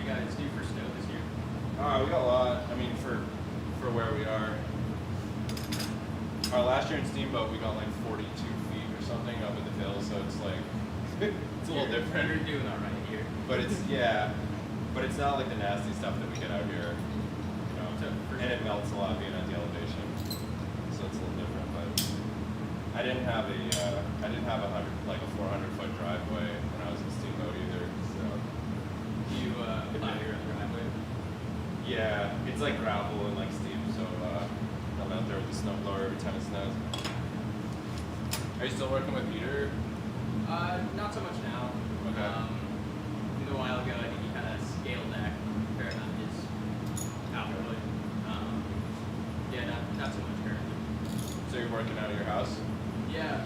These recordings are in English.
guys do for snow this year? We got a lot. I mean, for where we are. Last year in Steamboat, we got like 42 feet or something up at the hill, so it's like, it's a little different. You're doing all right here. But it's, yeah, but it's not like the nasty stuff that we get out here, you know, and it melts a lot being at the elevation, so it's a little different. But I didn't have a 400-foot driveway when I was in Steamboat either, so. You plow your own driveway? Yeah, it's like gravel and like steep, so I'm out there with the snowblower every time it snows. Are you still working with Peter? Not so much now. Okay. A little while ago, I think he kind of scaled back a fair amount of his output. Yeah, not so much currently. So you're working out of your house? Yeah,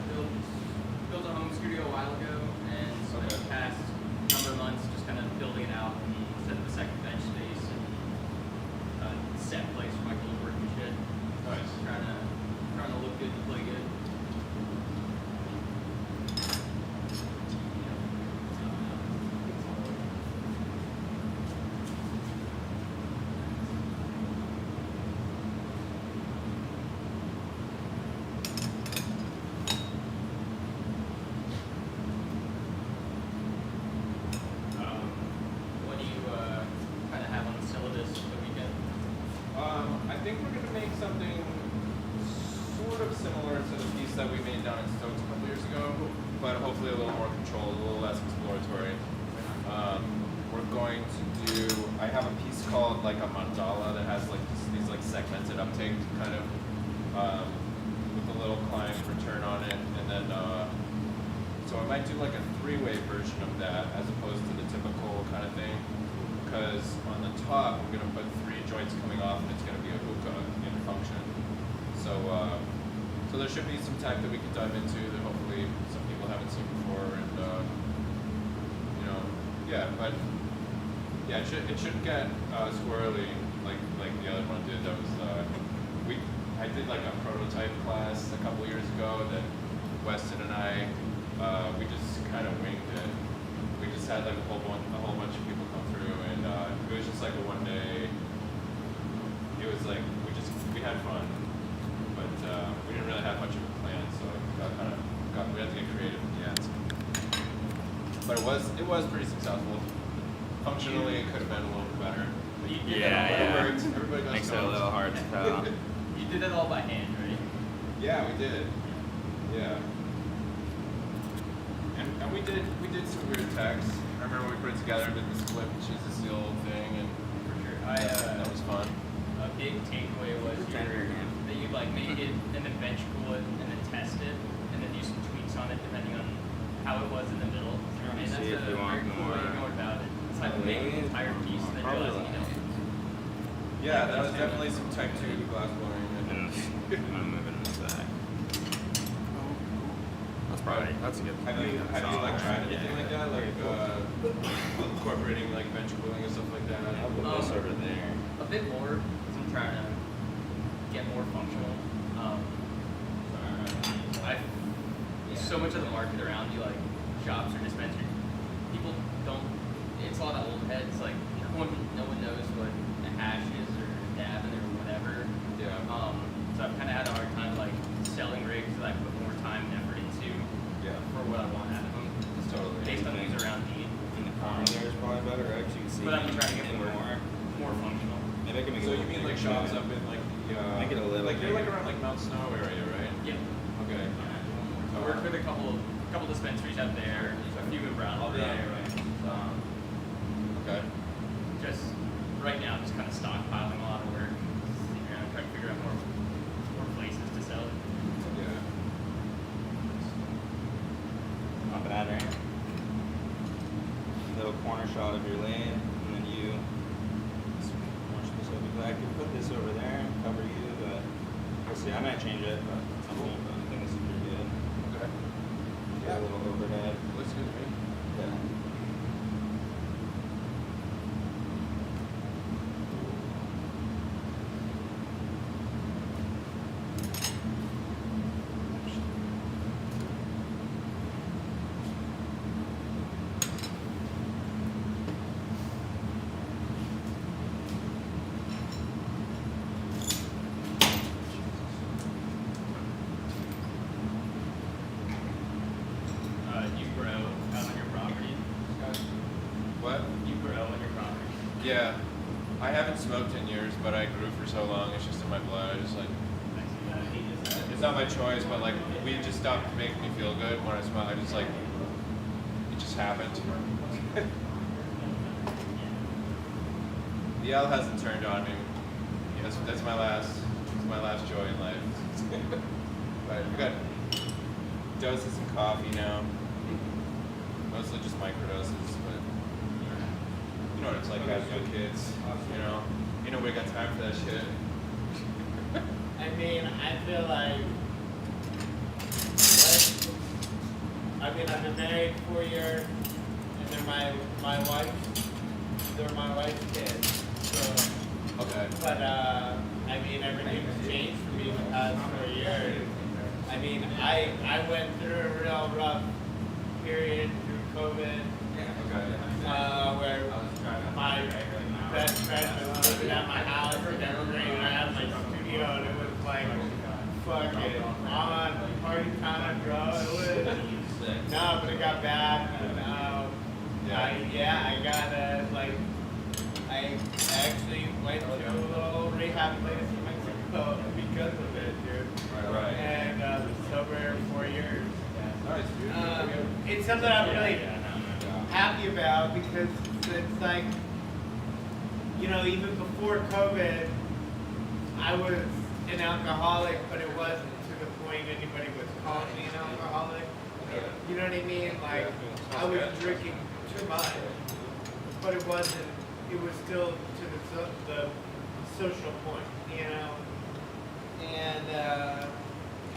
built a home studio a while ago, and so the past number of months just kind of building it out and set up a second bench space and a set place for my cold work and shit. Nice. Trying to look good and play good. What do you kind of have on the syllabus for the weekend? I think we're going to make something sort of similar to the piece that we made down in Stokes a couple years ago, but hopefully a little more controlled, a little less exploratory. We're going to do, I have a piece called like a mandala that has like these like segmented uptake kind of, with a little climb return on it, and then, so I might do like a three-way version of that as opposed to the typical kind of thing, because on the top I'm going to put 3 joints coming off and it's going to be a hookah in function. So so there should be some type that we can dive into that hopefully some people haven't seen before, and you know, yeah, but yeah, it shouldn't get squirrely like the other one did. That was I did like a prototype class a couple years ago that Weston and I we just kind of winged it. We just had like a whole bunch of people come through, and it was just like a one day. It was like we had fun, but we didn't really have much of a plan, so we had to get creative at the end. But it was pretty successful. Functionally, it could have been a little bit better. Yeah. Everybody does Makes it a little hard to tell. You did it all by hand, right? Yeah, we did. Yeah. And we did some weird text. I remember we put it together, did the split cheese the seal thing, and For sure. that was fun. A big takeaway was that you like make it and then bench cool it and then test it and then do some tweaks on it depending on how it was in the middle. And that's See a if you want very cool way more. to go about it. It's like making an entire piece and then realizing you don't. Yeah, that was definitely some type 2 glass blowing. And I'm gonna move it in the back. That's a good. Have you like tried anything like that, like incorporating like bench cooling and stuff like that? I'll put this over there. A bit more because I'm trying to get more functional. So much of the market around you, like shops or dispensaries, people don't. It's a lot of old heads. Like no one knows what a hash is or dabbing or whatever. Yeah. So I've kind of had a hard time like selling rigs that I put more time and effort into Yeah. for what I want out of them, Totally. based on who's around me. In the corner there is probably better, right? 'Cause you can see. But I'm trying to get in more functional. Maybe I can make So it. you mean like shops up in like the Make it a little like you're like bigger. around like Mount Snow area, right? Yeah. Okay. I worked with a couple dispensaries out there, a few in Brownsville. Yeah. Okay. Just right now, just kind of stockpiling a lot of work, sitting around trying to figure out more places to sell it. Yeah. Not bad, right? Little corner shot of your lane, and then you. More specifically, I could put this over there and cover you, but we'll see. I might change it, but I think this is pretty good. Okay. Got a little overhead. Looks good to me. Yeah. What? You grow in your property. Yeah. I haven't smoked in years, but I grew for so long. It's just in my blood. I just like. It's not my choice, but like weed just stopped making me feel good when I smoke. I just like. It just happened. The L hasn't turned on me. That's my last joy in life. But we got doses of coffee now. Mostly just microdoses, but you know what it's like having young kids. You know we got time for that shit. I mean, I feel like, I've been married 4 years, and they're my wife's kids. So, Okay. but I mean, everything's changed for me in the past 4 years. I mean, I went through a real rough period through COVID, Okay. where my best friend was living at my house and everything, and I had my studio, and it was like fucking on party time, bro. It was no, but it got bad, and I got I actually went to a little rehab place in Mexico because of it, dude. Right. And sober 4 years. Nice, dude. It's something I'm really happy about because it's like, even before COVID, I was an alcoholic, but it wasn't to the point anybody was calling me an alcoholic. You know what I mean? Like, I was drinking too much, but it wasn't. It was still to the social point, And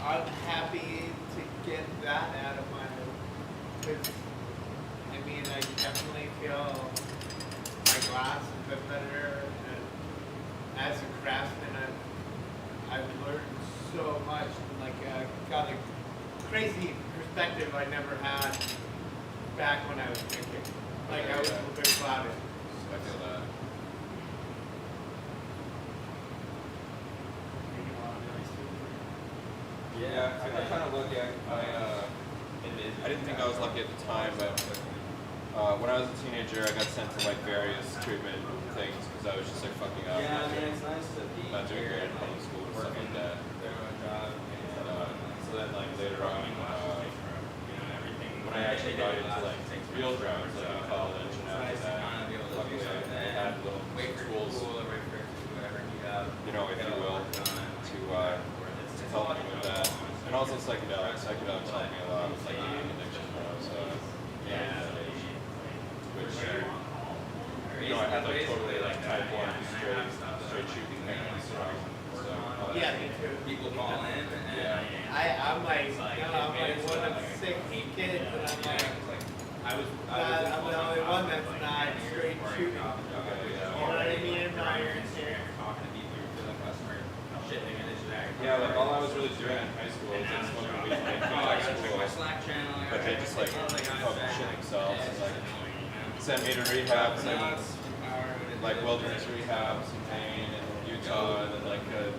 I'm happy to get that out of my life. Because, I mean, I definitely feel my glass is a bit better. And as a craftsman, I've learned so much. Like, I got a crazy perspective I never had back when I was drinking. Like, I was a little bit clouded. I feel that. Yeah, I got kind of lucky. I didn't think I was lucky at the time, but when I was a teenager, I got sent to like various treatment things because I was just like fucking up. Yeah, I mean, it's nice to be Not doing here great in and public school and stuff like that. So then like later on, when I actually got into like real drugs, like in college and after that, luckily I had little tools, if you will, to help me with that. And also psychedelics. Psychedelics helped me a lot with like eating addiction when I was which I had like totally like type 1 straight shooting hands. So Yeah, me too. people call in and yeah. I'm like one of 6 kids, and I'm like, I'm the only one that's not straight shooting. You know what I mean? Yeah, like all I was really doing in high school was just smoking weed and making high school. But they just like fucking shit themselves and like sent me to rehab and like wilderness rehabs in Maine and Utah and then like a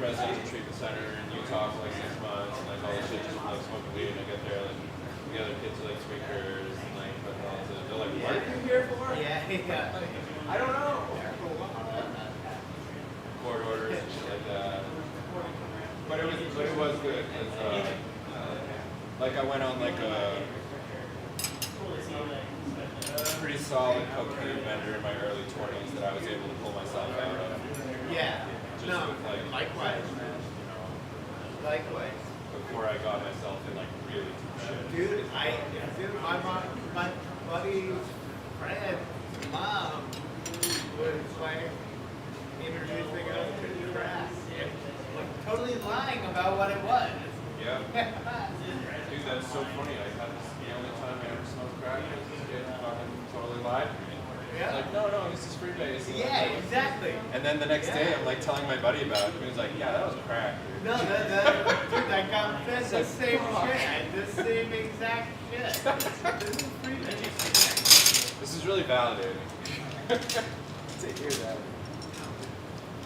residential treatment center in Utah for like 6 months and like all this shit just from like smoking weed and I get there like the other kids are like speakers and like they're like, what are you here for? Yeah. I don't know. Court orders and shit like that. But it was good because like I went on like a pretty solid cocaine bender in my early 20s that I was able to pull myself out of. Yeah. Just No. with like Likewise, man. Likewise. before I got myself in like really deep shit. Dude, my buddy's friend's mom was like introducing us to crack. Like totally lying about what it was. Yeah. Dude, that's so funny. I had this the only time I ever smoked crack was this kid fucking totally lied to me. Yeah. It's like, no, this is freebase. Yeah, exactly. And then the next day, I'm like telling my buddy about it. He was like, yeah, that was crack. Dude. No, dude, I got fed the same shit. The same exact shit. This is freebase. This is really validating. To hear that.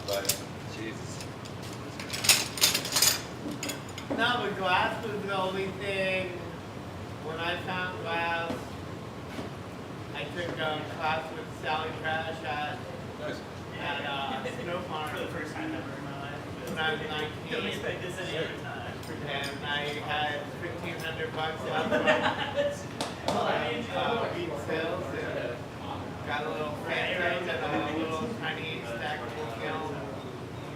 But, Jesus. No, but glass was the only thing. When I found glass, I took a class with Sally Trash Nice. at Snow Farm For the first time ever in my life. when I was Don't 19, expect this any other time. and I had $1,500 left on beat sales, and got a little Phantom and a little tiny stackable kiln.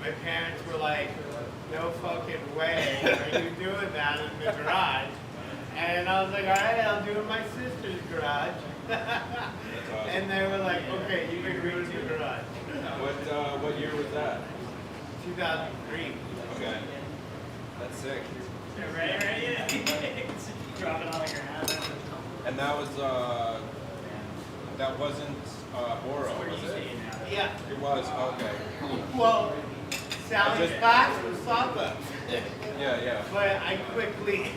My parents were like, "No fucking way are you doing that in the garage." And I was like, "All right, I'll do it in my sister's garage." awesome. And they were like, "Okay, you can do it in the garage." What year was that? 2003. Okay. That's sick. Right, yeah. Drop it all on your hand. And that was that wasn't Oro, Where do was you it? stay now? Yeah. It was, okay. Well, Sally's Just- class was Samba. Yeah. But I quickly,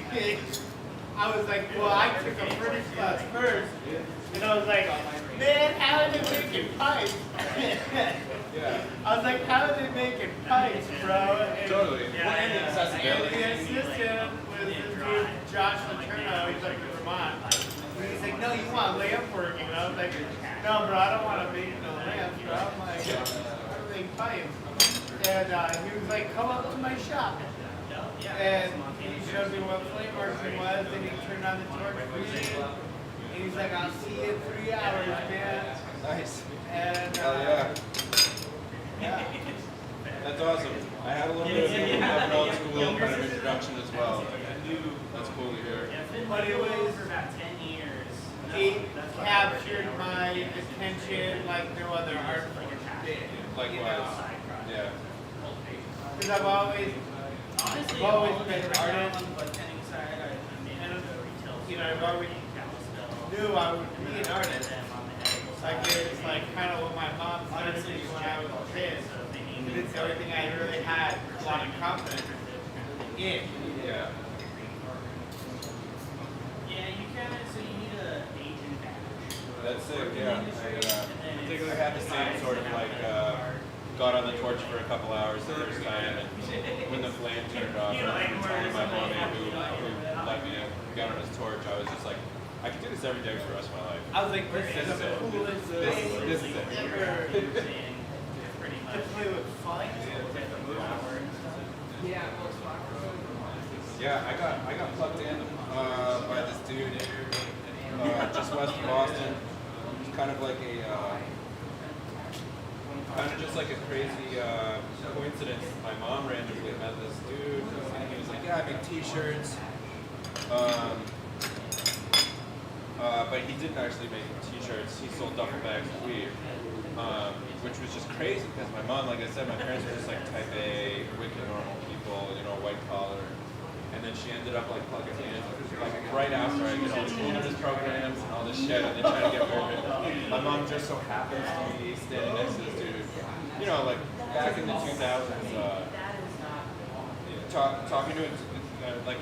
I was like, well, I took a British class first. And I was like, man, how are they making pipes? Yeah. I was like, how are they making pipes, bro? And, Totally. Yeah, Well, and yeah. And accessibility. the assistant was this dude, Josh Laterno, he's like in Vermont. And he's like, no, you want lamp working? And I was like, no, bro, I don't want to make no lamps, bro. I'm like, I'm making pipes. And he was like, come up to my shop. And he showed me what flame working was, and he turned on the torch for me. And he's like, I'll see you in 3 hours, man. Nice. And Hell yeah. yeah. That's awesome. I had a little bit of an old school kind of introduction as well. That's cool to hear. But it was, for about 10 years. it captured my attention like no other art form did. Likewise. Yeah. Because I've always, Honestly, I've always all of been it an right now artist. on the budtending side, I made And, it a retail you know, store I've always in Kalispell. knew I would be an artist. Them on the edible Like side. it's like kind of what my mom started me when I was a kid. So if they need And it's everything I really had a lot of confidence in. Yeah. Yeah, you kind of, so you need a agent badge. That's sick, yeah. I had the same sort of like, got on the torch for a couple hours the first time, and when the flame turned off, I was telling my mommy who let me get on his torch, I was just like, I could do this every day for the rest of my life. I was like, this This is is the it. coolest This thing is it. ever Pretty to much. play with fire. Yeah, I got plugged in by this dude just west of Boston. He's kind of like a kind of just like a crazy coincidence. My mom randomly met this dude, and he was like, "Yeah, I make T-shirts." But he didn't actually make T-shirts. He sold duffel bags of weed, which was just crazy because my mom, like I said, my parents were just like type A, wicked normal people, you know, white collar. And then she ended up like plugging in, like right after I did all the wilderness programs and all this shit, and then trying to get married. My mom just so happens to be standing next to this dude. You know, like back in the 2000s, talking to it, like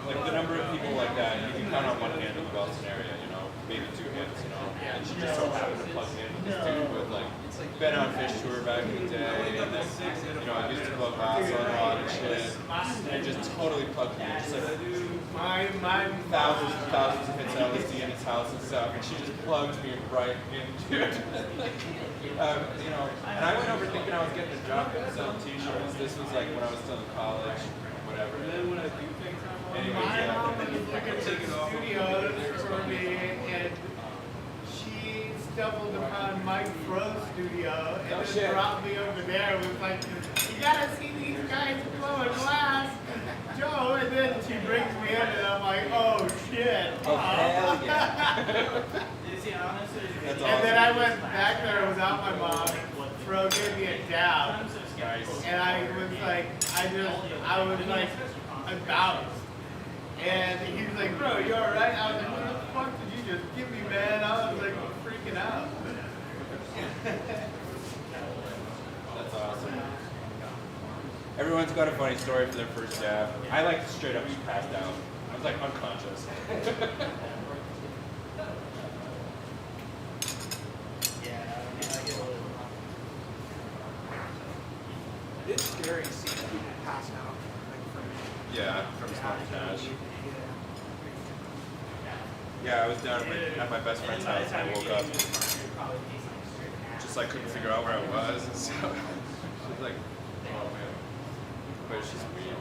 the number of people like that, you can count on one hand in the Boston area, you know, maybe two hands, you know. And she just so happened to plug in with this dude with like been on Fish Tour back in the day, and then you know, I used to blow glass on a lot of shit, and just totally plugged in, just like My thousands and thousands of hits LSD in his house and stuff, and she just plugged me right into it. You know, and I went over thinking I was getting a job selling T-shirts. This was like when I was still in college, whatever. Anyways, My yeah. mom was looking for studios for me, and she stumbled upon Mike Fro's studio and Oh, then shit. brought me over there. Was like, you gotta see these guys blowing glass, Joe. And then she brings me in, and I'm like, oh shit. Oh, hell yeah. That's And then I awesome. went back there without my mom. Fro gave me a dab, Nice. and I was like, I was like, about. And he was like, bro, you alright? I was like, what the fuck did you just give me, man? I was like freaking out. That's awesome. Everyone's got a funny story for their first jab. I like straight up just passed out. I was like unconscious. It's scary seeing people pass out. Like from Yeah, from smoking hash. Yeah, I was down at my best friend's house and I woke up. Just like couldn't figure out where I was and so she's like, oh man. But she's weird.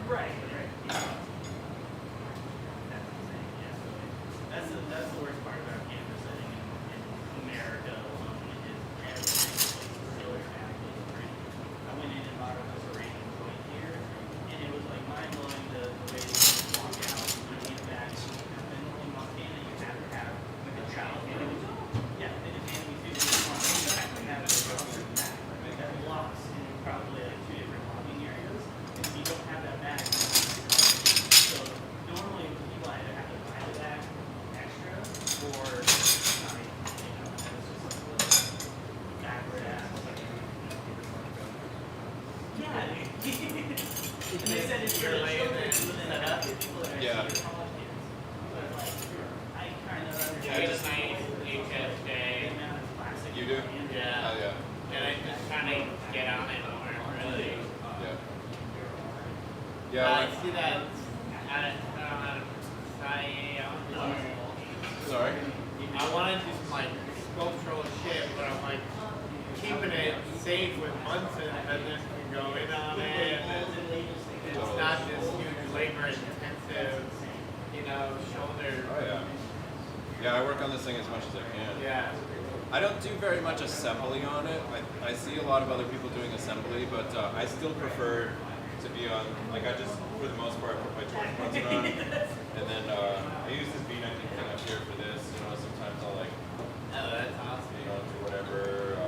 Right. That's the worst part about campus, I think, in America alone, is everything still exactly the same. I went in and bought a ceramic point here, and it was like mind blowing the way you walk out and you get back. And in Montana, you have to have like a child. And it was, yeah, they didn't hand me 50 points. You have to have a bag. Like that locks in probably like 2 different locking areas. And if you don't have that bag, so normally people either have to buy the bag extra or not, you know, it's just like a little backward ass. Yeah, dude. And they said if you're children within a hundred people that are Yeah. your college kids. So it's like, I kind of understand. Yeah, I just hate HSJ. the amount of plastic You do? in there. Yeah. Oh yeah. And I just kind of get on it more, really. Yeah. But Yeah. I see that I don't know, Sorry. I want to do some like sculptural shit, but I'm like keeping it safe with Munson, and then can go in on it, and it's not this huge labor intensive, you know, shoulder. Oh yeah. Yeah, I work on this thing as much as I can. Yeah. I don't do very much assembly on it. I see a lot of other people doing assembly, but I still prefer to be on, like I just, for the most part, put my torch Bunsen on, and then I use this V19 thing up here for this, you know, sometimes I'll like, Oh, that's awesome. you know, do whatever.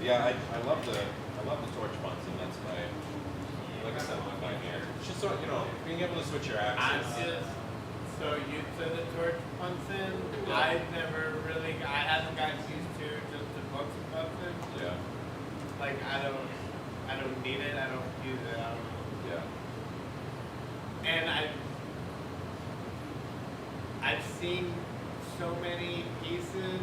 Yeah, I love the torch Bunsen, that's my, like assembly line here. It's just sort of, you know, being able to switch your I'm axis. just so used to the torch Bunsen. I've never really, I haven't gotten used to just the Bunsen. Yeah, Like I don't need it. I don't use it. I don't know. yeah. And I've seen so many pieces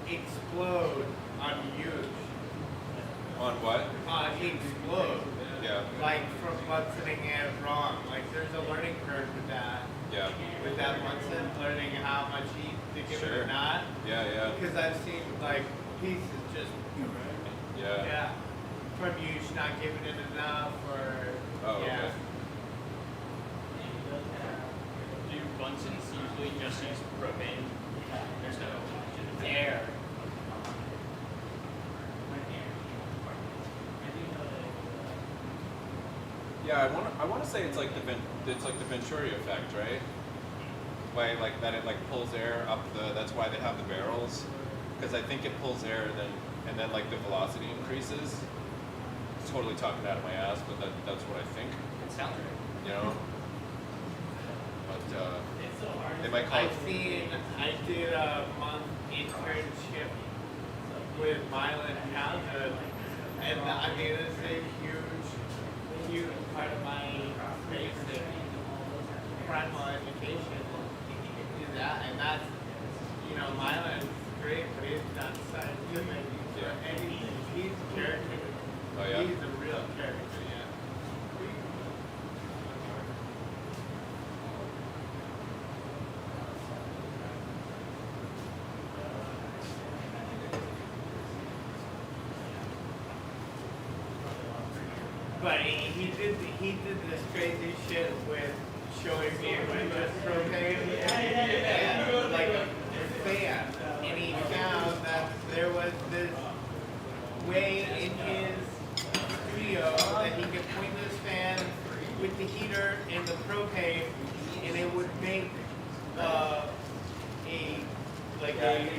explode on use. On what? Explode. Yeah, Like from Bunsening it wrong. Like there's a learning curve with that. yeah, With that Bunsen, learning how much heat to give it Sure. or not. yeah, yeah, Because I've seen like pieces just yeah. yeah from you not giving it enough or Oh, yeah. okay. Do Bunsen's usually just use propane? There's no Air. Yeah, I want to say it's like the Venturi effect, right? By like that it like pulls air up the. That's why they have the barrels, because I think it pulls air and then like the velocity increases. Totally talking out of my ass, but that's what I think. It sounds right. You know. But they might call it. I did a month internship with Mylan Hazard, and I mean it's a huge part of my basic primal education is that, and that's, you know, Mylan's great, but he's not scientific, Yeah. and he's a character. Oh yeah. He's a real character, yeah. But he did this crazy shit with showing me when just propane and like a fan, and he found that there was this way in his studio that he could point this fan with the heater and the propane, and it would make a like a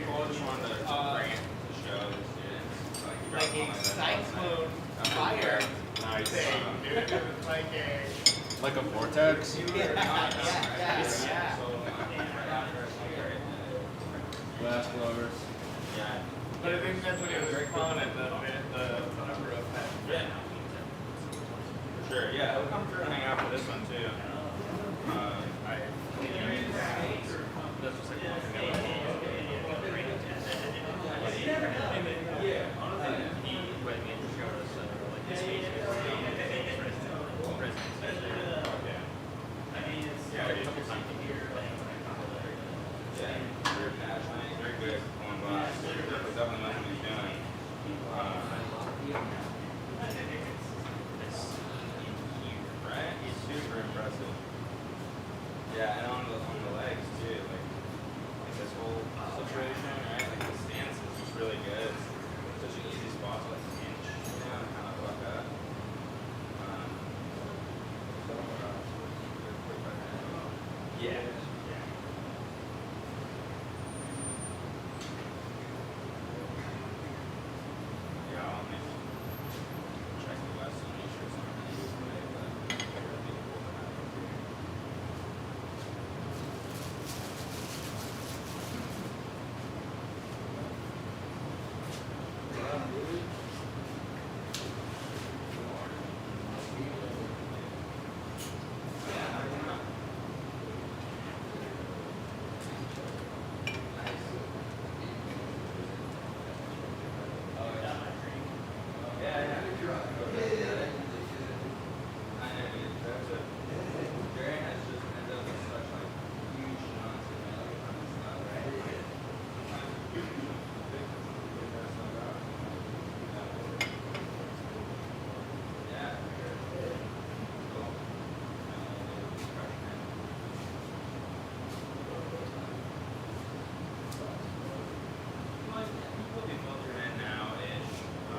cyclone fire Nice. thing, dude. It was like Like a vortex. yeah. Glass blowers. But I think that's what he was calling it, the number effect. Yeah. For sure. Yeah, he'll come through and hang out for this one too. That's just like Yeah. Yeah, I'll make check the west and make sure it's not in the east way, but it'll be cool to have it here. We'll be filtering in now-ish. I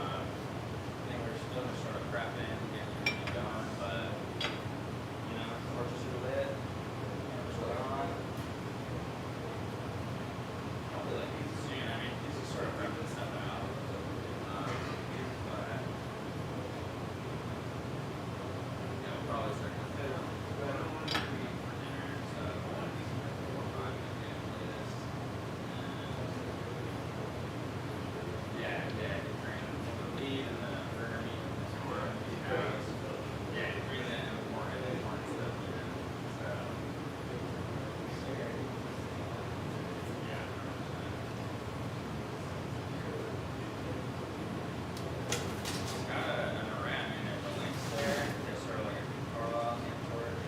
think we're still just sort of prepping, getting everything going, but, you know, torches are lit, cameras are on. Probably like these soon, I mean, this is sort of prepping stuff out. But, yeah, we'll probably start to fit on for dinner and stuff. 4 or 5 minutes latest. Yeah, the train, the lead and the burger meat and the square and the house. Yeah, the green and the more stuff, you know. So, yeah. It's got an array, I mean, there's a links there. There's sort of like a Carlisle and torch.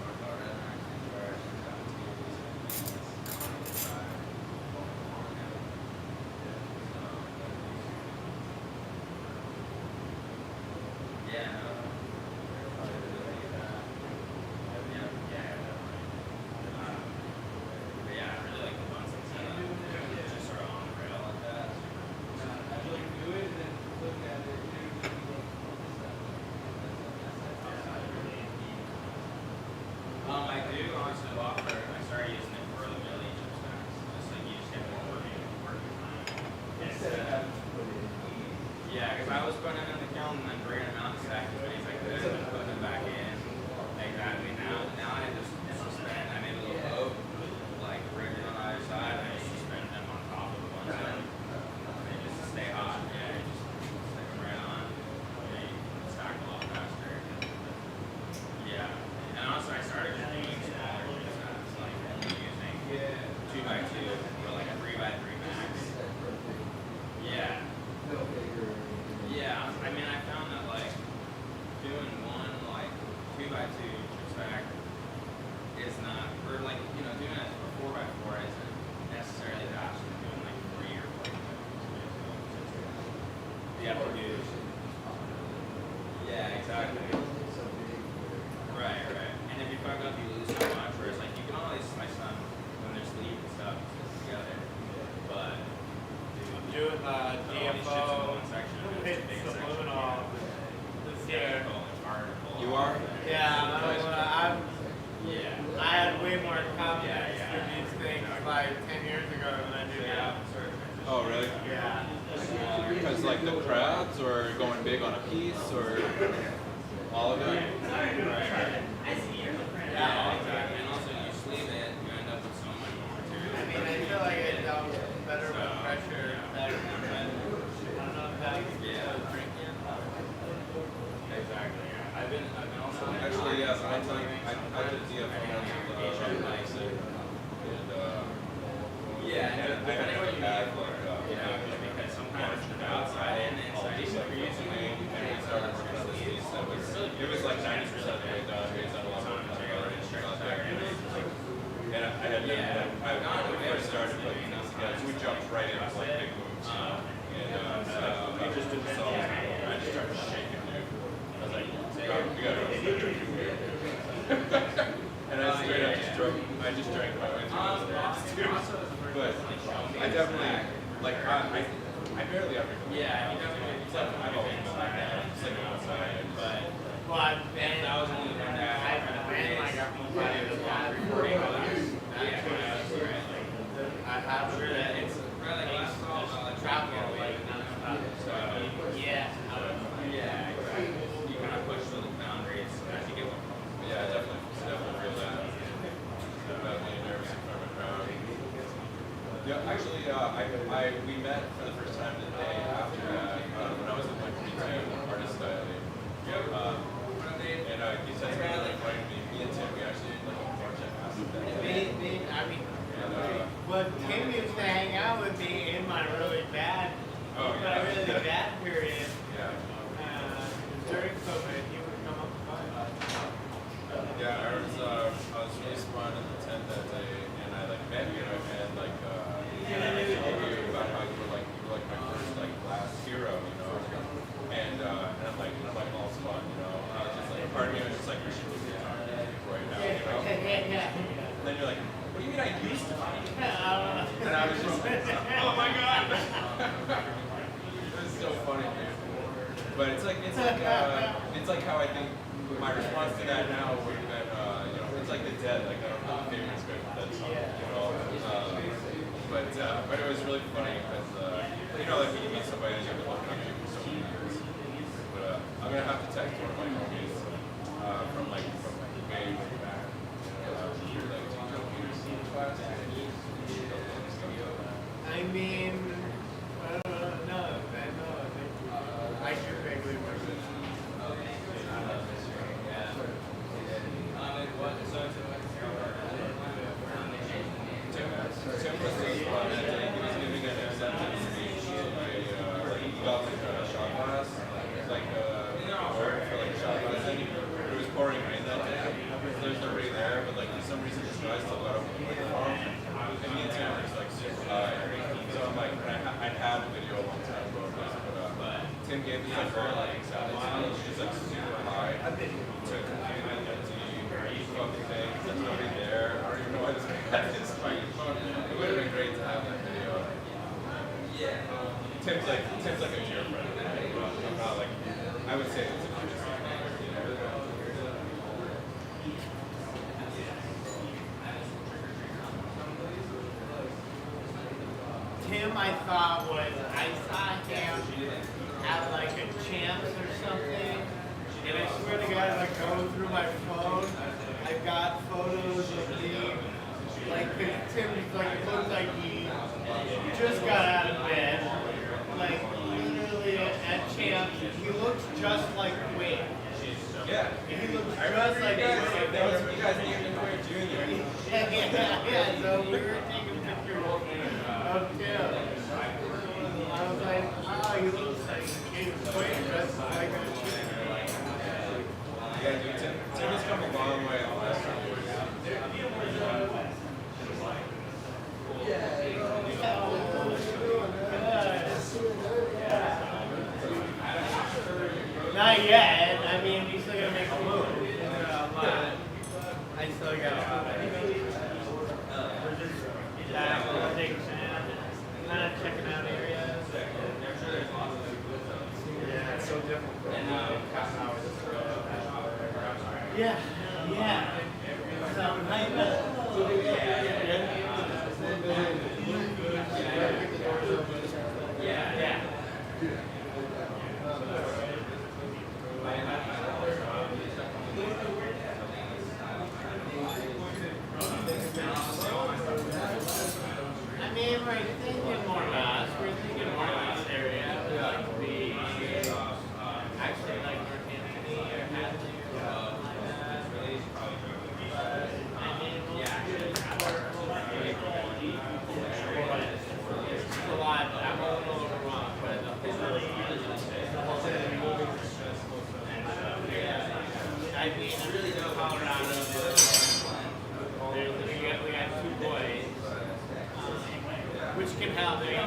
North Dakota, and torch. There's got yeah, no, probably really, yeah, definitely. But yeah, I really like the Bunsen setup. It's just sort of on the rail like that. I do honestly offer. I started using it for the Millie chip stacks. Just like you just get more working time. Yeah, because I was putting them in the kiln and then bringing them out and stacking as many as I could and then putting them back in. Exactly. Now I just spend. I made a little boat, like rigged it on either side, and I just spin them on top of the Bunsen. They just stay hot. Yeah, you just stick them right on. Yeah, you can stack a lot faster. Yeah. And also I started just using smaller chip stacks, like only using 2x2 or like a 3x3 max. Yeah. Yeah, I mean, I found that like doing one like 2x2 chip stack is not, or like doing it for 4x4 isn't necessarily faster than doing like 3 or 4 chip stacks. You have to do. Yeah, exactly. Right. And if you fuck up, you lose so much. Whereas like you can always slice them when there's sleeve and stuff together, but. Doing the DFO, It's it's the luminol this year. You are? Yeah, Yeah. I had way more confidence with these things like 10 years ago than I do now. Oh, really? Yeah. Because like the crowds or going big on a piece or all of it? Yeah, exactly. And also you sleeve it, you end up with so much more material. I mean, I feel like it dealt better with pressure. Better than I don't know if that's drinking. Exactly, yeah. I've been also Actually, yes, I did DFO yeah, and depending on what you need for it, just because sometimes the outside and the inside, even if you're using it was like 90% way done based on a lot of material and I had when we first started putting these together, we jumped right into like big moves. We just did the song and I just started shaking, dude. I was like, we gotta and I just drank my way through those stairs, but I definitely, like, I barely ever go. yeah, you definitely I've always been like that, sleeping outside, but Well, I've been, that was only one day. I've been like a actually, we met for the first time the day after when I was at like artist styling. And he said something really funny to me. Me and Tim, we actually did like a project acid that day. Well, Tim used to hang out with me in my really bad, period. Yeah. During COVID, he would come up to find. Yeah, I was really spun in the tent that day, and I like met you, and like I told you about how you were like my first like last hero, you know, and I'm like all spun, you know. I was just like, part of me was just like, we should lose your time right now, you know. And then you're like, what do you mean I used to? And I was just like, oh my god. It was so funny, dude. But it's like how I think my response to that now would have been, you know, it's like The Dead. Like I don't know the favorite script that song, you know. But it was really funny because you know, like when you meet somebody that you've been looking up to for so many years. But I'm gonna have to text one of my homies from way back. Like Joe Peterson class. I mean, no, I do vaguely remember that. Tim was this one that day. He was giving an acceptance speech to he got like a shot glass, like award for like a shot glass. And it was pouring rain that day. There's nobody there, but like for some reason this guy still got up with the phone. And me and Tim were just like super high. So I'm like, I had a video a long time ago of this, but Tim gave me like very like acceptance speech. He's like super high. To completely empty fucking thing. There's nobody there. I don't even know why this guy had his fucking phone. It would have been great to have that video. Yeah. Tim's like a dear friend. I'm not like, I would say it's a dear friend. Tim, I thought I saw him at like a Champs or something, and I swear to God, like going through my phone, I got photos of me, like, cause Tim like looked like he just got out of bed, like literally at Champs. He looks just like Wade. Yeah. He looks I just remember like you guys, Wade. that was when you guys named him Wade Jr. Yeah, so we were taking pictures of Tim. I was like, oh, he looks like he's way dressed like a Yeah, dude, Tim has come a long way in the last few years. Not yet. I mean, we still gotta make a move. I still got we're just taking kind of checking out areas. Yeah, it's so different. Yeah. I mean, we're thinking more mass. We're thinking more mass area. We like to be actually like North Anthony or Hadley or something like that. I mean, it's a lot. I'm a little overwhelmed by the whole I mean, Colorado. We got 2 boys. Which can help the 18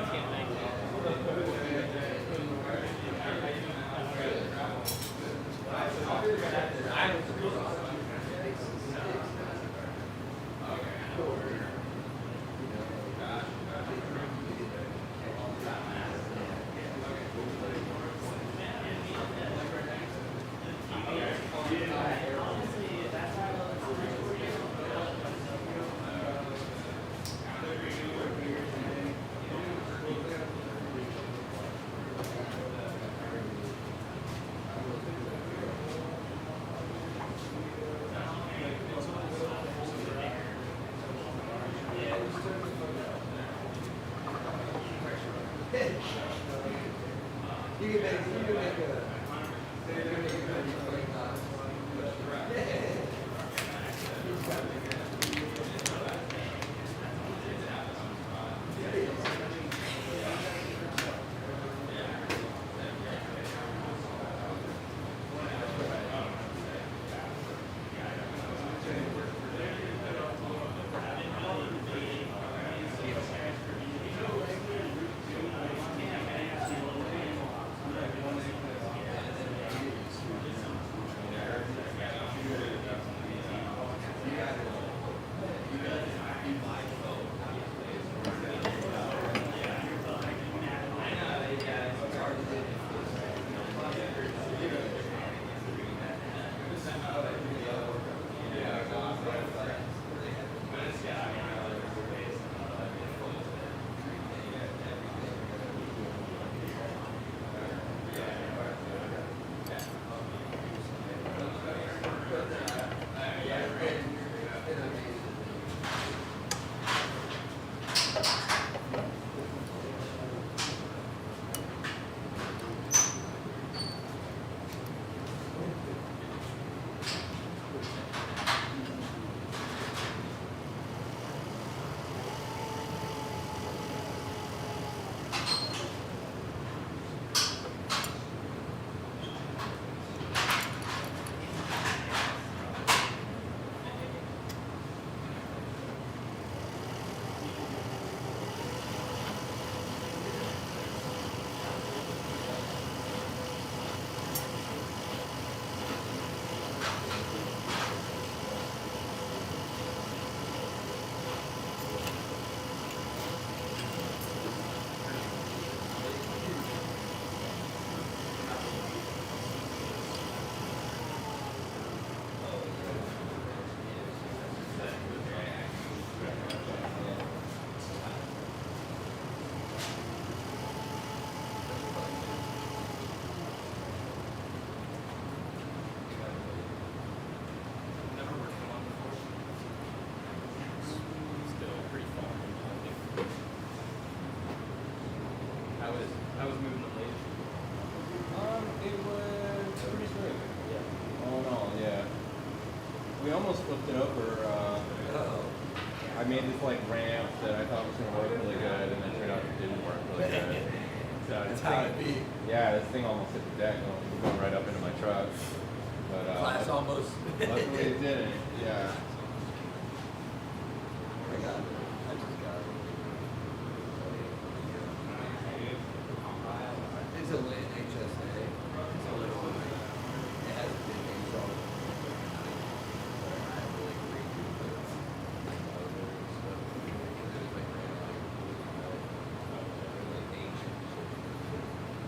almost flipped it over. I made this like ramp that I thought was gonna work really good, and then turned out it didn't work really good. So That's this how thing- it be. Yeah, this thing almost hit the deck, going right up into my truck. But Class almost. luckily it didn't. Yeah. I got it. I just got it. It's a lit HSA. It's a little. It has a big name, so. I really agree with it. There's like really ancient.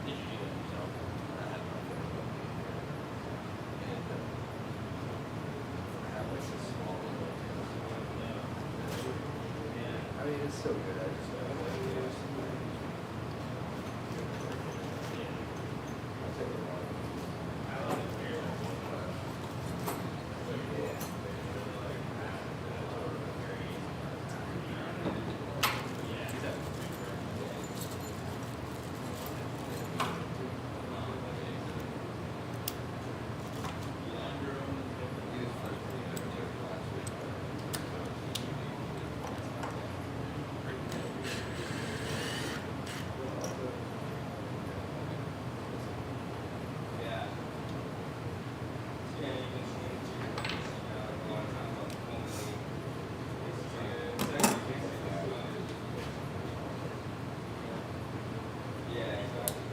Did you do that yourself? I had my phone. And I have like this small little. I mean, it's so good. I just don't know. I'll take it one. Yeah. Yeah, you can see it too. A lot of times on the phone, yeah, exactly.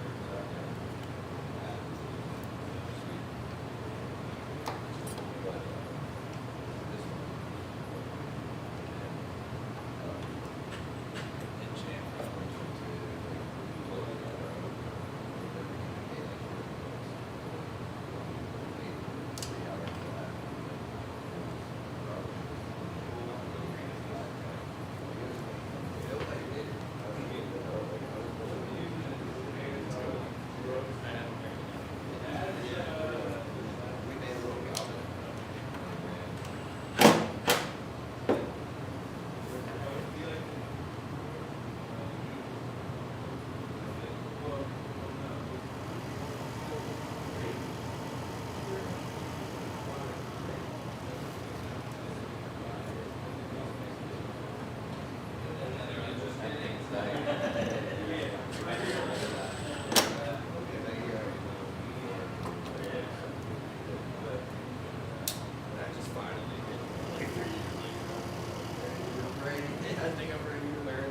I think I'm ready to learn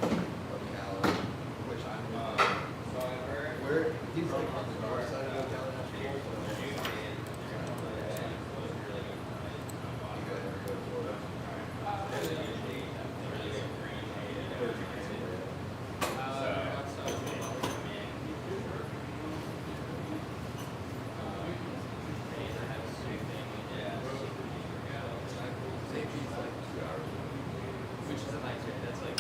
Ocala, which I'm where he's like on the north side of Ocala National Forest. So, you guys ever go to Florida? St. Pete's like 2 hours. Which is a nice area. That's like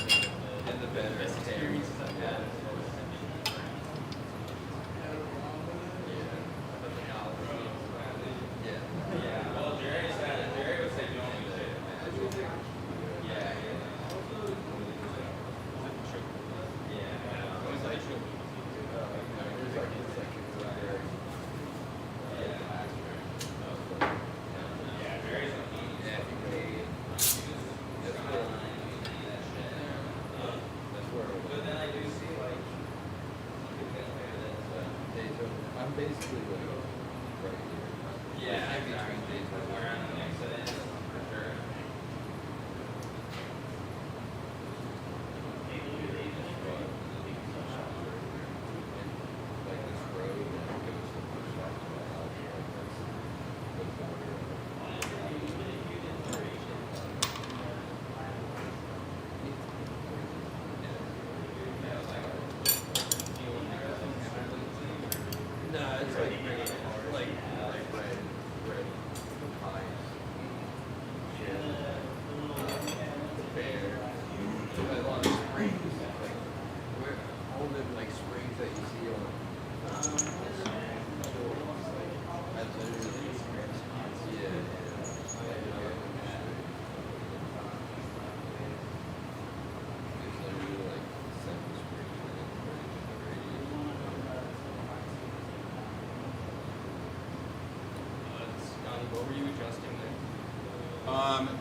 And the better best experiences I've had. Yeah. Yeah, well, Jerry would say don't use it. Yeah, yeah, Jerry's on heat. Yeah, if you pay, that's where But then I do see like, Daytona. I'm basically like right here. yeah, In between Daytona. around the next of it, for sure. Like this road that goes to push back to my house. Like that's the border. No, it's like right.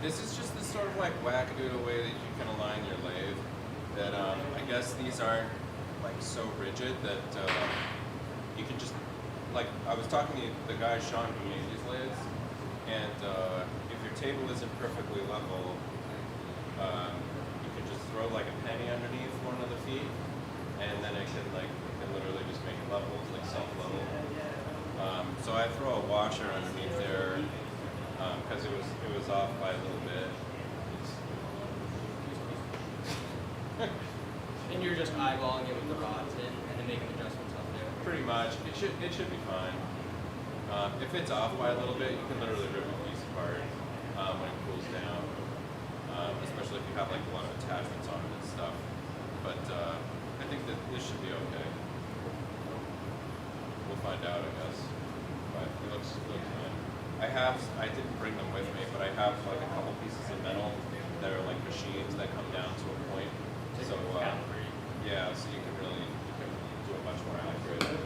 This is just this sort of like wackadoodle way that you can align your lathe. That I guess these aren't like so rigid that you can just like I was talking to the guy Sean who made these lathes, and if your table isn't perfectly level, you can just throw like a penny underneath one of the feet, and then it can literally just make it level, it's like self-level. So I throw a washer underneath there because it was off by a little bit. And you're just eyeballing it with the rods in and then making adjustments up there. Pretty much, it should be fine. If it's off by a little bit, you can literally rip a piece apart when it cools down. Especially if you have like a lot of attachments on it and stuff. But I think that this should be okay. We'll find out, I guess. But it looks fine. I didn't bring them with me, but I have like a couple pieces of metal that are like machines that come down to a point. So yeah, so you can do it much more accurate.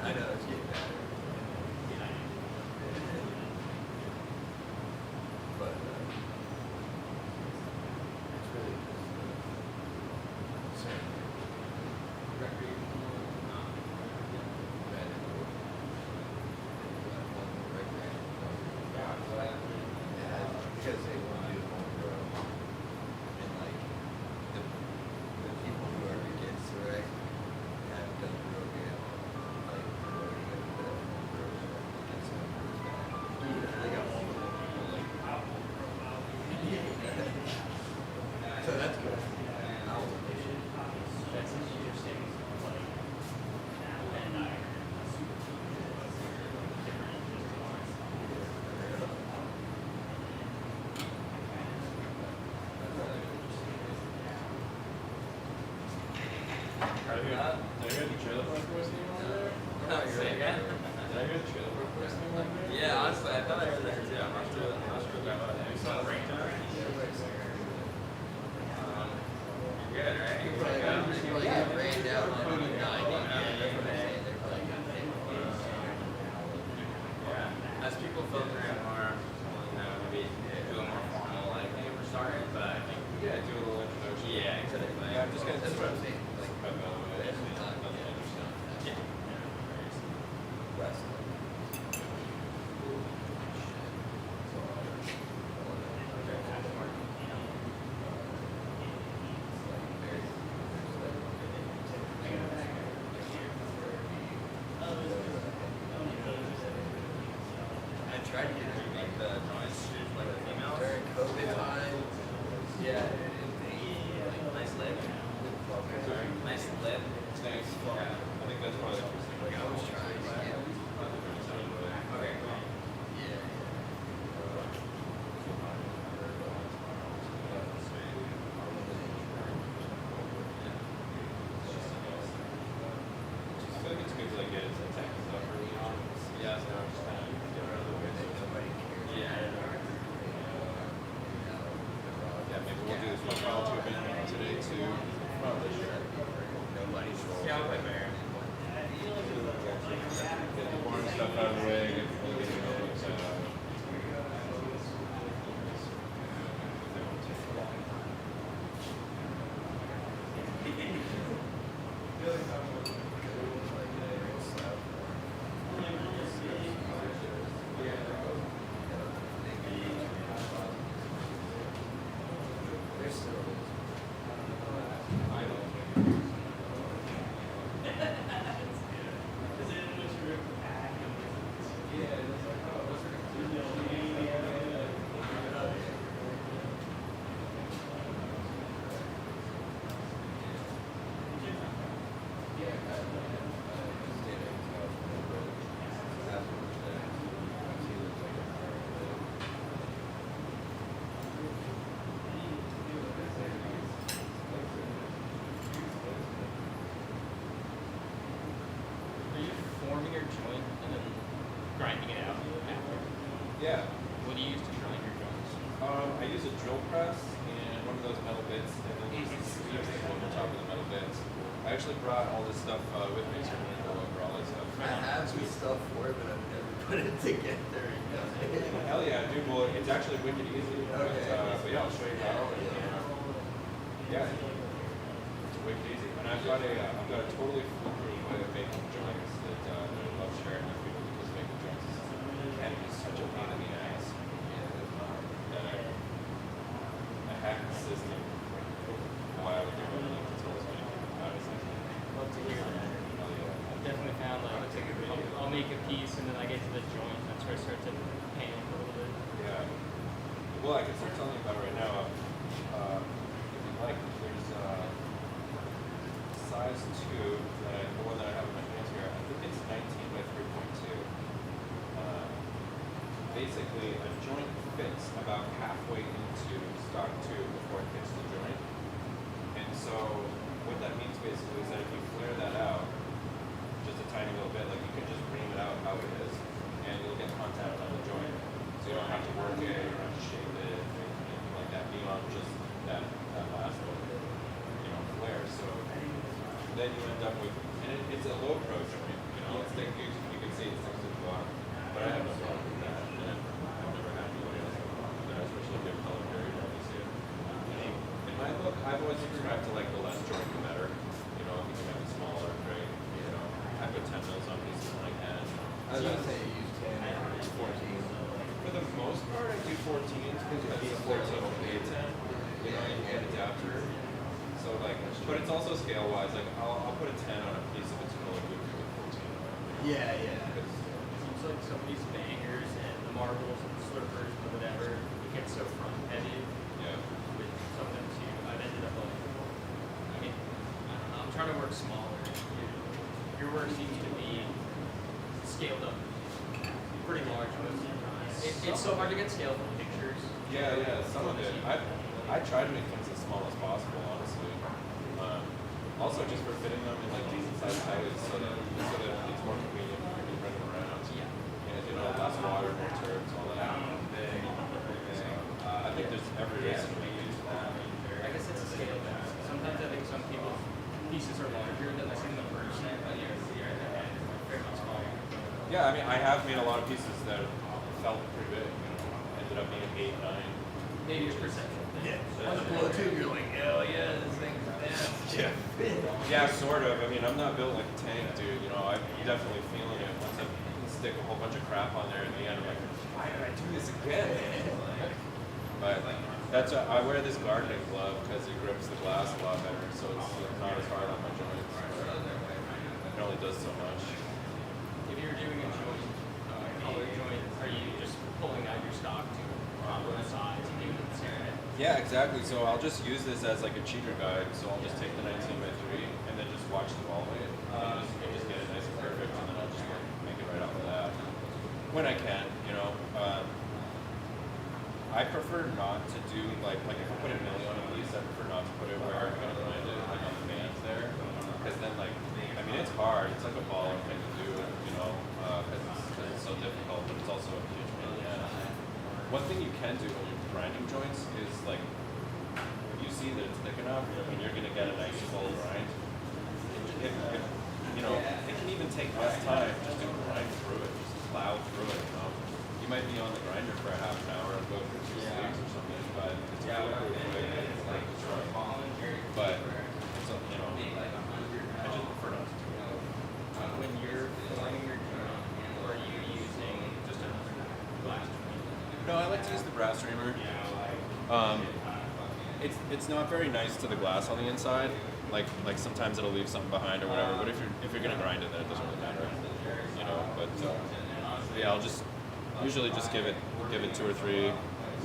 I know, it's getting better. But, it's really just, because they want to do more and like the people who are against the reg have done real good like promoting it but against them they got multiple people like so that's good. Did I hear the trailer park listening over there? Say again? Did I hear the trailer park listening over there? Yeah, honestly, I thought I heard that too. I'm not sure about that. It's not rain time. You're good, right? Yeah, rain down on 90. Yeah. As people filter in more, maybe do a more formal like thing for starting, but I think Yeah, do a little introduction. yeah, exactly. Yeah, I'm just gonna That's what I'm saying. Like, nothing interesting. Yeah. West. I tried to get her to make The noise like the females. during COVID time. Yeah. Nice lip. Sorry? Nice lip. Thanks. Yeah. I think that's probably the first thing. Like I was trying to get. Okay, cool. Yeah. I feel like it's good to like get into tech stuff early on. Yeah, so I'm just kind of get out of the way. Nobody Yeah. What do you use to join your joints? I use a drill press and one of those metal bits, and then use the sleeves to go over top of the metal bits. I actually brought all this stuff with me, so I'm gonna go over all this stuff. I have some stuff for it, but I've never put it together. Hell yeah, dude. Well, it's actually wicked easy. Okay. But yeah, I'll show you how. Yeah, it's wicked easy. And I've got a totally foolproof way of making joints that I love sharing with people because making joints can be such a pain in the ass. That I hacked the system a while ago and like told me how to do it. Love to hear that. I've definitely found like I'll make a piece and then I get to the joint and that's where I start to panic a little bit. Yeah. Well, I can start telling you about it right now. If you like, there's size 2, the one that I have in my hands here. I think it's 19 by 3.2. Basically, a joint fits about halfway into stock 2 before it hits the joint. And so, what that means basically is that if you flare that out, just a tiny little bit, like you can just ream it out how it is, and you'll get contact on the joint. So you don't have to work it, you don't have to shape it, anything like that, beyond just that last little, flare. So then you end up with, and it's a low pro joint, it's like you can see it's next to the block, but I have no problem with that, and I've never had anybody else have a problem with that, especially if you have color very early too. In my look, I've always subscribed to like the less joint the better, if you can have it smaller, great, I put 10 mils on pieces like that. I was gonna say you use 10 or 14. For the most part, I do 14s because it's a 14 A10. You get adapter. So but it's also scale wise. Like I'll put a 10 on a piece if it's really good for the 14. Yeah. It seems like some of these bangers and the marbles and the slurpers and whatever, it gets so front heavy Yeah. with some of them too. I've ended up like, I mean, I don't know, I'm trying to work smaller. Your work seems to be scaled up pretty large most of the time. It's so hard to get scale from pictures. Yeah. Some of it. I try to make things as small as possible, honestly. Also, just for fitting them in like decent sized pellets, so that it's more convenient for you to run them around. Yeah. And less water, more turbs, all that. So, I think there's every reason to make use of that. I guess it's a scale thing. Sometimes I think some people's pieces are larger than I see in the person, but very much smaller. Yeah, I mean, I have made a lot of pieces that felt pretty big. Ended up being 8, 9. Maybe it's perception. Yeah. On the blow tube, you're like, hell yeah, this thing's Yeah. Yeah, sort of. I mean, I'm not built like a tank, dude. I'm definitely feeling it. Once I stick a whole bunch of crap on there in the end, I'm like, why did I do this again? But I wear this gardening glove because it grips the glass a lot better, so it's not as hard on my joints. It only does so much. If you're doing a joint, color joint, are you just pulling out your stock to combo the size and doing it the same way? Yeah, exactly. So I'll just use this as like a cheater guide. So I'll just take the 19 by 3 and then just watch the ball weight. And just get it nice and perfect, and then I'll just make it right off of that. When I can, I prefer not to do like if I put a milli on a piece, I prefer not to put it where I'm gonna land it like on the bands there, because then it's hard. It's like a baller thing to do, because it's so difficult, but it's also a huge pain in the ass. One thing you can do when you're grinding joints is if you see that it's thick enough and you're gonna get a nice full grind. If it can even take less time just to grind through it, just plow through it. You might be on the grinder for a half an hour and go through 2 sleeves or something, but it's a foolproof way to like destroy. But it's I just prefer not to do it. When you're lining your joint, are you using just another glass joint? No, I like to use the brass reamer. It's not very nice to the glass on the inside. Like sometimes it'll leave something behind or whatever. But if you're gonna grind it, then it doesn't really matter. But yeah, I'll just usually just give it 2 or 3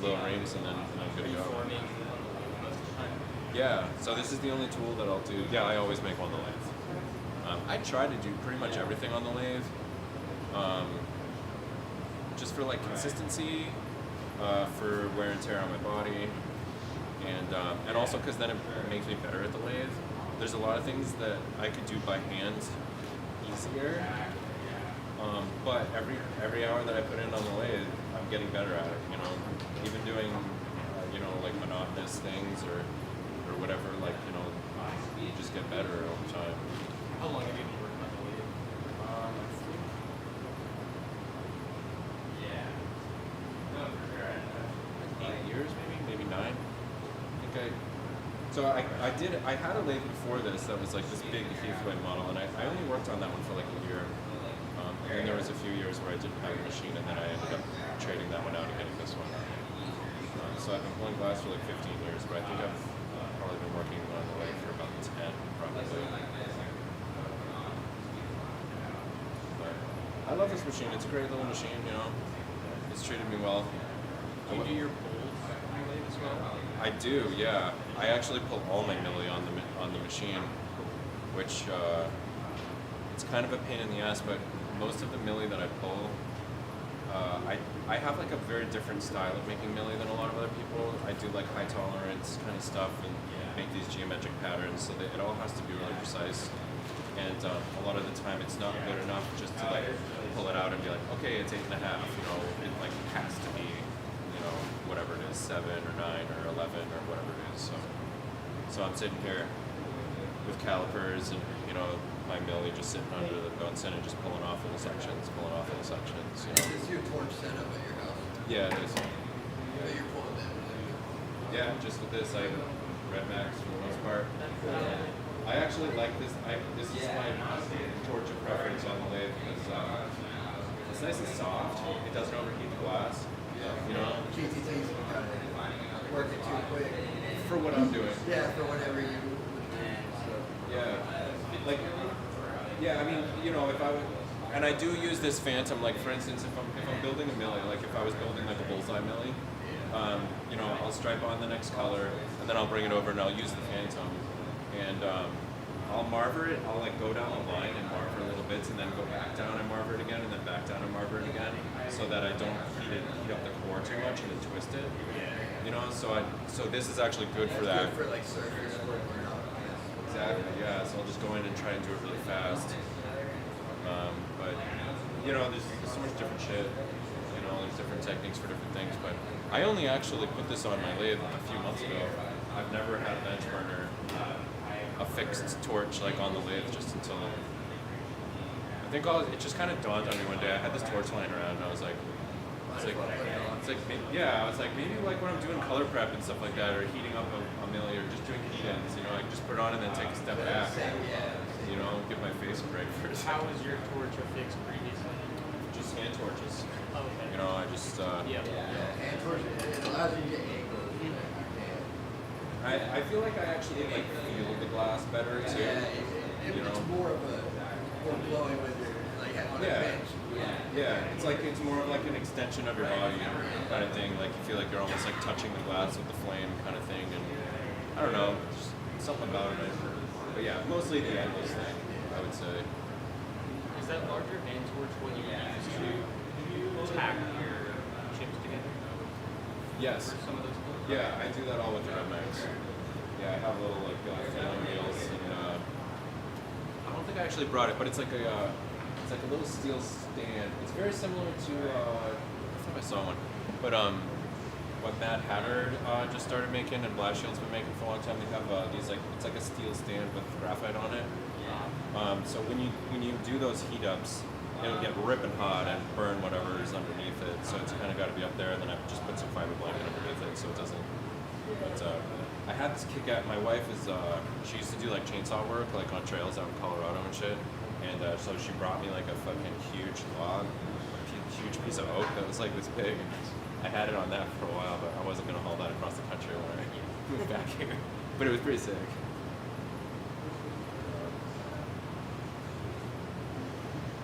little reams and then I'm good to go. Forming most of the time. Yeah. So this is the only tool that I'll do. Yeah, I always make on the lathe. I try to do pretty much everything on the lathe. Just for consistency, for wear and tear on my body, and also because then it makes me better at the lathe. There's a lot of things that I could do by hand easier, but every hour that I put in on the lathe, I'm getting better at it. You know, even doing you know, like monotonous things or whatever. Like, you know, you just get better over time. How long have you been working on the lathe? I think Yeah. No, for sure. 8 years, maybe 9. I think I had a lathe before this that was like this big Heathway model, and I only worked on that one for like a year. And then there was a few years where I didn't have a machine, and then I ended up trading that one out and getting this one. So I've been pulling glass for like 15 years, but I think I've probably been working on the lathe for about 10, probably. But I love this machine. It's a great little machine, you know. It's treated me well. Do you do your pulls on the lathe as well? I do, yeah. I actually pull all my milli on the machine, which it's kind of a pain in the ass. But most of the milli that I pull, I have like a very different style of making milli than a lot of other people. I do like high tolerance kind of stuff and make these geometric patterns, so that it all has to be really precise. And a lot of the time, it's not good enough just to like pull it out and be like, okay, it's 8.5. You know, it like has to be, you know, whatever it is, 7 or 9 or 11 or whatever it is. So I'm sitting here with calipers and, you know, my milli just sitting under the Bunsen and just pulling off little sections, you know. Is your torch set up at your house? Yeah, it is. So you're pulling that. Yeah, just with this, I Red Max for the most part. I actually like this. This is my torch of preference on the lathe because it's nice and soft. It doesn't overheat the glass. You know, GTT's kind of working too quick. for what I'm doing. Yeah, for whatever you. So. Yeah, like, yeah. I mean, you know, if I would, and I do use this Phantom. Like, for instance, if I'm building a milli, like if I was building like a bullseye milli, you know, I'll stripe on the next color, and then I'll bring it over and I'll use the Phantom, and I'll marver it. I'll like go down the line and marver little bits, and then go back down and marver it again, and then back down and marver it again, so that I don't heat up the core too much and then twist it. You know, so this is actually good for that. Good for like surface work or not. Exactly, yeah. So I'll just go in and try and do it really fast. But you know, there's so much different shit. You know, there's different techniques for different things. But I only actually put this on my lathe a few months ago. I've never had a bench burner, a fixed torch like on the lathe just until I think it just kind of dawned on me one day. I had this torch lying around and I was like, yeah, I was like, maybe like when I'm doing color prep and stuff like that, or heating up a milli, or just doing heat ends, you know, I just put it on and then take a step back, you know, give my face a break for a How second. was your torch affixed previously? Just hand torches, Oh, okay. you know, I just, Yeah. And torch, it allows you to get angles. I feel like I actually like feel the glass better too, Yeah, you know. it's more of a more glowing when you're like on a Yeah. bench. Yeah, it's like it's more of like an extension of your body kind of thing. Like you feel like you're almost like touching the glass with the flame kind of thing, and I don't know, just something about it. But yeah, mostly the angles thing, I would say. Is that larger hand torch what you use to tack your chips together? Yes. For some of those tools? Yeah, I do that all with the Red Max. Yeah, I have little like filling wheels, and I don't think I actually brought it, but it's like a little steel stand. It's very similar to I thought I saw one, but what Mad Hatter just started making and Blast Shield's been making for a long time. They have these like it's like a steel stand with graphite on it. So when you do those heat ups, it'll get ripping hot and burn whatever is underneath it. So it's kind of got to be up there, and then I just put some fiber blanket underneath it so it doesn't. But I had this kick at. My wife is she used to do like chainsaw work like on trails out in Colorado and shit. And so she brought me like a fucking huge log, huge piece of oak that was like this big. I had it on that for a while, but I wasn't gonna haul that across the country when I moved back here. But it was pretty sick.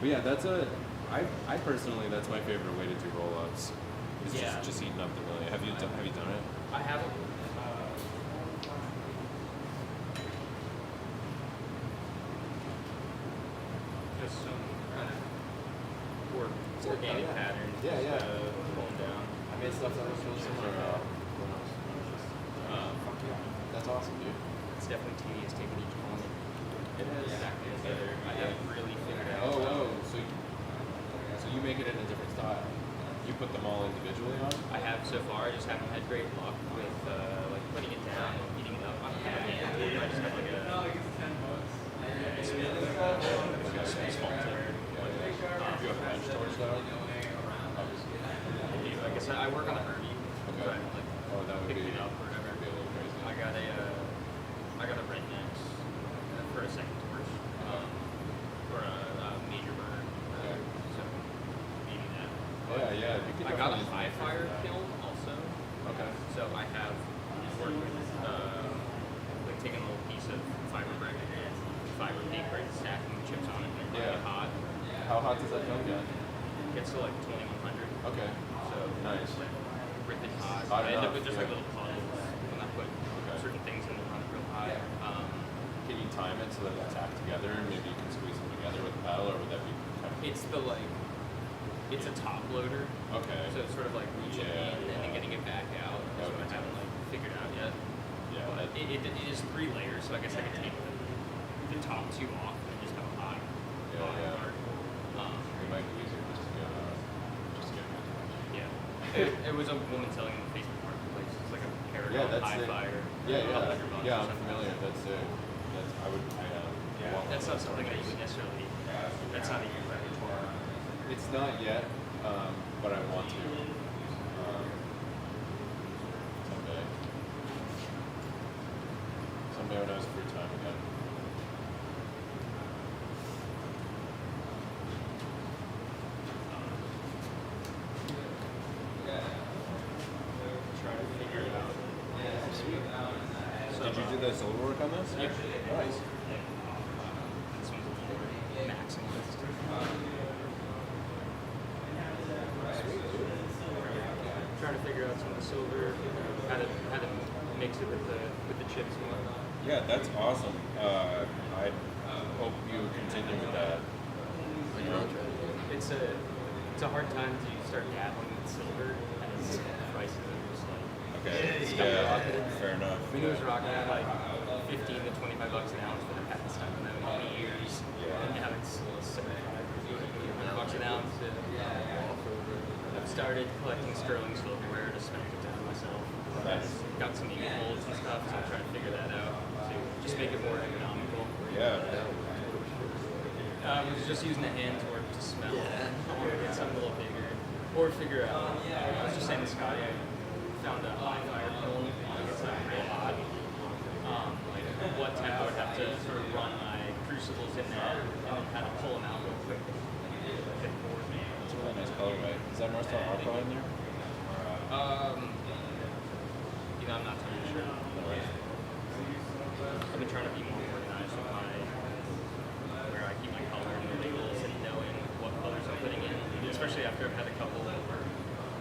But yeah, I personally, that's my favorite way to do roll-ups. Is Yeah. just heating up the milli. Have you done it? I haven't. Just some kind of organic patterns. Yeah, yeah. Rolled down. I made stuff that was really similar. Fuck yeah. That's awesome, dude. It's definitely tedious taking each component and stacking it together. I haven't really figured out. Oh, so you make it in a different style? You put them all individually on? I have so far. I just haven't had great luck with like putting it down and heating it up. I just have like a small tip. Do you have a bench torch though? I guess I work on the Herbie. Okay. Trying to like Oh, that would pick be it up or whatever. be a little crazy. I got a Rednex for a second torch for a major burner. Okay. So maybe that. Yeah, you could I got a definitely high use fire that. kiln also. Okay. So I have worked with like taking a little piece of fiber brick, fiber paper, and stacking chips on it and then Yeah. it hot. How hot does that kiln get? Gets to like 2100. Okay. So Nice. like rip it hot. Hot I end up enough, with just yeah. like little puddles when I put certain things in the run it real high. Can you time it so that they tack together and maybe you can squeeze them together with a paddle, or would that be kind of... It's the like it's a top loader. Okay. So it's sort of like reaching Yeah, in and then yeah. getting it back out. That So would I be haven't tough. like figured out yet. Yeah, But that- it is 3 layers, so I guess I could take the top 2 off and just have a hot Yeah, yeah. part. It might be easier just to get it. Yeah. It was a woman selling in the Facebook marketplace. It's like a Paragon Yeah, that's high it. fire. Yeah, $100 yeah. or Yeah, I'm something. familiar. That's it. That's I would. I want That's one not of something that you those. would necessarily. That's not a your repertoire. It's not yet, but I want to. Someday. Someday when I have free time again. Try to figure it out. Did you do the solar work on this? Yep. Nice. This one's a little more maximalist. Trying to figure out some of the silver, how to mix it with the chips and whatnot. Yeah, that's awesome. I hope you continue with that. It's a hard time to start dabbling with silver as prices are just like skyrocketed. fair enough. I mean, it was rocking at like $15 to $25 an ounce for the past, I don't know, 8 years. And now it's $75 $100 an ounce. I've started collecting sterling silverware to smelt it down myself. Nice. Got some eagle molds and stuff, so I'm trying to figure that out to just make it more economical. Yeah. I was just using the hand torch to smell. I want to get something a little bigger. Or figure out, I was just saying to Scotty, I found a high fire kiln. It's like real hot. Like what type I would have to sort of run my crucibles in there and then kind of pull them out real quick. It's a really nice colorway. Is that North Star Aqua in there? You know, I'm not totally sure. I've been trying to be more organized with where I keep my color and the labels and knowing what colors I'm putting in. Especially after I've had a couple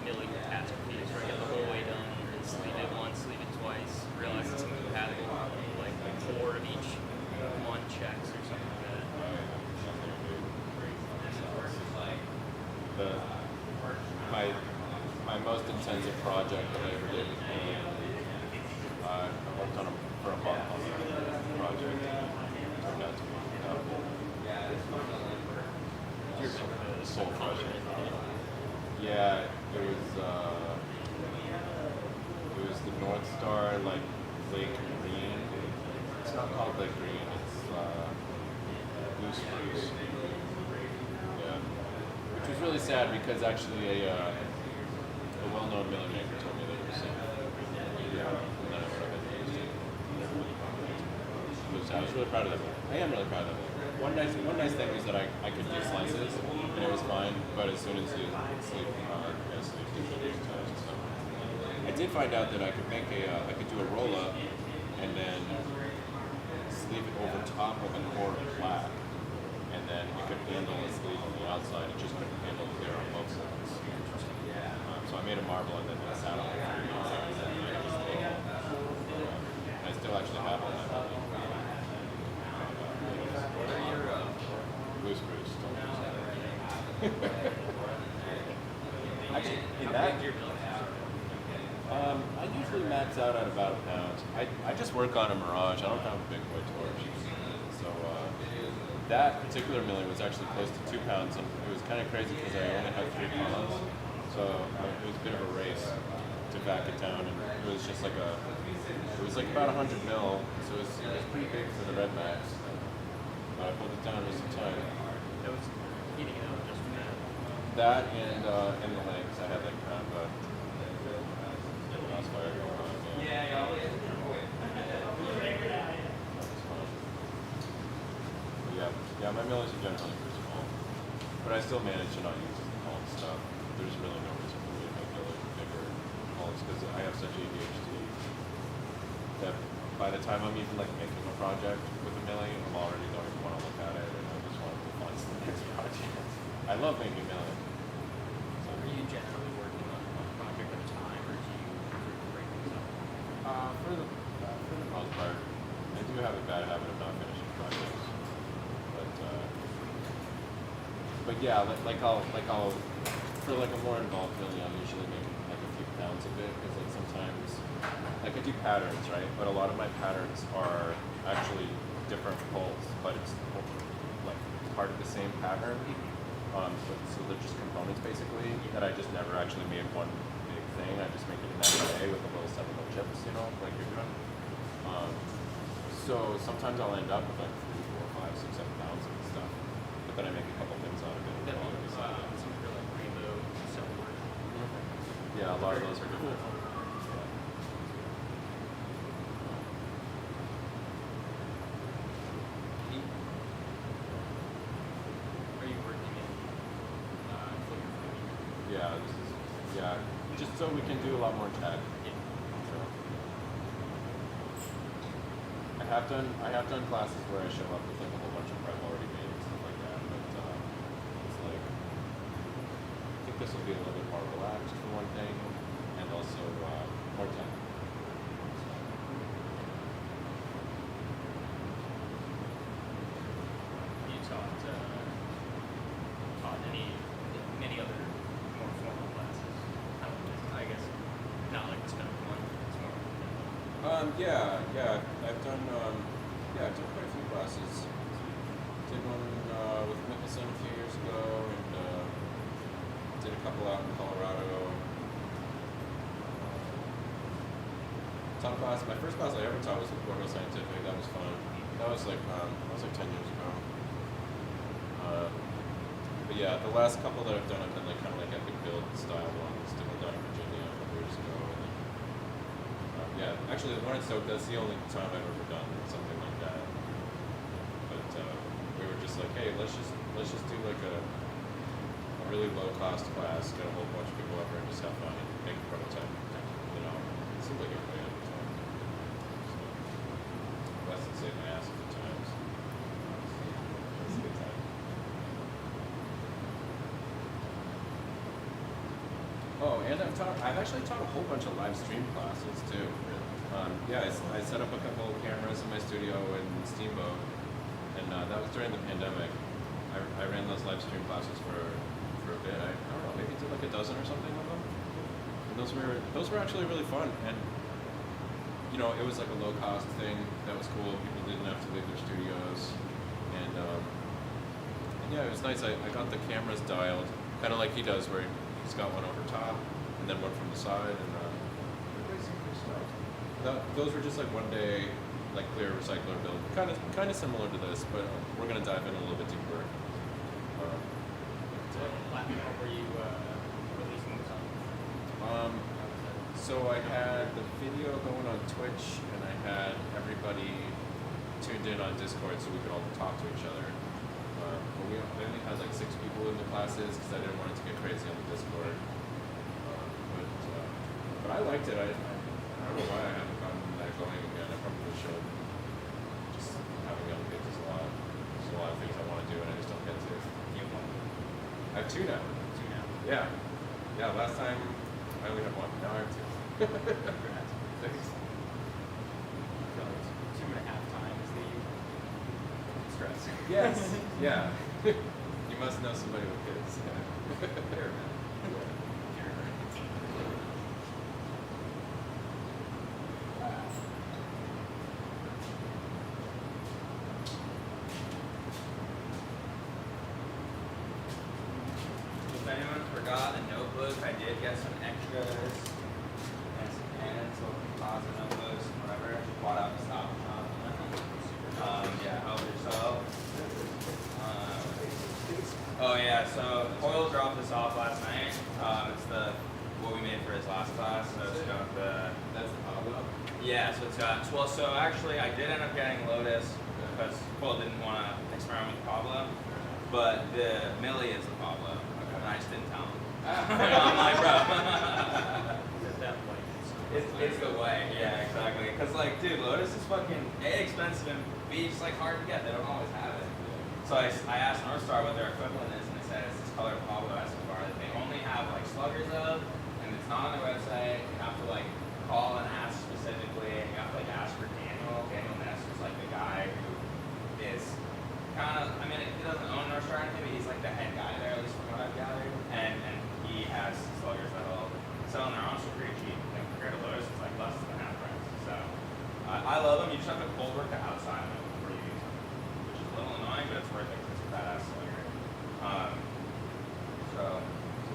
milling catastrophes where I get the whole way done and sleeve it once, sleeve it twice, realize it's a mood pattern, like 4 of each one checks or something like that. My most intensive project that I ever did was I worked on for a month on a project. It turned out to be The soul project. yeah, it was the North Star like Lake Green. It's not called Lake Green. It's Blue Spruce. Yeah, which was really sad because actually a well-known miller maker told me that it was safe. Yeah, and then I would have been used it. I was really proud of that. I am really proud of it. One nice thing was that I could do slices and it was fine, but as soon as you sleep, and stuff. I did find out that I could make I could do a roll up and then sleeve it over top of a core of black, and then it could handle a sleeve on the outside. It just couldn't handle clear on both sides. So I made a marble and then I sat on it for 3 weeks and then I just made it. And I still actually have all that. What are your Blue Spruce. Actually, in that, I usually max out at about a pound. I just work on a Mirage. I don't have a big boy torch. So that particular milling was actually close to 2 pounds, and it was kind of crazy because I only had 3 pounds, so it was a bit of a race to back it down, and it was just like it was like about 100 mil, so it was pretty big for the Red Max, but I pulled it down with some time. That was heating it up just for that. That and the legs, I had like kind of a crossfire going on. Yeah, Yeah, my millers are generally pretty small, but I still manage to not use all the stuff. There's really no reason for me to make millers bigger molds because I have such ADHD that by the time I'm even like making a project with a milling, I'm already don't even want to look at it and I just want to move on to the next project. I love making milling. So are you generally working on one project at a time, or do you break things up? For the most part, I do have a bad habit of not finishing projects. But yeah, like I'll for like a more involved milling, I'll usually make like a few pounds of it because like sometimes like I do patterns, right? But a lot of my patterns are actually different pulls, but it's like part of the same pattern. So they're just components basically that I just never actually made one big thing. I just make it in that way with the little separate chips, you know, like you're doing. So sometimes I'll end up with like 3, 4, 5, 6, 7 pounds of stuff, but then I make a couple things out of it. That means some of your like rainbow silver. Yeah, a lot of those are different. Are you working in flicker fluid? Yeah, just so we can do a lot more tech. Yeah. Sure. I have done classes where I show up with like a whole bunch of prep already made and stuff like that, but it's like I think this will be a little bit more relaxed for one thing, and also more tech. You taught many other more formal classes. I guess not like this kind of one. It's more. I've done quite a few classes. Did one with Mickelson a few years ago, and did a couple out in Colorado. Taught a class. My first class I ever taught was with Bordeaux Scientific. That was fun. That was like 10 years ago. But yeah, the last couple that I've done have been like kind of like epic build style ones. Did one down in Virginia a couple years ago. And then, yeah, actually the one in Stoke, that's the only time I've ever done something like that. But we were just like, hey, let's just do like a really low cost class, get a whole bunch of people over and just have fun and make a prototype. You know, it seems like everybody had a good time. So less than save my ass a few times. It's a good time. Oh, and I've actually taught a whole bunch of live stream classes too. Yeah, I set up a couple of cameras in my studio in Steamboat, and that was during the pandemic. I ran those live stream classes for a bit. I don't know, maybe did like a dozen or something of them. And those were actually really fun, and you know, it was like a low cost thing that was cool. People didn't have to leave their studios, and yeah, it was nice. I got the cameras dialed, kind of like he does, where he's got one over top and then one from the side, and everybody seemed pretty stoked. Those were just like one day, like clear recycler build, kind of similar to this, but we're gonna dive in a little bit deeper. What platform were you releasing this on? So I had the video going on Twitch, and I had everybody tuned in on Discord so we could all talk to each other. But I only had like 6 people in the classes because I didn't want it to get crazy on the Discord. But I liked it. I don't know why I haven't gotten that going again. I probably should. Just having young kids is a lot. There's a lot of things I want to do and I just don't get to. You have one? I have 2 now. Two now. Yeah. Yeah, last time I only had 1. Now I have 2. Congrats. Thanks. 2.5 times the stress. Yes. Yeah. You must know somebody with kids. Fair enough. got a notebook. I did get some extras and some pens, little composite notebooks, and whatever. Bought out the Stop and Shop. Yeah, help yourself. Oh yeah, so Hoyle dropped this off last night. It's what we made for his last class. So it's got That's the Pablo. yeah, so it's got so actually I did end up getting Lotus because Hoyle didn't want to experiment with Pablo, but the Millie is the Pablo, and I just didn't tell him. I'm like, bro. That white. It's the way, yeah, exactly. Cause like, dude, Lotus is fucking A, expensive, and B, just like hard to get. They don't always have it. So I asked North Star what their equivalent is, and they said it's this color Pablo Escobar that they only have like sluggers of, and it's not on their website. You have to like call and ask specifically, and you have to like ask for Daniel. Daniel Ness is like the guy who is kind of, I mean, he doesn't own North Star or anything, but he's like the head guy there, at least from what I've gathered, and he has sluggers that'll sell, and they're honestly pretty cheap. Compared to Lotus, it's like less than half price. So I love them. You just have to cold work the outside of them before you use them, which is a little annoying, but it's worth it because it's a badass slugger. So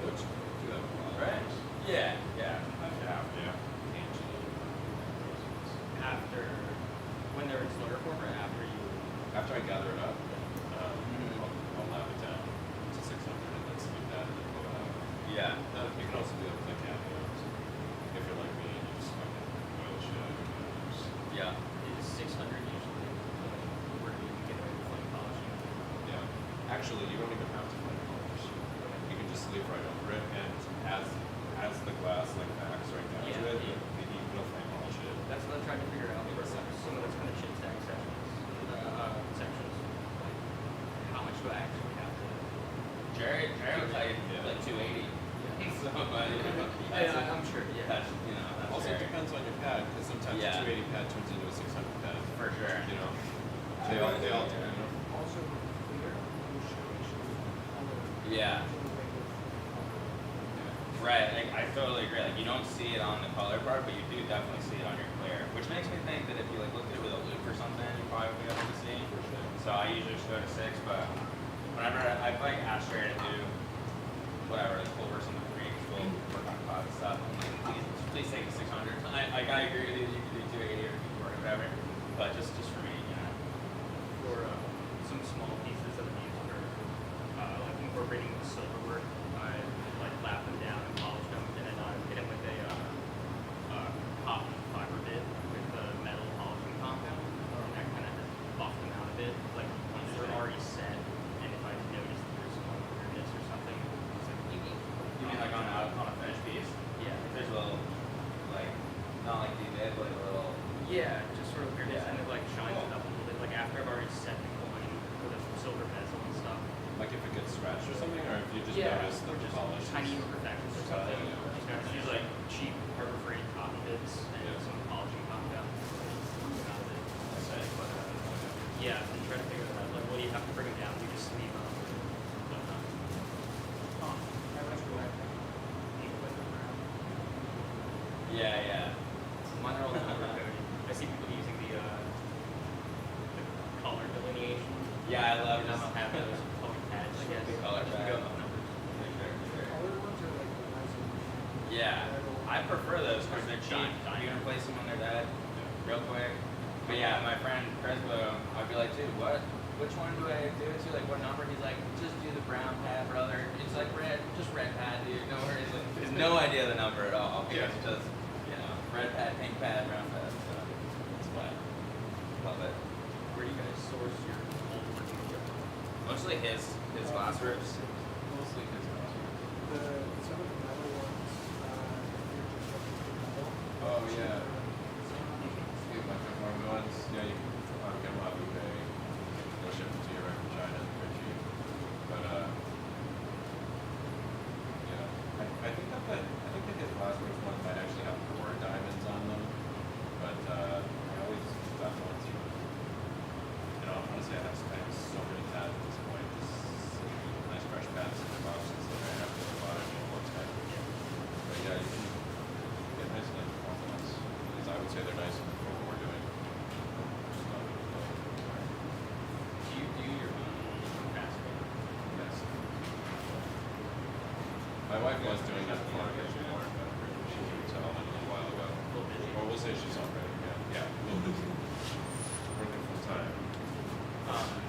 Which do that a lot. right? Yeah, yeah. Sometimes you have to. After, when they're in slugger form or after you? After I gather it up, Mhm. I'll lap it down to 600 and then speed that and then pull it out. Yeah. You can also do it with like cameos. If you're like me and you just fucking oil shit out of your cameos. Yeah. Is 600 usually where you can get away with flame polishing? Yeah. Actually, you don't even have to flame polish. You can just leave right over it, and as the glass like backs right down to Yeah, it, yeah. you'll flame polish it. That's what I'm trying to figure out for some of those kind of chip stack sections. Sections. Like, how much do I actually have to? Jerry would tell you Yeah. like 280. So, but, I'm sure. Yeah. That's, you know, that's Also, it Jerry. depends on your pad, because sometimes Yeah. a 280 pad turns into a 600 pad. For sure. You know, they all do. You know? Also, clear, you show Yeah. Right, like, I totally agree. Like, you don't see it on the color part, but you do definitely see it on your clear. Which makes me think that if you like looked at it with a loop or something, you probably would be able to see. So I usually just go to 6, but whenever I've like asked Jerry to do whatever, like full version of the creek, we'll work on cloud stuff. I'm like, please take the 600. I agree with you. You can do 280 or or whatever, but just for me, you know. For some small pieces that I've used for like incorporating the silver work, I like lap them down and polish them, and then I hit them with a cotton fiber bit with the metal polishing compound, and that kind of buff them out a bit. Like once they're already set, and if I notice that there's some weirdness or something, it's like You mean like on a finished piece? yeah, If there's a little, like, not like D-Bit, but like a little. yeah, just sort of weirdness, Yeah. and it like shines Cool. it up a little bit. Like after I've already set the coin with a silver bezel and stuff. Like if it gets scratched or something, or if you just Yeah, notice or the just polish. tiny imperfections or something. Yeah. Just gonna use like cheap Harbor-Freight cotton bits and Yeah. some polishing compound. Out of it. That's it. But, yeah, and try to figure that out. Like, what do you have to bring them down? You just leave them. Whatnot. I went to like, eat with them around. Yeah, yeah. Mine are all color coded. I see people using the color delineation. Yeah, I love And I just don't have those colored pads, I guess. The color Just pad. go with numbers. Color ones are like the nice ones. Yeah, I prefer those because they're cheap. You can replace them when they're dead, real quick. But yeah, my friend Crespo, I'd be like, dude, which one do I do it to? Like, what number? He's like, just do the brown pad, brother. It's like red, just red pad, dude. No worries. Like, there's no idea the number at all. Yeah. It's just, you know, red pad, pink pad, brown pad. So it's flat. Love it. Where do you guys source your old working equipment? Mostly his glass works. Mostly his glass. Some of the metal ones, you're just looking for metal. Oh yeah. Yeah, my conforming ones. Yeah, you can get them off eBay. They'll ship them to you right from China. They're very cheap. But yeah, I think that his Glassworks ones might actually have more diamonds on them. But I always thought the ones from, you know, honestly, I have so many tabs at this point. Just nice fresh pads in the boxes that I have to buy and what's kind. But yeah, you can get nice enough performance ones. At least I would say they're nice for what we're doing. Just not really cool. Do you do your own casting? Yes. My wife was doing that before I got more, but she moved to Elmwood a little while ago. A little busy. Or we'll say she's already, yeah, a little busy. Working full time.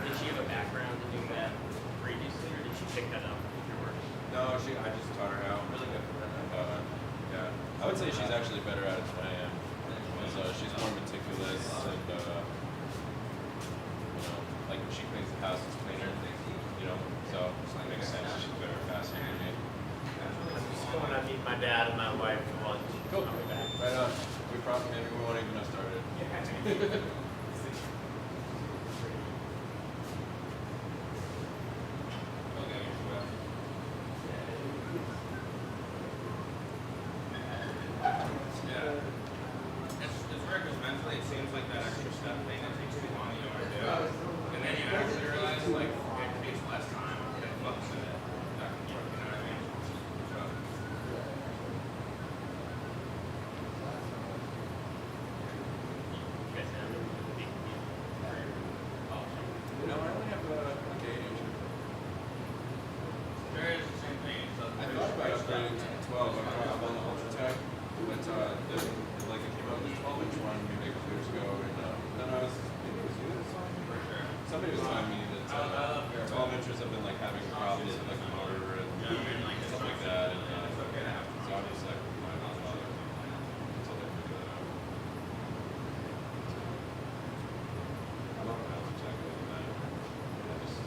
Did she have a background in doing that previously, or did she pick that up with your work? No, I just taught her how. Really good for that. Yeah. I would say she's actually better at it than I am. Because she's more meticulous and, you know, like when she cleans the house, it's cleaner. You know, so it makes sense. She's better at faster than me. I'm just going to meet my dad and my wife for lunch. Cool. I'll be back. Right on. We probably, maybe we won't even have started. Yeah. It's weird because mentally it seems like that extra step thing that takes too long you don't want to do. And then you actually realize like it takes less time to focus on it. You know what I mean? So, You guys have a big deal for your policy. No, I only have like 8 inches. there is the same thing. So I thought about upgrading to the 12. I'm trying to the Ultratech, but like it came out with the 12-inch one maybe a couple years ago, and then I was maybe it was you that saw me. for sure. Somebody was telling me that I love your 12 inches have been like having problems with like the motor and Yeah, I mean, like, stuff like that, and it's okay to have so I was like, why not bother until they figure that out. I love the Ultratech other than that. I just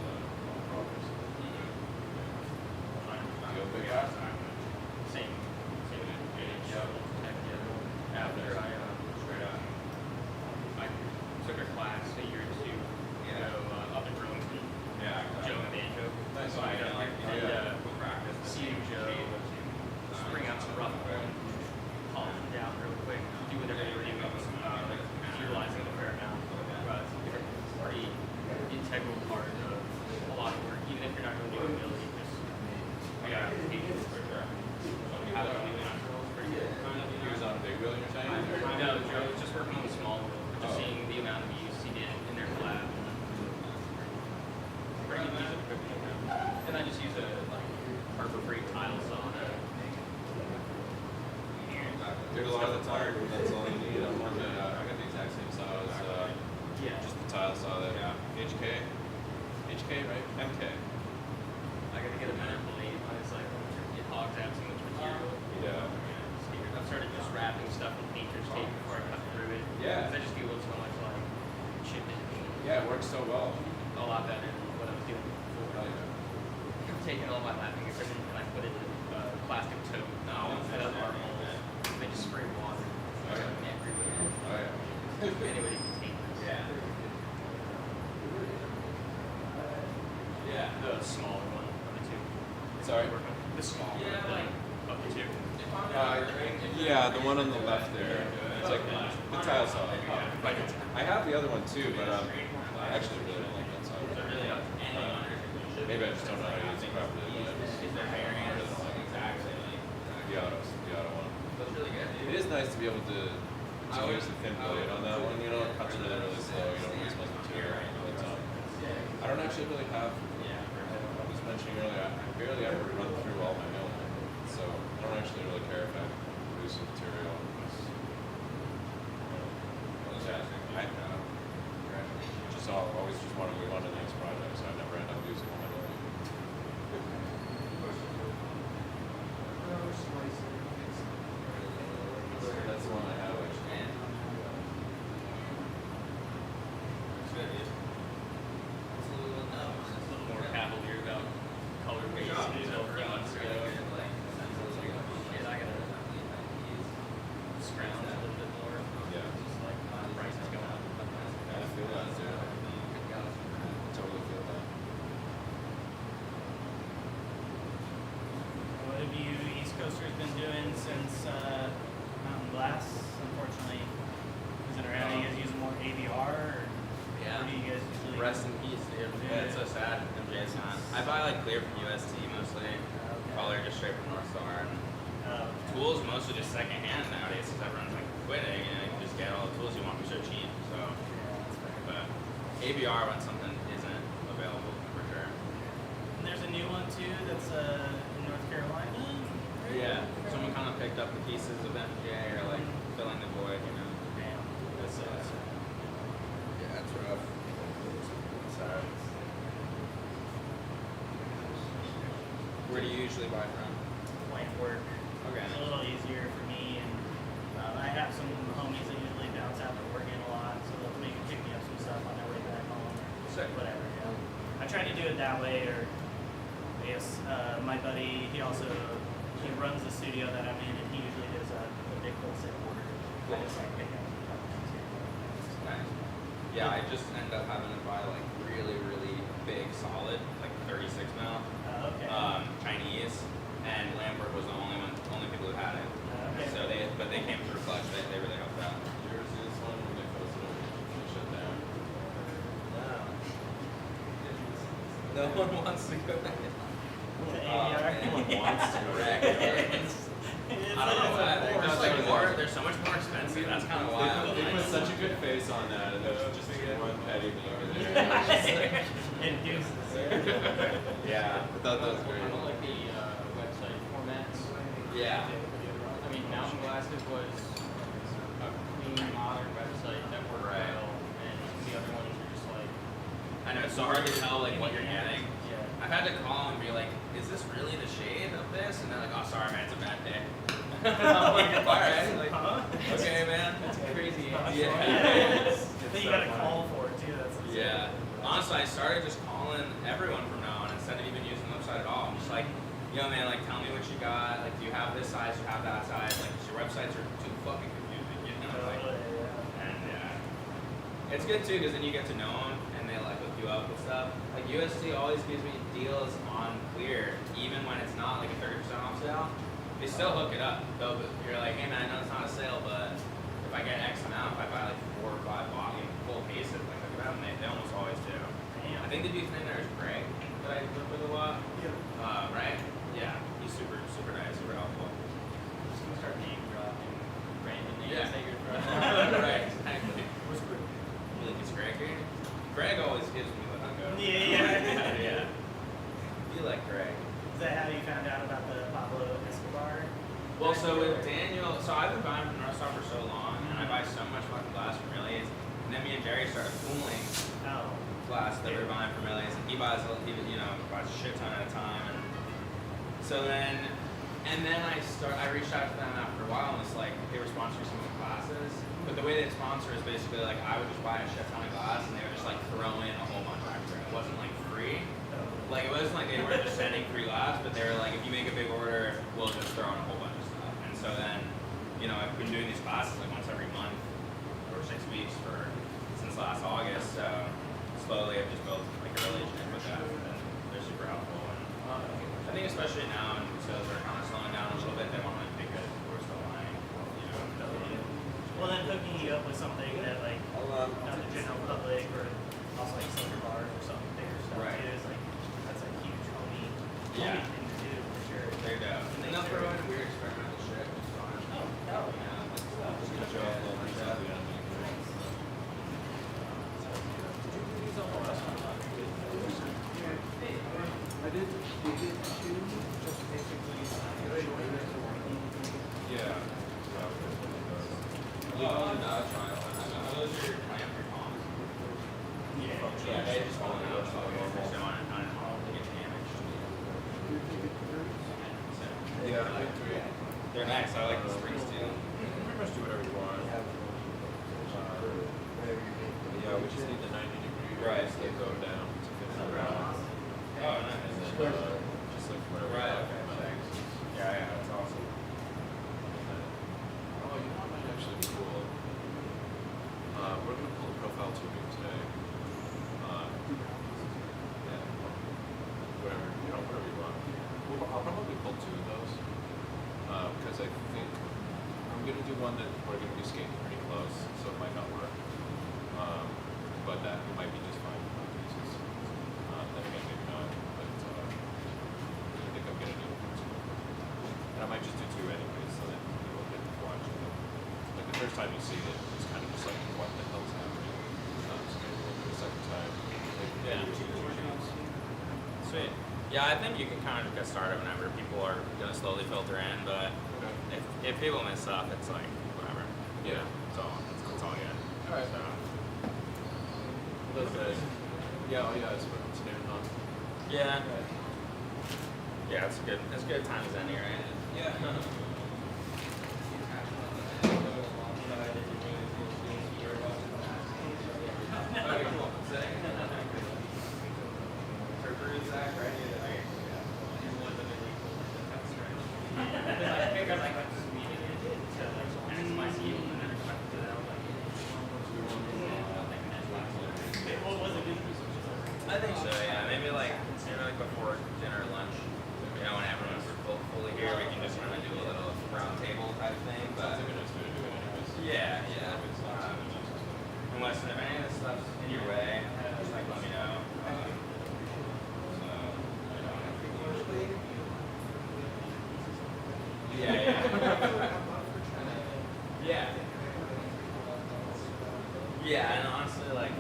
progress. You a big guy? Same age. After I took a class a year or two ago up in Burlington, Yeah. Joe and Banjo. Nice. So I got like, and We'll practice. seeing Joe just bring out some rough one, polish them down real quick, do whatever they were doing, utilizing it a fair amount. But it's pretty integral part of a lot of work, even if you're not going to do ability, just I got patience for sure. So you have it on the natural, it's pretty good. He was on a big wheel, you're saying? No, Joe was just working on the small wheel, just seeing the amount of use he did in their lab. Pretty good piece of equipment. And I just use a like Harbor-Free tile saw to Dude, a lot of the time, that's all you need. I'm on the, I got the exact same saw as, yeah. just the tile saw that, HK, right? MK. I gotta get a better blade when it's like it hogs out too much material. Yeah. I've started just wrapping stuff in painter's tape before I cut through it. Yeah. 'Cause I just feel it's so much like chipped it Yeah, it works so well. a lot better than what I was doing before. Oh, yeah. I've taken all my lapping equipment and I put it in a plastic tote instead of armholes. They just spray water everywhere. Oh, yeah. Anybody can take this. Yeah. Yeah. The smaller one of the two. Sorry? The small Yeah. one of the two. Yeah, the one on the left there. It's like the tile saw. Like I have the other one too, but I actually really don't like that saw. Maybe I just don't know how to use it properly. But I really don't like it. The auto one. It is nice to be able to use the thin blade on that one. You know, it cuts really, really slow. You don't lose much material. But, I don't actually really have. I was mentioning earlier, I barely ever run through all my milk, so I don't actually really care if I lose some material. I just always just want to move on to the next project, so I never end up using all my milk. That's the one I have. more cavalier about color base and silver and let's go. Shit, I gotta scrounge a little bit more. Yeah. Just like prices going up. I feel that, dude. Totally feel that. What have you East Coasters been doing since Mountain Glass? Unfortunately, is it around? You guys using more AVR, or Yeah. what do you guys usually? Rest in peace, dude. Yeah. It's so sad. MJ's gone. I buy like clear from UST mostly. Color just straight from North Star. And tools mostly just secondhand nowadays because everyone's like quitting and you can just get all the tools you want for so cheap. So, but ABR when something isn't available for sure. And there's a new one too that's in North Carolina. picked up the pieces of MJ or like filling the void, you know. Damn. That's Yeah, it's rough. sorry. Where do you usually buy from? Life work. Okay. It's a little easier for me, and I have some homies that usually bounce out to Oregon a lot, so they'll maybe pick me up some stuff on their way back home or Sick. whatever. You know. I try to do it that way, or I guess my buddy, he runs the studio that I'm in, and he usually does a big wholesale order. I just like pick up a couple things here. Nice. Yeah, I just end up having to buy like really, really big, solid, like 36 mil, Okay. Chinese, and Lambert was the only people who had it. Okay. So they came through clutch. They really helped out. Yours is one when they closed it over, they shut down. No one wants to go back. The ADR. Everyone wants to wreck. I don't know why. There's like more. There's so much more expensive. That's kind of wild. They put such a good face on that, and there's just one petty thing in there. And deuces. Yeah, I thought that was I great. don't like the website formats. Yeah. I mean, Mountain Glasses was a clean, modern website that worked Right. well, and the other ones are just like, I know it's so hard to tell like what you're getting. yeah. I've had to call and be like, "Is this really the shade of this?" And they're like, "Oh, sorry, man, it's a bad day." I'm like, "All right, like, okay, man." That's crazy. Yeah. Then you gotta call for it too. That's Yeah. Honestly, I started just calling everyone from now on instead of even using the website at all. I'm just like, yo, man, like, tell me what you got. Like, do you have this size? Do you have that size? Like, 'cause your websites are too fucking confusing, you know? Like, and it's good too because then you get to know them and they like hook you up with stuff. Like USC always gives me deals on Clear, even when it's not like a 30% off sale. They still hook it up. You're like, hey man, I know it's not a sale, but if I get X amount, if I buy like 4 or 5 full cases, like hook it up, and they almost always do. I think the dude's name there is Greg that I work with a lot. Right? Yeah, he's super nice, super helpful. Just gonna start name dropping random names Yeah. that you're throwing. Right, exactly. You think it's Greg here? Greg always gives me the hookup. Yeah. Yeah. You like Greg. Is that how you found out about the Pablo Escobar? Well, so with Daniel, so I've been buying from North Star for so long, and I buy so much fucking glass from Millies. And then me and Jerry started pooling Oh. glass that we're buying from Millies, and he buys a shit ton at a time. And so then I reached out to them after a while, and it's like they were sponsoring some of the classes. But the way they sponsor is basically like I would just buy a shit ton of glass, and they would just like throw in a whole bunch extra. It wasn't like free. Like it wasn't like they were just sending free glass, but they were like, if you make a big order, we'll just throw in a whole bunch of stuff. And so then, I've been doing these classes like once every month or 6 weeks since last August. So slowly I've just built like a relationship with them, and they're super helpful. And I think especially now, and sales are kind of slowing down a little bit, they want to make it we're still lying, Well, then hooking you up with something that like not the general public or also like silver bars or something bigger stuff Right. too is like that's a huge homie Yeah. thing to do for sure. They're dope. And they'll throw in weird experimental shit. Which is fun. Oh, hell yeah. Just gonna show off a little bit of stuff. I did two, just basically Yeah. Oh, no, trial. Those are your clamp palms. Yeah, they just fall out. So they're showing it kind of all to get damaged. Yeah. They're nice. I like the springs too. You can pretty much do whatever you want. Yeah, we just need the 90-degree. Right. They go down to fit in around. Oh, nice. Just like whatever. Right, you're okay. talking about. Yeah, that's awesome. Oh, you know what might actually be cool? We're gonna pull a profile tubing today. Yeah. Whatever, whatever you want. I'll probably pull 2 of those. Because I think I'm gonna do one that we're gonna be skating pretty close, so it might not work. But that it might be just fine for both pieces. Then again, maybe not. But I think I'm gonna do 2. And I might just do 2 anyways, so that people can watch it. Like the first time you see it, it's kind of just like, what the hell's happening? So maybe we'll do the second time. Like, Yeah. choose. Sweet. Yeah, I think you can kind of get started whenever people are gonna slowly filter in, but if people miss stuff, it's like whatever. Yeah. It's all good. All right. So, That's good. Yeah, oh yeah, it's standing on. yeah. Yeah, it's good. It's good time as any, right? Yeah. Okay, cool. I think so, yeah. Maybe like before dinner or lunch, when everyone's fully here, we can just kind of do a little round table type thing. But yeah. Unless if any of this stuff's in your way, just like let me know. Yeah. Yeah, and honestly, like,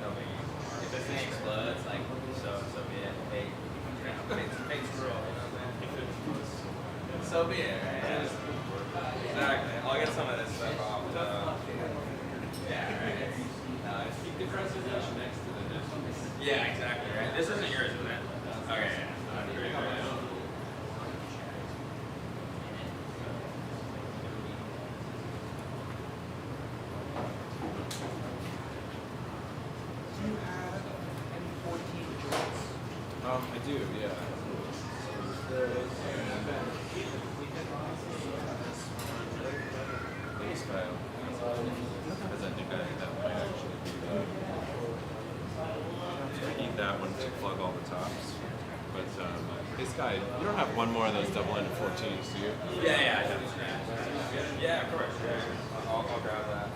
no biggie. If this thing explodes, like, so be it. Fake squirrel, you know what I'm saying? So be it, right? Yeah. Exactly. I'll get some of this stuff off. Yeah, right. Keep the presentation next to the next one. Yeah, exactly, right? This isn't yours, is it? Okay, yeah. Do you have any 14 joints? I do, yeah. Base style. Because I think that might actually be the. I need that one to plug all the tops. But this guy, you don't have one more of those double-ended 14s, do you? Yeah, definitely. Yeah, of course. Yeah. I'll grab that.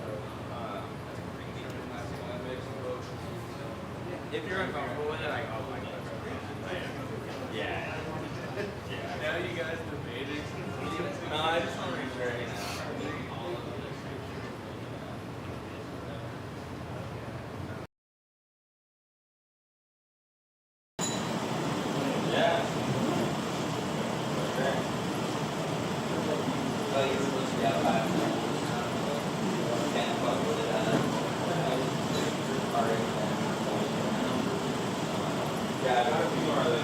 If you're uncomfortable with it, I'll yeah. Now you guys debated. No, I just want to make sure, Yeah. Okay. Well, you're supposed to be out by 10 o'clock with it. Yeah, I got a few more of those.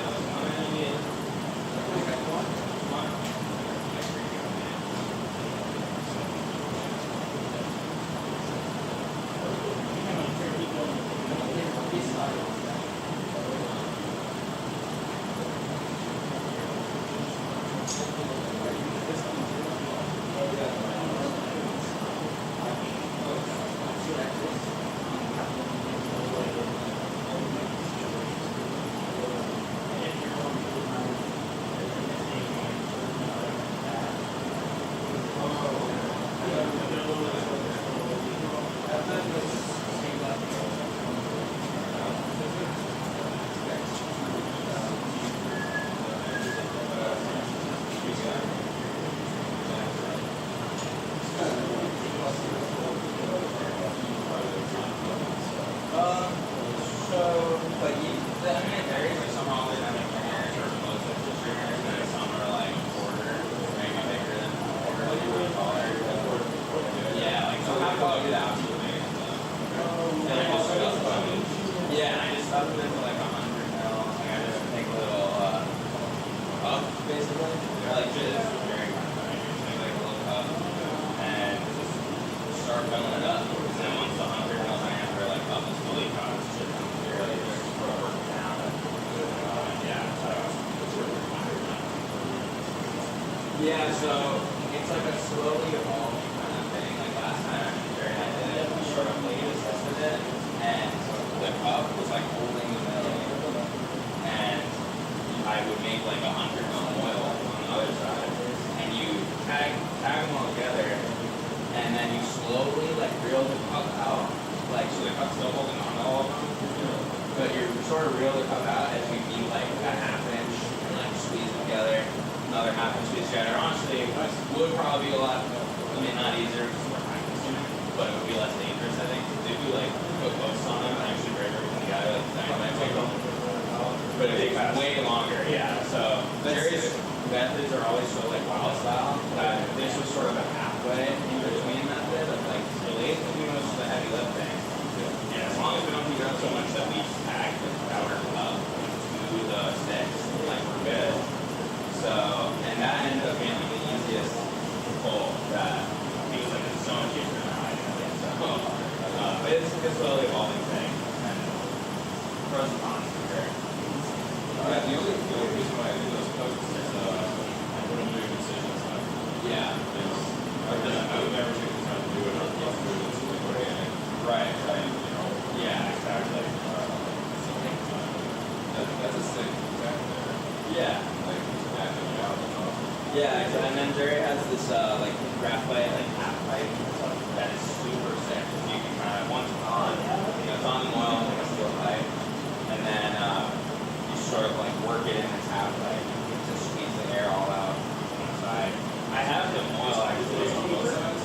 Yeah, so it's like a slowly evolving kind of thing. Like last time I did it, we sort of played tested it, and the cup was like holding the middle, and I would make like 100 ml oil on the other side, and you tag them all together, and then you slowly like reel the cup out, like so the cup's still holding on to all of them, but you sort of reel the cup out as you need like a half inch and like squeeze it together. Another half inch squeeze together. Honestly, would probably be a lot, not easier, it's more time consuming, but it would be less dangerous, I think. If you like put posts on them and actually break everything together, like that might take them. But it takes way longer, yeah. So there is methods are always so like wild style that this was sort of a halfway in between method of like really doing most of the heavy lifting. And as long as we don't heat it up so much that we tag the powder up to the sticks, like we're good. So, and that ended up being like the easiest pull that he was like, it's so much easier than I did. So, but it's a slowly evolving thing. And pros and cons are there. Yeah, the only reason why I do those posts is I wouldn't do decisions stuff. Yeah. I would never take the time to do it or do it in something organic. Right, right. You know, Yeah, exactly. that's a sick fact there. Yeah. Like, just mapping it out. Yeah, and then Jerry has this like graphite like half pipe that is super sick. You can kind of once it's on, it's on the oil like a steel pipe, and then you sort of like work it in this half pipe to squeeze the air all out on the side. I have the oil actually on both sides,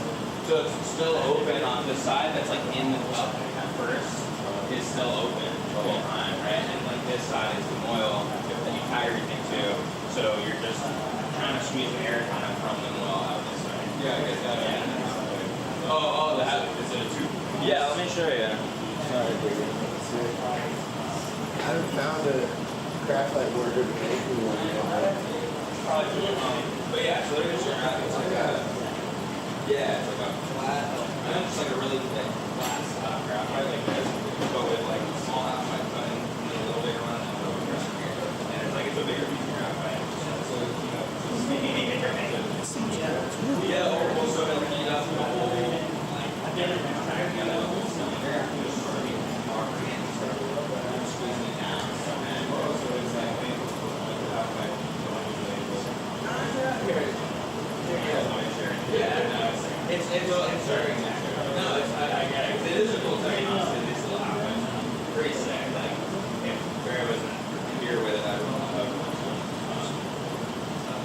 so it's still open on the side that's like in the cup at first is still open the whole time, right? And like this side is the oil that you tie everything to, so you're just trying to squeeze the air kind of from the oil out this way. Yeah, I get that. Yeah. Oh, that Is it a tube? yeah. Let me show you. Sorry, David. I haven't found a graphite mortar to make me one yet. But yeah, so there's your it's like a it's like a flat, and then it's like a really thick flat graphite like this, but with like a small half pipe button and a little bigger one, and it's like it's a bigger piece of graphite. So you know, yeah, or also like heat up the whole like tank and then the whole cylinder, just sort of marking it, sort of squeezing it down, and also it's like half pipe. Yeah, no, it's serving that. No, I get it. It is a cool thing. Honestly, it's a lot pretty sick. Like, if Barry wasn't here with it, I would have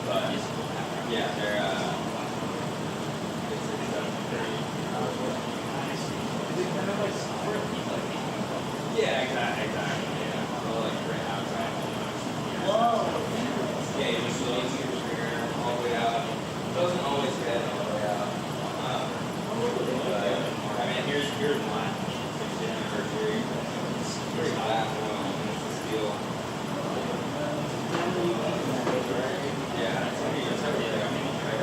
but yeah, they're it's very yeah, exactly. Yeah, they'll like bring outside. Yeah, you just release your trigger all the way out. Doesn't always get all the way out. I mean, here's mine. 60th anniversary. It's pretty flat oil and it's a steel. Yeah, it's heavy. It's heavy.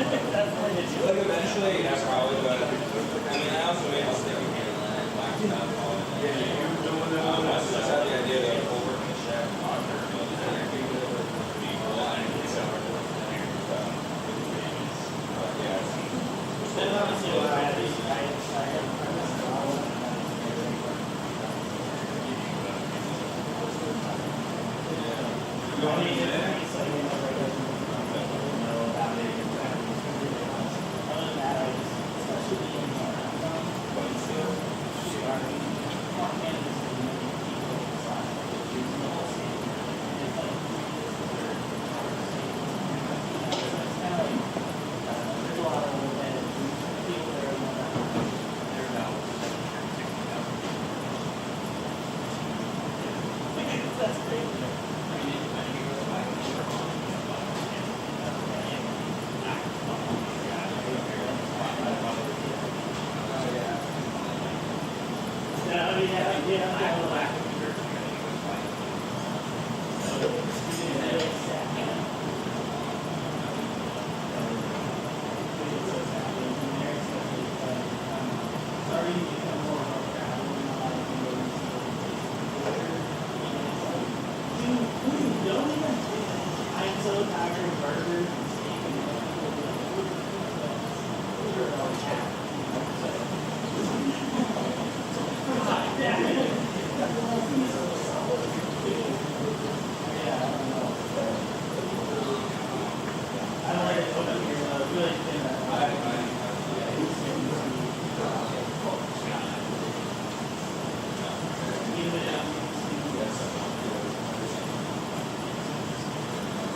Like eventually, I probably would. I mean, I also made a mistake in handling it, black stuff, all of that. I just had the idea that if we're working the shed, I didn't think so.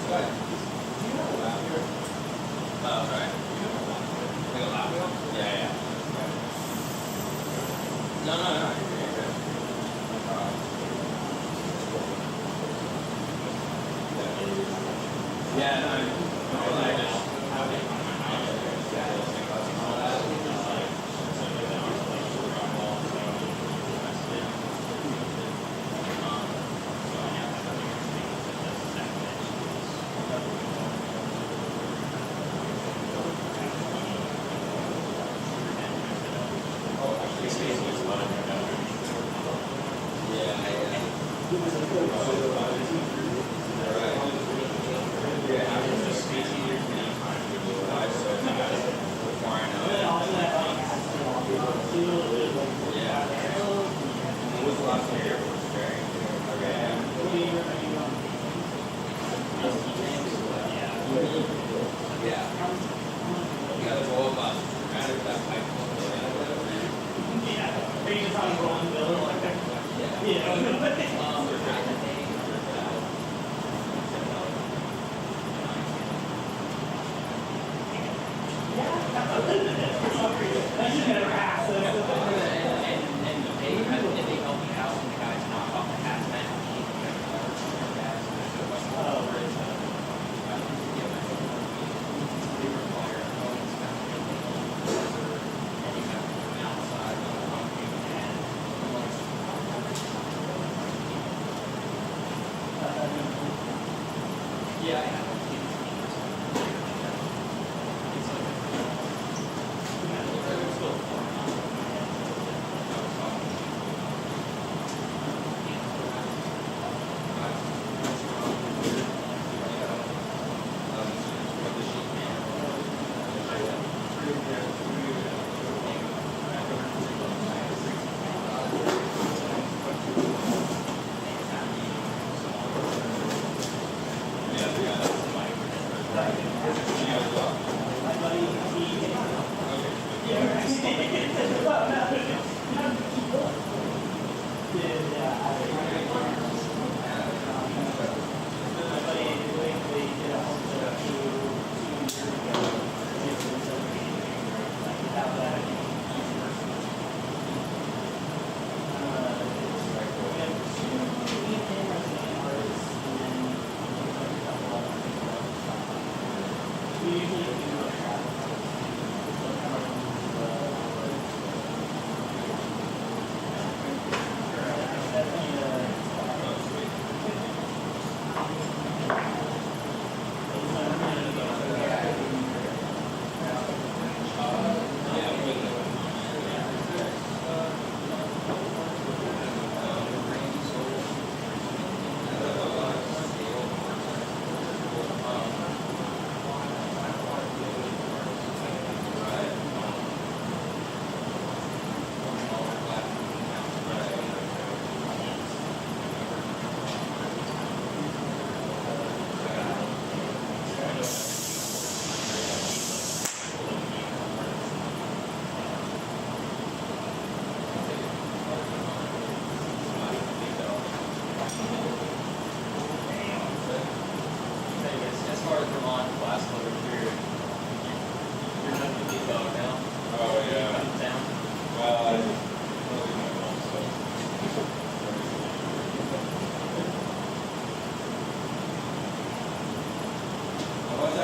But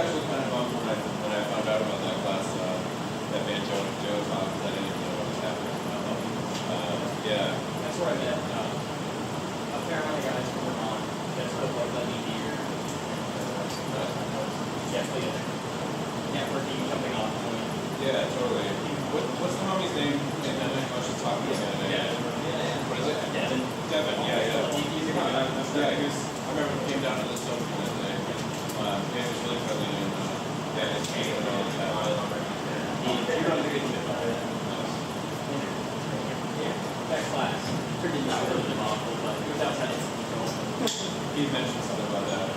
actually kind of bummed when I found out about that class, that banjo and Joe talk, because I didn't even know what was happening. Yeah. That's where I met a fair amount of guys from Vermont that spoke like Lenny here. Definitely networking jumping off point. Yeah, totally. What's the homie's name? And then I was just talking to him. What is it? Devin. Devin, yeah. He's a good guy. Yeah, I remember he came down to the Sophie that day. Yeah, he was really friendly and yeah, his team and all that. He runs a good ship. Yeah, that class. Pretty not really awful, but it was outside its control. He mentioned something about that.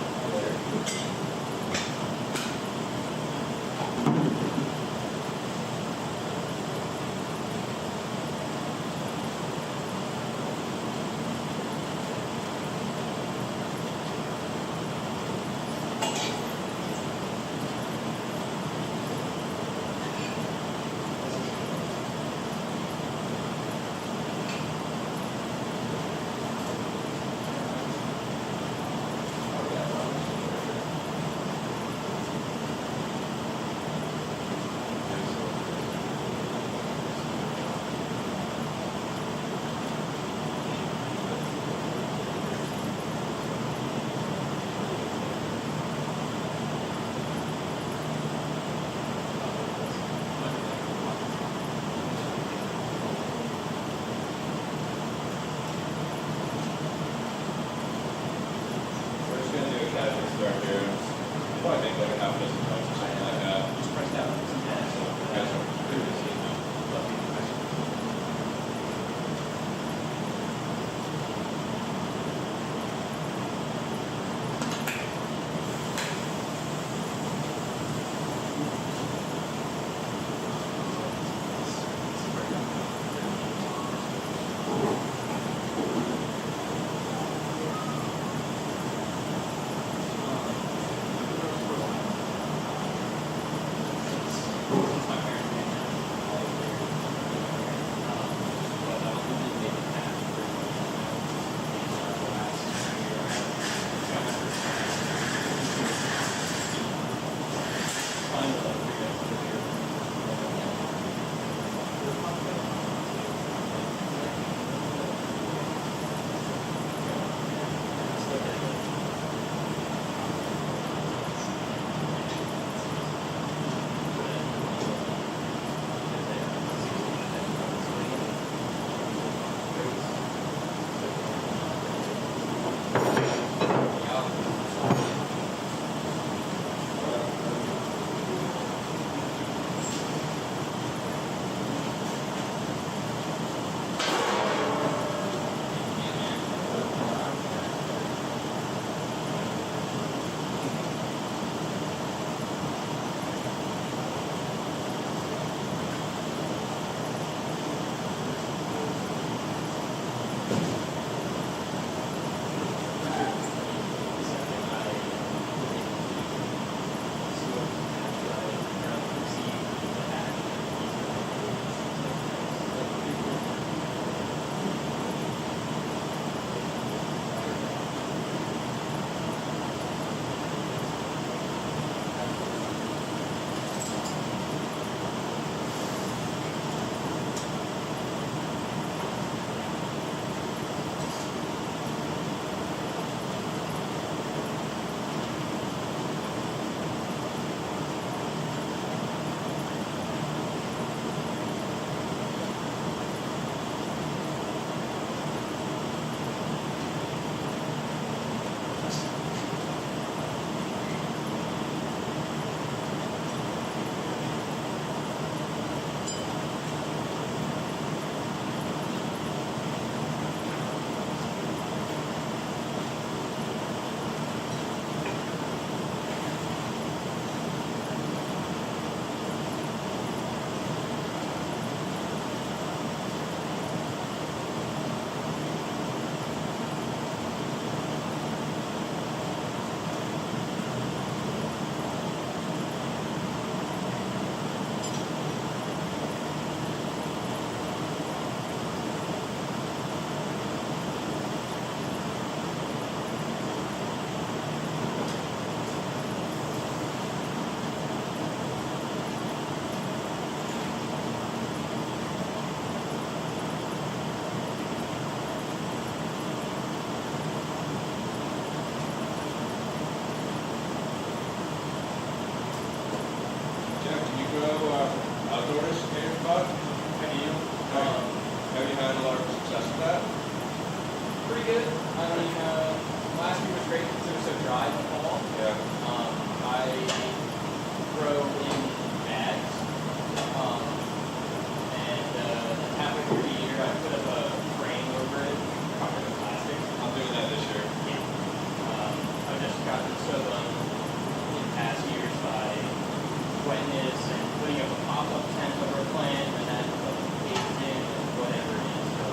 wetness and putting up a pop-up tent over a plant and then putting cages in and whatever it is. So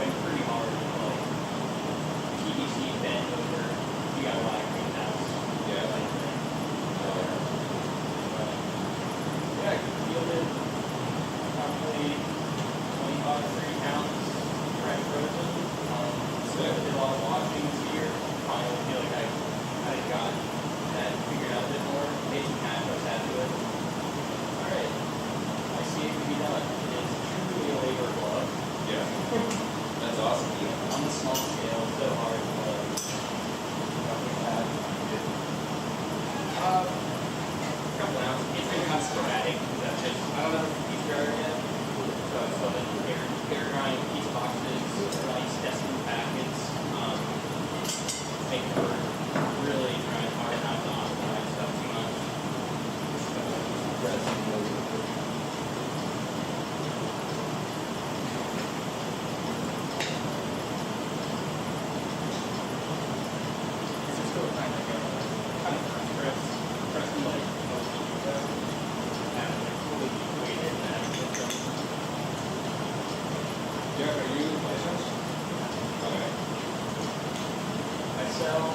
went pretty hard with like PVC bent over DIY greenhouse. Yeah. Type thing. But, yeah, I yielded probably 25 to 30 pounds fresh frozen. So I did a lot of washing this year. Finally feel like I kind of got that figured out a bit more. Made some cash, I was happy with. Alright, I see it can be done. It is truly a labor of love. Yeah. That's awesome, dude. On the small scale, so hard, but nothing bad. Couple ounces. It's been kind of sporadic because that's just, I don't have a piece dryer yet. So I've still been air drying piece boxes, rice testing packets, making sure really trying hard not to optimize stuff too much. It's just still kind of pressing like most people do. And like fully weighted and everything. Jeff, are you licensed? Okay. I sell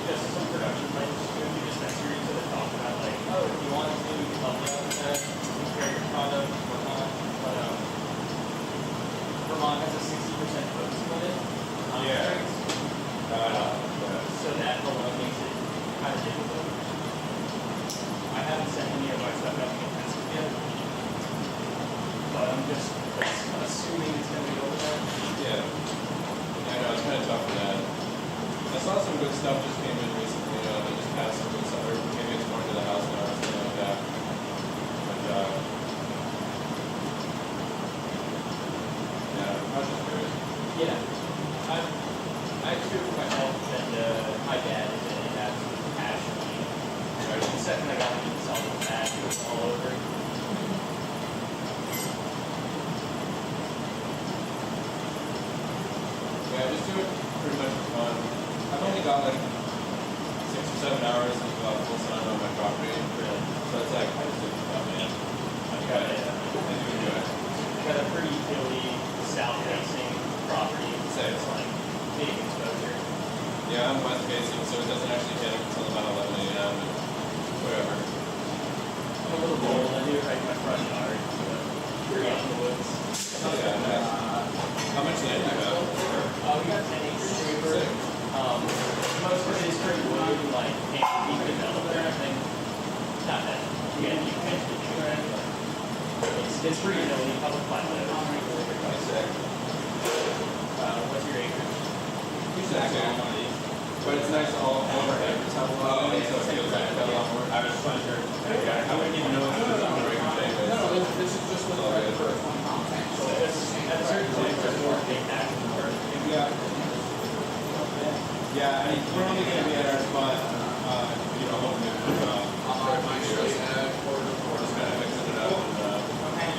just some production plates to dispensaries that talk about like, oh, if you want to, we can help you out with that, compare your product, whatnot. But Vermont has a 60% focus limit on Yeah. traits. So that alone makes it kind of difficult. I haven't sent any of my stuff out to get tested yet. But I'm just assuming it's going to be over there. Yeah. Yeah, I know, it's kind of tough for that. I saw some good stuff just came in recently, they just passed some good stuff, or maybe it's going to the house now or something like that. But, yeah, I was just curious. Yeah. I took myself and my dad is in that passion. Right. The second I got into the solid match, it was all over. Yeah, I just do it pretty much for fun. I've only got like 6 or 7 hours of full sun on my property. Really. So it's like, I just do it for fun, man. I do enjoy it. Got a pretty hilly, south-facing property. So it's like big exposure. Yeah, I'm west facing, so it doesn't actually get up until about 11 a.m. and whatever. I'm a little bold. I do it right in my front yard. So you're out in the woods. Oh yeah, nice. How much land do you have? We got 10 acres over. Sick. Most of it is pretty wood and like can't be developed or anything. Not that we got to keep eventually do it, but it's pretty hilly, public plateau. Nice, sick. What's your acreage? Exactly. But it's nice all overhead. It's how long it is, so it feels like a lot more. I was just wondering. I wouldn't even know if it was on the regular day, but No, this is just what all the good. first one contact. So at a certain point, there's more big action work. Yeah. Yeah, I mean, we're only gonna be at our spot, hopefully, just kind of mixing it up and,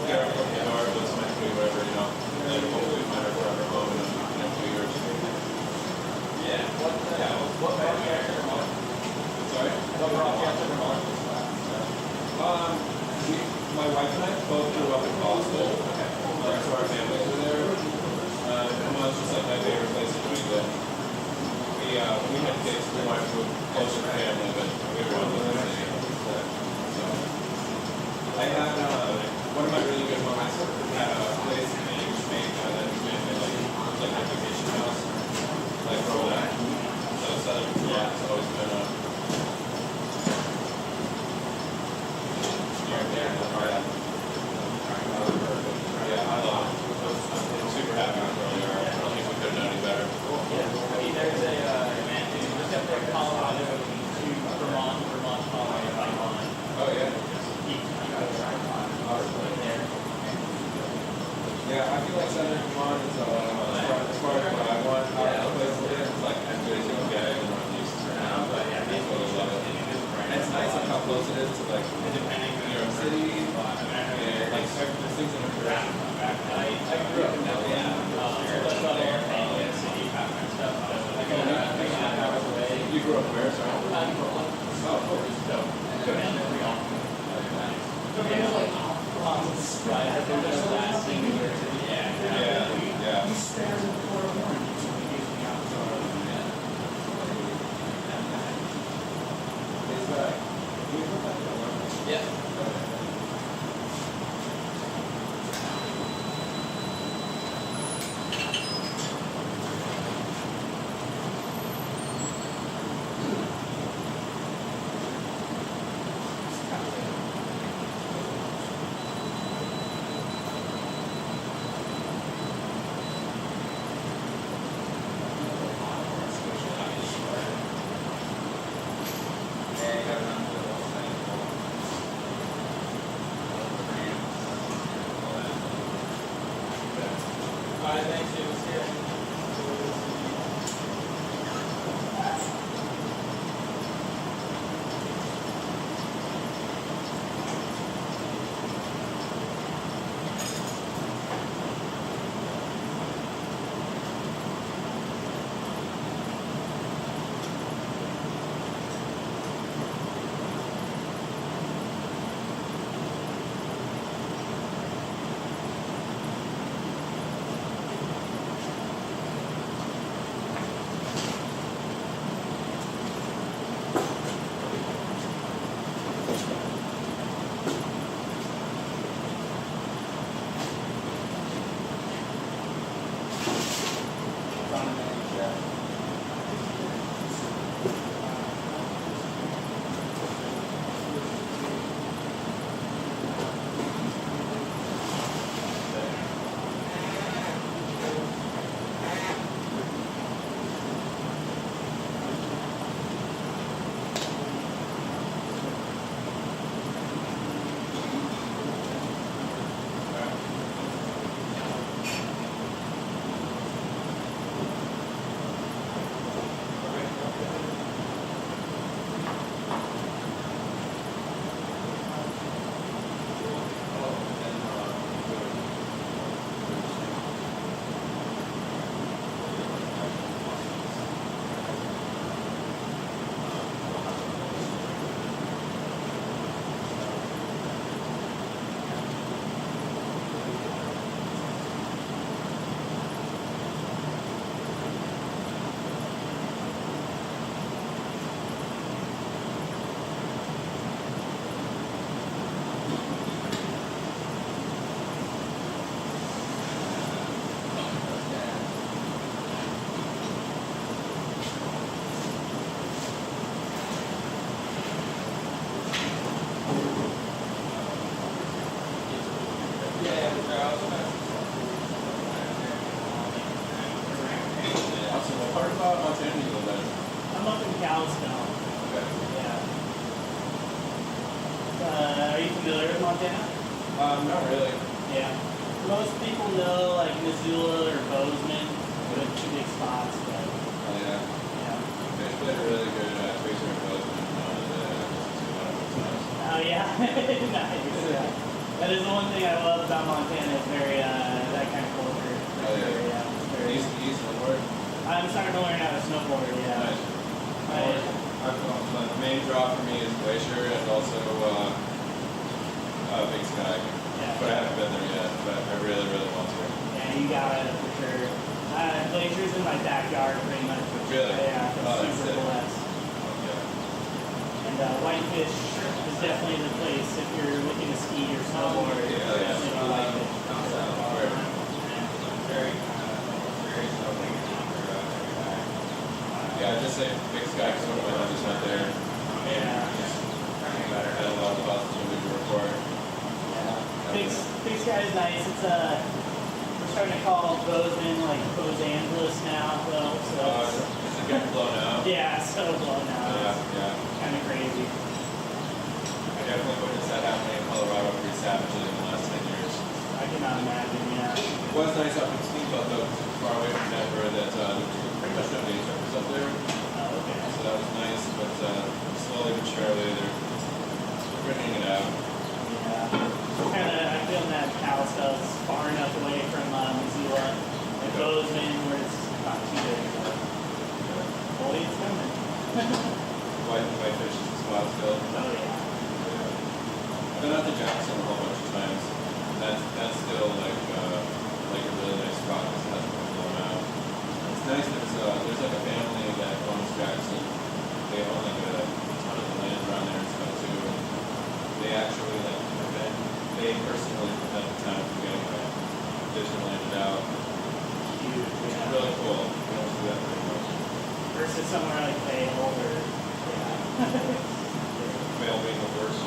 get our foot in the door, but eventually wherever, and then hopefully find our forever home in the next few years. Yeah. What brought you out to Vermont? Sorry? What brought you out to Vermont? My wife and I both grew up in Boston. So our families were there. Vermont's just like my favorite place in New England. When we had kids, we wanted to move closer to family, but we were on the city. So, I had, one of my really good moments had a place in Maine that we made like a vacation house. Like growing up. So Southern Vermont has always been yeah, I love it. I'm super happy with where we are. I don't think we could have done any better. Yeah. I mean, there's a, man, dude, just up there in Colorado to Vermont, Colorado, pipeline. Oh yeah. Just keep going there. Yeah, I feel like Southern Vermont is as far as what I want out of the place to live, it's like as good as you can get in the Northeast for now. But yeah, I totally love it. And it's nice like how close it is to like New York City and like there's things in the I grew up in Belgium. So that's about all our family in the city and stuff. Like, I'm 3.5 hours away. You grew up where, sorry? I'm Brooklyn. Oh, cool. So, go down there pretty often. I'm up in Galveston. Yeah. Are you familiar with Montana? Not really. Yeah. Most people know like Missoula or Bozeman, the two big spots, but Oh yeah. yeah. They played a really good Tracer and Bozeman Oh yeah. Nice. Yeah. That is the one thing I love about Montana. It's very that kind of culture. Oh, yeah. Very, it's very, East snowboard. I'm starting to learn how to snowboard. Yeah. Nice. The main draw for me is Glacier and also Big Sky. Yeah. But I haven't been there yet, but I really, really want to. Yeah, you got it for sure. Glacier's in my backyard pretty much. Really? Yeah, Oh, that's it's super sick. blessed. Yeah. And Whitefish is definitely the place if you're looking to ski or snowboard. Yeah, yeah. Definitely do Whitefish. Yeah, just say Big Sky because one of my buddies went there. Yeah. I had a lot about the movie report. Big Sky is nice. It's we're starting to call Bozeman like Los Angeles now, though. So Is it getting blown out? yeah, so blown out. Yeah. Kind of crazy. I definitely witnessed that happening in Colorado pretty savagely in the last 10 years. I cannot imagine. Yeah. It was nice up in Steamboat though, because it's far away from Denver, that there was pretty much nobody surfers up there. Oh, okay. So that was nice, but slowly but surely they're bringing it out. I feel that Kalisto's far enough away from Missoula and Bozeman where it's not too big. But boy, it's coming. Whitefish is the spot still. Oh yeah. I've been out to Jackson a whole bunch of times. that's still like a really nice spot. This hasn't been blown out. It's nice that there's like a family that owns Jackson. They own like a ton of the land around there and stuff too. And they actually like prevent. They personally prevent the town from getting like additional landed out. Huge, Which is yeah. really cool. We don't see that very much. Versus somewhere like Vale or, yeah. Fail being the worst.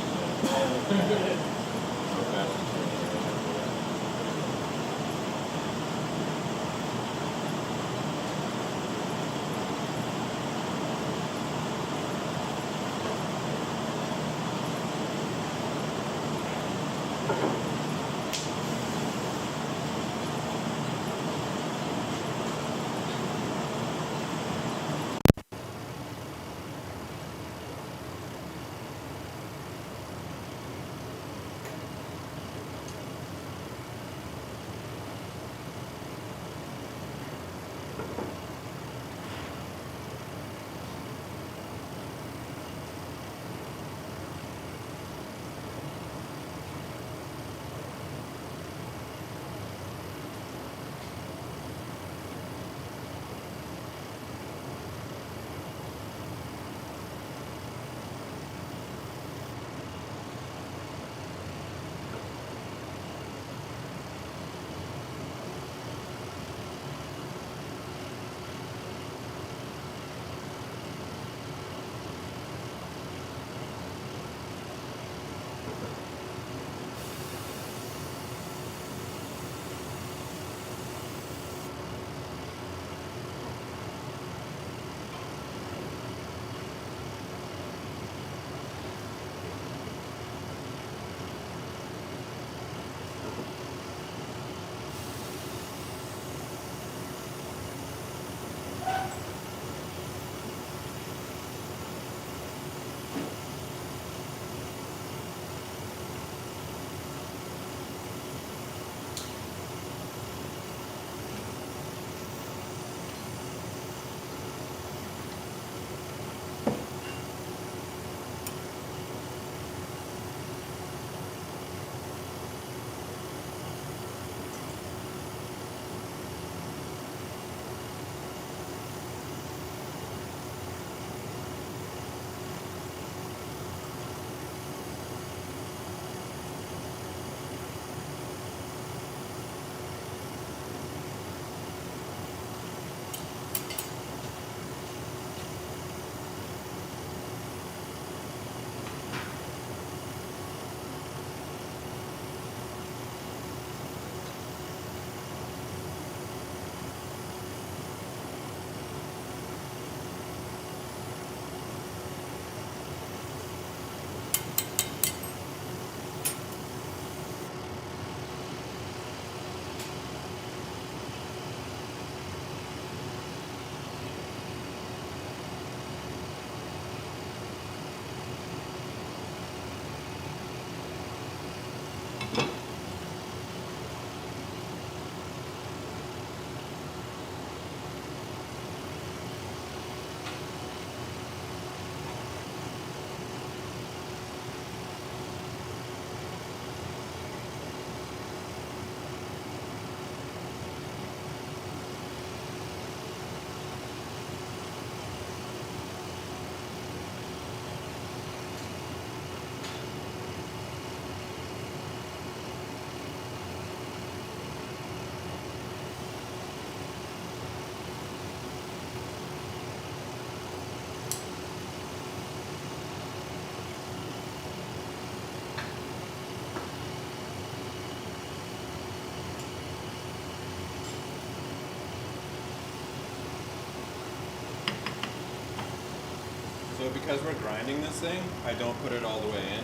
So because we're grinding this thing, I don't put it all the way in.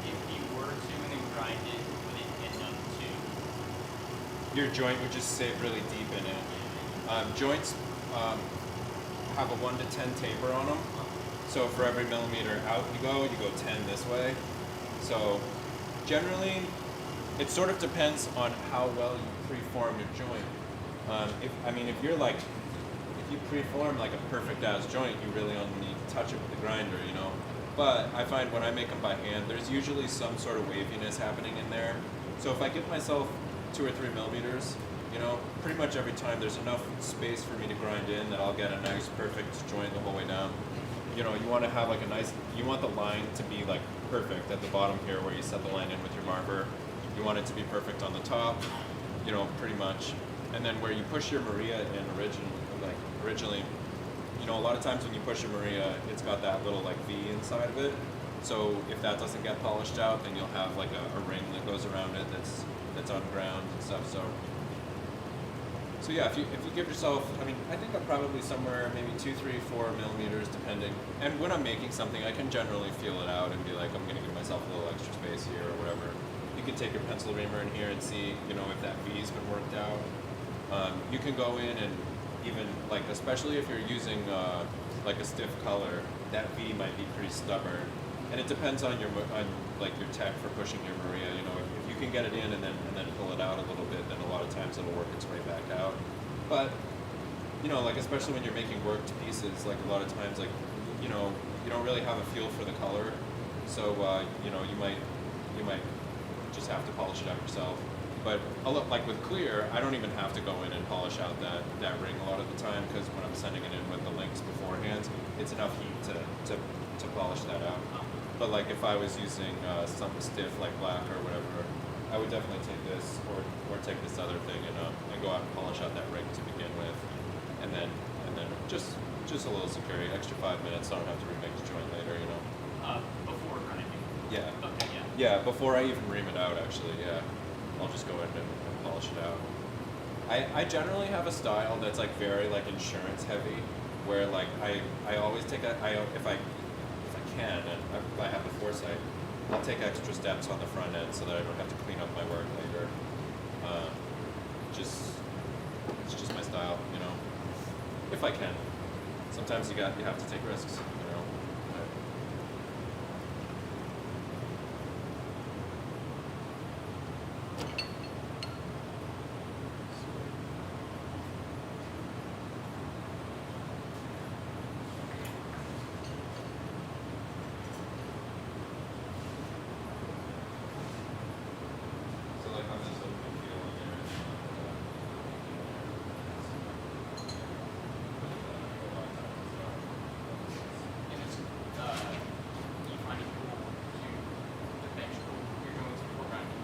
If you were to and then grind it, would it end up to? Your joint would just sit really deep in it. Joints have a 1 to 10 taper on them. So for every millimeter out you go 10 this way. So generally, it sort of depends on how well you preform your joint. If you preform like a perfect ass joint, you really only need to touch it with the grinder, you know. But I find when I make them by hand, there's usually some sort of waviness happening in there. So if I give myself 2 or 3 millimeters, you know, pretty much every time there's enough space for me to grind in that I'll get a nice perfect joint the whole way down. You know, you want to have like a nice, you want the line to be like perfect at the bottom here where you set the line in with your marker. You want it to be perfect on the top, you know, pretty much. And then where you push your Maria in originally, you know, a lot of times when you push your Maria, it's got that little like V inside of it. So if that doesn't get polished out, then you'll have like a ring that goes around it that's on ground and stuff. So yeah, if you give yourself, I mean, I think I'm probably somewhere maybe 2, 3, 4 millimeters depending. And when I'm making something, I can generally feel it out and be like, I'm gonna give myself a little extra space here or whatever. You can take your pencil reamer in here and see, you know, if that V's been worked out. You can go in and even like, especially if you're using like a stiff color, that V might be pretty stubborn. And it depends on your tech for pushing your Maria. You know, if you can get it in and then pull it out a little bit, then a lot of times it'll work its way back out. But you know, like especially when you're making worked pieces, like a lot of times, like you know, you don't really have a feel for the color, so you know, you might just have to polish it out yourself. But like with clear, I don't even have to go in and polish out that ring a lot of the time, because when I'm sending it in with the links beforehand, it's enough heat to polish that out. But like if I was using something stiff like black or whatever, I would definitely take this or take this other thing and go out and polish out that ring to begin with, and then just a little security, extra 5 minutes, so I don't have to remake the joint later, you know. Before grinding. Yeah. Okay, yeah. Yeah, before I even ream it out, actually, yeah. I'll just go in and polish it out. I generally have a style that's like very like insurance heavy, where like I always take if I can and if I have the foresight, I'll take extra steps on the front end so that I don't have to clean up my work later. It's just my style, you know. If I can. Sometimes you have to take risks, you know. So like how this open feel in there. And it's, you find it cool to the bench cool. You're going to before grinding.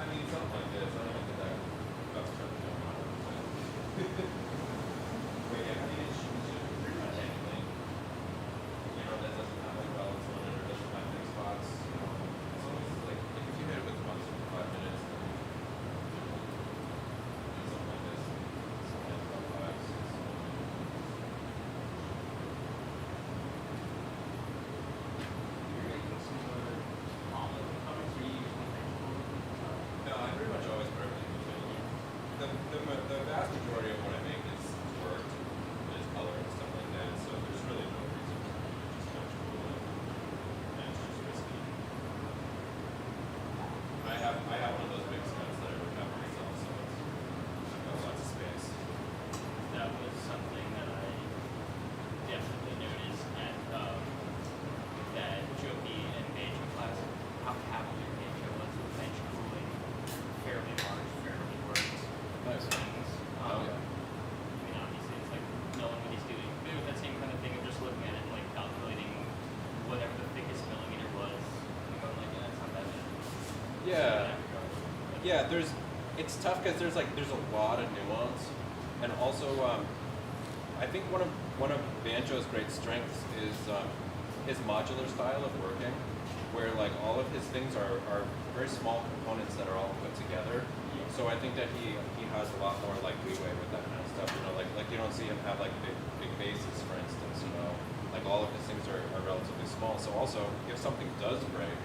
I mean, something like this. I don't think that's perfect. But yeah, I mean, it should pretty much anything. You know, that doesn't have like welds on it or doesn't have big spots. You know, as long as it's like if you hit it with the bumps for 5 minutes, then something like this. Something like about 5, 6. You're making some sort of omelet components, or you using bench cool? No, I pretty much always put everything in the vast majority of what I make is worked, is color and stuff like that. So there's really no reason for me to just bench cool it, and it's just risky. I have one of those big scuds that I work out myself, so I've got lots of space. That was something that I definitely noticed at that GOP and Banjo class, how happy Banjo was with bench cooling, fairly large, fairly worked Nice. things. Oh yeah. I mean, obviously, it's like knowing what he's doing. But with that same kind of thing of just looking at it and like calculating whatever the thickest millimeter was, and going like, yeah, it's not that bad. Yeah. Yeah, it's tough because there's a lot of nuance, and also I think one of Banjo's great strengths is his modular style of working, where like all of his things are very small components that are all put together. So I think that he has a lot more like leeway with that kind of stuff. You know, like you don't see him have like big bases, for instance. You know, like all of his things are relatively small. So also, if something does break,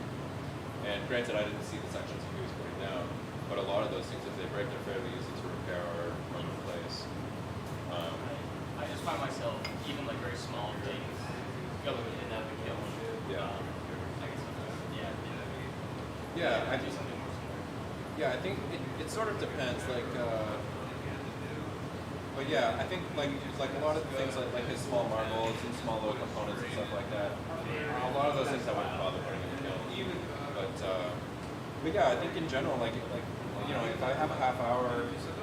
and granted, I didn't see the sections he was putting down, but a lot of those things, if they break, they're fairly easy to repair or replace. I just find myself, even like very small things, going in and out of the kiln. Yeah. I guess sometimes, yeah. Yeah, I do think. something more similar. Yeah, I think it sort of depends. Like, but yeah, I think like a lot of the things like his small marbles and small little components and stuff like that. A lot of those those things I wouldn't bother putting in the kiln. But yeah, I think in general, like you know, if I have a half hour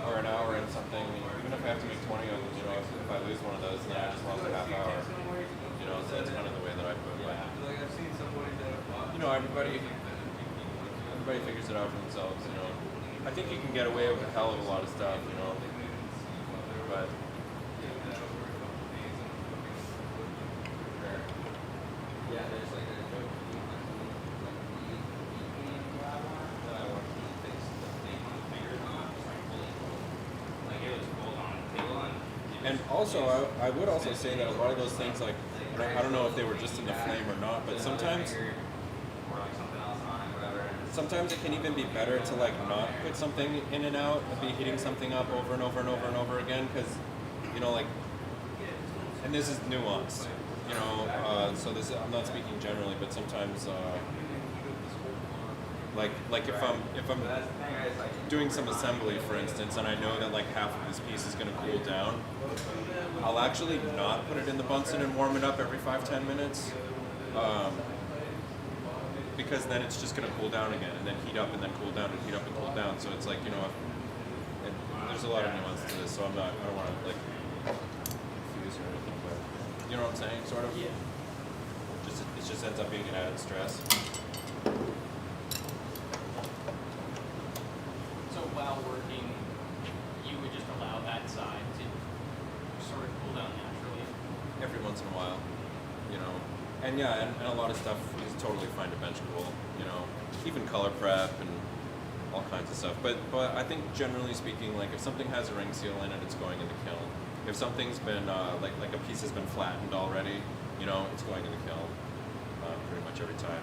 or an hour in something, even if I have to make 20 of them, you know, if I lose one of those, then I just lost a half hour. You know, so that's kind of the way that I put it. Like I've seen somebody that. You know, everybody figures it out for themselves. You know, I think you can get away with a hell of a lot of stuff. You know, but. Yeah, there's like a joke like that I watched him fix the thing on the fingers on, just like fully cold. Like it was cold on the table And also, I would also say that a lot of those things, like, I don't know if they were just in the flame or not, but sometimes or like something else on it, whatever. sometimes it can even be better to like not put something in and out and be heating something up over and over and over and over again, because you know, like, and this is nuanced, you know, so this, I'm not speaking generally, but sometimes like if I'm doing some assembly, for instance, and I know that like half of this piece is going to cool down, I'll actually not put it in the Bunsen and warm it up every 5-10 minutes, because then it's just going to cool down again, and then heat up and then cool down and heat up and cool down. So it's like, you know, and there's a lot of nuance to this, so I don't want to like confuse or anything, but you know what I'm saying, sort of. Yeah. It just ends up being an added stress. So while working, you would just allow that side to sort of cool down naturally. Every once in a while, you know, and yeah, and a lot of stuff is totally fine to bench cool, you know, even color prep and all kinds of stuff. But I think generally speaking, like if something has a ring seal in it, it's going in the kiln. If something's been like a piece has been flattened already, you know, it's going in the kiln pretty much every time.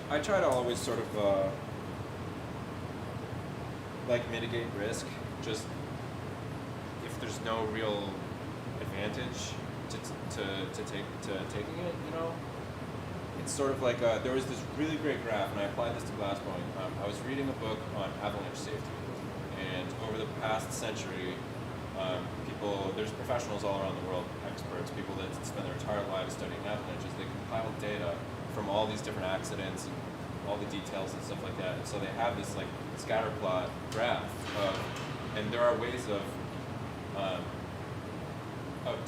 I try to always sort of like mitigate risk, just if there's no real advantage to taking it, you know. It's sort of like there was this really great graph, and I applied this to glassblowing. I was reading a book on avalanche safety, and over the past century, there's professionals all around the world, experts, people that spend their entire lives studying avalanches. They compile data from all these different accidents and all the details and stuff like that. And so they have this like scatter plot graph and there are ways of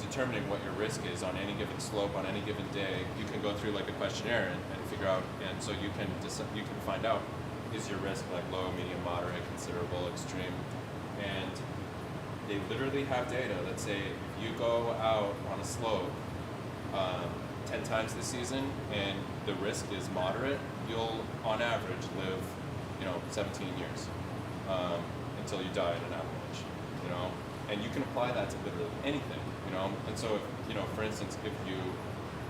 determining what your risk is on any given slope on any given day. You can go through like a questionnaire and figure out, and so you can find out, is your risk like low, medium, moderate, considerable, extreme, and they literally have data that say if you go out on a slope 10 times this season and the risk is moderate, you'll on average live, you know, 17 years until you die in an avalanche, you know, and you can apply that to literally anything, you know. And so, if, you know, for instance, if you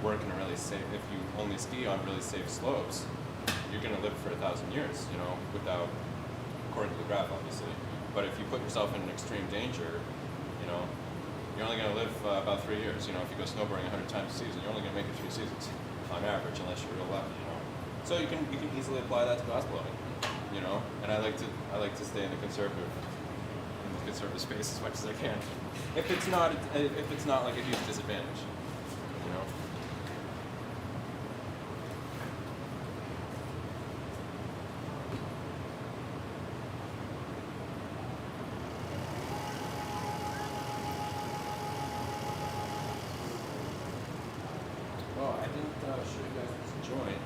work in a really safe, if you only ski on really safe slopes, you're going to live for 1,000 years, you know, without, according to the graph, obviously. But if you put yourself in extreme danger, you know, you're only going to live about 3 years. You know, if you go snowboarding 100 times a season, you're only going to make it 3 seasons on average, unless you're real lucky, you know. So you can easily apply that to glassblowing, you know. And I like to stay in the conservative space as much as I can. If it's not like a huge disadvantage, you know. Oh, I didn't show you guys this joint.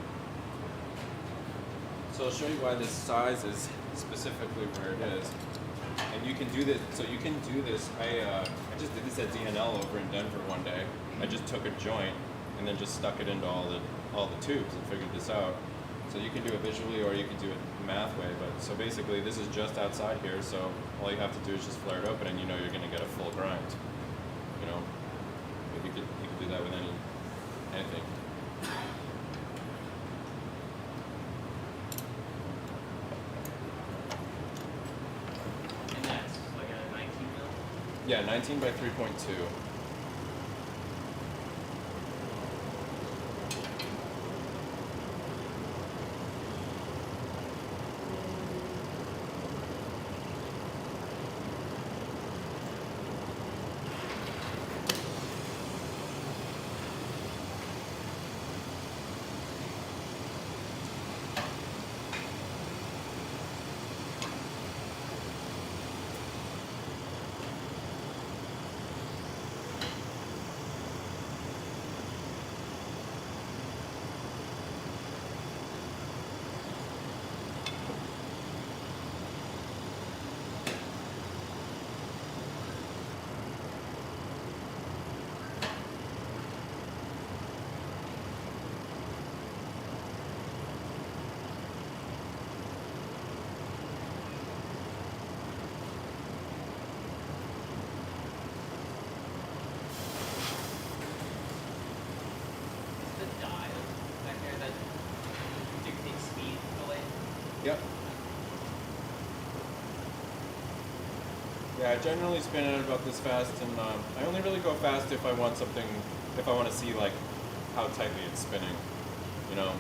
So I'll show you why this size is specifically where it is. And you can do this, so you can do this, I just did this at DNL over in Denver one day. I just took a joint and then just stuck it into all the tubes and figured this out. So you can do it visually or you can do it math way, but so basically this is just outside here, so all you have to do is just flare it open and you know you're gonna get a full grind. You know, but you could do that with anything. And that's like a 19 mil. Yeah, 19 by 3.2. Yeah, I generally spin it about this fast, and I only really go fast if I want something, if I want to see like how tightly it's spinning, you know.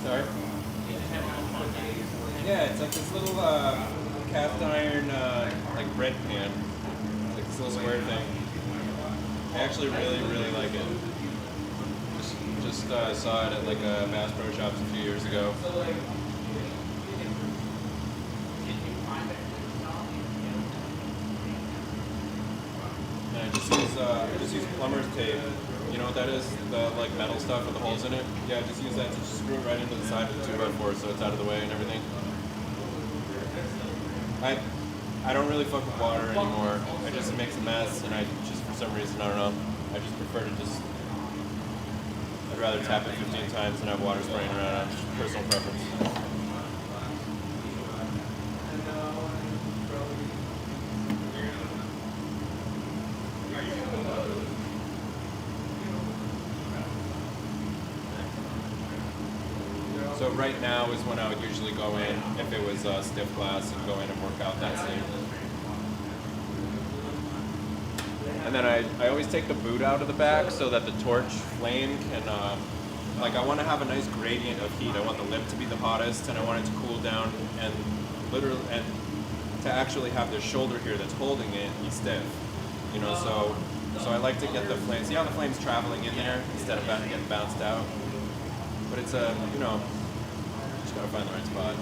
Sorry? Yeah, it's like this little cast iron like bread pan, like this little square thing. I actually really like it. Just saw it at like a Bass Pro Shops a few years ago. And I just use plumber's tape. You know what that is? The like metal stuff with the holes in it? Yeah, just use that to just screw it right into the side of the 2x4 so it's out of the way and everything. I don't really fuck with water anymore. It just makes a mess and I just for some reason, I don't know, I just prefer to just I'd rather tap it 15 times than have water spraying around. Just personal preference. So right now is when I would usually go in, if it was stiff glass, and go in and work out that seam. And then I always take the boot out of the back so that the torch flame can, like I want to have a nice gradient of heat. I want the lip to be the hottest and I want it to cool down and literally, and to actually have the shoulder here that's holding it be stiff. You know, so I like to get the flame, see how the flame's traveling in there instead of getting bounced out. But it's a, you know, just gotta find the right spot.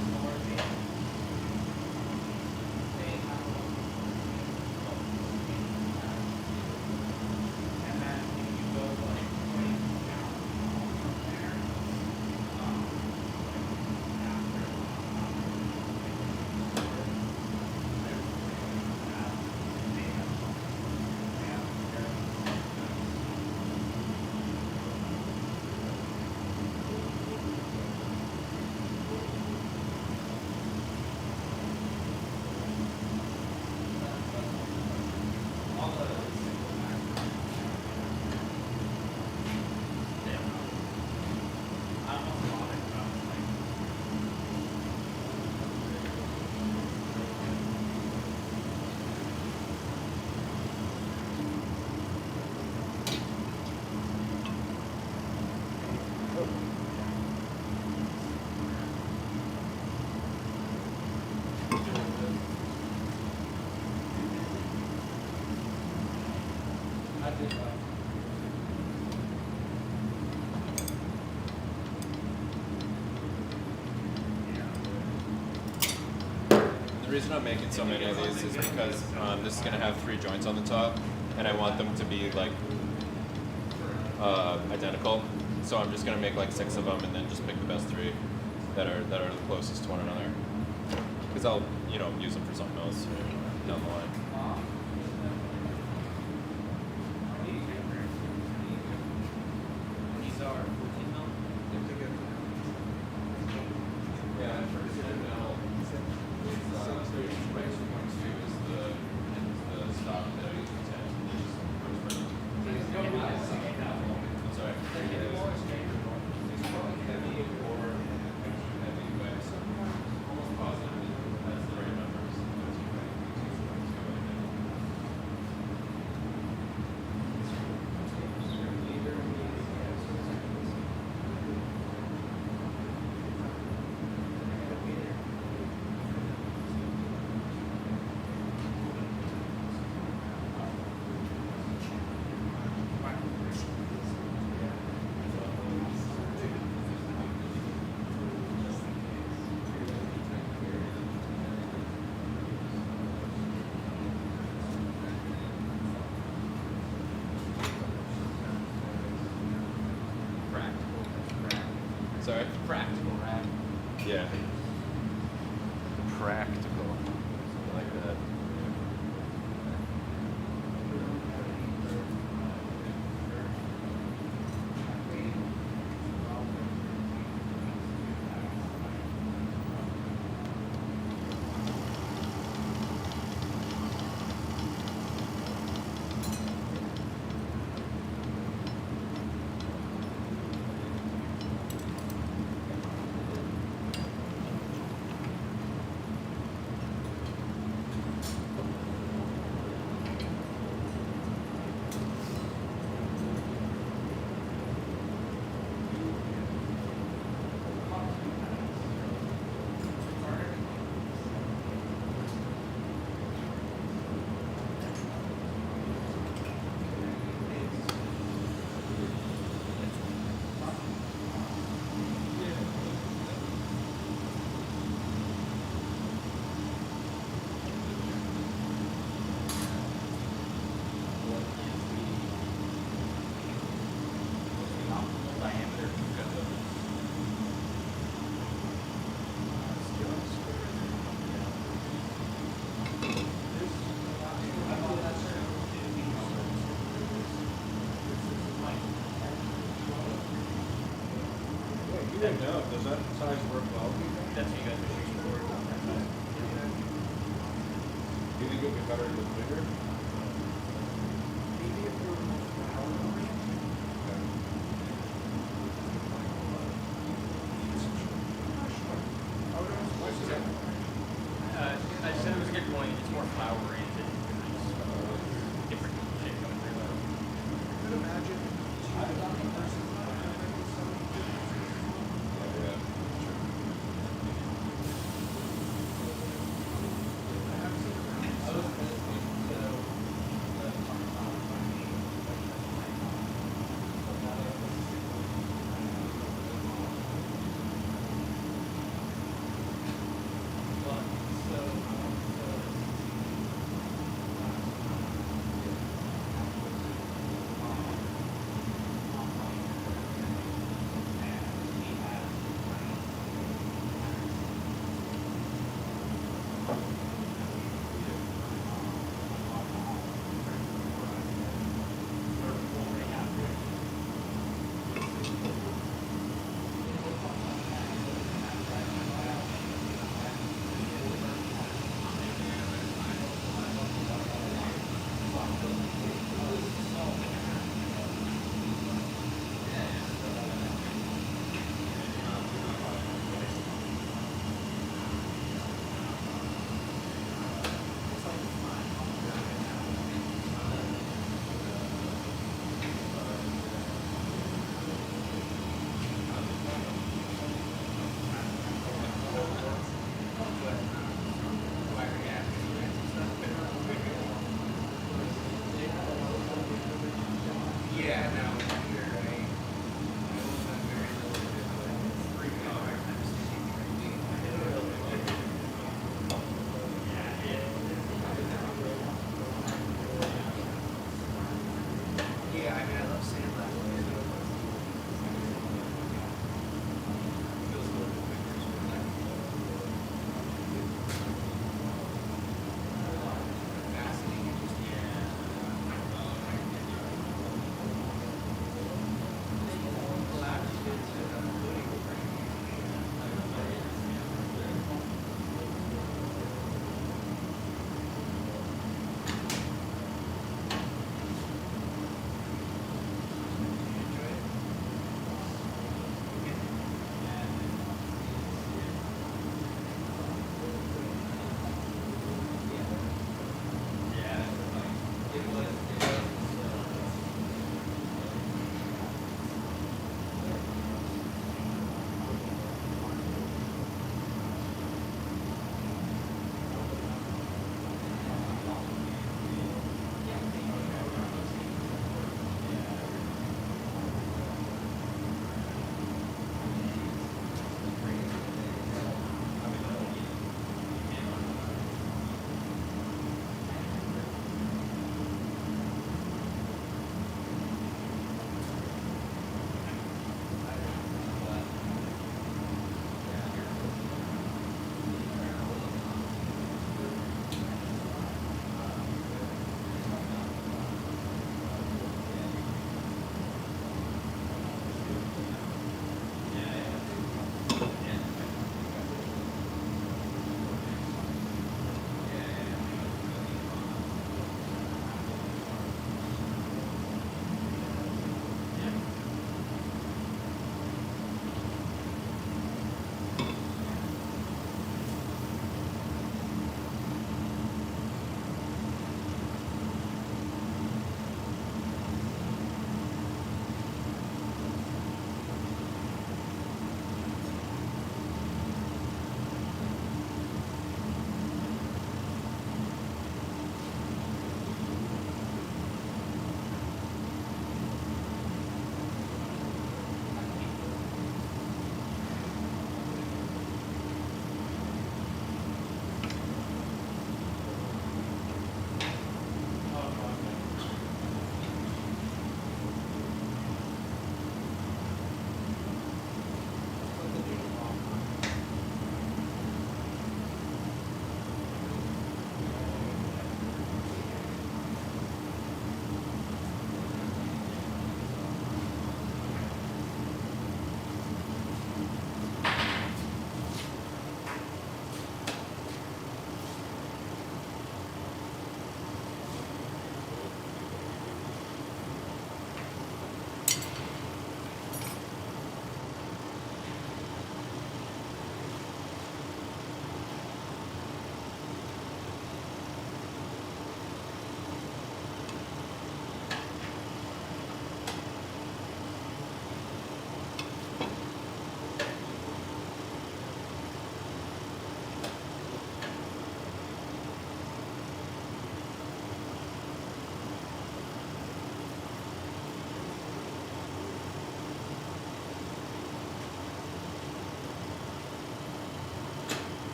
The reason I'm making so many of these is because this is going to have 3 joints on the top, and I want them to be like identical. So I'm just going to make like 6 of them, and then just pick the best 3 that are the closest to one another. Because I'll, you know, use them for something else down the line. These are 14 mil. Yeah, for is the stop that I use Sorry? Practical, right? Yeah. Practical. I like that. That's what you guys are shooting for. Do you think it'll be better in the winter? Maybe if there were more flower arrangements. I would also like to. I just said it was a good point. It's more flower oriented. Different shit coming through. I could imagine two versus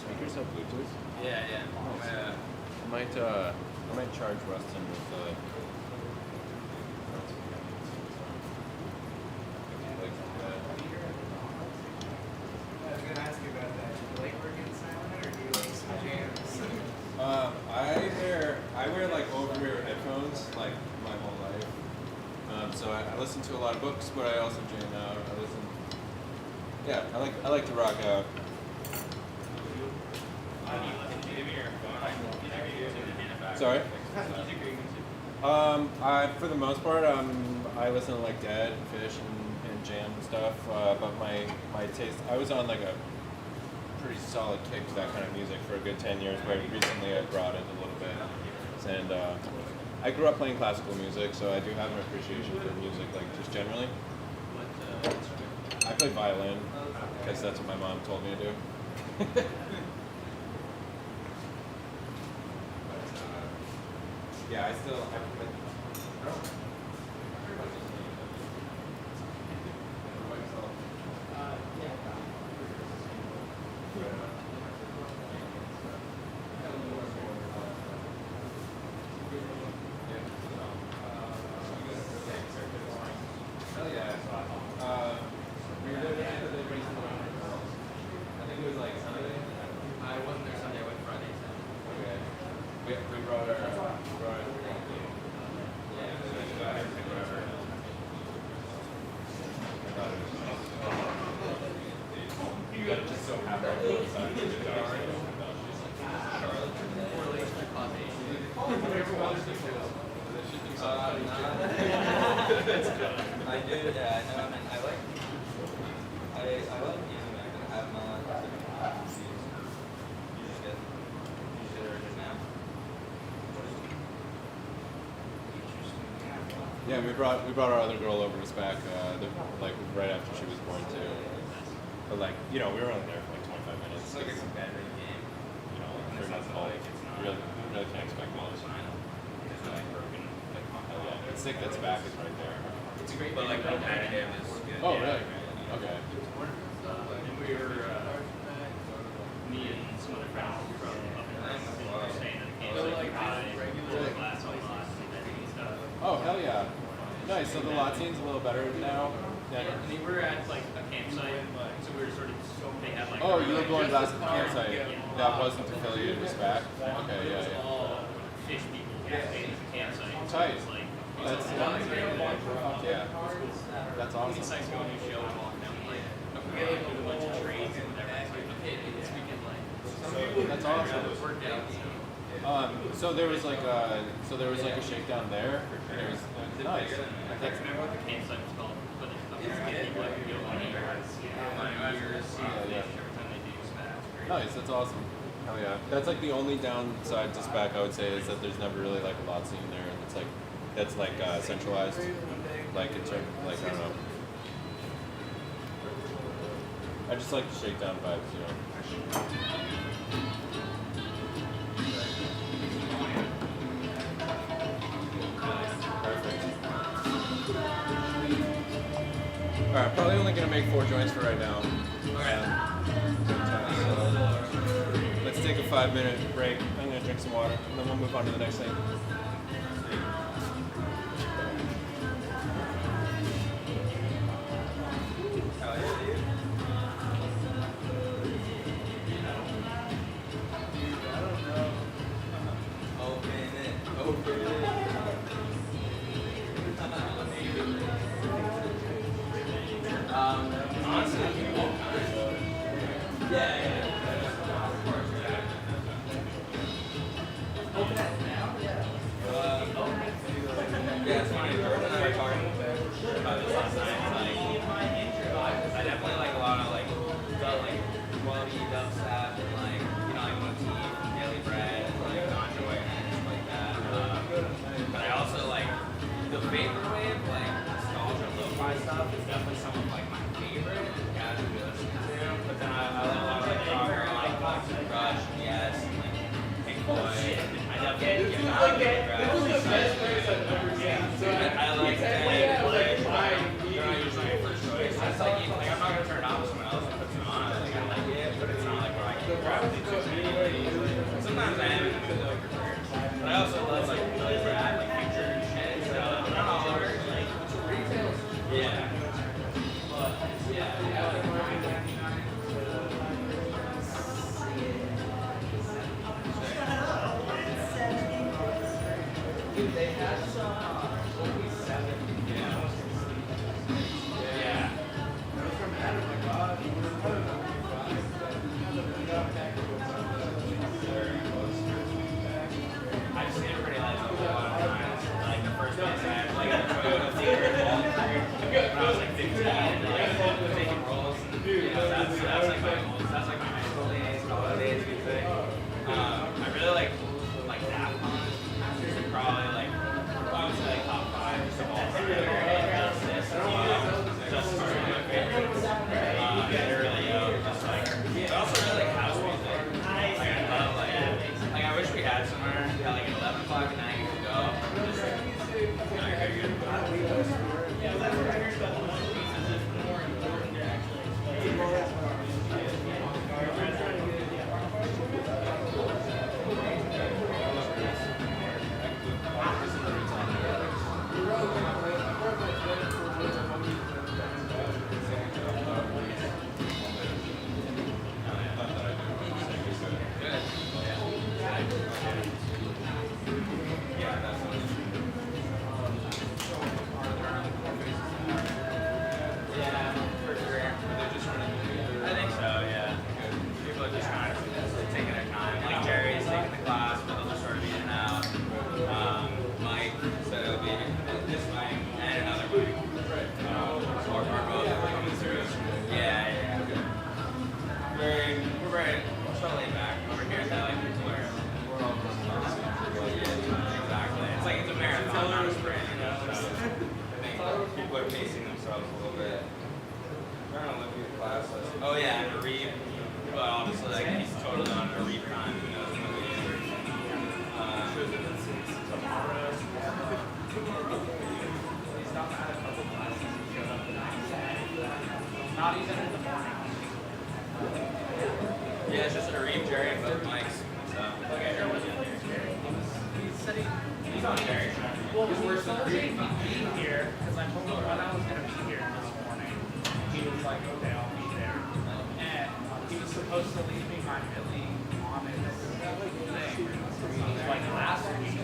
speakers have Bluetooth? Yeah, yeah. I might charge Weston with like that. I was gonna ask you about that. Do you like working silent or do you like some jams? I wear like over ear headphones like my whole life. So I listen to a lot of books, but I also jam out. Yeah, I like to rock out. Sorry. For the most part, I listen to like Dead, Fish, and jam and stuff. But my taste, I was on like a pretty solid kick to that kind of music for a good 10 years. But recently, I brought it a little bit, and I grew up playing classical music, so I do have an appreciation for music, like just generally. I play violin because that's what my mom told me to do. Yeah, I don't I wasn't there Sunday, I went Friday. Okay. We brought our you got just so happy Correlation or causation. I do, yeah, I know. I mean, I like music. I have my you just get it now. Yeah, we brought our other girl over to SPAC, like right after she was born too. But like, you know, we were only there for like 25 minutes. It's like a competitive game. You know, And for it's not nothing. like it's not. Really can't expect much. It's not like broken. Like, Oh, yeah. It's sick that SPAC is right there. It's a great but like competitive is good. Oh, yeah. really? Okay. And we were, me and some other friends from up in Lansing were staying at the campsite, like regular glass on lots and stuff. Oh, hell yeah. Nice. So the lot scene's a little better now. Yeah, I mean, we were at like a campsite, so we were sort of, they had like. Oh, you were blowing glass at the Yeah. campsite. That wasn't affiliated with SPAC? Okay, It was yeah. all fish people staying at the campsite. So Tight. it's like, That's yeah. That's awesome. It's like going to a show and walking down like, we had like a bunch of trains and whatever. It's like, okay, this weekend, like. That's awesome. It worked out, so. So there was like a shakedown there, and it was nice. I can't remember what the campsite was called, but it's people like go on here, years, every time they do SPAC. Nice, that's awesome. Hell yeah. That's like the only downside to SPAC I would say is that there's never really like a lot scene there, and it's like that's like centralized. Like it's like I don't know. I just like the shakedown vibes, you know. Perfect. Alright, probably only gonna make 4 joints for right now. So let's take a 5-minute break. I'm gonna drink some water, and then we'll move on to the next thing. Yeah, it's funny. Jordan and I were talking about this last night. It's like, I definitely like a lot of like quality dubstep and like, you know, like Motif and Daily Bread and like Conjoy and stuff like that. But I also like the vaporwave, like nostalgia lo-fi stuff is definitely some of like my favorite guys to be listening to. But then I like a lot of like Dogger, like Rush, Yes, and like Pink Floyd. I definitely get that. I like that. They're not usually my first choice. It's like, I'm not gonna turn it on with someone else and put it on. Like, I like it, but it's not like where I can gravitate to Yeah. Dude, they had some 47. Yeah. Those from Adam, my God. I've seen it pretty like a lot of times. Like the first place I had, like I go to a theater in Walmart when I was like 15 and like taking roles and that's like my high school days, college days, good thing. I really like Daft Punk. Probably like I would say like top 5 just of all time. Justice, just one of my favorites. They're really just like, but also really like house music. Like I love like I wish we had somewhere at like 11 o'clock at night you could go. Just like, Yeah, that's what I heard about the One Piece is just more important to actually yeah, for sure. I think so, yeah. People are just kind of taking their time. Like Jerry's taking the class, but they'll just sort of be in and out. Mike said it'll be this wing and another wing. Or both coming through. Yeah. We're so laid back over here. That like we're all just exactly. It's like it's a marathon, not a sprint, you know. So I think people are pacing themselves a little bit. We're on Olympia classes. Oh yeah, and Reed. Well, obviously, like he's totally on a Reed prime. Who knows what he is. Not even in the morning. Yeah, it's just a Reed, Jerry, and both mics. So okay, He said he's on Jerry. well, we're supposed to be here because I told him when I was going to be here this morning. He was like, okay, I'll be there. And he was supposed to leave me my Billy on his thing. Like last week.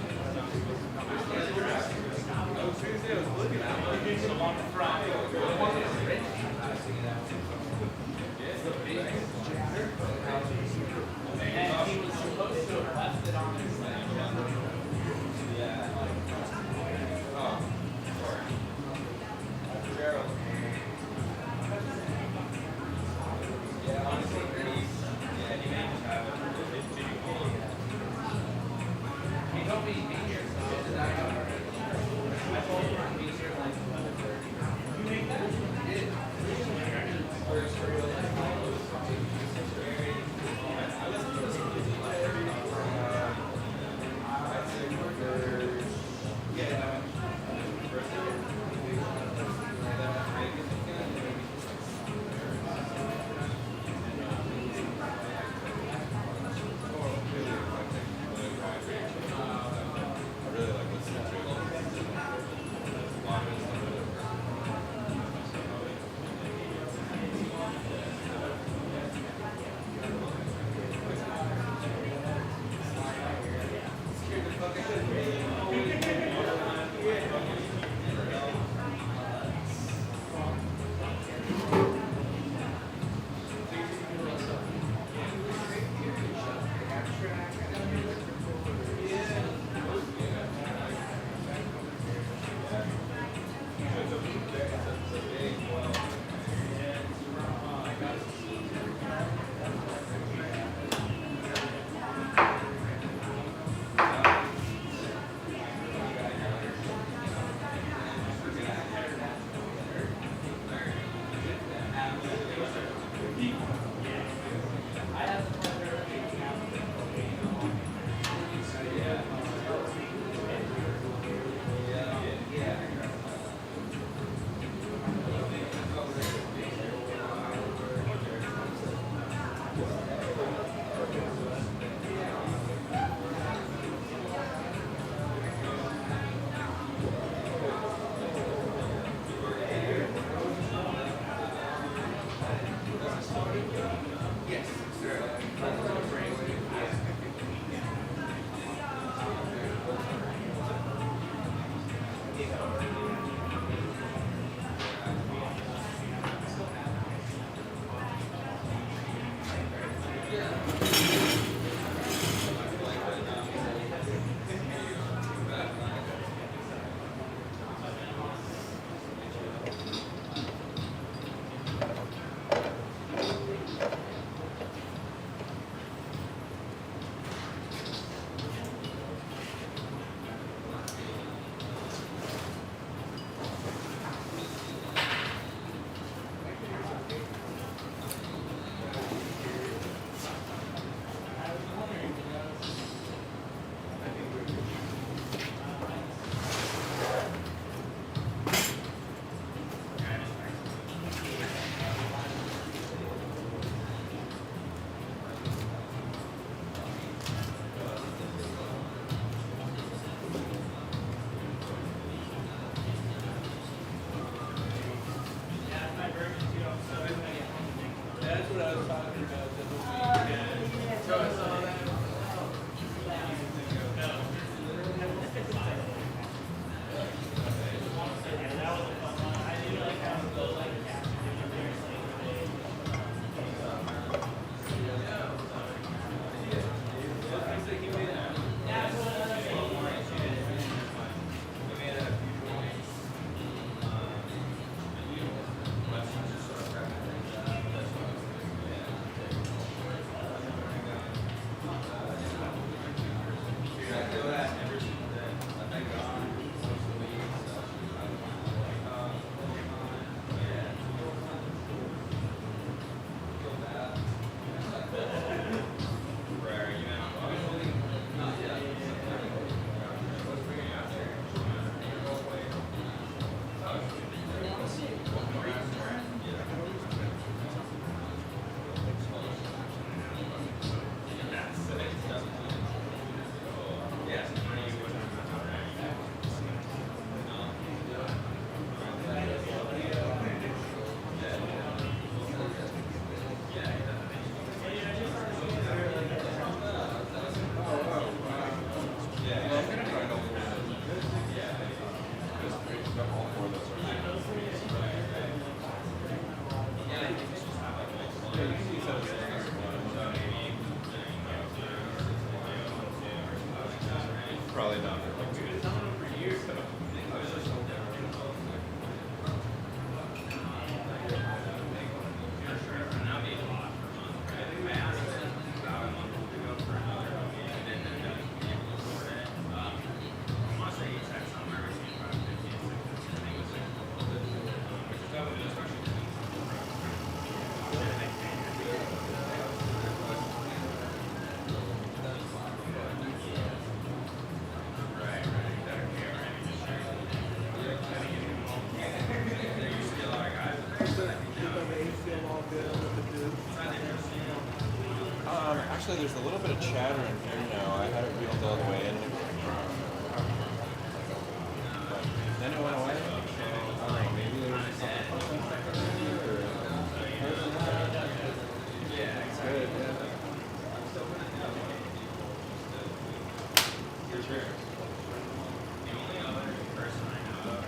So on the front. And he was supposed to have left it on his thing. He told me he'd be here, so did I told him I'd be here like 11:30. He did. Probably not for like 2 days. Actually, there's a little bit of chatter in here now. I had it wheeled all the way in. But then it went away. So, I don't know, maybe there was something or... Yeah, it's good, yeah. For sure. The only other person I know of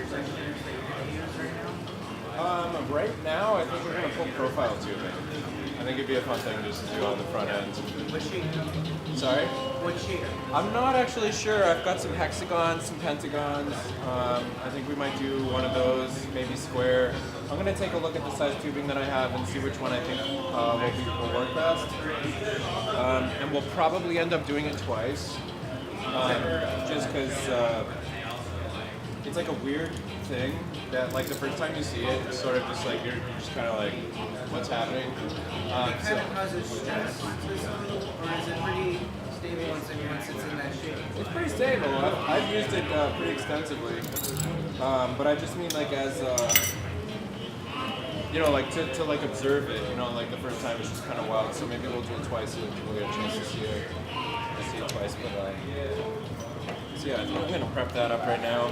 sectioners that you're going to use right now? Right now, I think we're gonna pull profile tubing. I think it'd be a fun thing just to do on the front end. What sheet? Sorry? What sheet? I'm not actually sure. I've got some hexagons, some pentagons. I think we might do one of those, maybe square. I'm gonna take a look at the size tubing that I have and see which one I think will work best. And we'll probably end up doing it twice, just because it's like a weird thing that like the first time you see it, it's sort of just like you're just kind of like, what's happening? It kind of causes stress to some, or is it pretty stable once it's in that shape? It's pretty stable. I've used it pretty extensively, but I just mean like as you know, like to like observe it. You know, like the first time it's just kind of wild. So maybe we'll do it twice so that people get a chance to see it. See it twice, but so yeah, I think I'm gonna prep that up right now.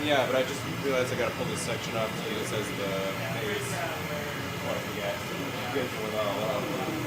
Yeah, but I just realized I gotta pull this section up so it says the base. Oh, I forget. You guys doing well.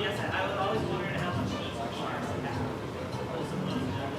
I said, I was always wondering how much each class would have. Both of those buildings.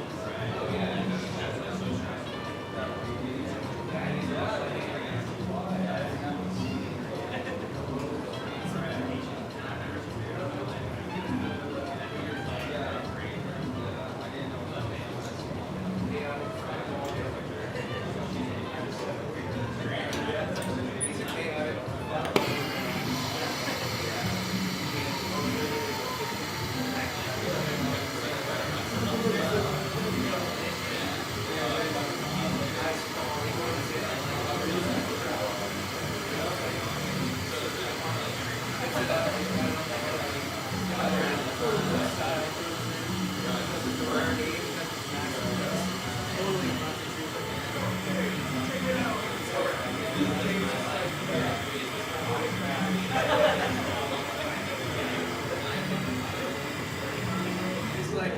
It's like,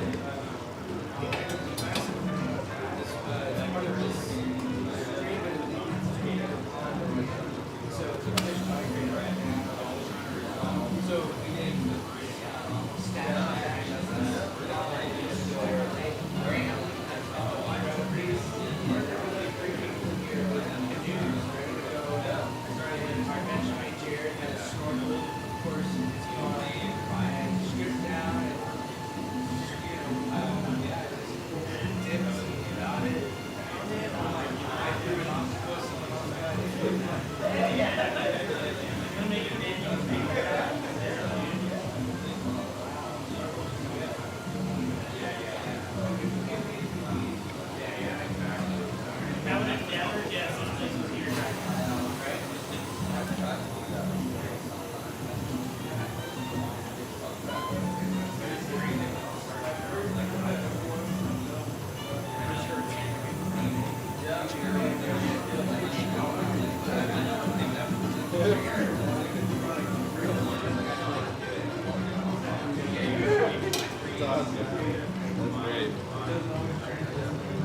That would have never guessed this place was here.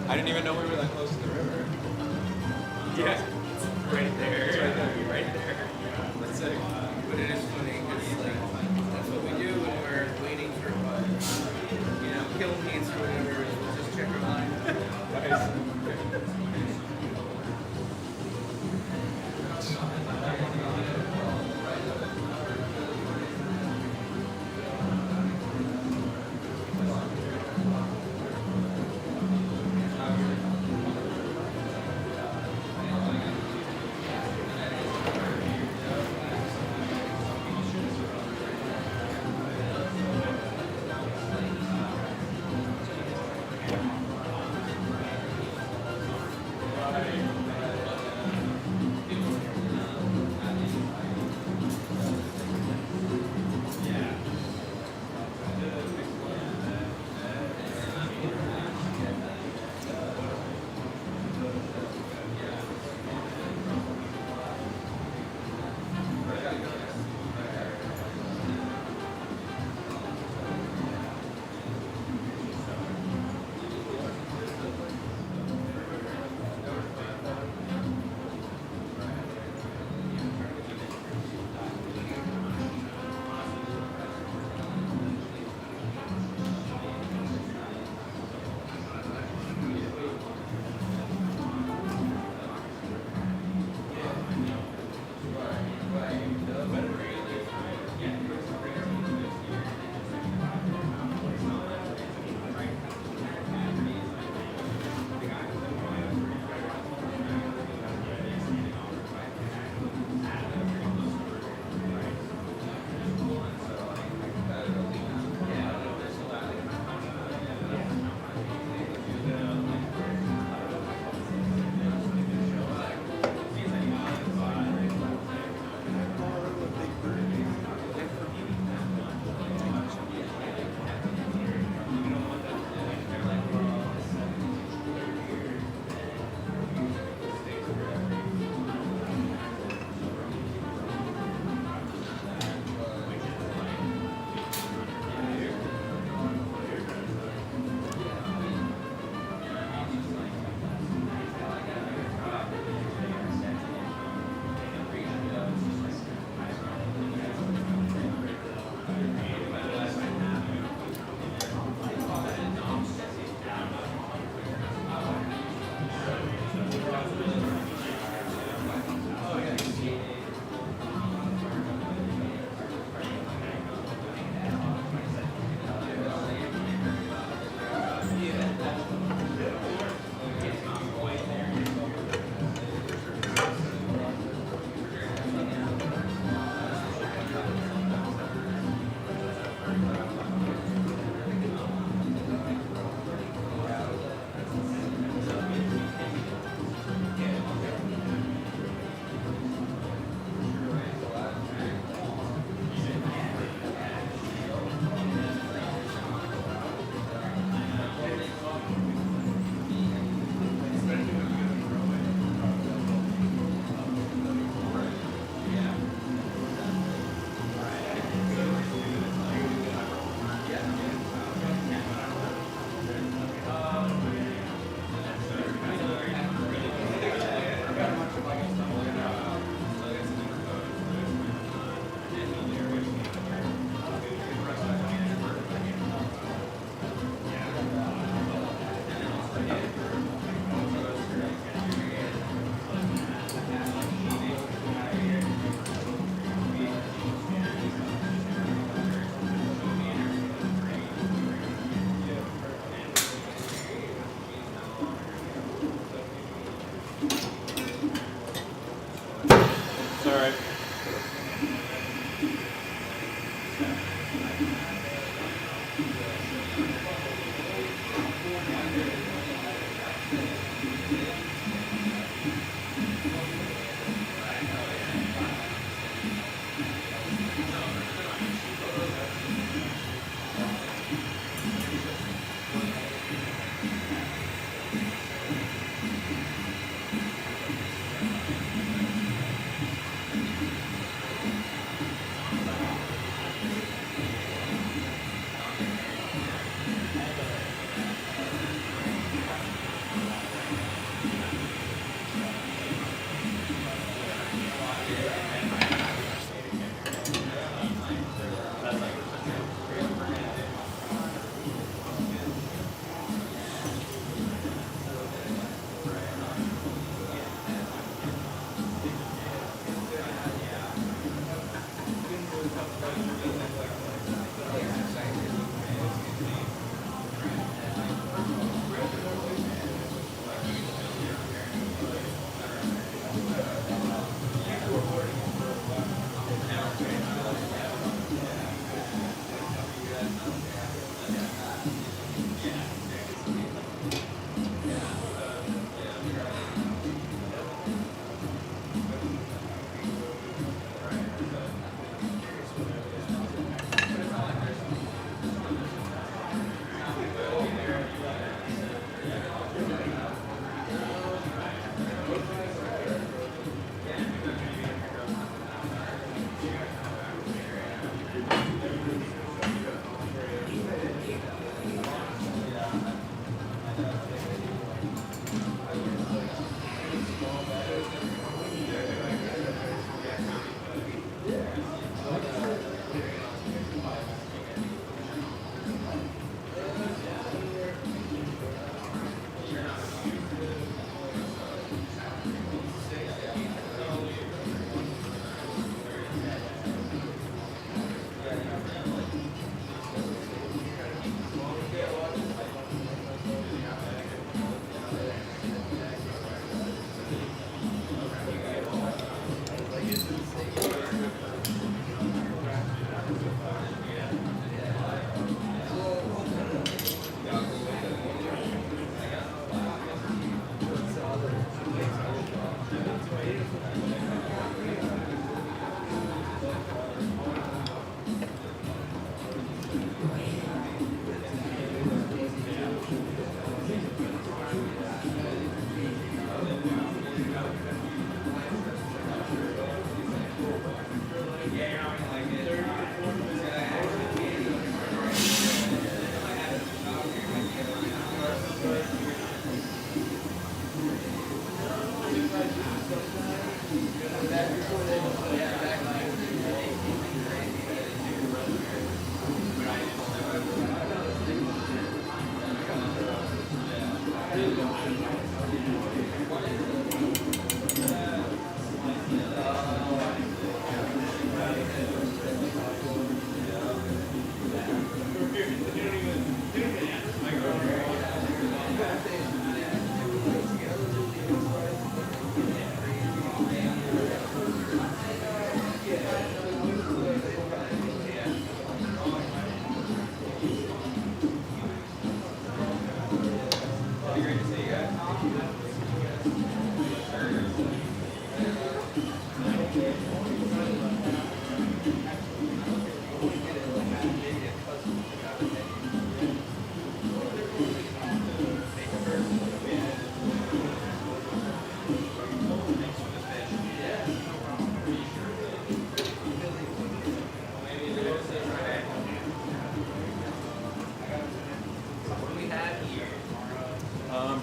I didn't even know we were that close to the river. Yeah, right there. It's right there. Right there. That's sick. But it is funny because like that's what we do when we're waiting for kill meets or whatever. Is we'll just check our line. Nice.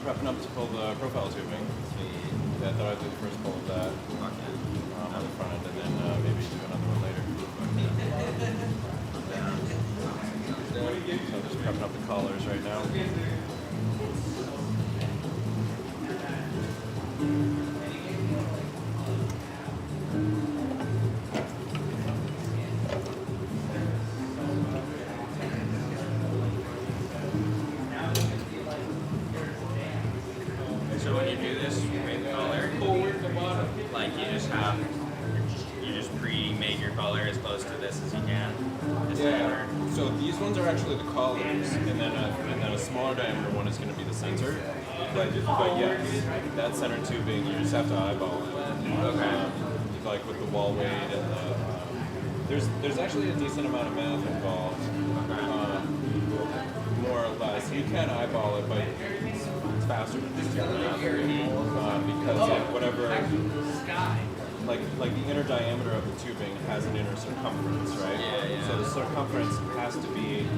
Prepping up to pull the profile tubing. Yeah, I thought I'd do the first pull of that on the front end, and then maybe do another one later. So I'm just prepping up the collars right now. So when you do this with color, like you just pre-make your color as close to this as you can. Just Yeah. like, So these ones are actually the collars, and then a smaller diameter one is going to be the center. But yes, that center tubing, you just have to eyeball it. Okay. Like with the wall weight and there's actually a decent amount of math involved. More or less, you can eyeball it, but it's faster to just do it because like whatever. Like the inner diameter of the tubing has an inner circumference, right? Yeah. So the circumference has to be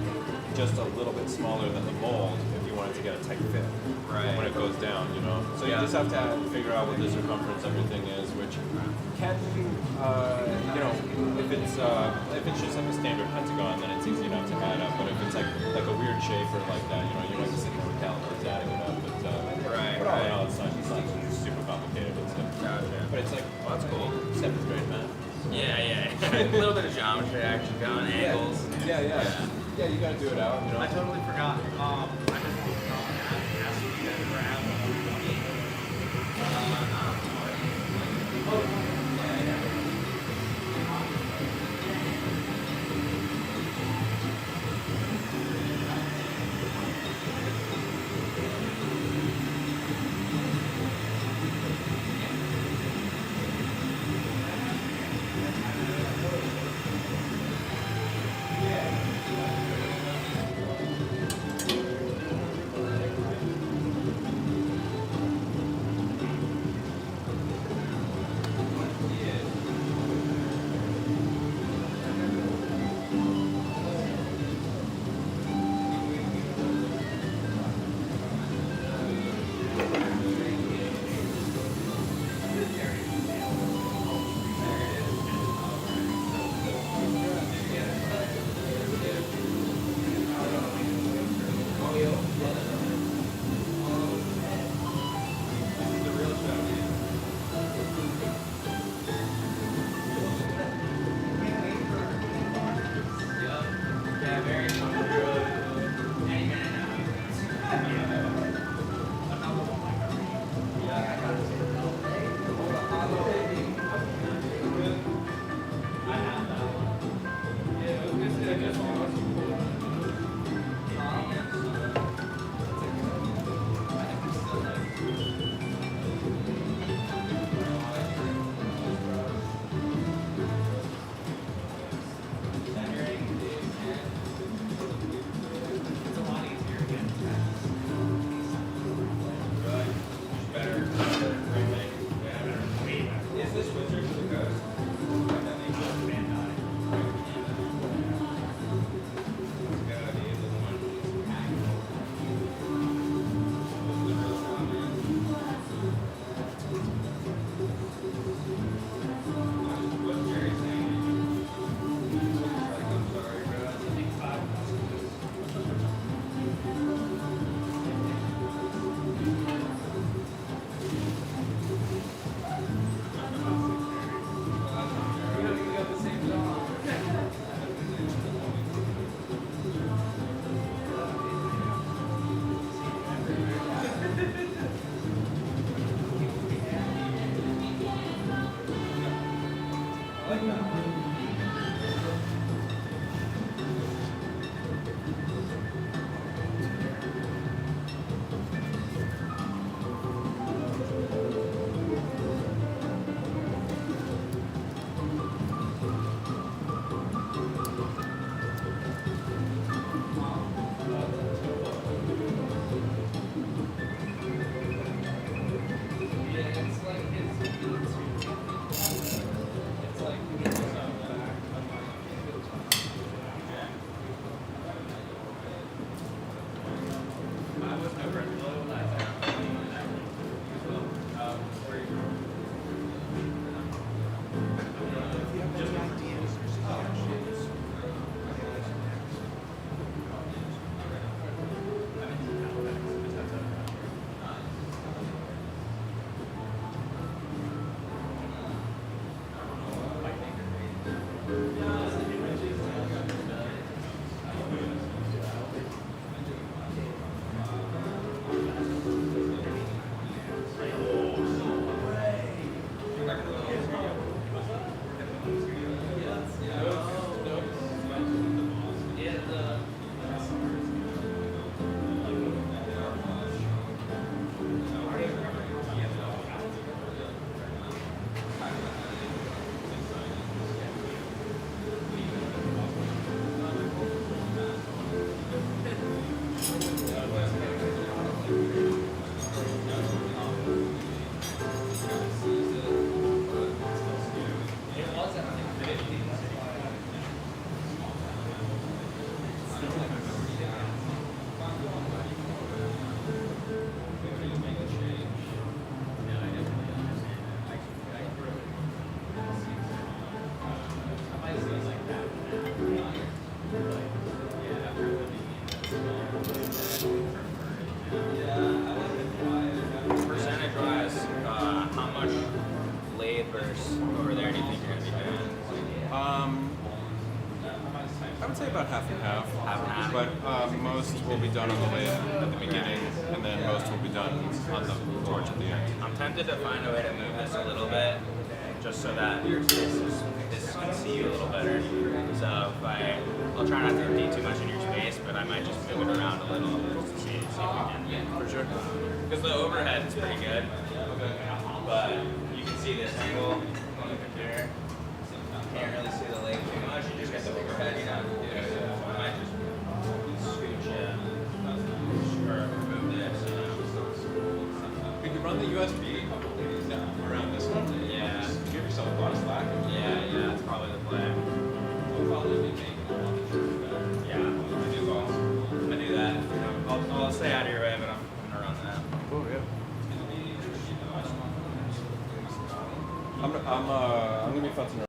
just a little bit smaller than the mold if you want it to get a tight fit. Right. When it goes down, you know. So you just have to figure out what the circumference of everything is, which can, you know, if it's just like a standard pentagon, then it's easy enough to add up. But if it's like a weird shape or like that, you know, you might be sitting there with calipers adding it up. But all in all, it's not super complicated. Gotcha. But it's like, Well, that's cool. 7th grade math. Yeah. A little bit of geometry action going, angles. Yeah, you gotta do it out, you know. I totally forgot. I just asked if you guys ever have Yeah, very any minute now. would say about half and half. Half and half. But most will be done on the lathe at the beginning, and then most will be done on the torch at the end. I'm tempted to find a way to move this a little bit, just so that this can see you a little better. So I'll try not to impede too much in your space, but I might just move it around a little just to see if we can. For sure. Because the overhead is pretty good, but you can see this angle on the computer. You can't really see the leg too much. You just get the overhead, you know. So I might just scooch or remove this. Could you run the USB around this one? Yeah. Just give yourself a lot of slack. Yeah, that's probably the play. We'll probably be making a lot of sure that. Yeah, I'm gonna do that. I'll stay out of your way, but I'm gonna run that. Cool, yeah. I'm gonna be futzing around.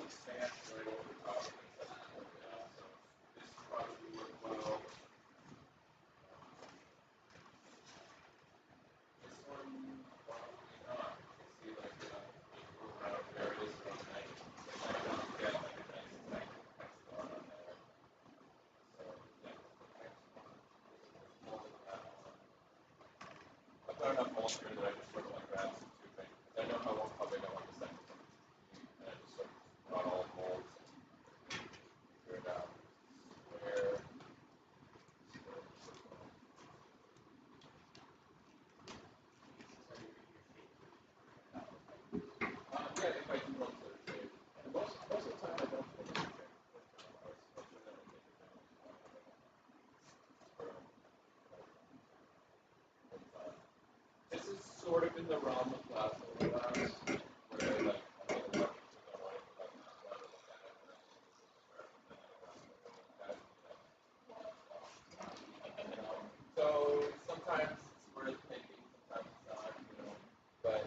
stand right over top of it. So this probably work well. This one probably not. You can see like around where it is from night. But I don't get like a nice text bar on there. So that's the next one. More than that one. I've got enough mulch here that I just sort of like grab some tubing. I know how big I want the second one to be. And I just sort of got all the molds and figure it out. Where yeah, if I do want to shave. Most of the time I don't take anything. I'll show them and take it down. This is sort of in the realm of glass over glass, where like I know the market is not wanting to like try to look at it and then so sometimes it's worth taking, sometimes it's not, but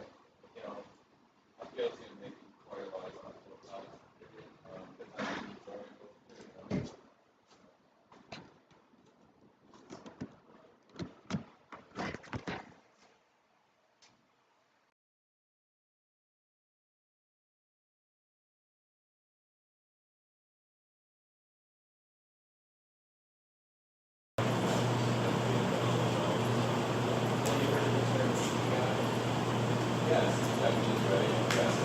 I'm guilty of making quite a lot of stuff with glass. Because I enjoy it. Yes, definitely right. Yes.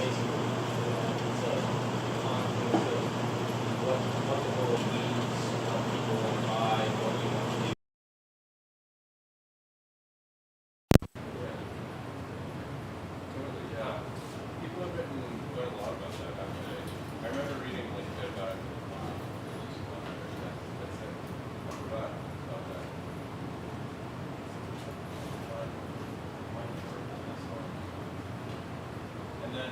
What the world needs, what people want to buy, what you want to do. Totally, yeah. People have written quite a lot about that, haven't they? I remember reading like a bit about that's it. I forgot about that. And then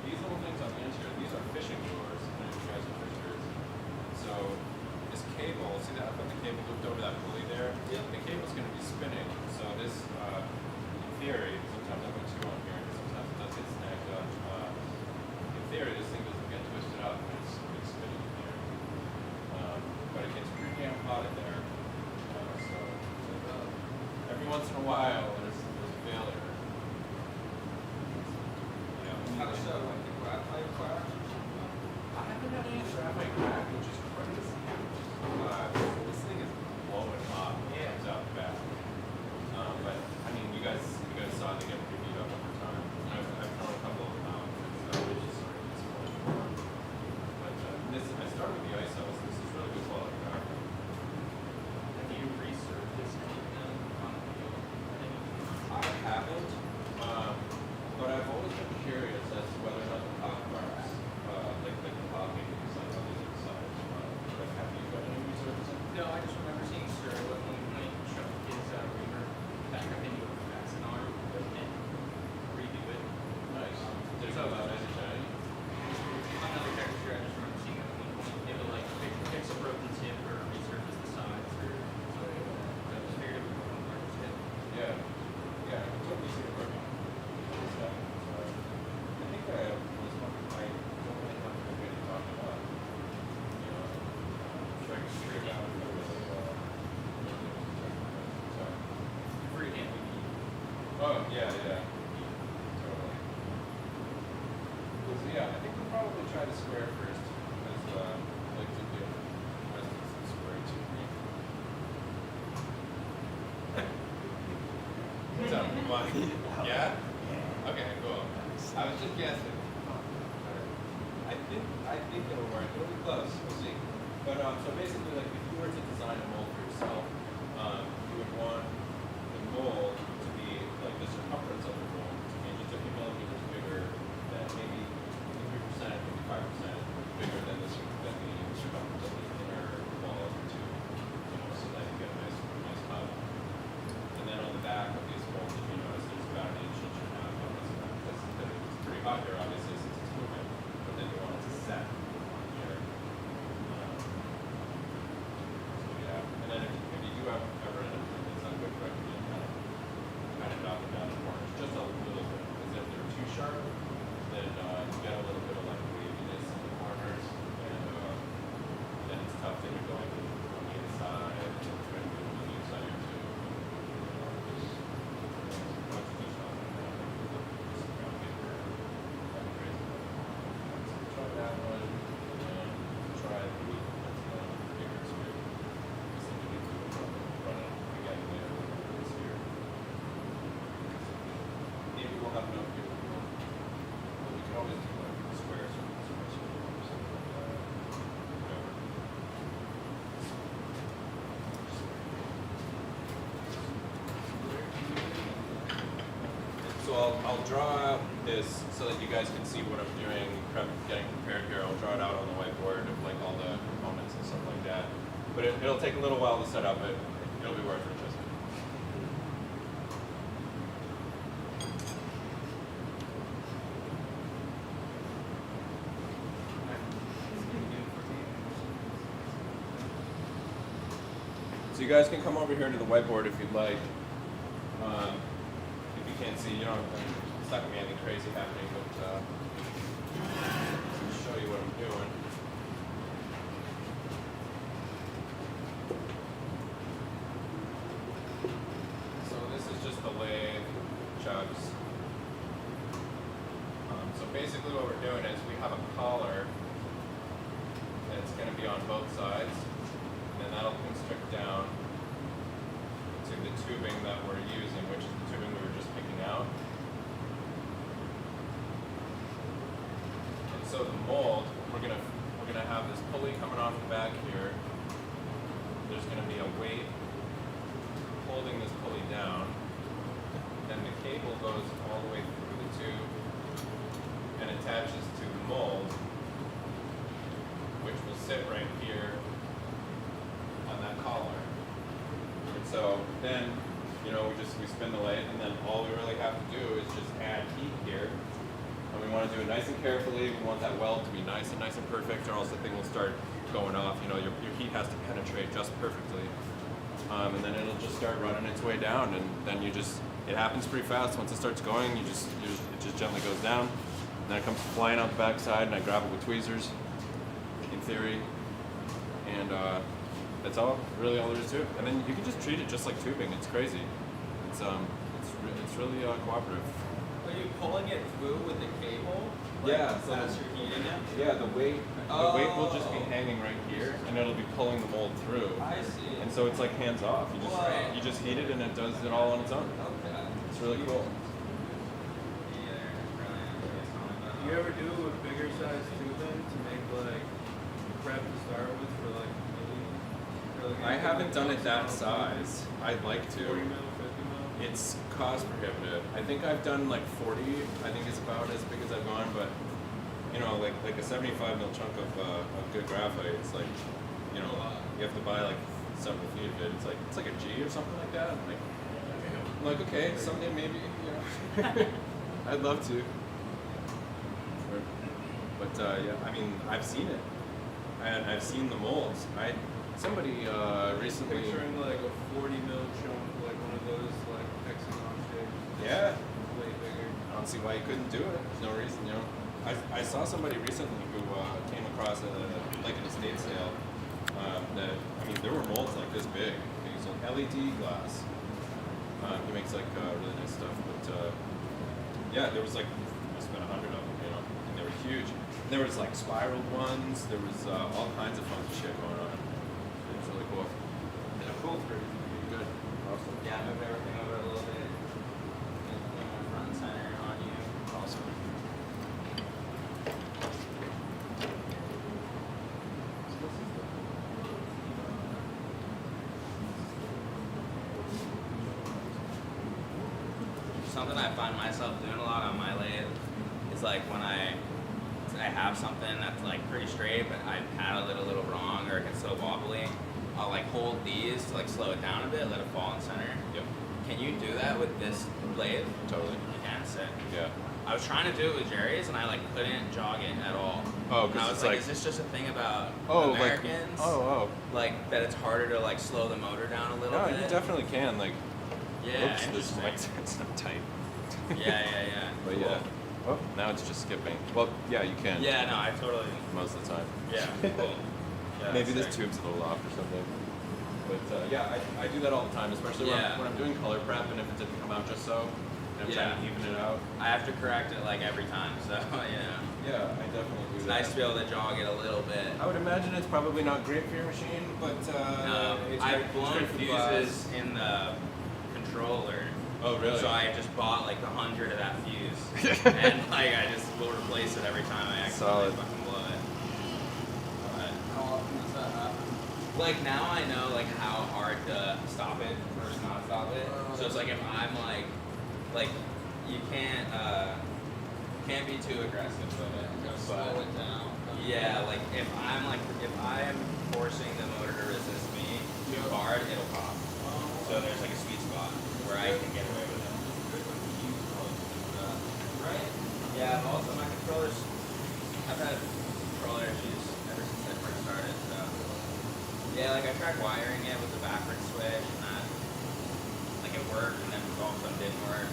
these little things on the interior, these are fishing lures. I don't know if you guys are fishers. So this cable, see that? I put the cable looped over that pulley there. Yeah. The cable's going to be spinning. So this, in theory, sometimes I put two on here, sometimes it does get snagged up. In theory, this thing doesn't get twisted up when it's spinning in here. But it gets pretty damn hot in there. So every once in a while, there's a failure. How does that like the graphite class? I haven't had any traffic crack, which is crazy. This thing is blowing up. It comes out fast. But I mean, you guys saw they get pretty beat up over time. I've thrown a couple of them out, which is sort of disappointing. But I started with the ISOs. This is really good quality graphite. Have you resurfaced any of them on the field? I haven't, but I've always been curious as to whether or not the top marks, like the popping, is like on the inside. Like, have you done any research? No, I just remember seeing Sir when he shoved his reamer back up into a fasten arm and redo it. Nice. Did it come out nice and shiny? I'm not exactly sure, I just remember seeing it when he would like fix a broken tip or resurface the sides or something. I just figured it would come apart his tip. Yeah. Yeah, I can totally see it working. I think I was wondering, I don't really have a way to talk about, trying to straight out. Freehand would be Oh, yeah, yeah. Totally. So, yeah, I think we'll probably try the square first, because I like to do some square tubing. What's up? What? Yeah? Okay, cool. I was just guessing. I think it'll work. It'll be close. We'll see. But so basically, like, if you were to design a mold for yourself, you would want the mold to be like the circumference of the mold to be just a few millimeters bigger than maybe 53%, 55% bigger than the circumference of the inner wall of the tube. So that you get a nice hub. And then on the back of these molds, if you notice, there's about an inch and a half on this one. Because it's pretty hot here, obviously, since it's moving. But then you want it to set on here. So yeah. And then if you do ever end up doing this, I would recommend kind of knocking down the corners just a little draw out this so that you guys can see what I'm doing, getting prepared here. I'll draw it out on the whiteboard of like all the components and stuff like that. But it'll take a little while to set up, but it'll be worth it. Trust me. So you guys can come over here to the whiteboard if you'd like. If you can't see, you don't. It's not gonna be anything crazy happening, but I'll show you what I'm doing. So this is just the lathe chugs. So basically, what we're doing is we have a collar that's going to be on both sides, and then that'll constrict down to the tubing that we're using, which is the tubing we were just picking out. And so the mold, we're gonna have this pulley coming off the back here. There's gonna be a weight holding this pulley down. Then the cable goes all the way through the tube and attaches to the mold, which will sit right here on that collar. And so then, you know, we spin the lathe, and then all we really have to do is just add heat here. And we want to do it nice and carefully. We want that weld to be nice and perfect, or else the thing will start going off. You know, your heat has to penetrate just perfectly. And then it'll just start running its way down, and then it happens pretty fast. Once it starts going, it just gently goes down, and then it comes flying out the backside, and I grab it with tweezers, in theory, and that's really all there is to it. And then you can just treat it just like tubing. It's crazy. It's really cooperative. Are you pulling it through with the cable? Yeah, so As you're heating it? Yeah, the weight will just be hanging right here, and it'll be pulling the mold through. I see. And so it's like hands off. Right. You just heat it, and it does it all on its own. Okay. It's really cool. Do you ever do a bigger size tubing to make like prep to start with for like maybe? I haven't done it that size. I'd like 40 to. mil, 50 mil? It's cost prohibitive. I think I've done like 40. I think it's about as big as I've gone, but you know, like a 75 mil chunk of good graphite. It's like, you know, you have to buy like several feet of it. It's like a G or something like that. I'm like, okay, someday maybe, you know. I'd love to. But yeah, I mean, I've seen it, and I've seen the molds. Somebody recently. Picturing like a 40 mil chunk, like one of those like hexagon shapes. Yeah. Way bigger. I don't see why you couldn't do it. There's no reason, you know. I saw somebody recently who came across an estate sale that, I mean, there were molds like this big. He was an LED glass. He makes like really nice stuff, but yeah, there was like, must have been 100 of them, you know, and they were huge. And there was like spiraled ones. There was all kinds of funky shit going on. It was really cool. Yeah, cool for you. Good. Awesome. Yeah, move everything over a little bit. Get the camera front and center on you. Awesome. Something I find myself doing a lot on my lathe is like when I have something that's like pretty straight, but I paddled it a little wrong or it gets so wobbly, I'll like hold these to like slow it down a bit, let it fall in center. Yep. Can you do that with this lathe? Totally. You can, sick. Yeah. I was trying to do it with Jerry's and I like couldn't jog it at all. Oh, And 'cause I was it's like, like- is this just a thing about Oh, Americans? Like that it's harder to like slow the motor down a little No, bit? you definitely can. Like, Yeah, oops, this interesting. might, it's not tight. yeah. But Cool. yeah. Oh, now it's just skipping. Well, yeah, you can. Yeah, no, I totally. Most of the time. Yeah, cool. Yeah, Maybe that's this sick. tube's a little off or something. But yeah, I do that all the time, especially Yeah. when I'm doing color prep and if it didn't come out just so, and I'm trying to Yeah. even it out. I have to correct it like every time, so yeah. Yeah, I definitely do It's that. nice to be able to jog it a little bit. I would imagine it's probably not great for your machine, but it's I've great, blown it's great for the glass. fuses in the controller. Oh, really? So I just bought like 100 of that fuse, and like I just will replace it every time I accidentally Solid. fucking blow it. But, How often does that happen? like now I know like how hard to stop it versus not stop it. So it's like if I'm like you can't be too aggressive with it. Slow it down. Yeah, like if I am forcing the motor to resist me too hard, it'll pop. So there's like a sweet spot where I can get away with it. Right? Yeah, but also my controllers, I've had controller issues ever since I first started, so. Yeah, like I tried wiring it with the backward switch and that, like it worked and then all of a sudden didn't work.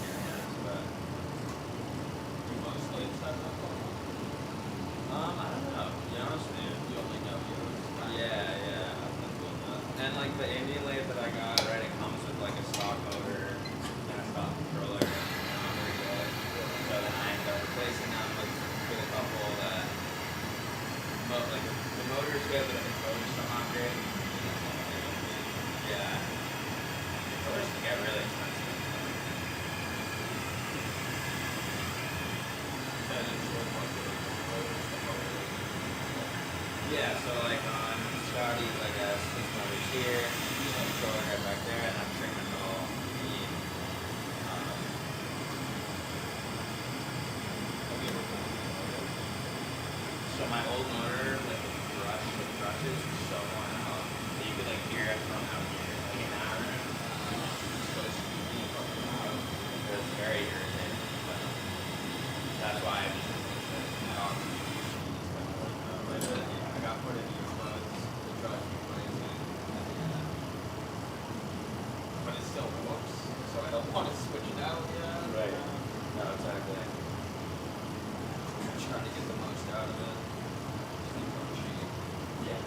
Yeah, but. Mostly inside that phone. I don't know, to be honest with you. You only know yours. Yeah. And like the Indian lathe that I got, right, it comes with like a stock motor and a stock controller. So then I ended up replacing them with a couple that, like the motor's good, but the controller's still not great. Yeah. Controllers can get really expensive. Yeah, so like on Scotty's, I guess, this motor's here, the controller right back there, and I'm trimming all the, so my old motor, like the brushes were so worn out that you could like hear it from out here, like an hour. So it's really fucking loud. It was very irritating, but that's why I just replaced it. I got put in earbuds to try to replace it. But it still works, so I don't want to switch it out yet. Right. No, exactly. I'm trying to get the most out of it. Just need one cheap. Yeah.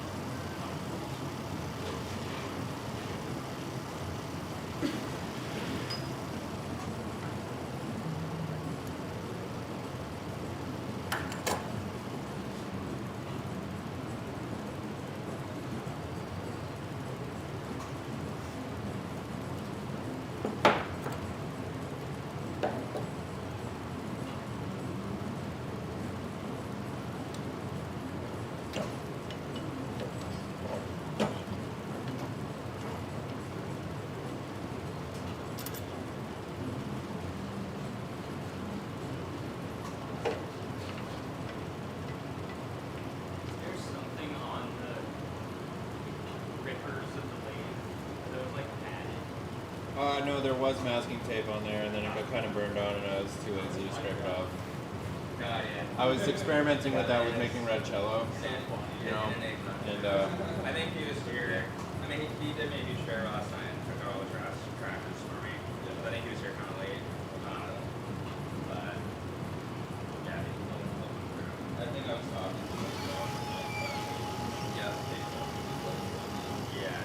There's something on the rippers of the lathe. Are those like added? No, there was masking tape on there, and then it got kind of burned on, and I was too lazy to scrape it off. God, yeah. I was experimenting with that with making red cello, you know, and I think he was here. I mean, he did me a huge favor last night and took all the tractors for me. But I think he was here kind of late. But yeah, I think I was talking to him. Yeah, yeah.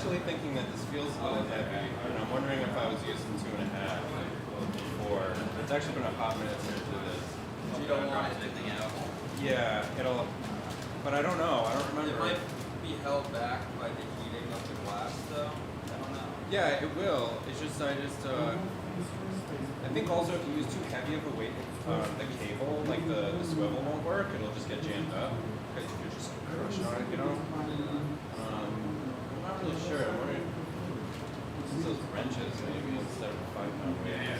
actually thinking that this feels a little heavy, and I'm wondering if I was using 2.5 before. It's actually been a hot minute since I did this. You don't want anything out. Yeah, it'll. But I don't know. I don't It remember. might be held back by the heating of the glass, though. I don't know. Yeah, it will. It's just I think also if you use too heavy of a weight, the cable, like the swivel won't work. It'll just get jammed up because you're just crushed on it, you know. I'm not really sure. I'm wondering. It's those wrenches maybe instead of a 5-pound weight. Yeah.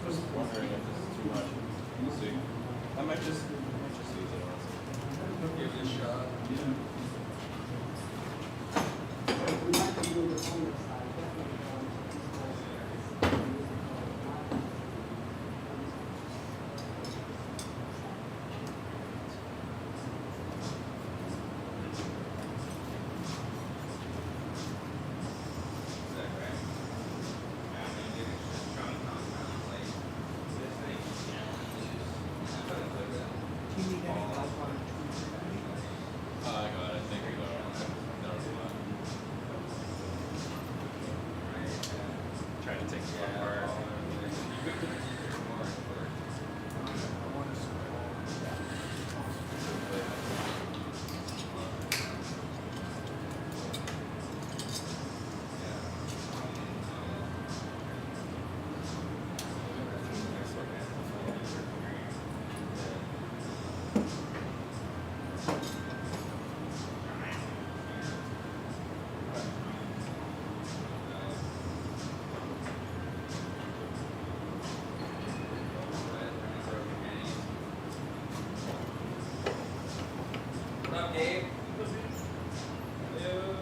Just wondering if this is too much. We'll see. I might just use it honestly. Give it a shot. Is that right? Yeah, I mean, it's just trying to compound, like, this thing, you know, I got it. Thank you. That was a lot. Trying to take it apart. What up, Dave? Hello.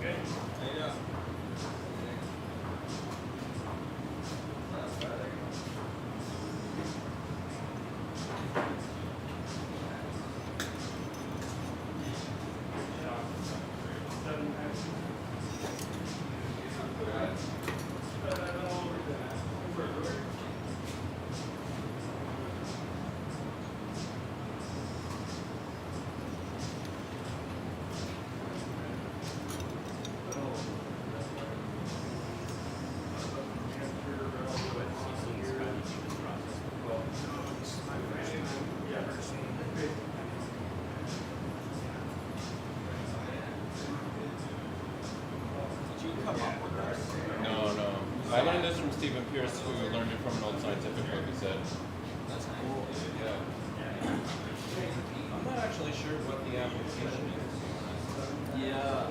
Good. How you doing? Not bad. Did you come up with this? No, no. I learned this from Stephen Pierce, who learned it from an old scientific book. He said, That's cool. yeah. I'm not actually sure what the application is. Yeah.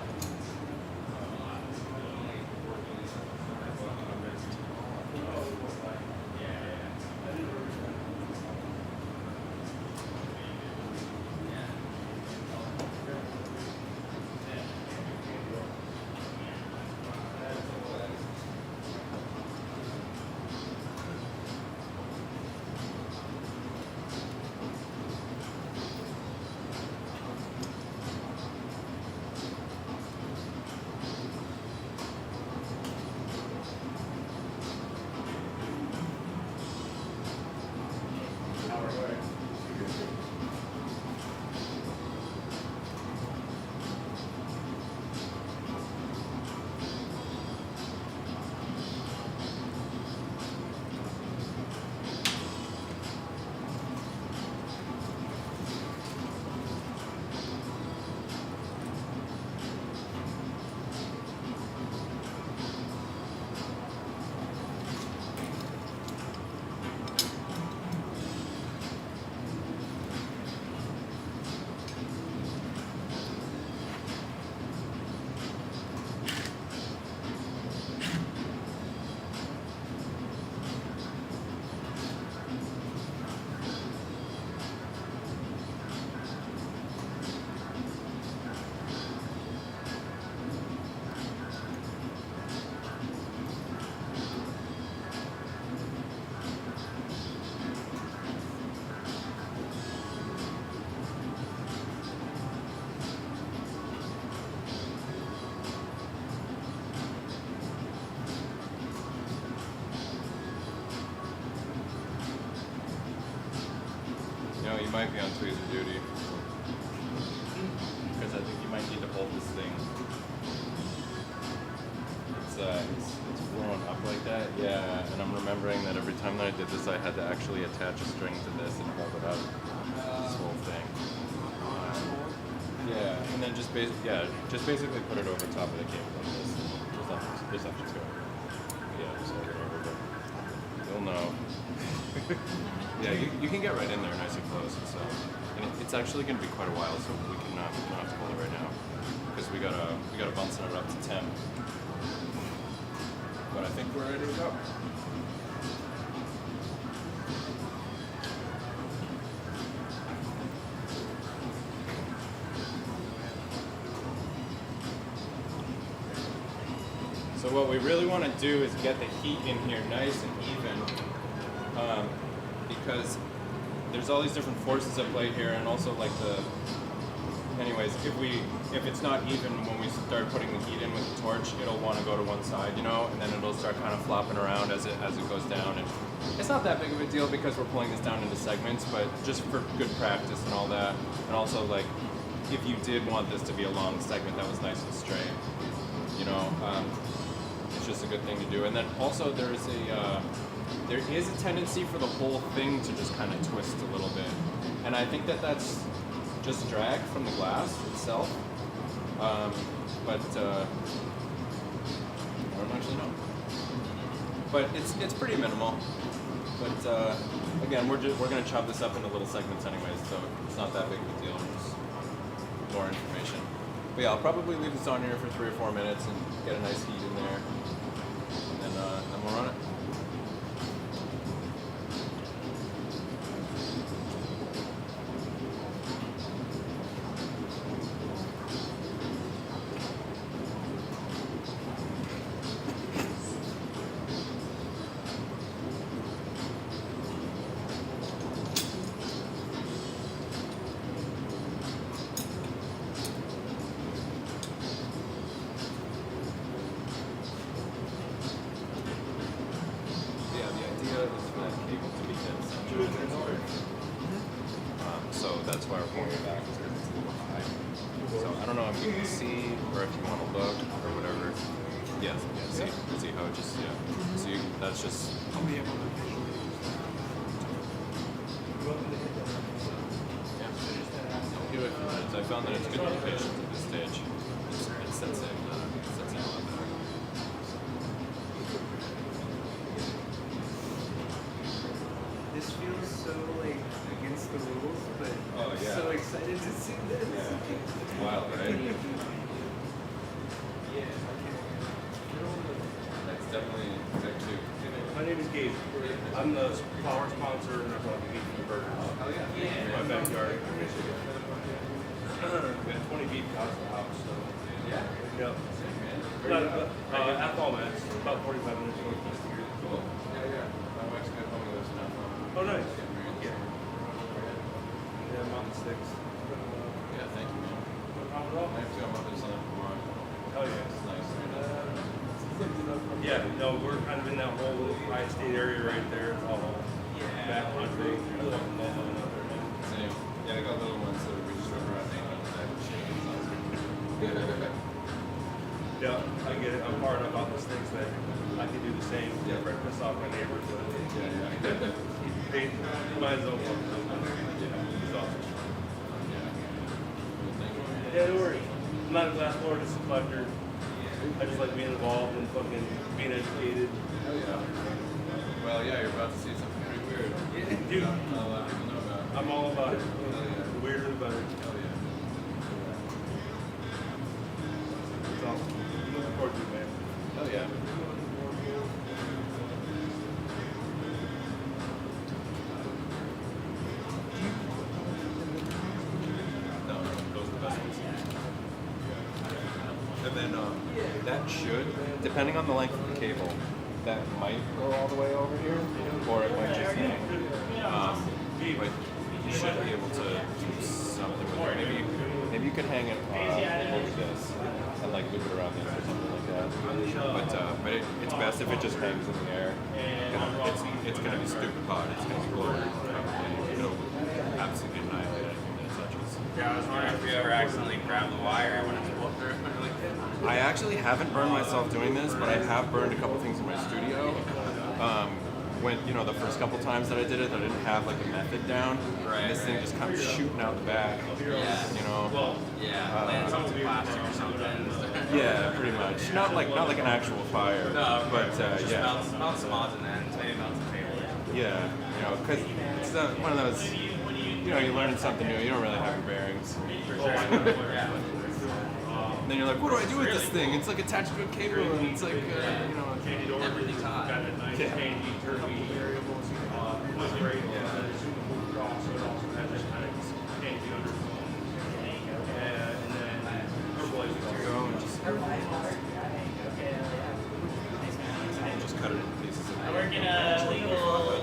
You know, you might be on tweezer duty. Because I think you might need to it's blown up like that. Yeah, and I'm remembering that every time that I did this, I had to actually attach a string to this and hold it up. This whole thing. Yeah, and then just basically put it over top of the cable like this. There's nothing to it. Yeah, just hold it over, but you'll know. Yeah, you can get right in there nice and close. And it's actually going to be quite a while, so we don't have to pull it right now because we gotta bounce it up to 10. But I think we're ready to go. So what we really want to do is get the heat in here nice and even, because there's all these different forces at play here, and also like anyways, if it's not even when we start putting the heat in with the torch, it'll want to go to one side, and then it'll start kind of flopping around as it goes down. And it's not that big of a deal because we're pulling this down into segments, but just for good practice and all that, and also like if you did want this to be a long segment that was nice and straight, it's just a good thing to do. And then also there is a tendency for the whole thing to just kind of twist a little bit, and I think that's just drag from the glass itself, but I don't actually know. But it's pretty minimal. But again, we're gonna chop this up into little segments anyways, so it's not that big of a deal. Just more information. But yeah, I'll probably leave this on here for 3 or 4 minutes and get a nice heat in there, and then we'll run it. So that's why we're pulling it back, because it's a little high. So I don't know if you can see or if you want to look or whatever. Yeah, see how it just, See, that's just. I'll be able to give it a few minutes. I found that it's good to be patient at this stage. It sets in a lot better. This feels so like against the rules, but Oh, I'm yeah. so excited to see this. Yeah, it's wild, right? That's definitely good too. My name is Gabe. I'm the power sponsor and I'm going to be eating burgers. Oh yeah. In my backyard. We have 20 beef cows in the house, so. Yeah. Yep. At all, man. It's about 45 minutes northeast of here. Cool. Yeah. My wife's good home with us now. Oh, nice. Yeah. Yeah, Mountain Sticks. Yeah, thank you, man. No problem at all. I have to go out there something tomorrow. Hell yeah. It's nice. Yeah, no, we're kind of in that whole I-State area right there. It's all back country. Same. Yeah, I got little ones that we just drove around hanging out with that. Yeah, I get it. I'm far enough out the sticks that I can do the same. Yeah. Right, piss off my neighbors. But Yeah. they might as well. It's awesome. Yeah, no worries. I'm not a glass blower, just a collector. I just like being involved and fucking being educated. Hell yeah. Well, yeah, you're about to see something pretty weird. Dude, Not a lot of people know about. I'm all about it. Hell yeah. The weirder the better. Hell yeah. It's awesome. I'm looking forward to it, man. Hell yeah. No, those are the best ones. And then that should, depending on the length of the cable, that might go all the way over here, or it might just hang. But you should be able to do something with it. Maybe you could hang it over this and like move it around this or something like that. But it's best if it just hangs in the air. It's gonna be stupid hot. It's gonna be blurry. It'll absolutely annihilate anything that it touches. Yeah, I was wondering if you ever accidentally grab the wire when it's booked or like that. I actually haven't burned myself doing this, but I have burned a couple things in my studio. When the first couple times that I did it, I didn't have like a method down. Right, And this thing right. just kind of shooting out the back. Yeah. Yeah, lands on some plastic or something. Yeah, pretty much. Not like an actual fire. No, but just yeah. melts some odds and ends, maybe melts the table. Yeah, because it's one of those. You're learning something new. You don't really have your bearings. For sure. Yeah. And then you're like, what do I do with this thing? It's like attached to a cable, and it's like, Everything's hot. just cut it into pieces. I work in a legal pro.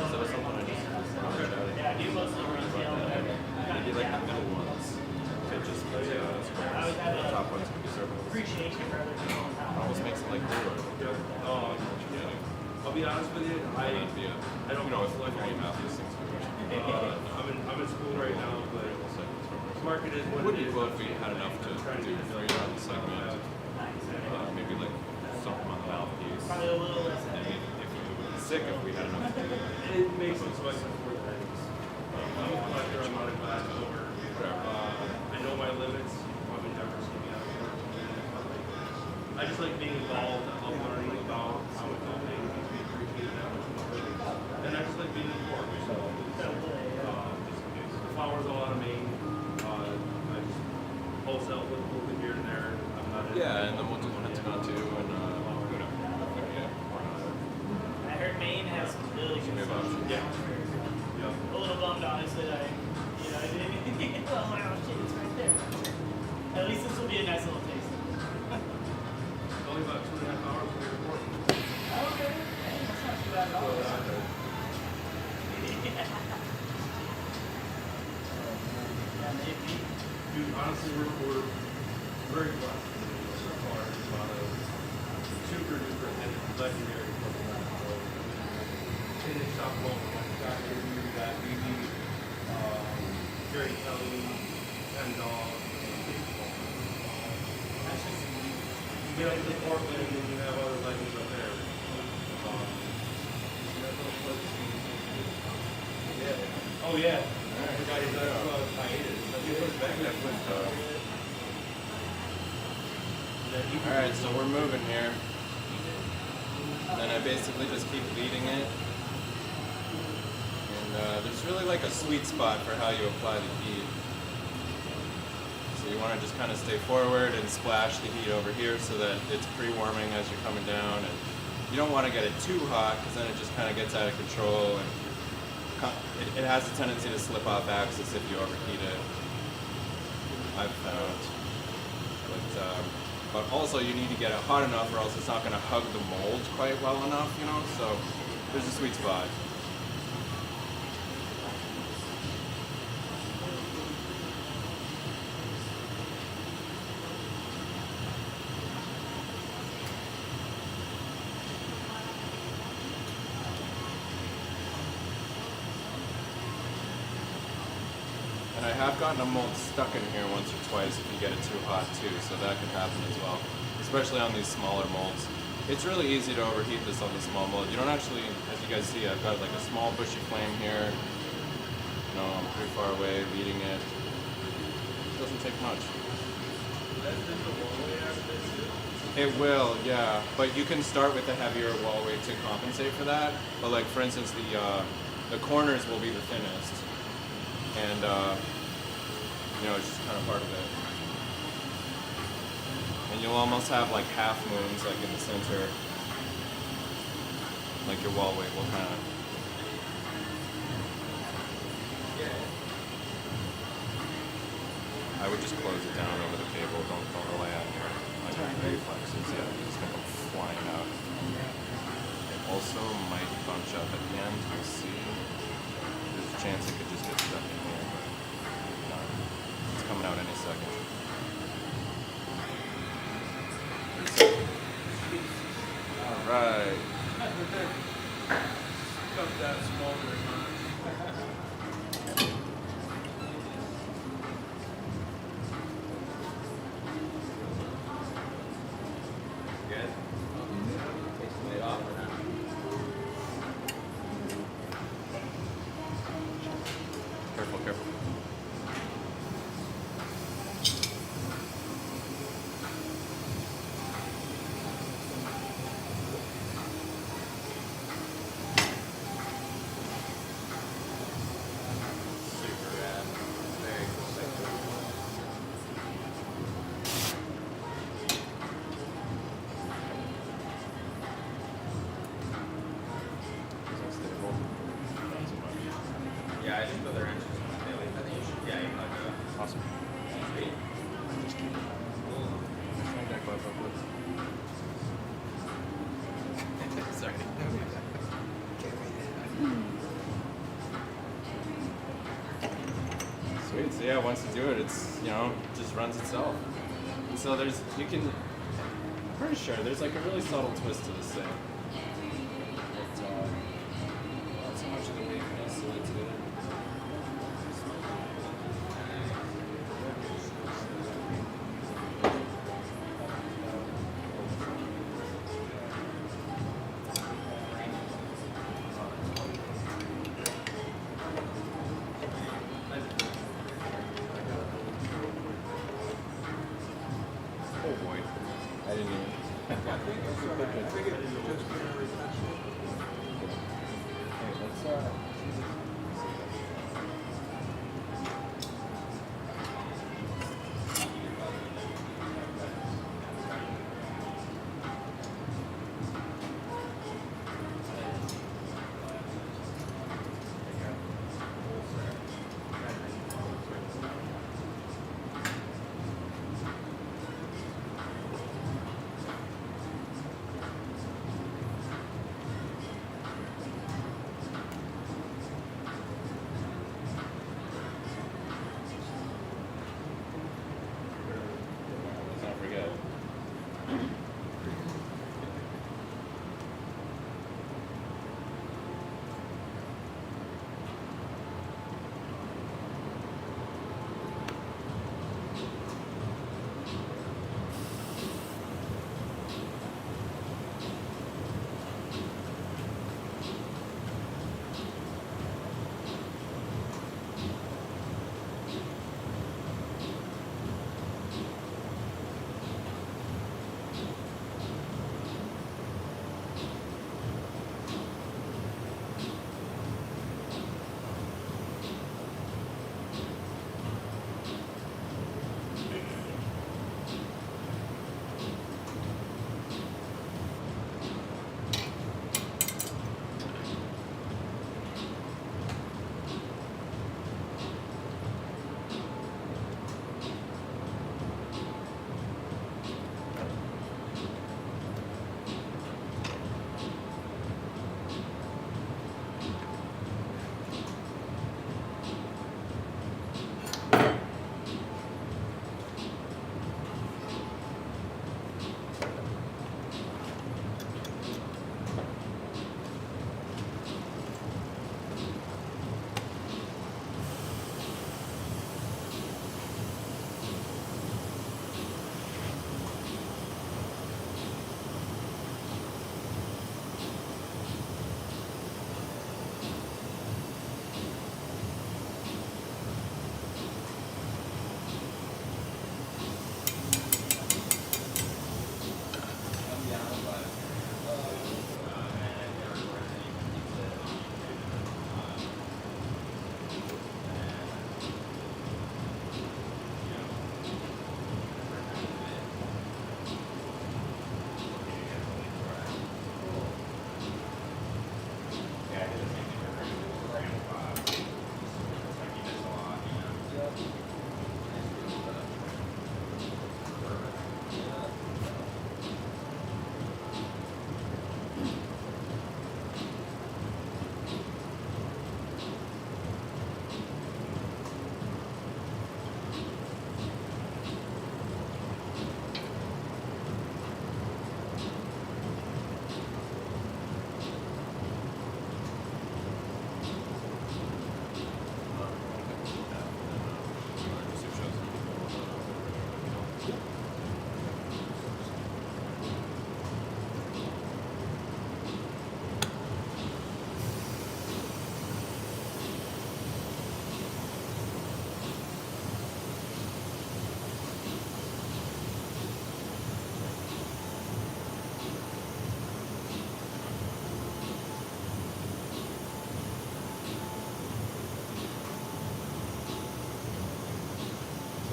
So it's something I just cut out. Yeah, I do mostly retail, but Maybe like the middle ones could just be I would have the a top ones could be circles. appreciation for other people. It almost makes it like wood. I'll be honest with you, I don't know if like all you have these things. I'm in school right now, but market is what Would it be is. cool if we had enough to do 3 on the segment. Maybe like something on the mouthpiece. Probably a little less. And maybe if it would be sick if we had enough to do it. It makes it so I can afford things. I'm a collector, I'm not a glass over. I know my limits. You probably never see me out of work. I just like being involved. I love learning about how a company needs to be appreciated that much more. And I just like being informed. The flowers all out of Maine. I just wholesale with a little bit here and there. I'm not in. Yeah, and then we'll do Pentagon too, and yeah. I heard Maine has some really good Maybe stuff. options. Yeah. A little bummed, honestly, that I didn't. Oh wow, shit, it's right there. At least this will be a nice little taste. It's only about 2.5 hours from the airport. Okay, hey, that's not too bad at all. Yeah, maybe. Dude, honestly, we're very blessed so far. There's a lot of super duper and legendary people around the world. In the shop alone, we got Avery, we got BB, Jerry Kelly, Ken Dog. That's just You get up to Portland and then you have other legends up there. You have those places. Yeah. Oh yeah. The guy who does hiatus. Alright, so we're moving here. And then I basically just keep leading it. And there's really like a sweet spot for how you apply the heat. So you want to just kind of stay forward and splash the heat over here so that it's pre-warming as you're coming down. And you don't want to get it too hot because then it just kind of gets out of control. And it has a tendency to slip off axis if you overheat it, I've found. But also you need to get it hot enough or else it's not going to hug the mold quite well enough, so there's a sweet spot. And I have gotten a mold stuck in here once or twice if you get it too hot too, so that can happen as well, especially on these smaller molds. It's really easy to overheat this on the small mold. You don't actually, as you guys see, I've got like a small bushy flame here. I'm pretty far away leading it. It doesn't take much. It will, yeah, but you can start with a heavier wall weight to compensate for that. But like for instance, the corners will be the thinnest. And, it's just kind of part of it. And you'll almost have like half moons like in the center. Like your wall weight will kind of... I would just close it down over the cable, don't rely on your reflexes, yeah, it's just gonna go flying out. It also might bunch up at the end, we'll see. There's a chance it could just get stuck in here, but it's coming out any second. Alright. Stuff that smaller. So yeah, once you do it, it's just runs itself. And so I'm pretty sure there's like a really subtle twist to this thing. But, not so much of the weakness of it too. Oh boy. I didn't even. Hey, let's let's not forget.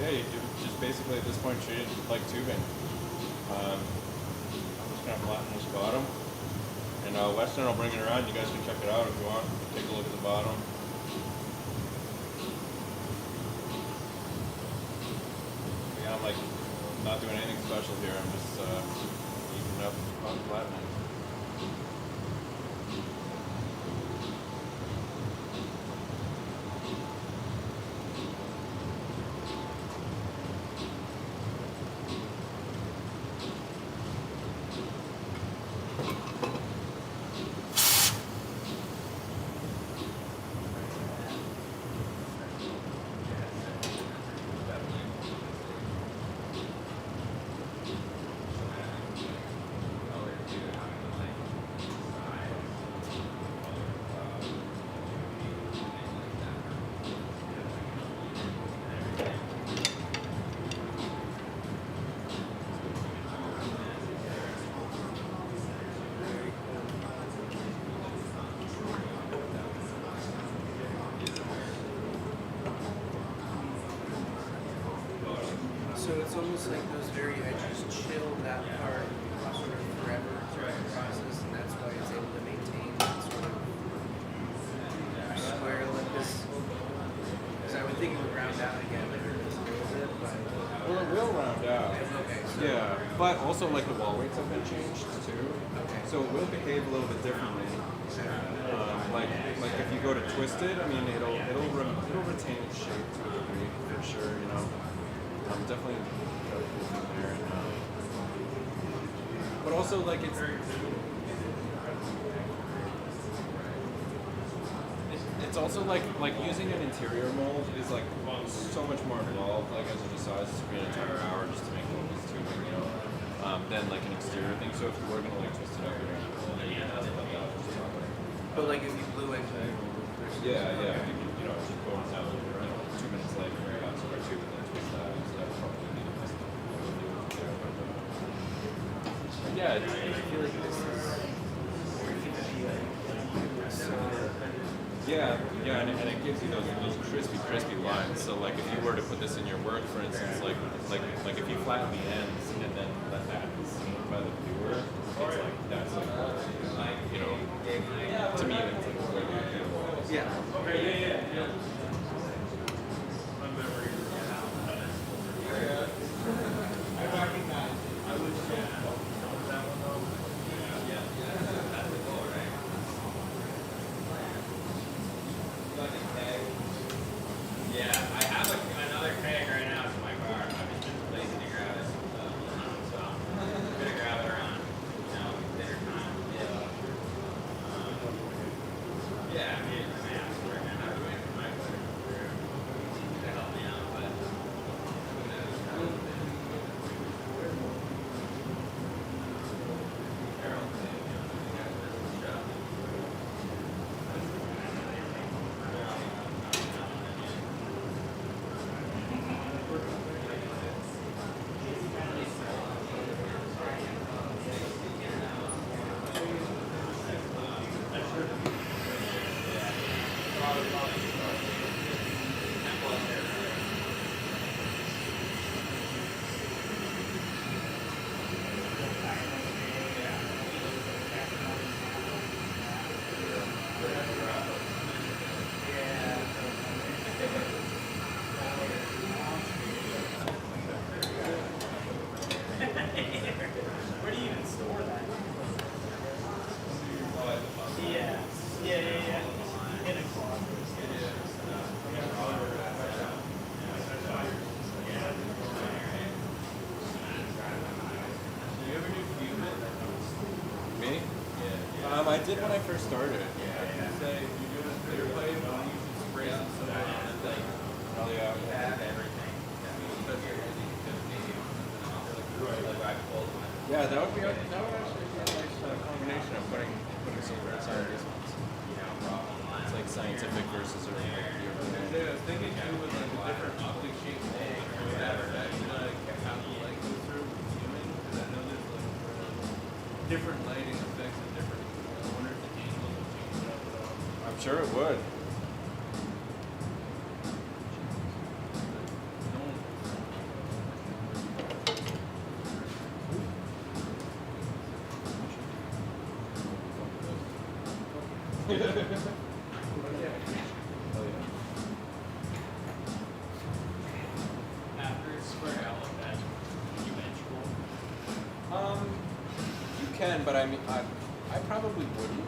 Yeah, you just basically at this point treat it like tubing. I'm just gonna flatten this bottom, and Weston will bring it around. You guys can check it out if you want. Take a look at the bottom. Yeah, I'm like not doing anything special here. I'm just evening up on flattening. but also like the wall weights have been changed too. Okay. So it will behave a little bit differently. Like if you go to twisted, I mean it'll retain its shape to a degree for sure. You know, definitely there. But also like it's also like using an interior mold is like so much more involved. Like as a decides to be an entire hour just to make all this tubing, you know, than like an exterior thing. So if you were gonna like twist it up, But like if you blew into yeah, you know, just go down, 2 minutes later, square tube and then twist that. So that would probably be the best thing to do. Yeah, I feel like this is. Yeah, and it gives you those crispy lines. So like if you were to put this in your work, for instance, like if you flatten the ends and then let that be seen by the viewer, it's like that's like you know, to me it's like really beautiful. yeah. I recognize it. I would say Yeah, I have another keg right now in my car. I've just been lazy to grab it. So I'm gonna grab it around, dinner time. Yeah, I mean, I'm working out for my career to help me out, but who knows? Harold, you guys listen to the show. Where do you even store that? Yeah. In a closet. Me? I did when I first started. say if you're doing a clear pipe, you should spray some soda on it. Like, Oh yeah. Yeah, that would actually be a nice combination of putting some inside of these ones. It's like scientific versus I was thinking too with like a different optic shaped egg or whatever that you know like how the light goes through viewing because I know there's like different lighting effects and different. I wonder if the angle will change it up at all. I'm sure it would. After square out like that, you mentioned. You can, but I mean, I probably wouldn't.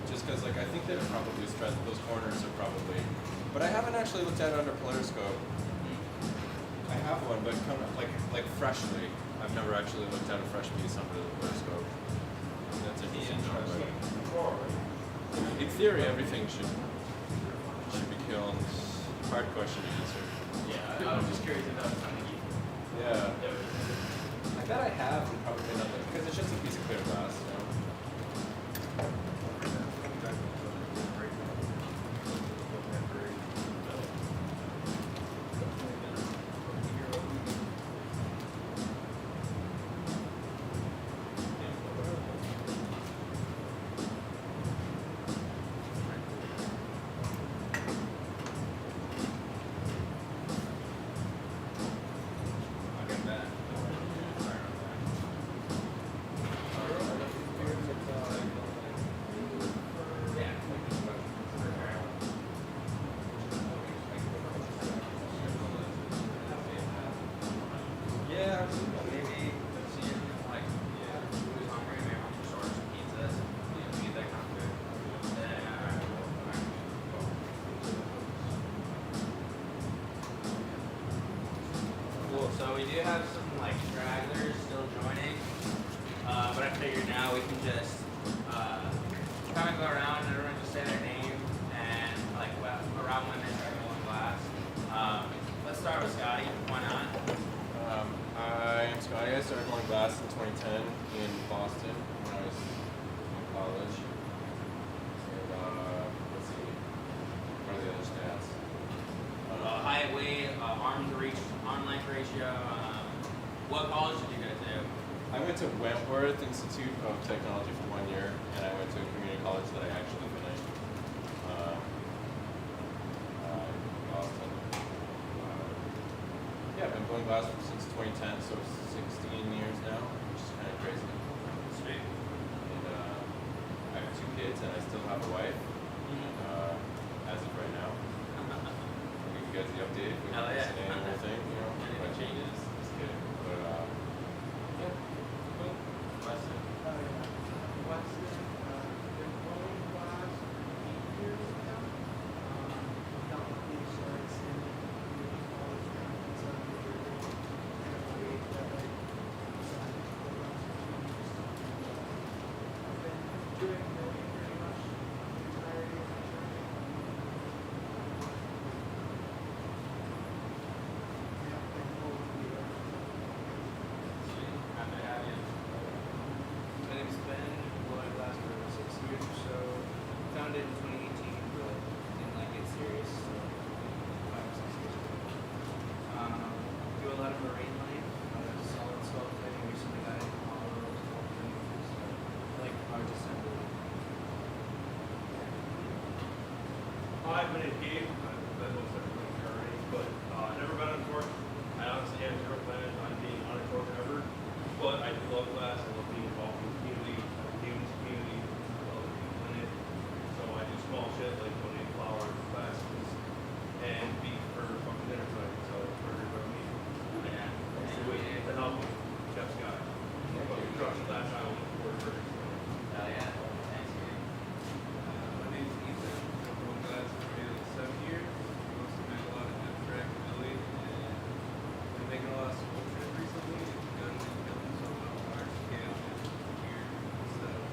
Just because, like, I think they're probably stressed. Those corners are probably. But I haven't actually looked at it under polariscope. I have one, but kind of like freshly. I've never actually looked at a fresh piece under the polariscope. That's interesting. In theory, everything should be kiln. Hard question to answer. Yeah, I was just curious if that was something you Yeah. I bet I have, and probably nothing, because it's just a piece of clear glass, you know? I'll get that. Sorry about that. So we do have some like stragglers still joining, but I figured now we can just kind of go around and everyone just say their name and like around when they start going glass. Let's start with Scotty. Why not? I am Scotty. I started going glass in 2010 in Boston when I was in college. And let's see, what are the other stats? Height, weight, arm to reach, arm length ratio. What college did you go to? I went to Wentworth Institute of Technology for 1 year, and I went to a community college that I actually finished in Boston. Yeah, I've been going glass since 2010, so 16 years now, which is kind of crazy. Sweet. And I have 2 kids, and I still have a wife, as of right now. I'll give you guys the update if we Hell can yeah. say the whole thing, you know. Anything but changes? Just kidding. But yeah, cool. Weston. Weston, been blowing glass for 8 years now. Not looking to start extending community college around in Southern New Jersey. And I believe that I decided to go around for 2 years. I've been doing milling pretty much the entirety of my journey. Yeah, thankful to be there. Sweet. Happy to have you. My name is Ben. Well, I last for 6 years or so. Founded in 2018, but didn't like get serious. So 5 or 6 years ago. Do a lot of marine life, solid swell plating. Recently got into hollow swell plating. So I like hard assembly. Hi, my name's Gabe. I've been most everything here already, but never been on tour. I honestly have zero plans on being on a tour ever, but I do love glass. I love being involved in the community, community. I love people in it. So I do small shit like donate flowers, glasses, and beef for fucking dinner tonight. So burgers by me. Yeah. That's the way to help me. Chef Scott. Fucking crush Glass Island for burgers. Hell yeah. Thanks, dude. My name is Ethan. I've been glass for nearly 7 years. Mostly make a lot of interactability and been making a lot of school trips recently. Done building some large scale and gear and stuff.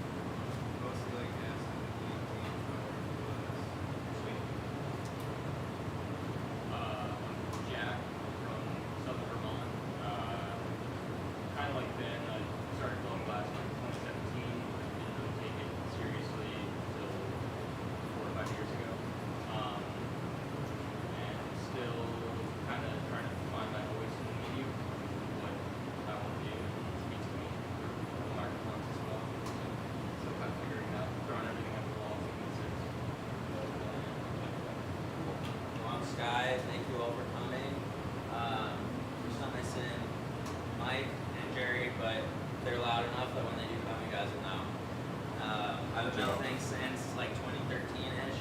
Mostly like acid and DMT power glass. Sweet. I'm Jack from Southern Vermont. Kind of like Ben, I started blowing glass in 2017. Didn't really take it seriously until 4 to 5 years ago. And still kind of trying to find my voice in the medium, what I want to do and speaks to me for the market wants as well. So kind of figuring out, throwing everything at the wall, taking it serious. Well, I'm Sky. Thank you all for coming. For some I send Mike and Jerry, but they're loud enough that when they do come, you guys will know. I've been melting since like 2013-ish.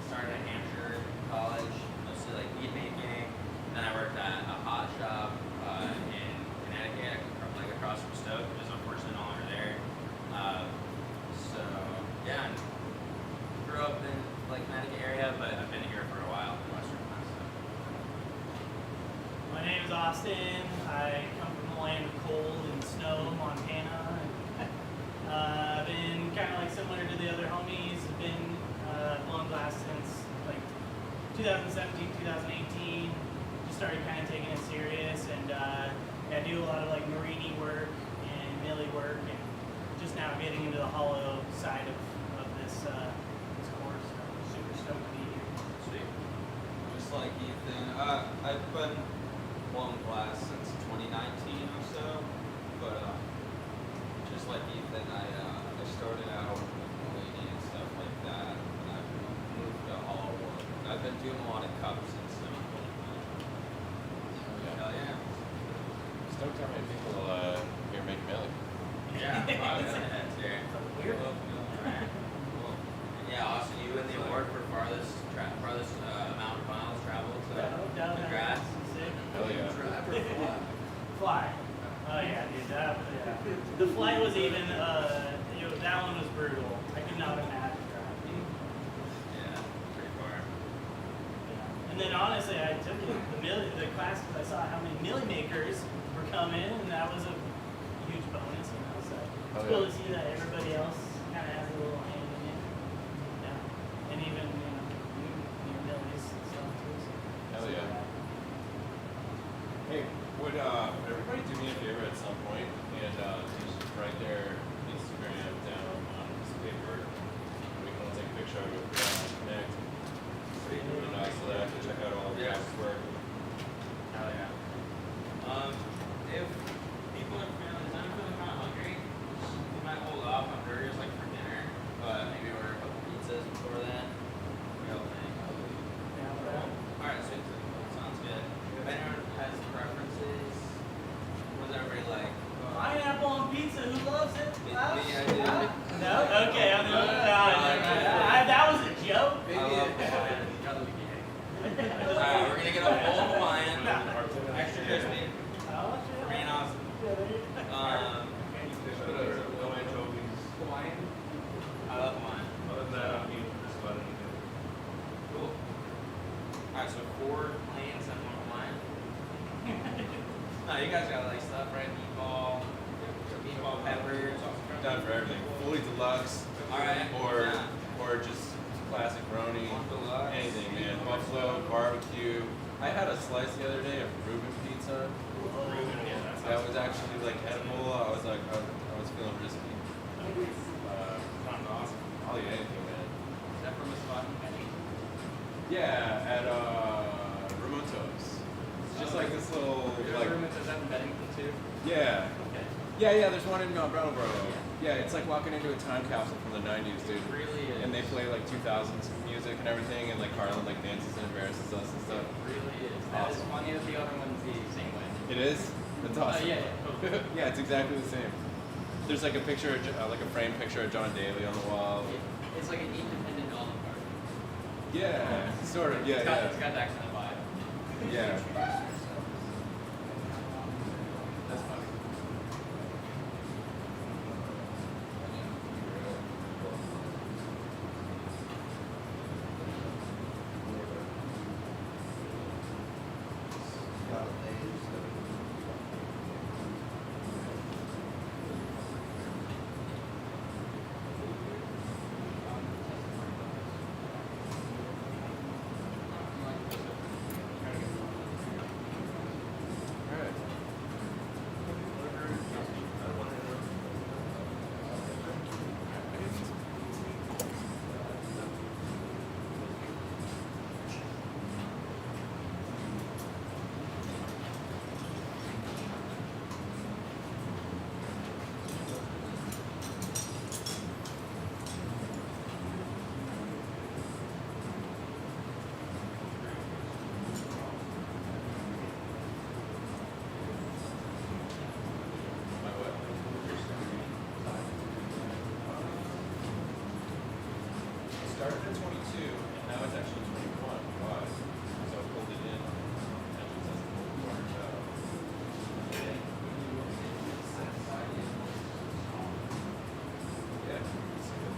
Started at Hampshire College, mostly like bead making. Then I worked at a hot shop in Connecticut, like across from Stoke, which is unfortunately no longer there. So yeah, and grew up in like Connecticut area, but I've been here for a while in Western Mass. My name is Austin. I come from the land of cold and snow, Montana. I've been kind of like similar to the other homies. I've been blowing glass since like 2017, 2018. Just started kind of taking it serious, and I do a lot of like marine work and millie work, and just now getting into the hollow side of this course. I'm super stoked to be here. Sweet. Just like Ethan, I've been blowing glass since 2019 or so, but just like Ethan, I started out with Mulaney and stuff like that, and I've moved to hollow work. I've been doing a lot of cups and stuff like that. Hell yeah. Stoked how many people here make milk. Yeah, that's there. Weird. Alright, cool. And yeah, Austin, you win the award for farthest amount of miles traveled to Down the there. grass. Sick. Hell yeah. Fly. Oh yeah, dude. Yeah. The flight was even. That one was brutal. I could not imagine driving. Yeah, pretty far. Yeah. And then honestly, I took the the classes, I saw how many milli makers were coming, and that was a huge bonus. You know, so it's Oh, cool yeah. to see that everybody else kind of has a little hand in it. Yeah, and even millis and stuff too. So Hell yeah. rad. Hey, would everybody do me a favor at some point and just write their Instagram down on a piece of paper? We can all take a picture of it, put it on Connect. And so that I can check out all of your Yeah. guys' work. Hell yeah. If people are feeling, if I'm feeling kind of hungry, we might hold off on burgers like for dinner, but maybe order a couple pizzas before then. Real thing. Yeah, we're out. Alright, sweet. Sounds good. If anyone has preferences, what does everybody like? Pineapple on pizza. Who loves it? Me, Huh? I do. Huh? No. Okay. That was a joke. I love Hawaiian. Alright, we're gonna get a full Hawaiian. Extra crispy. Oh, shit. Green awesome. Yeah, there you go. No anchovies. Hawaiian. I love Hawaiian. Other than that, I'm eating just about anything. Cool. Alright, so 4 plains and 1 Hawaiian. No, you guys got like stuff, right? Meatball peppers. Down for everything. Fully deluxe. Alright. Or just classic brony. Deluxe. Anything, man. Buffalo, barbecue. I had a slice the other day of Reuben pizza. That was actually like edible. I was like, I was feeling risky. Sounds awesome. I'll eat anything, man. Is that from a spot in Kenny? Yeah, at Ramontos. It's just like this little, like, Is that in Bennington too? yeah. Okay. Yeah, there's one in Brattleboro. Yeah, it's like walking into a time capsule from the 90s, dude. It really is. And they play like 2000s music and everything, and like Harlan like dances and embarrasses us and stuff. It really is. That is Awesome. funny that the other one's the same way. It is? That's awesome. Yeah, totally. Yeah, it's exactly the same. There's like a picture, like a framed picture of John Daly on the wall. It's like an independent Olive Garden. Yeah, sort of. Yeah, It's got that kind of vibe. yeah. That's funny. My what? It started at 22, and now it's actually 21. Why? So I pulled it in. And it says pulled corners out. Yeah. it's good.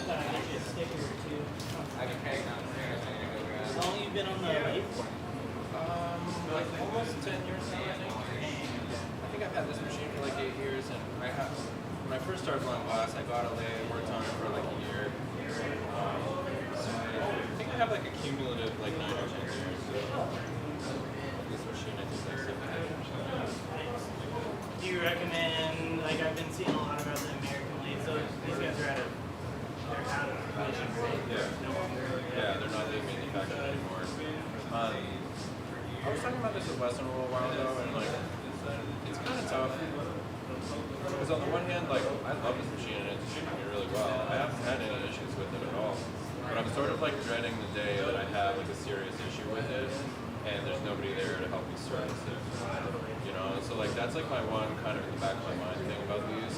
get you a sticker or two. I can carry it downstairs. I need to go grab. How long you been on the lathe for? Like almost 10 years now, I think. I think I've had this machine for like 8 years, and when I first started blowing glass, I got a lathe, worked on it for like a year. So I think I have like a cumulative like 9 or 10 years. This machine, I think that's 7 years. Do you recommend, like I've been seeing a lot about the American lathe, so these guys are they're out of commission, right? Yeah. No longer. Yeah, they're not being manufactured anymore. I was talking about this with Western a little while ago, and like, it's kind of tough. Because on the one hand, like, I love this machine and it's treating me really well. I haven't had any issues with it at all. But I'm sort of like dreading the day that I have like a serious issue with it, and there's nobody there to help me service it. You know, so like that's like my one kind of in the back of my mind thing about these.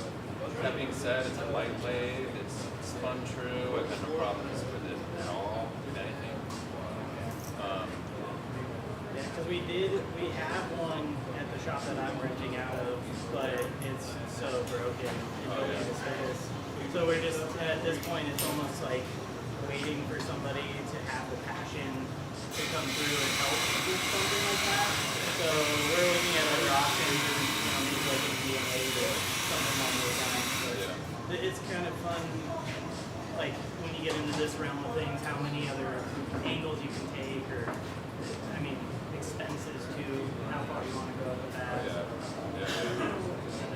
That being said, it's a light lathe, it's spun true, I've had no problems with it at all, with anything. Yeah, because we have one at the shop that I'm renting out of, but it's so broken in Oh, yeah. the service. So we're just, at this point, it's almost like waiting for somebody to have the passion to come through and help with something like that. So we're looking at other options, and maybe like a DNA or something along those lines. But it's kind of fun, like when you get into this realm of things, how many other angles you can take, or I mean, expenses too, how far you want to go with that.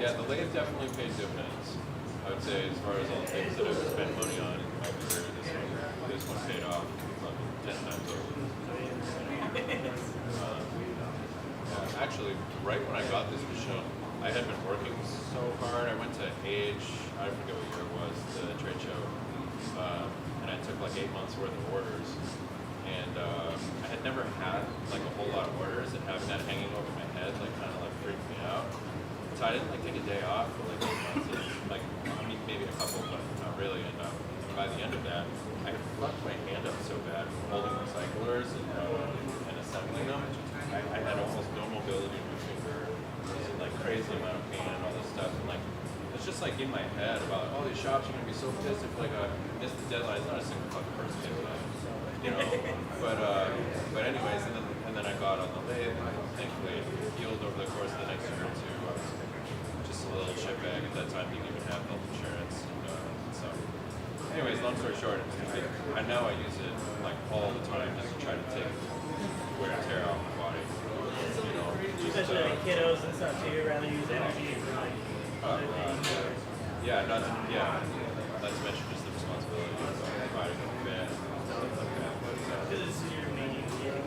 Yeah, the lathe definitely paid dividends. I would say, as far as all the things that I've spent money on in my career, this one paid off 10 times over. Actually, right when I got this machine, I had been working so hard. I went to Age, I forget what year it was, the trade show, and I took like 8 months worth of orders. And I had never had like a whole lot of orders, and having that hanging over my head like kind of like freaked me out. So I didn't like take a day off for like 8 months. And, like, I mean, maybe a couple, but not really. And by the end of that, I fucked my hand up so bad from holding the cyclers and assembling them. I had almost no mobility in my finger. It was like crazy amount of pain and all this stuff. And like, it's just like in my head about all these shops are gonna be so pissed if like I miss the deadline. It's not a single fucking person did that, you know. But anyways, and then I got on the lathe, and thankfully it healed over the course of the next year or two. I was just a little shitbag at that time. Didn't even have health insurance. And so, anyways, long story short, I now I use it like all the time just to try to take wear and tear off my body. You know, Especially like kiddos and stuff too, rather use energy for like other things. Or, not to mention just the responsibility of providing a bed and stuff like that. because it's your main gig.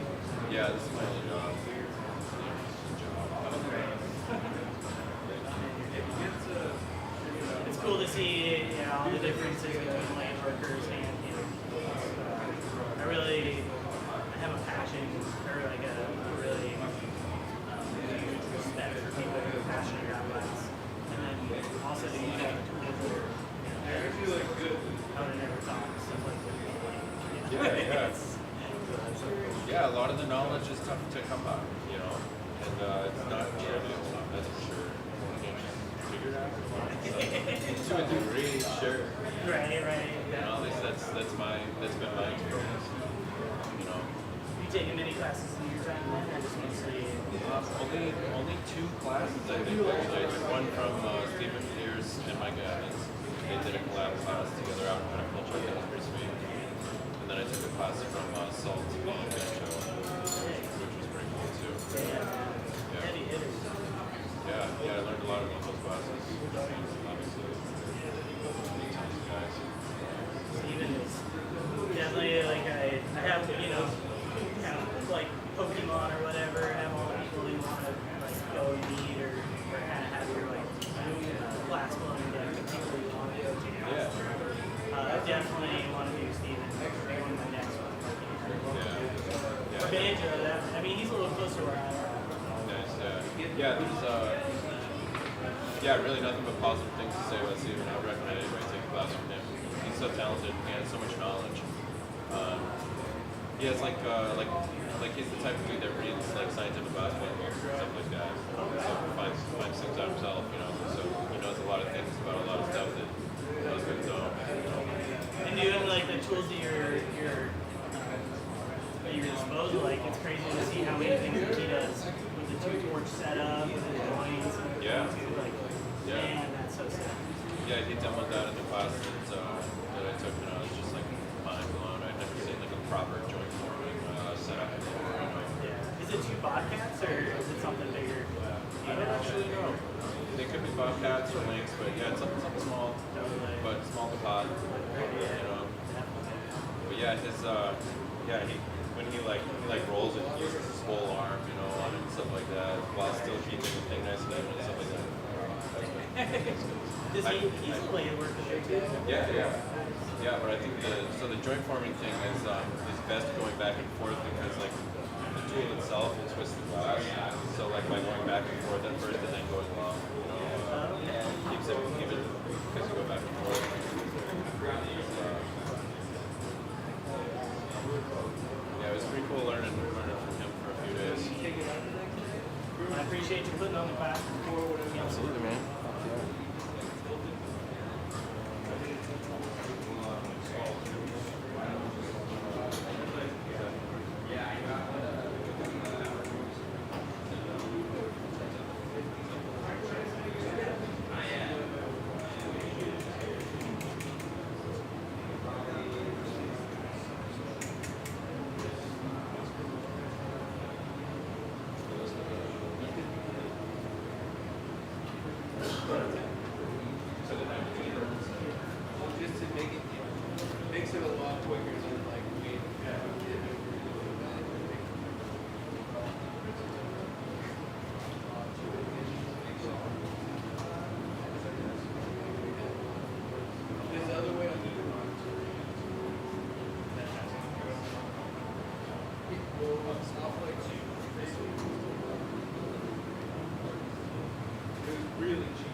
Yeah, this is my only job. It's cool to see, all the differences between lane workers and, I have a passion, or like a really huge respect for people who are passionate about glass. And then also the tools that are, I would have never thought stuff like that. Yeah, a lot of the knowledge is tough to come by, you know, and it's not trivial, that's for sure. Figure it out. To a degree, sure. Right. You know, at least that's been my experience. You know, You taking many classes in your time then, or just mostly? only 2 classes I think actually. I took one from Stephen Pierce and Mike Evans. They did a collab class together out in Viticulture. That was pretty sweet. And then I took a class from Salt and Banjo, which was pretty cool too. Heavy hitters. Yeah, I learned a lot about those classes. Obviously, these guys. Steven is definitely like I have, kind of like Pokemon or whatever, I have all the people who want to like go and meet or kind of have your like class blowing deck of people who want to go jam. I definitely want to do Steven. Maybe one of my next one. Or Banjo, I mean he's a little closer where I am. Nice, really nothing but positive things to say about Steven. I would recommend anybody take a class from him. He's so talented, he has so much knowledge. He has like he's the type of dude that reads like scientific basketball books and stuff like that. So finds things out himself, you know. So he knows a lot of things about a lot of stuff that most people don't. And tools at your disposal, like it's crazy to see how many things that he does with the 2-torch setup, with the joints, and Yeah. like, Yeah. man, that's so sick. Yeah, he demoed that in the class that I took, and I was just like mind blown. I'd never seen like a proper joint forming setup before. Yeah. Is it 2 Bobcats or is it something bigger? I don't actually know. They could be Bobcats or Lynx, but yeah, it's something small, but small to pod. But yeah, his when he rolls it, he uses his whole arm, on it and stuff like that, while still keeping the thing nice and even and stuff like that. Does he play work with it too? Yeah, but I think the joint forming thing is best going back and forth because like the tool itself will twist the glass. So like by going back and forth at first and then going long, keeps it even because you go back and forth. Yeah, it was pretty cool learning from him for a few days. I appreciate you putting on the class. Absolutely, man. Just to make it, makes it a lot quicker than like waiting. This other way on the it was really cheap.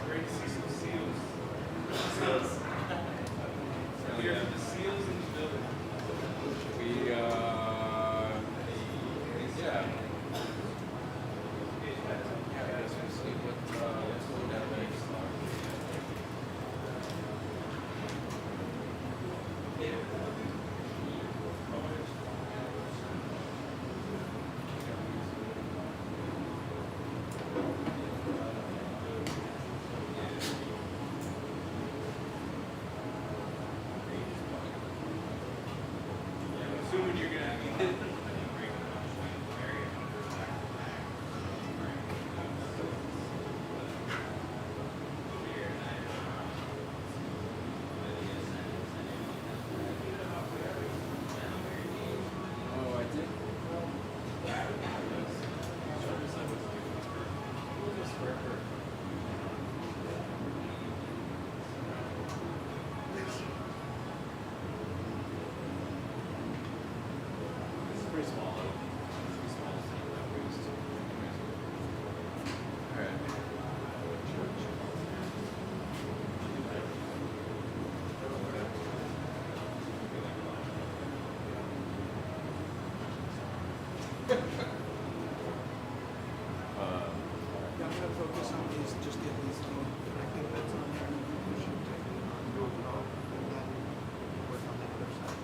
Great to see some seals. Here are the seals in the building. I'm assuming you're gonna have Oh, I did. This is pretty small. I'm gonna focus on these, just get these little connecting bits on there. We should take it on, move it off, and then work on the other side.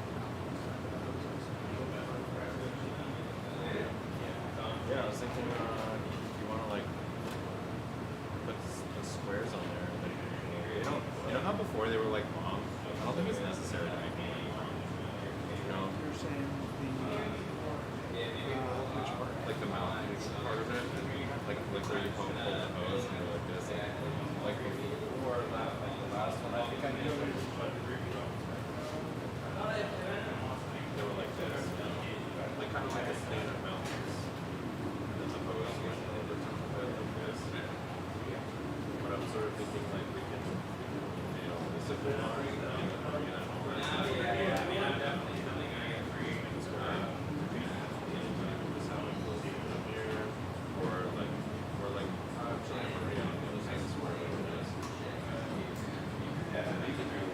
Yeah, I was thinking, you want to like put the squares where you pump pull the hose and go like this. Like before that, like the last one, I think I knew it. They were like this, like kind of like a standard mount. And then the hose went over top of it like this. But I'm sort of thinking like we can, you know, the simple line, and then bring it over. Yeah, I mean, I'm definitely gonna get free. Or like Giant Maria on the other side of the square, like this. Yeah, you can do it.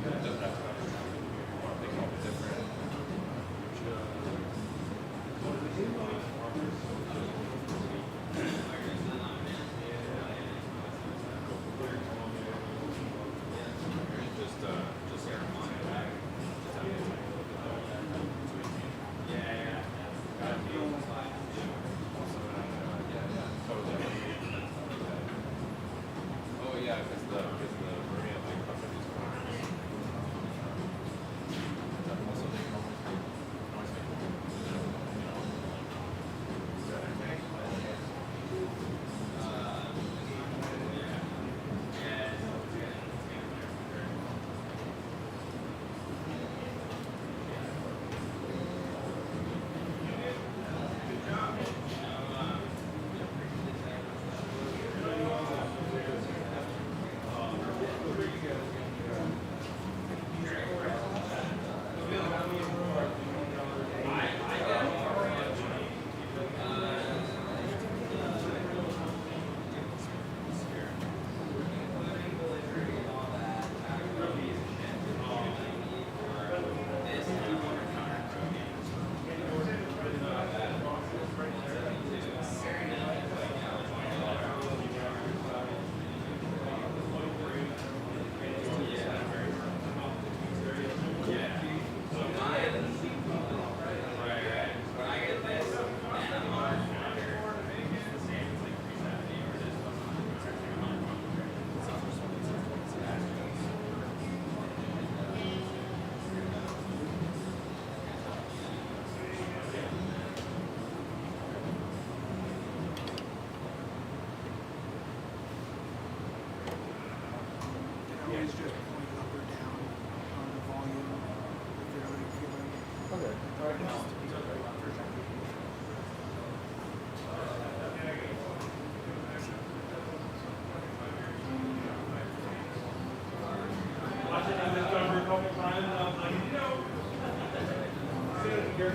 Doesn't have to have they call it different. Just oh yeah, because the Maria like company's also they can always always just point up or down on the volume if you're really feeling Okay. All right. Watching him this over a couple times, and I was like, you know, here.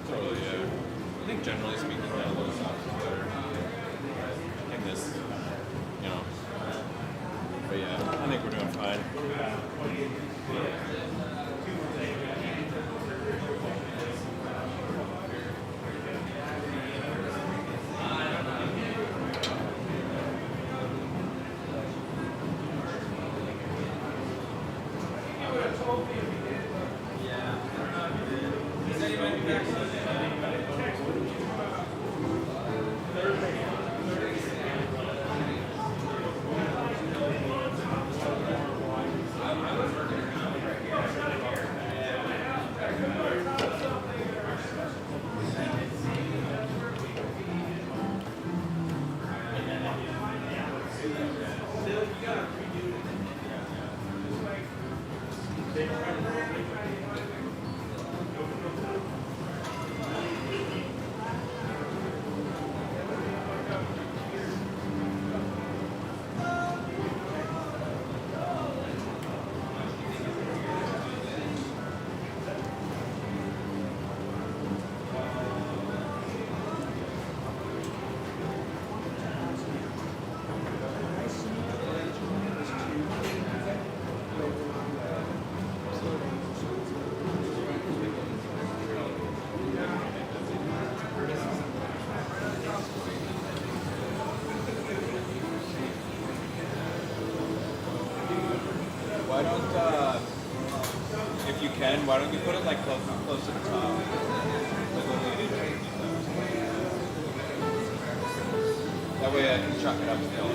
Totally, yeah. I think generally speaking, that low sound is better. I think this, you know. But yeah, I think we're doing fine. why don't you put it like close to the top? Like only an inch. That way I can chuck it up still.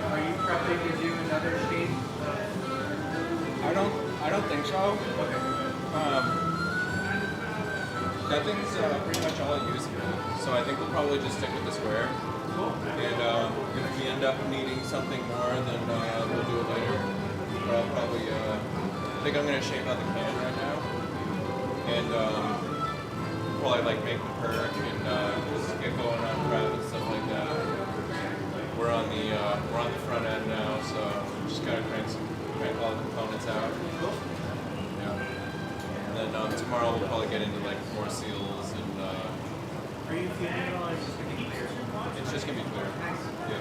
Are you prepping to do another sheet? I don't think so. Okay. That thing's pretty much all I use here. So I think we'll probably just stick with the square. Cool. And if we end up needing something more, then we'll do it later. But I'll probably, I think I'm gonna shape out the can right now. And probably like make the perk and just get going on prep and stuff like that. We're on the front end now, so just gotta crank all the components out. Yeah. And then tomorrow we'll probably get into like more seals and Are you feeling it all? It's just gonna be clear. it's just gonna be clear. Yeah.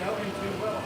know him too well.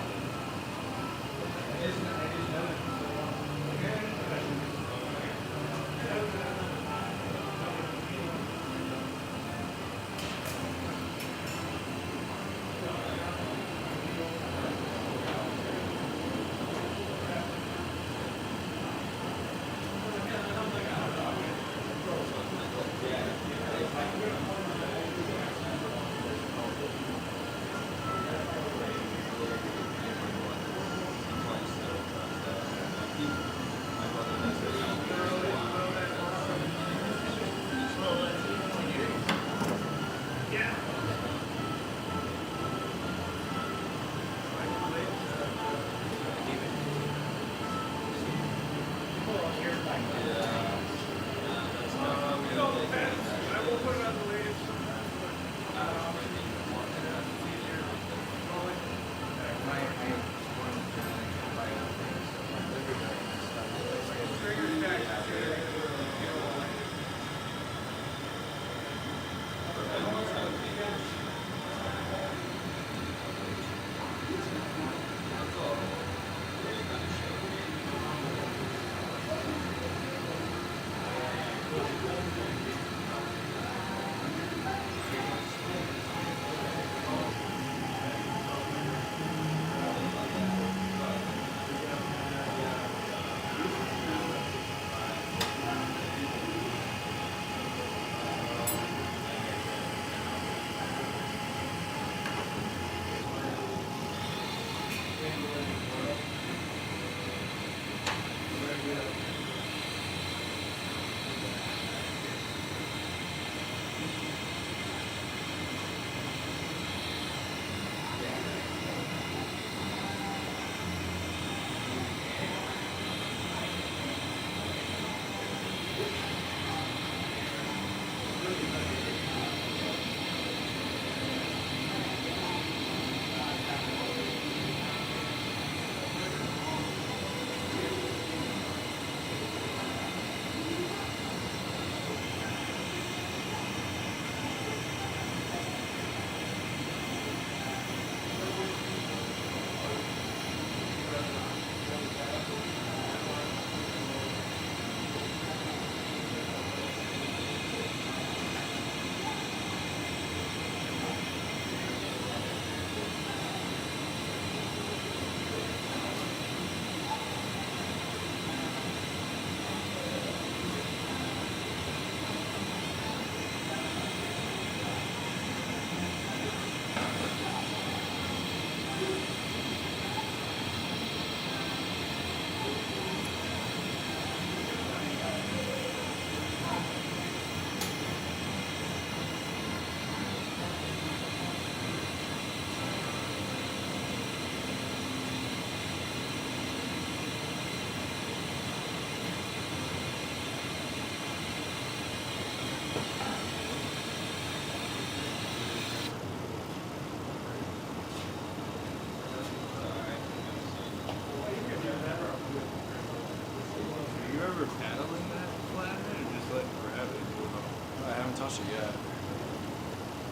touch it yet.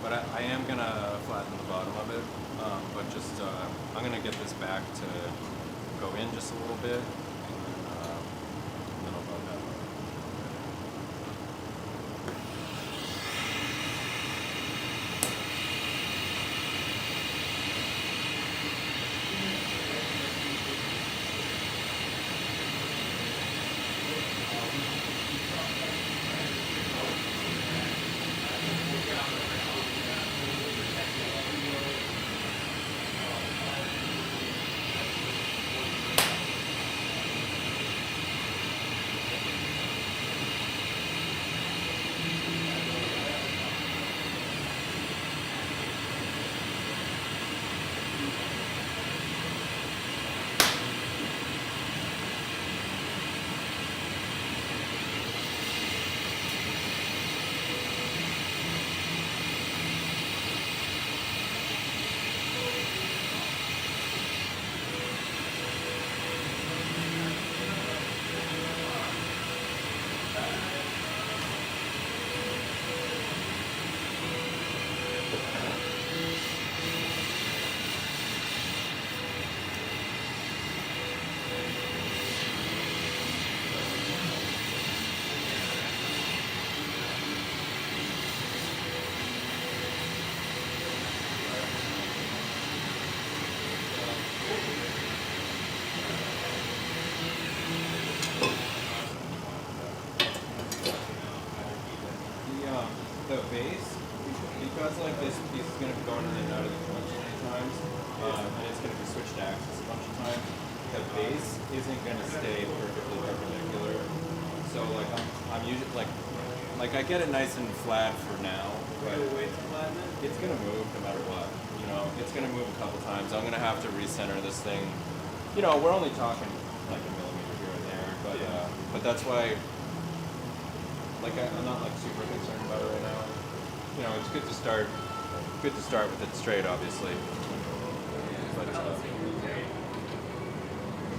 But I am gonna flatten the bottom of it. But just I'm gonna get this back to go in just a little bit, and then I'll bug that. going to be going in and out of the clutch many times, and it's going to be switched to axis a bunch of times. The base isn't going to stay perfectly perpendicular. So like I'm usually like I get it nice and flat for now, but it's going to move no matter what. You know, it's going to move a couple times. I'm going to have to recenter this thing. You know, we're only talking like a millimeter here and there, but that's why. Like I'm not like super concerned about it right now. You know, it's good to start with it straight, obviously. But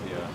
yeah.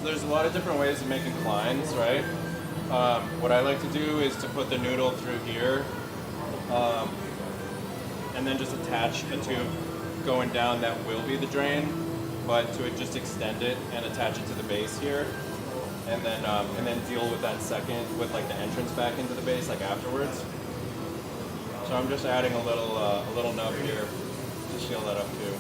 So there's a lot of different ways of making clines, right? What I like to do is to put the noodle through here, and then just attach a tube going down that will be the drain, but to just extend it and attach it to the base here, and then deal with that second with like the entrance back into the base like afterwards. So I'm just adding a little nub here to seal that up too.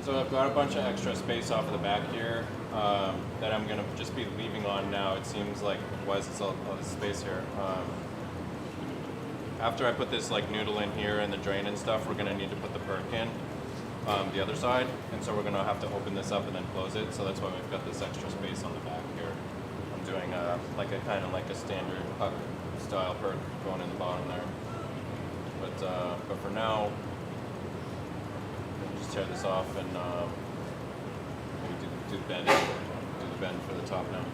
So I've got a bunch of extra space off of the back here that I'm gonna just be leaving on now. It seems like, why is all this space here? After I put this like noodle in here and the drain and stuff, we're gonna need to put the perk in the other side. And so we're gonna have to open this up and then close it. So that's why we've got this extra space on the back here. I'm doing like a kind of like a standard puck style perk going in the bottom there. But for now, just tear this off and maybe do the bend for the top now.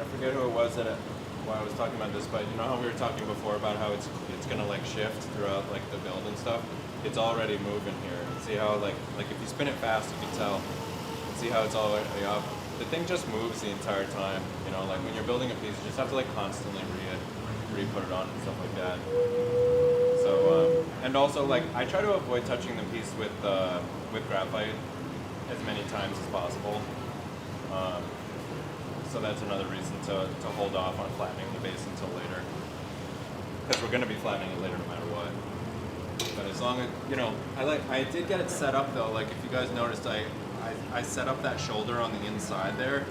I forget who it was that why I was talking about this, but you know how we were talking before about how it's gonna like shift throughout like the build and stuff. It's already moving here. See how like if you spin it fast, you can tell. See how it's all the way up. The thing just moves the entire time. You know, like when you're building a piece, you just have to like constantly re-put it on and stuff like that. So and also like I try to avoid touching the piece with graphite as many times as possible. So that's another reason to hold off on flattening the base until later. Because we're going to be flattening it later no matter what. But as long as, you know, I did get it set up though, like if you guys noticed, I set up that shoulder on the inside there,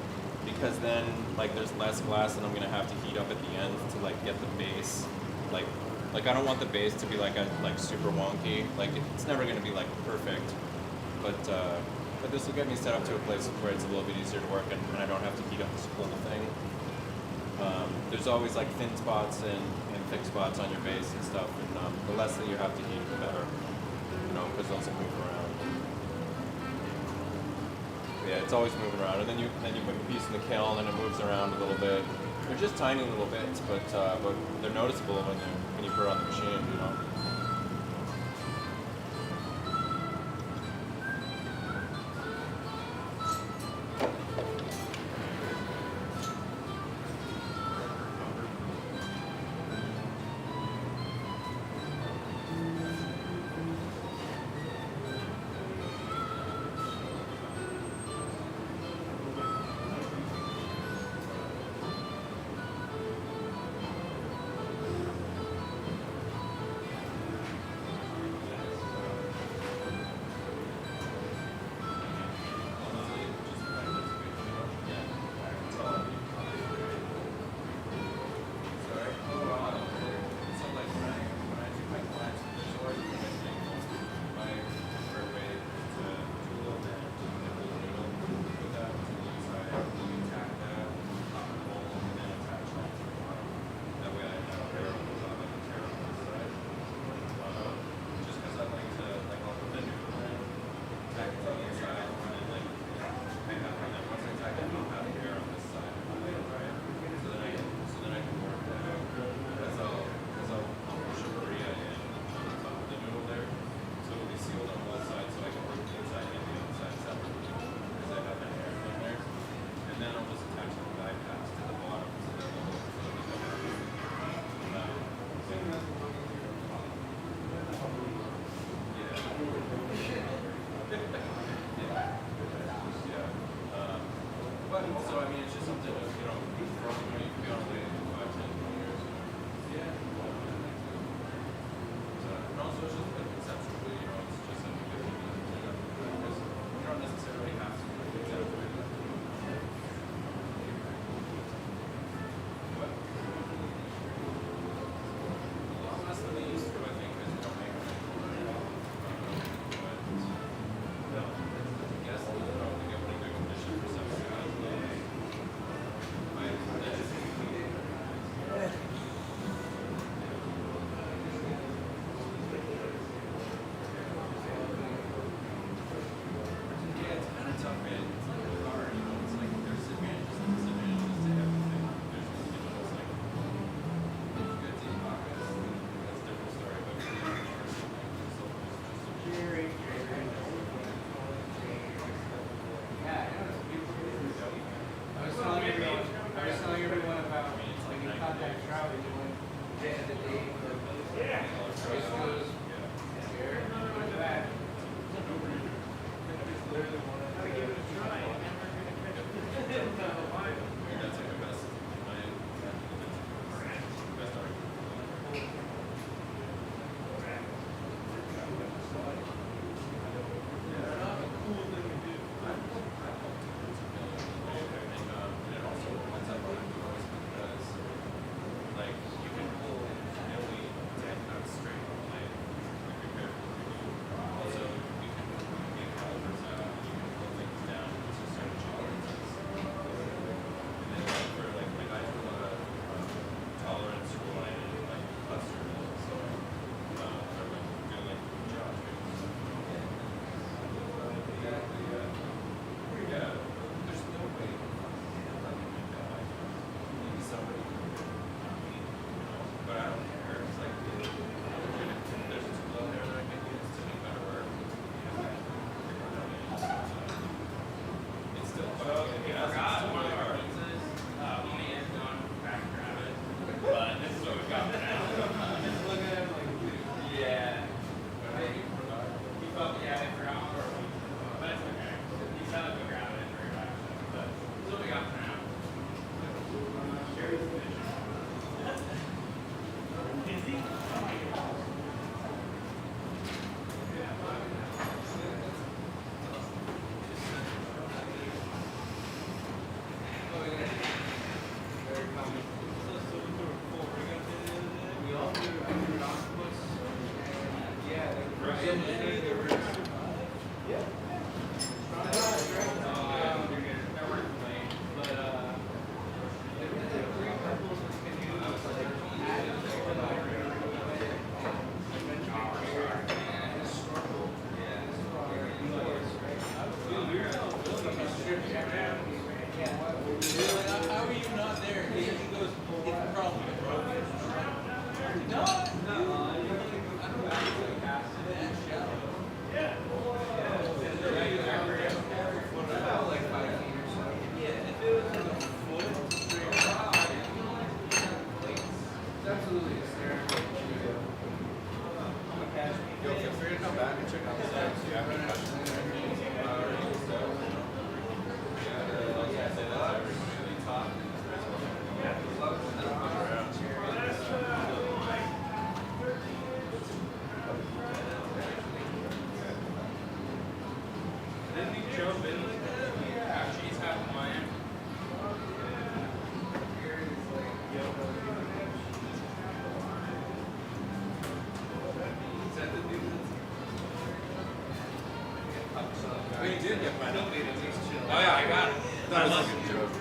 because then like there's less glass and I'm going to have to heat up at the end to like get the base, like I don't want the base to be like super wonky, like it's never going to be like perfect, but this will get me set up to a place where it's a little bit easier to work and I don't have to heat up this whole thing. There's always like thin spots and thick spots on your base and stuff, and the less that you have to heat, the better, you know, because those will move around. Yeah, it's always moving around, and then you put a piece in the kiln and it moves around a little bit. They're just tiny little bits, but they're noticeable when you put it on the machine, you know.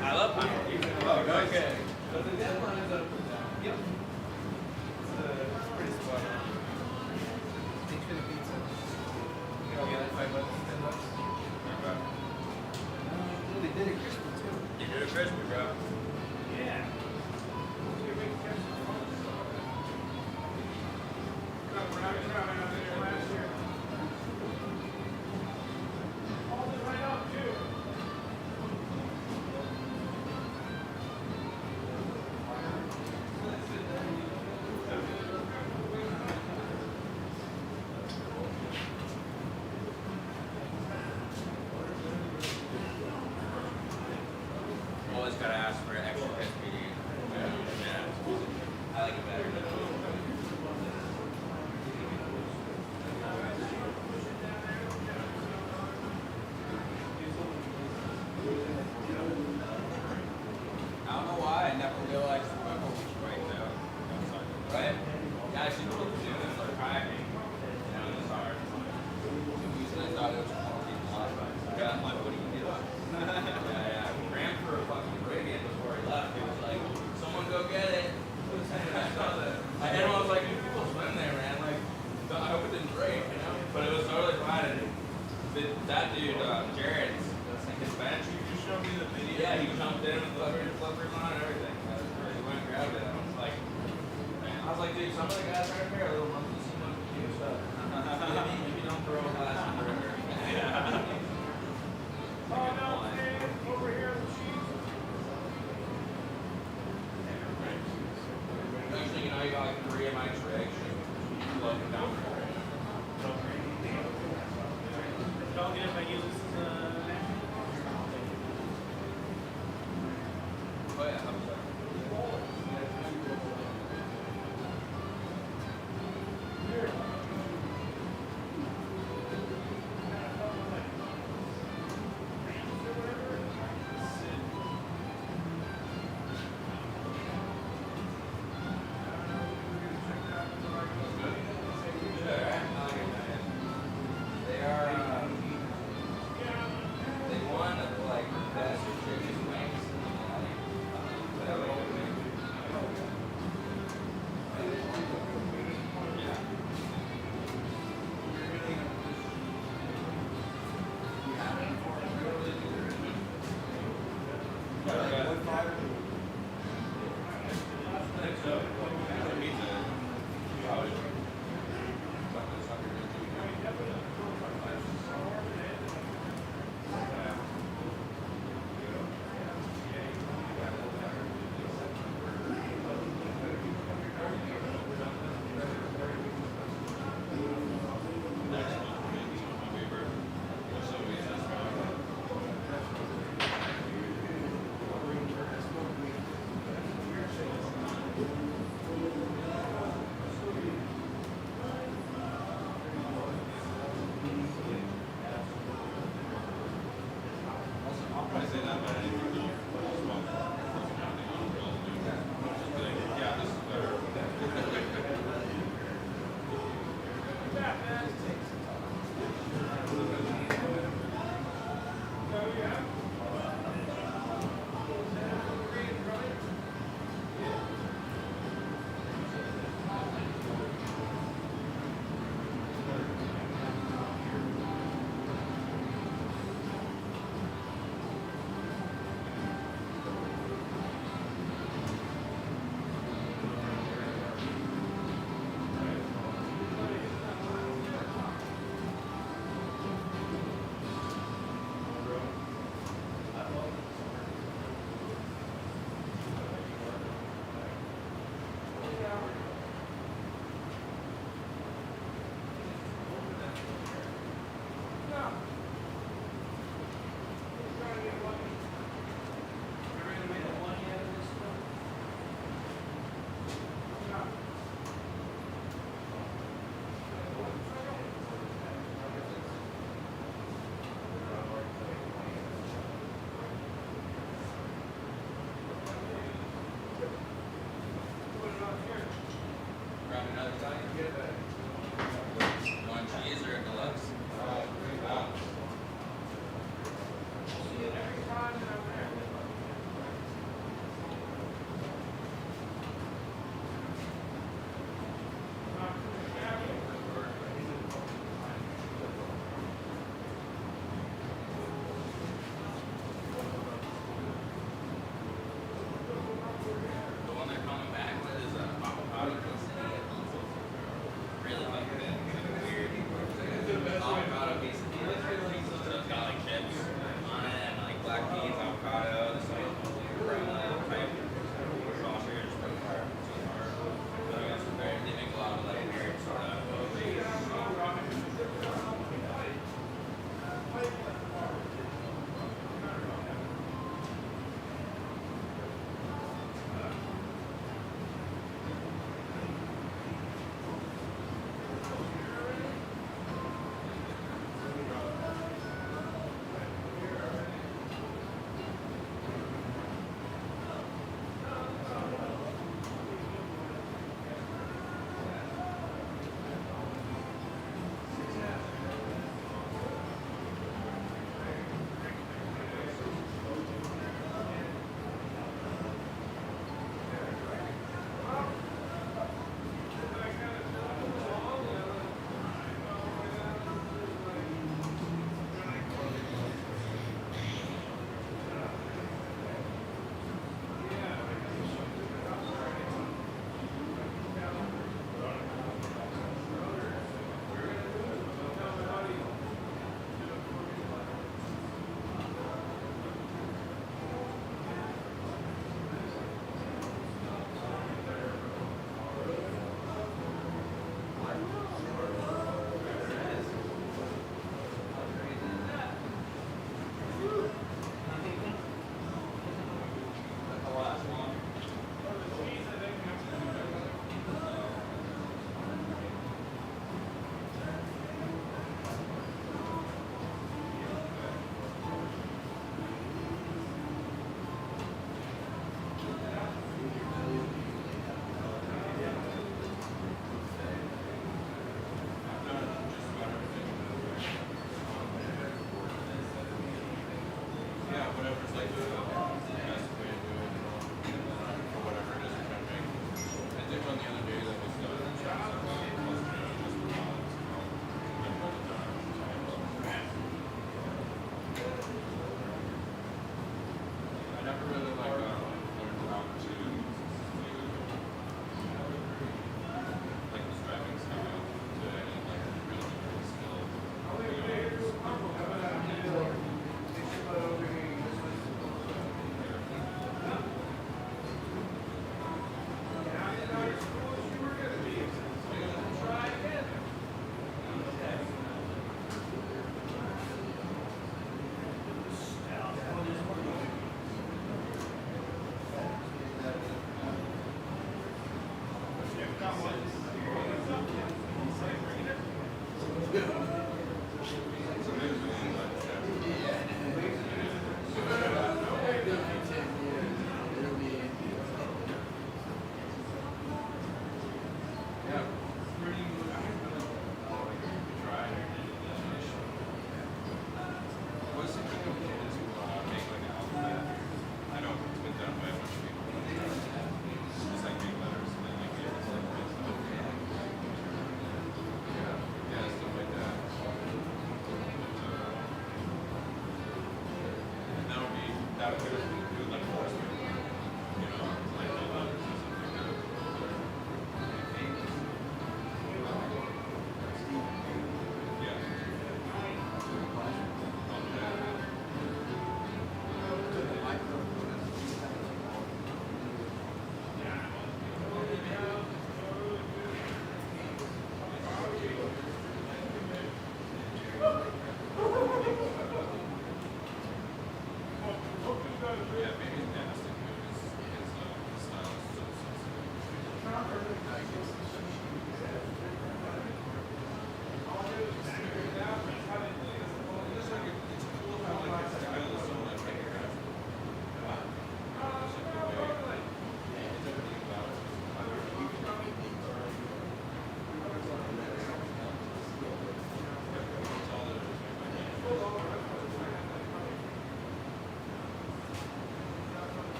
I love Pine Bluff. Oh, nice. Okay. But the deadline is up for that. Yep. It's pretty spot on. Thanks for the pizza. You know, get it $5, $10. Well, they did it crispy too. You did it crispy, bro. Yeah. Always gotta ask for extra crispy. Yeah. I like it better. I don't know why I never realized the purple was right there. Right? Yeah, I should look doing this like kayaking. You know, in this hard. Usually I thought it was fucking hot. Yeah, I'm like, what do you do? Yeah. Ran for a fucking Caribbean before he left. He was like, someone go get it. I saw that. And everyone was like, dude, people swim there, man. Like, I hope it didn't break, you know? But it was totally fine. And that dude, Jared's, his bench. You showed me the video. Yeah, he jumped in with flippers on and everything. He went and grabbed it. I was like, man. I was like, dude, some of the guys right here are a little monkey see monkey do stuff. Maybe don't throw a glass in the river. Yeah. Oh, no, Dave, over here, the cheese. Next thing you know, you got like 3 of my tricks. Floating down the river. Don't get if I use this as a Oh yeah, I'm sorry. They are, they won like best chicken wings.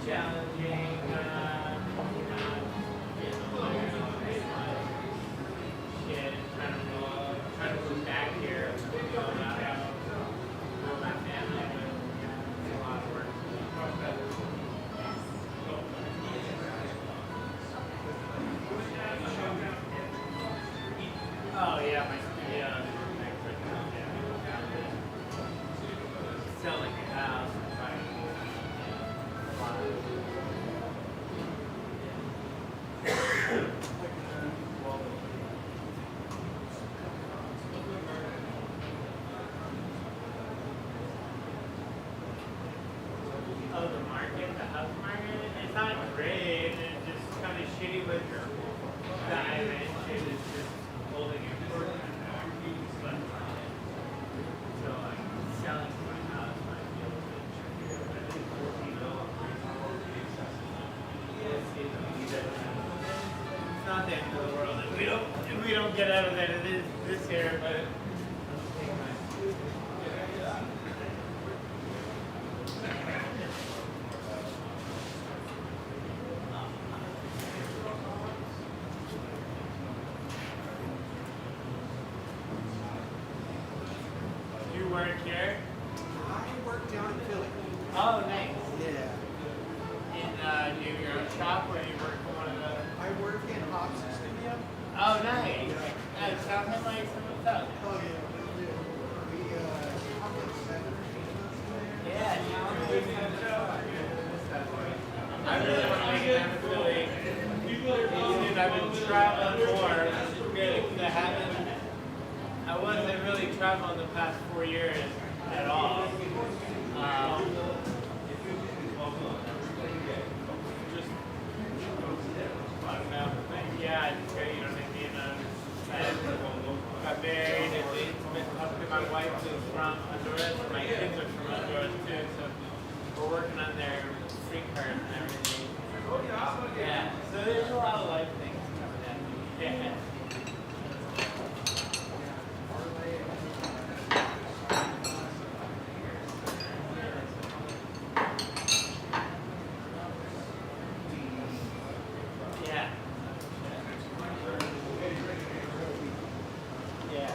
challenging. Shit, trying to move back here. Going out with my family, but it's a lot of work. Oh yeah, my studio. Selling a house. Oh, the market, the house market, it's not great. It's just kind of shitty with the Iran shit. It's just holding it for but so like selling my house might be a little bit trickier. But I think 14 it's not the end of the world. If we don't get out of that this year, but you work here? I work down in Philly. Oh, nice. Yeah. In do you have your own shop or do you work for one of the? I work in Hobbs Studio. Oh, nice. Sound like someone's up. Oh yeah, we do. We have like 7 or 8 months in there. Yeah, I really want to make it happen Philly. Dude, I've been traveling more, which is good because I wasn't really traveling the past 4 years at all. Just, I don't know. Yeah, it's great, you know what I mean? I got married and my wife is from Honduras, and my kids are from Honduras too, so we're working on their street cars and everything. Yeah, so there's a lot of life things coming at me. Yeah. Yeah. Yeah.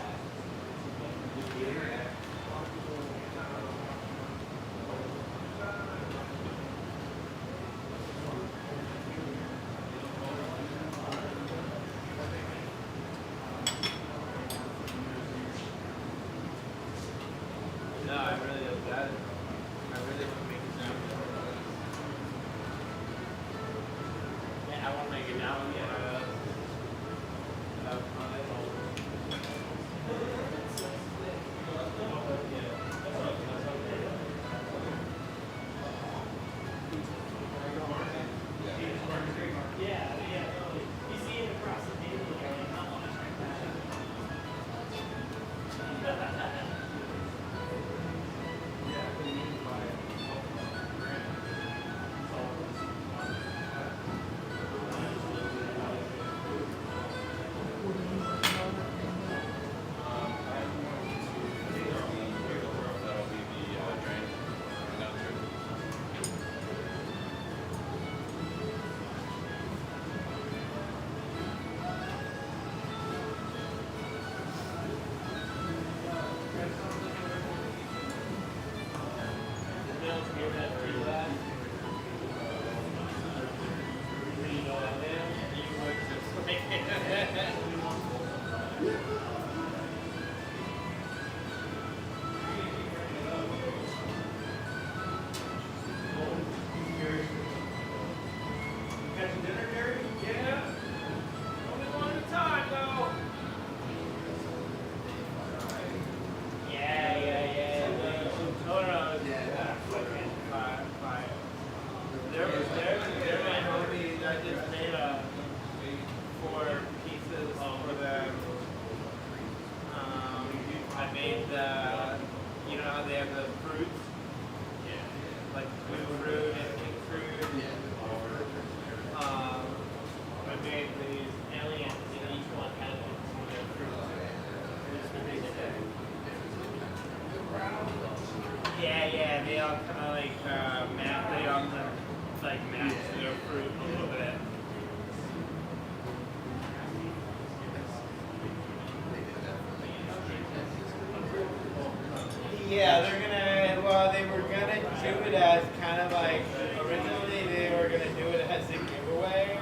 Yeah, they're gonna, well, they were gonna do it as kind of like, originally they were gonna do it as a giveaway.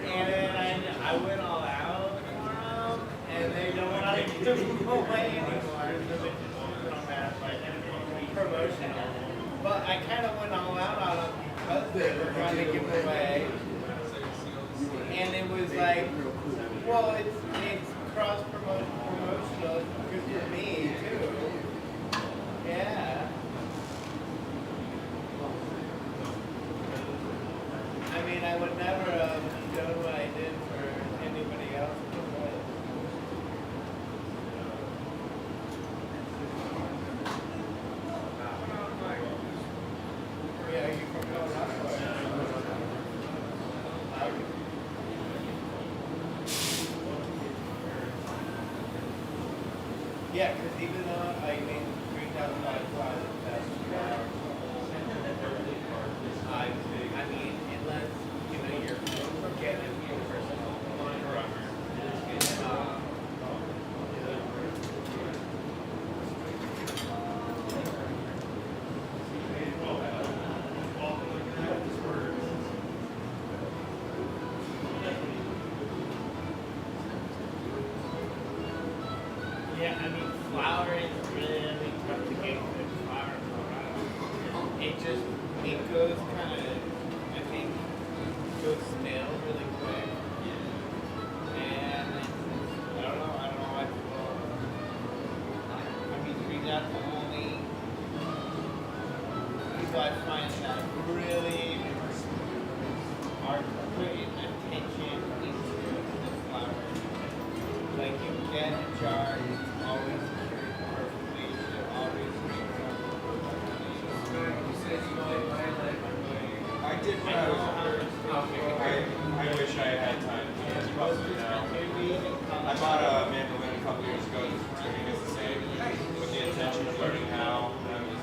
And then I went all out for them, and they don't want to give them away anymore. So they just put them as like promotional. But I kind of went all out on them because they were going to give away. And it was like, well, it's cross promotional. It's good for me too. Yeah. I mean, I would never have done what I did for anybody else. But yeah, you from Colorado. Yeah, because even though I made $3,000 last year, I mean, unless you know you're forgetting your personal yeah, I mean, flour is really tough to get good flour in Colorado. It goes kind of, I think, goes stale really quick. And I don't know why people, I mean, that's the only people I find that really are putting attention into the flour. Like you get a jar, it's always perfectly, it always makes up. You said you did violin. I did when I was I wish I had time to keep up with it now. I bought a mandolin a couple years ago, just tuning is the same, with the intention of learning how. I was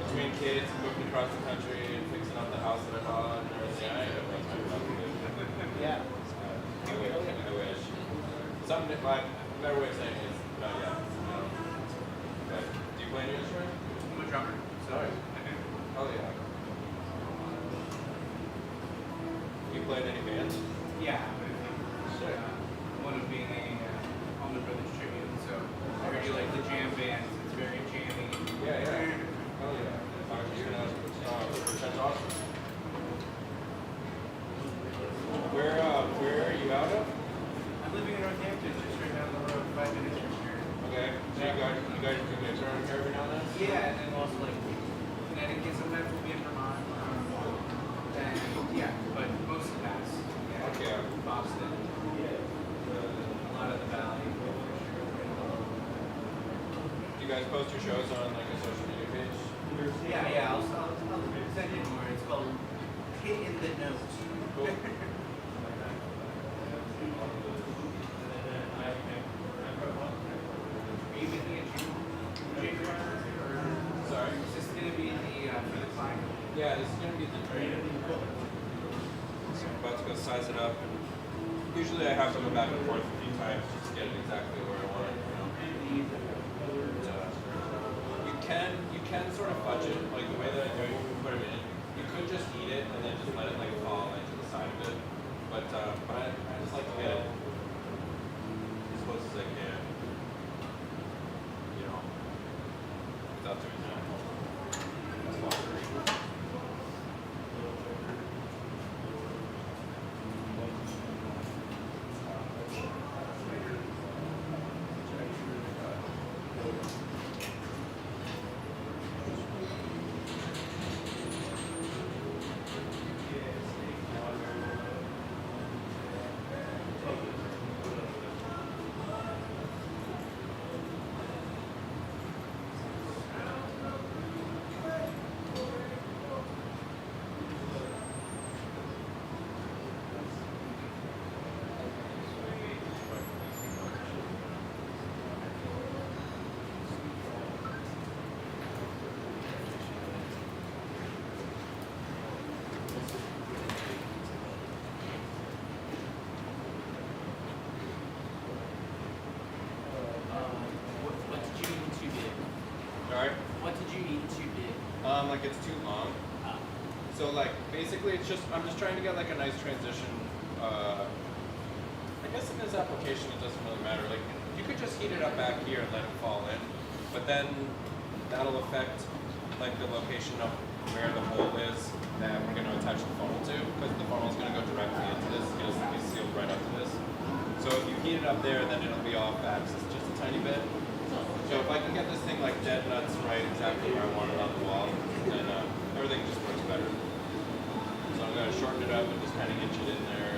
between kids, moving across the country, and fixing up the house that I bought and everything. I had no time to do it. Yeah. I wish. Something, like, a better way of saying it is, not yet. But, do you play any instrument? I'm a drummer. Sorry. Oh, yeah. You played any bands? Yeah. Sure. One of being a Allman Brothers tribute, so I heard you like the jam bands. It's very jammy. Yeah, yeah. Oh, yeah. That's awesome. Where are you out of? I'm living in Northampton, just right down the road, 5 minutes from here. Okay. So you guys do gigs around here every now and then? Yeah, and then also like Connecticut, sometimes we'll be in Vermont. And yeah, but mostly Mass. Yeah. Okay. Boston. A lot of the Valley. Do you guys post your shows on like a social media page? Yeah, I'll send you more. It's called Hit in the Notes. Cool. Are you making a jig or Sorry? is this going to be the for the climb? Yeah, this is gonna be the dream. So I'm about to go size it up. And usually I have to go back and forth a few times just to get it exactly where I want it. You can sort of fudge it, like the way that I do it, you can put it in. You could just eat it and then just let it like fall into the side of it. But I just like to get it as close as I can. You know, without doing that. That's longer. So like basically it's just I'm just trying to get like a nice transition. I guess in this application it doesn't really matter. Like you could just heat it up back here and let it fall in, but then that'll affect like the location of where the hole is that we're going to attach the funnel to, because the funnel is going to go directly into this. It's going to be sealed right up to this. So if you heat it up there, then it'll be off axis just a tiny bit. So if I can get this thing like dead nuts right exactly where I want it on the wall, then everything just works better. So I'm going to shorten it up and just kind of inch it in there.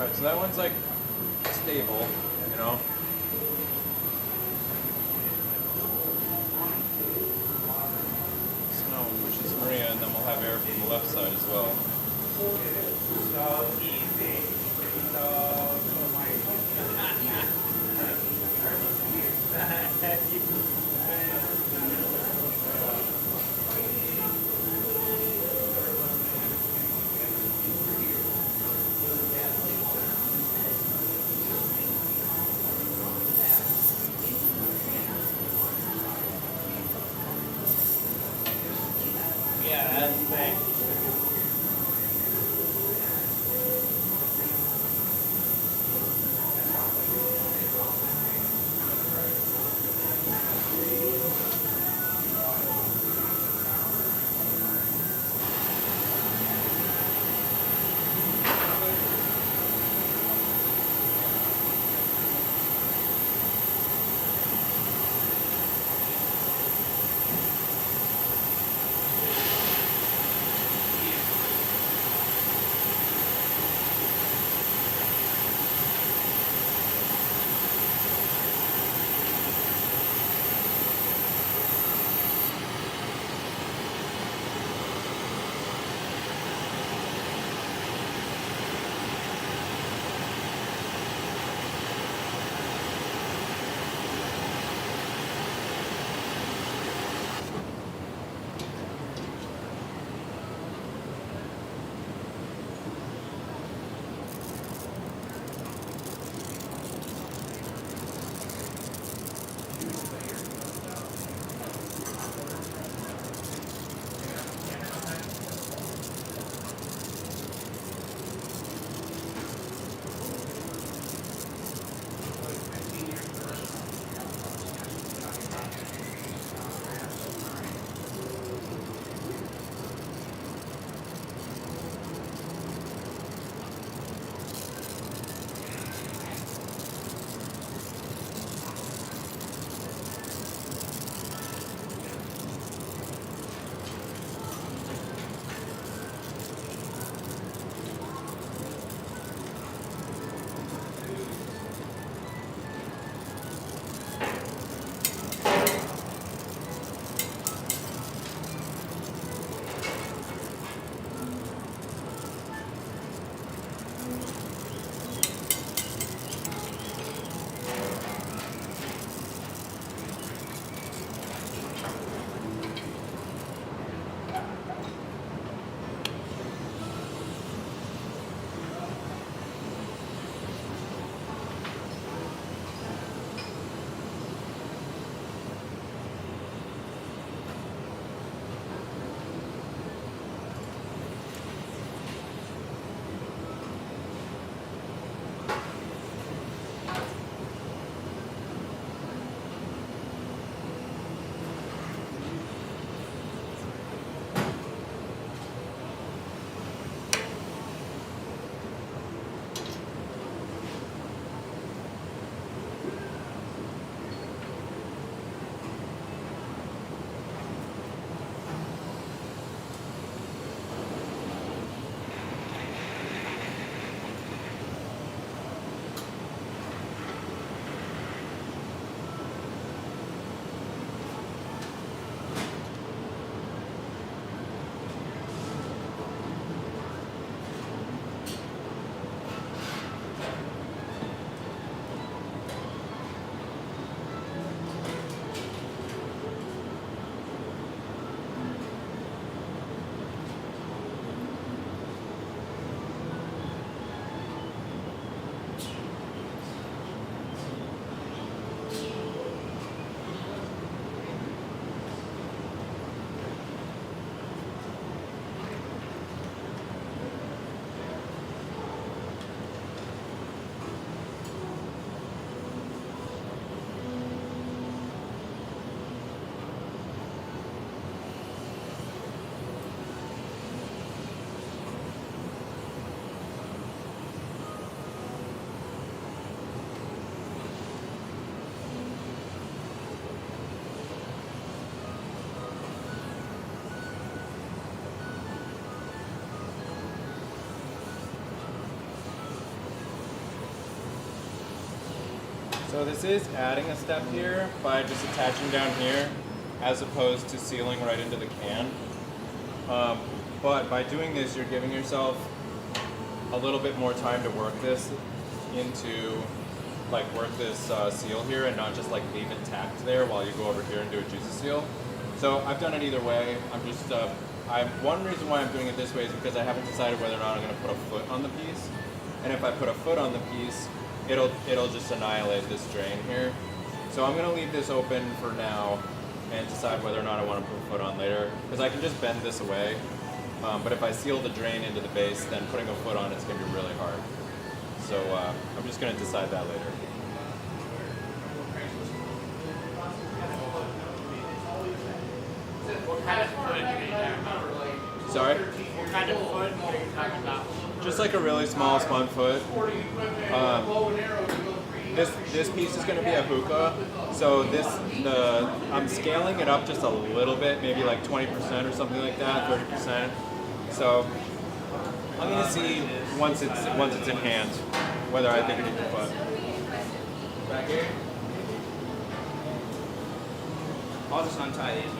Alright, so that one's like stable, you know. So now we'll push this Maria and then we'll have air from the left side as well. Yeah, that's the thing. So this is adding a step here by just attaching down here as opposed to sealing right into the can. But by doing this, you're giving yourself a little bit more time to work this into, like work this seal here and not just like leave it tacked there while you go over here and do a juicy seal. So I've done it either way. I'm just, one reason why I'm doing it this way is because I haven't decided whether or not I'm gonna put a foot on the piece. And if I put a foot on the piece, it'll just annihilate this drain here. So I'm gonna leave this open for now and decide whether or not I want to put a foot on later, because I can just bend this away. But if I seal the drain into the base, then putting a foot on it's gonna be really hard. So I'm just gonna decide that later. What kind of foot are you Sorry? What kind of foot are you talking about? Just like a really small spun foot. This piece is going to be a hookah, so I'm scaling it up just a little bit, maybe like 20% or something like that, 30%. So I'm going to see once it's in hand whether I think it needs a foot. Back here. I'll just untie these ones.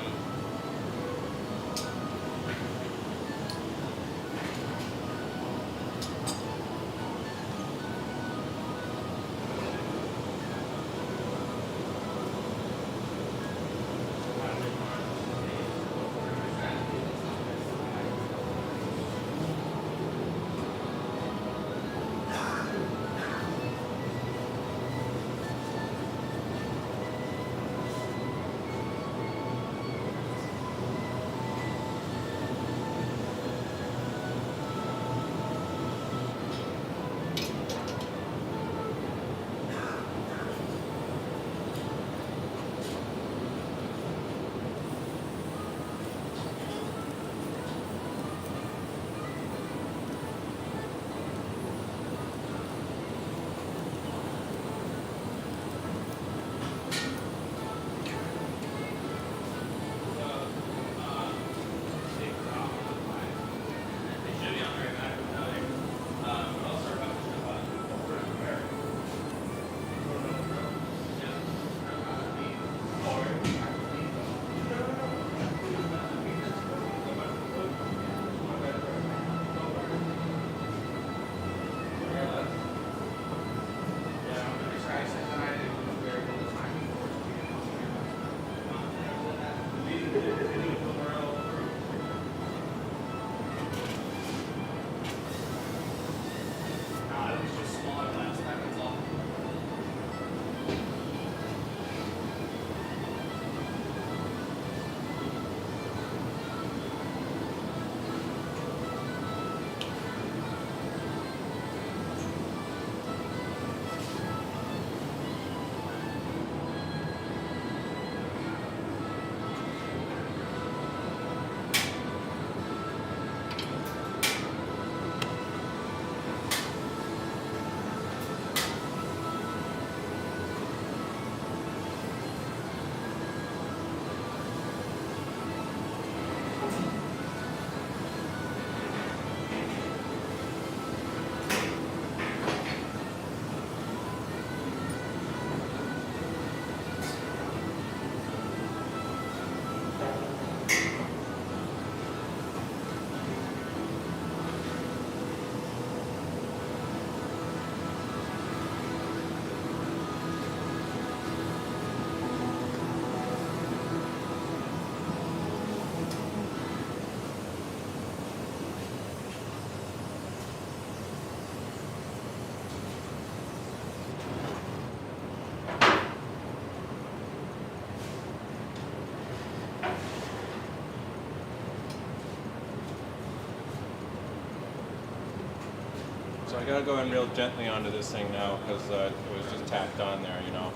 So I gotta go in real gently onto this thing now because it was just tacked on there, you know.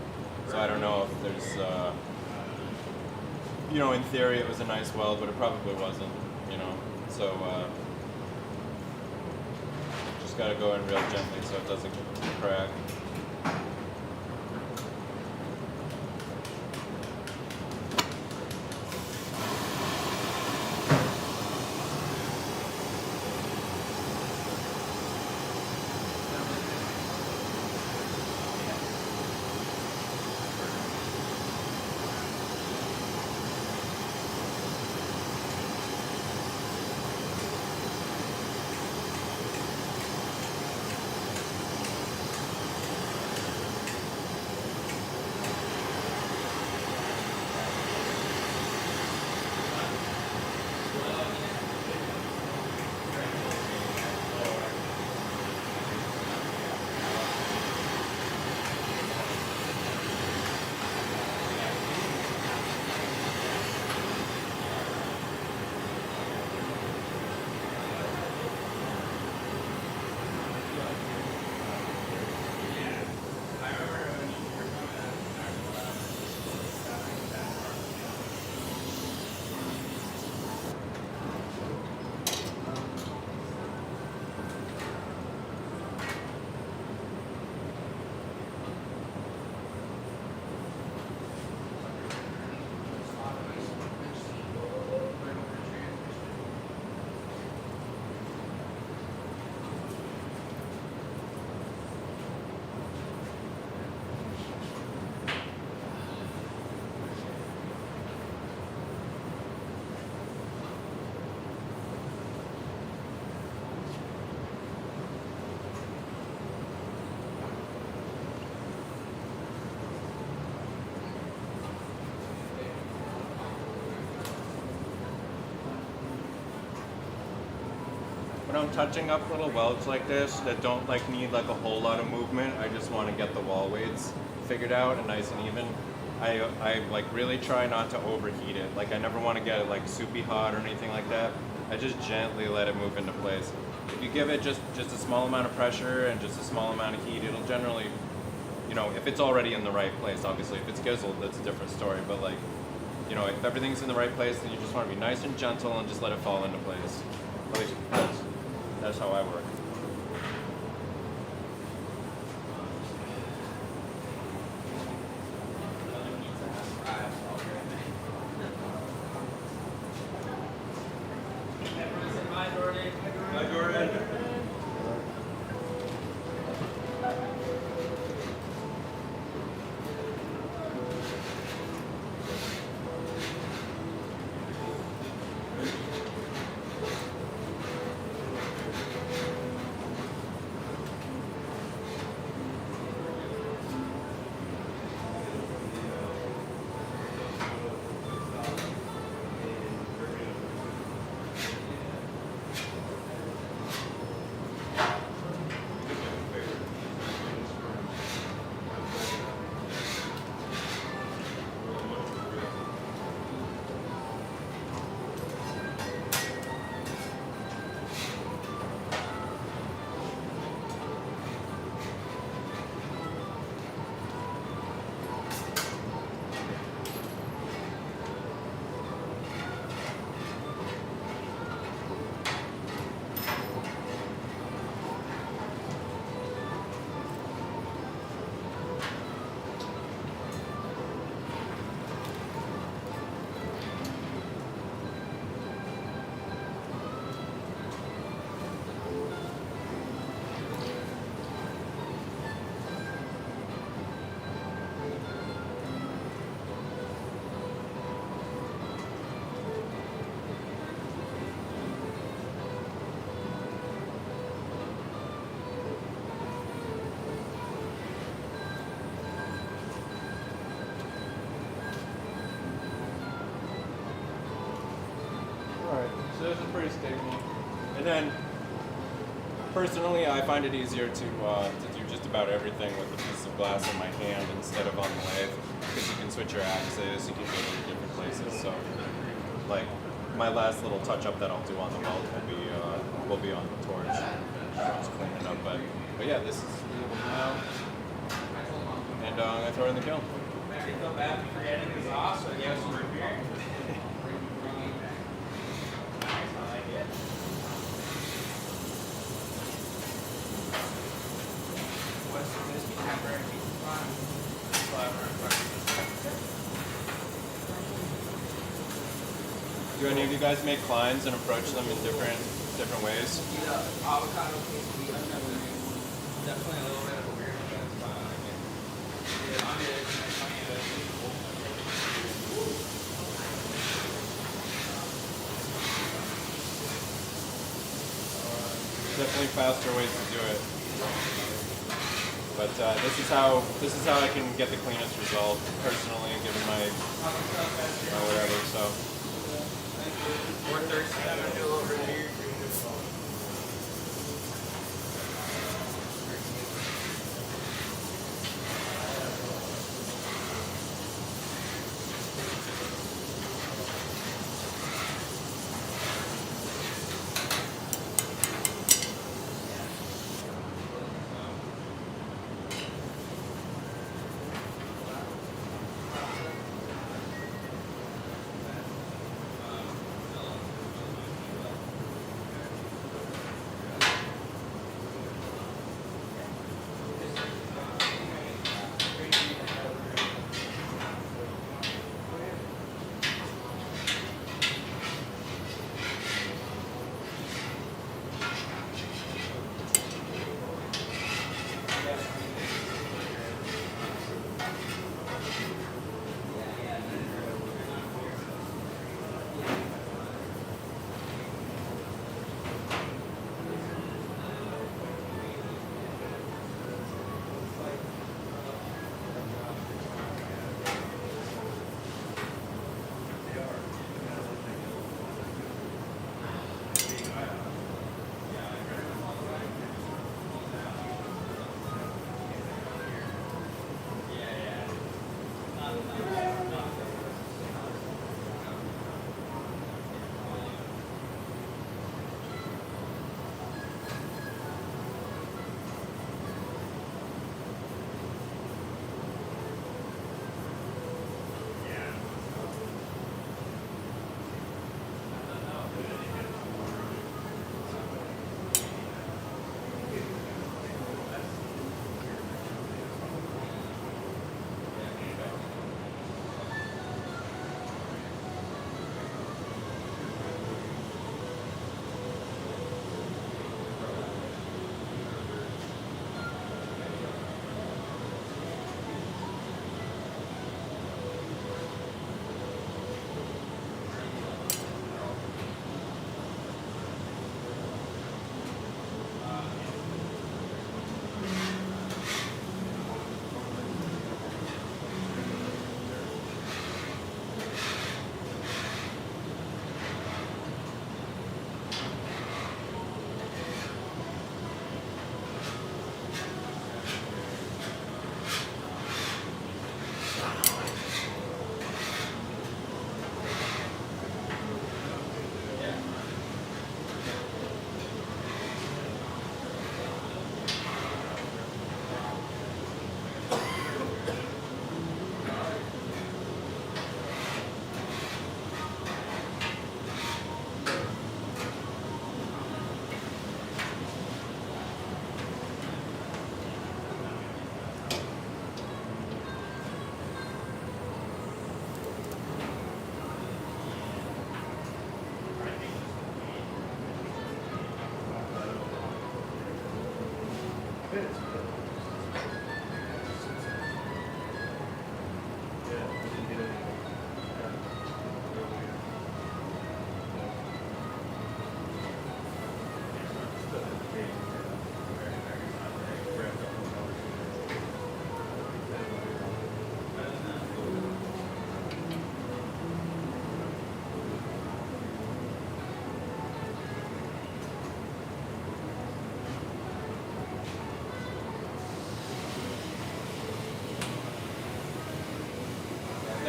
So I don't know if there's, you know, in theory it was a nice weld, but it probably wasn't, you know. So just gotta go in real gently so it doesn't crack. when I'm touching up little welds like this that don't like need like a whole lot of movement, I just want to get the wall weights figured out and nice and even. I like really try not to overheat it. Like I never want to get it like soupy hot or anything like that. I just gently let it move into place. If you give it just a small amount of pressure and just a small amount of heat, it'll generally, you know, if it's already in the right place, obviously. If it's gizzled, that's a different story. But like, you know, if everything's in the right place, then you just want to be nice and gentle and just let it fall into place. At least that's how I work. Everyone say bye, Jordan. Bye, Jordan. Alright, so those are pretty stable. And then, personally, I find it easier to do just about everything with a piece of glass in my hand instead of on the lathe, because you can switch your axis, you can go to different places. So, like, my last little touch-up that I'll do on the weld will be on the torch. Just clean it up, but yeah, this is now, and I'm gonna throw it in the kiln. I feel bad for forgetting the sauce, so you have some root beer. What's the whiskey temper? Do any of you guys make clines and approach them in different ways? Avocado quesadilla. Definitely a little bit of a weird, but it's fine. I like it. Yeah, I'm good. Definitely faster ways to do it. But this is how I can get the cleanest result personally, given my whatever. So. We're thirsty. I'm gonna do a little bit here.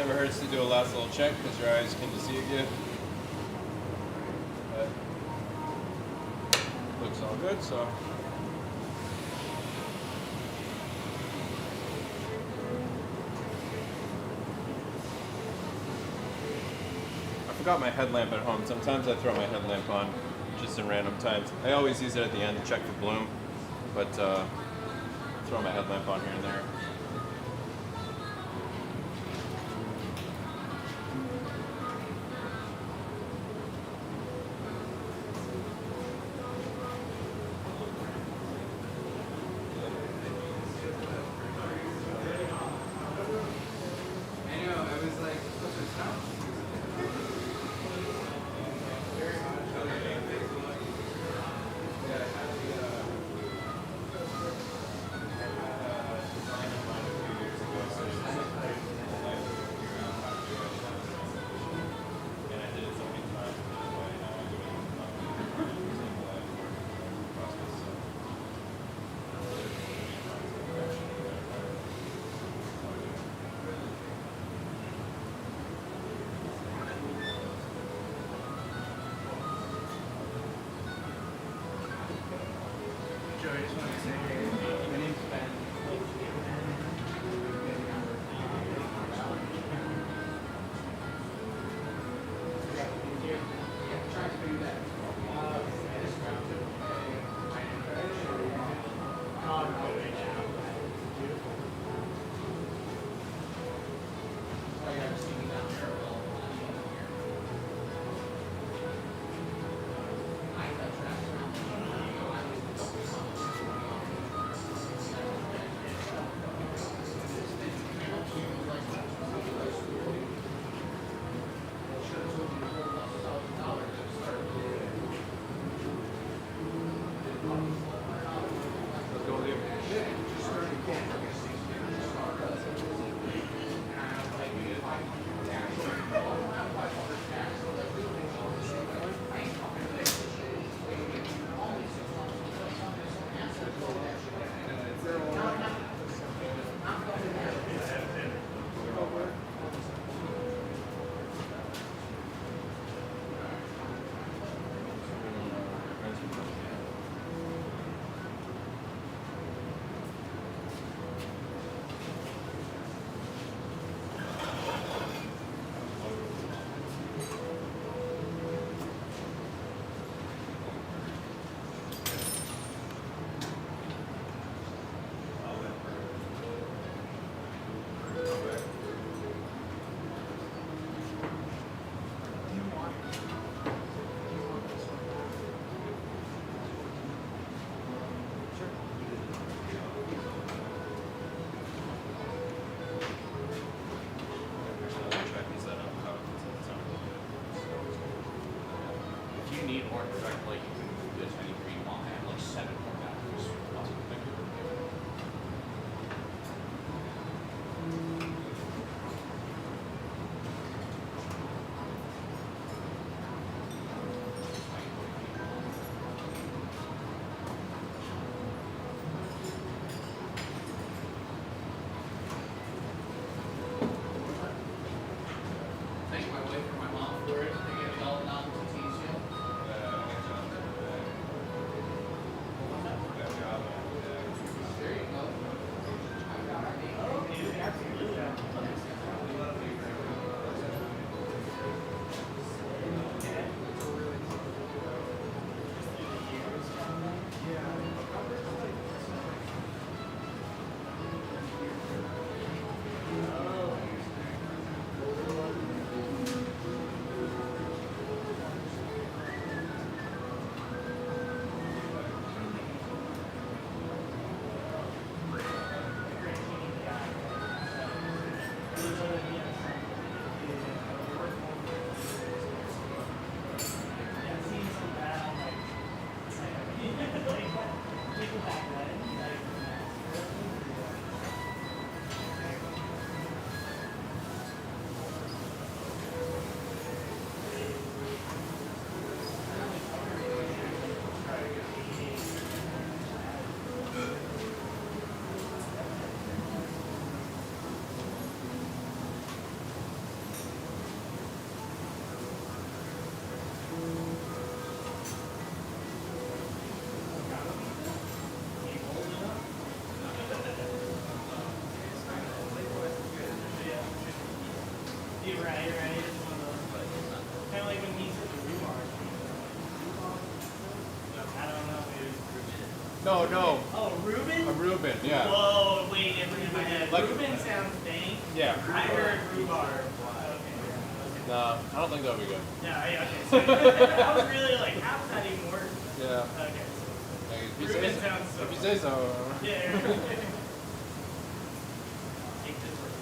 Never hurts to do a last little check because your eyes can deceive you. But looks all good, so. I forgot my headlamp at home. Sometimes I throw my headlamp on just in random times. I always use it at the end to check for bloom, but throw my headlamp on here and there. I know, I was like, what's the sound? Joe, I just want to say, my name's Ben. If you need more direct light, you can do this anywhere you want. I have like 7 more batteries. Awesome. Thank you. Thank my wife and my mom for it. They gave me all the novelties. No. Oh, Ruben? A Reuben, yeah. Whoa, wait, in my head. Like- Ruben sounds faint. Yeah. I heard rhubarb. Okay. No, I don't think that would be good. Yeah, okay. So I was really like, how does that even work? Yeah. Okay. Hey, if you Reuben say so. sounds so If you say so. Yeah. Take this word.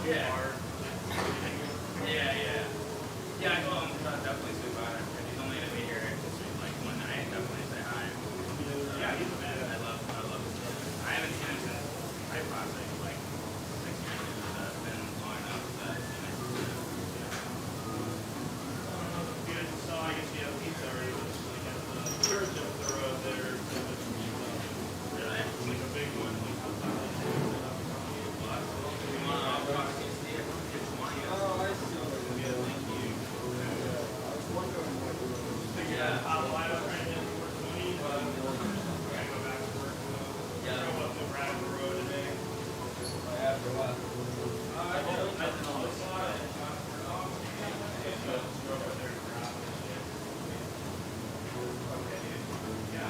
Yeah. Yeah, I go home definitely swing by. If he's only gonna be here like one night, definitely say hi. Yeah, he's a man. I love his stuff. I haven't seen him since I processed like 6 years ago. So it's been long enough that Good. So I guess you have pizza already. It's like at the church up the road there. really. It's like a big one. I'll talk to Steve. It's one. Yeah. I'll line up right now for 20, but I go back to work. Yeah. Drove up to Bradford Road today. After what? I hope nothing on the side. And drove up there to Bradford. Yeah.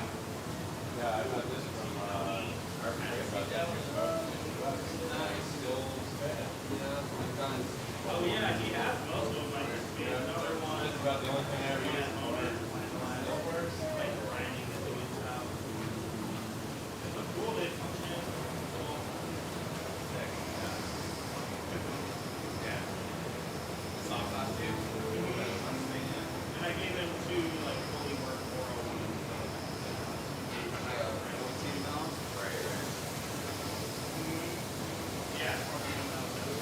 Yeah, I got this from our friend about that. Oh yeah, he has most of them. Like there's been another one. That's about the only thing I ever Yeah, used. still works. Like grinding the doing out. It's a cool day function. Yeah. Soft off too. And I gave them two like fully work 401. Yeah, 14,000.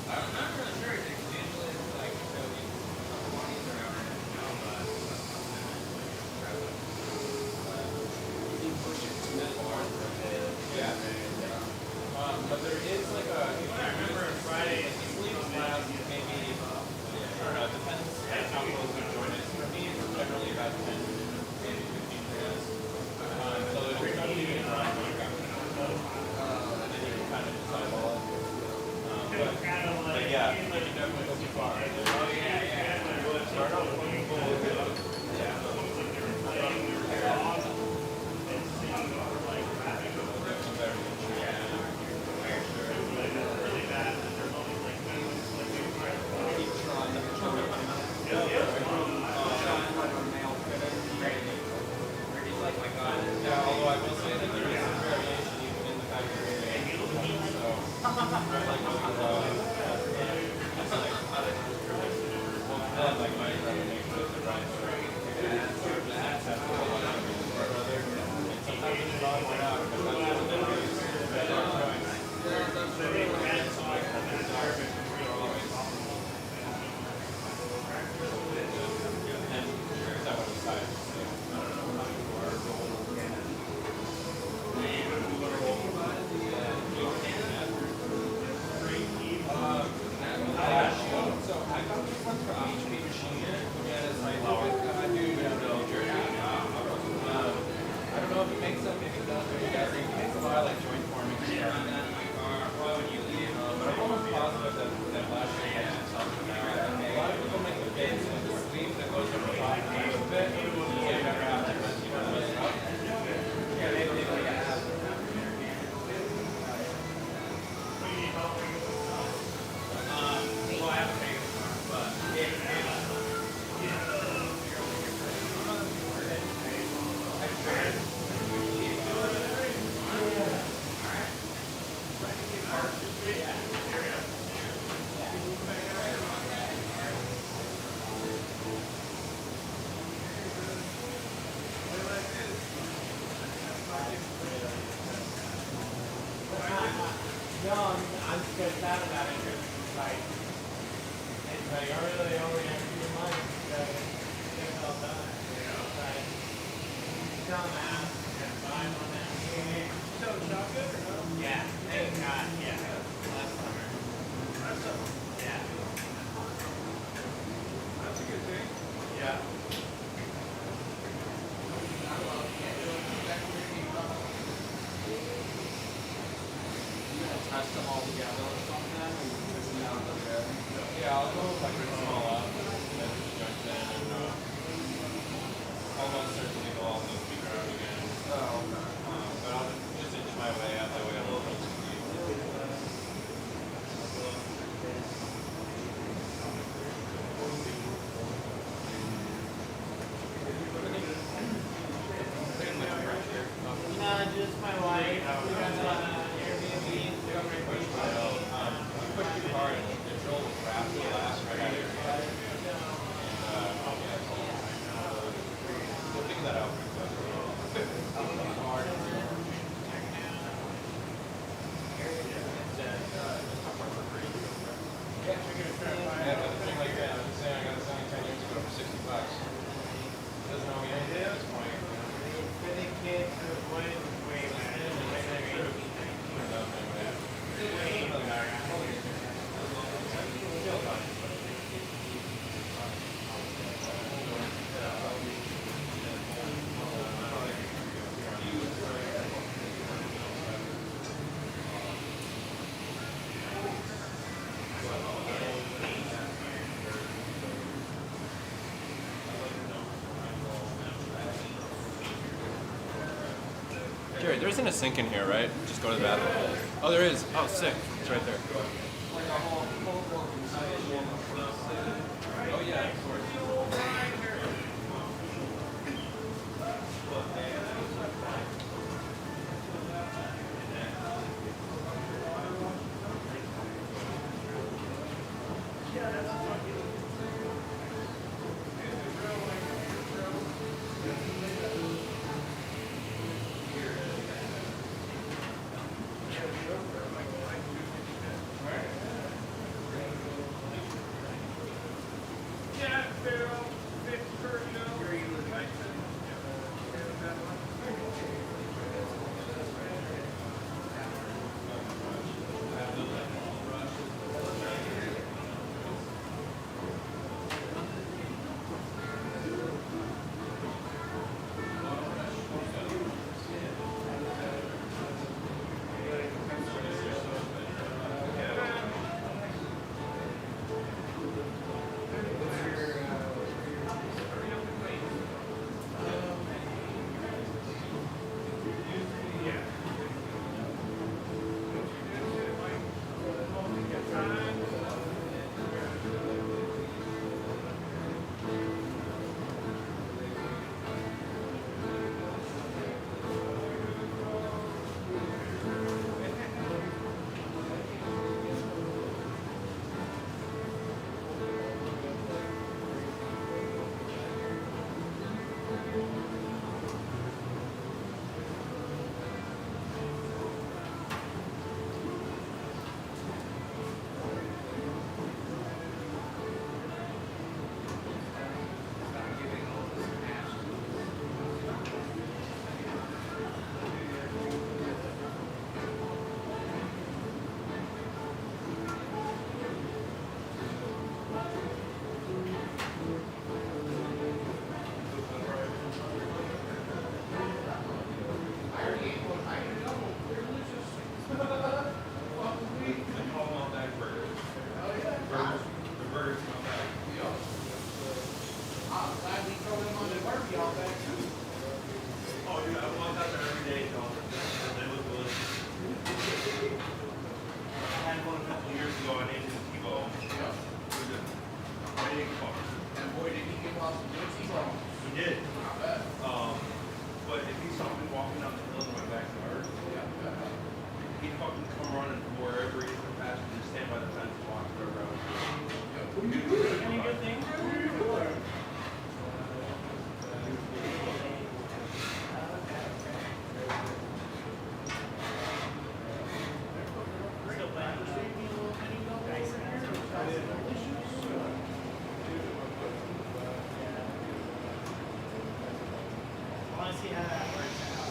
I'm not really sure. It's usually like so you money's around it, you know, but Yeah. But there is like a. I remember on Friday, Sleep labs maybe. I don't know. It depends how close the joint is. For me, it's generally about 10, maybe 15 minutes. So there's a couple you can run. And then you can kind of decide all. But yeah, you can definitely go too far. oh yeah. Start off with one full. Yeah, although I will say that there is some variation even in the factory. So, like, like my make with the right sometimes it's not one out, but that's No, I'm stressed out about it. Like, it's like, I really only have 2 months to get it all done. You know, it's like, tell them out, buy one that. So, chocolate or no? Yeah, thank God, yeah. Last summer. Yeah. That's a good thing. Yeah. Test them all together or something, or you can just down the road. Yeah, I'll go if I can small up and then just join in and There isn't a sink in here, right? Just go to the bathroom. Oh, there is. Oh, sick. It's right there. Oh yeah, of course. See how that works out.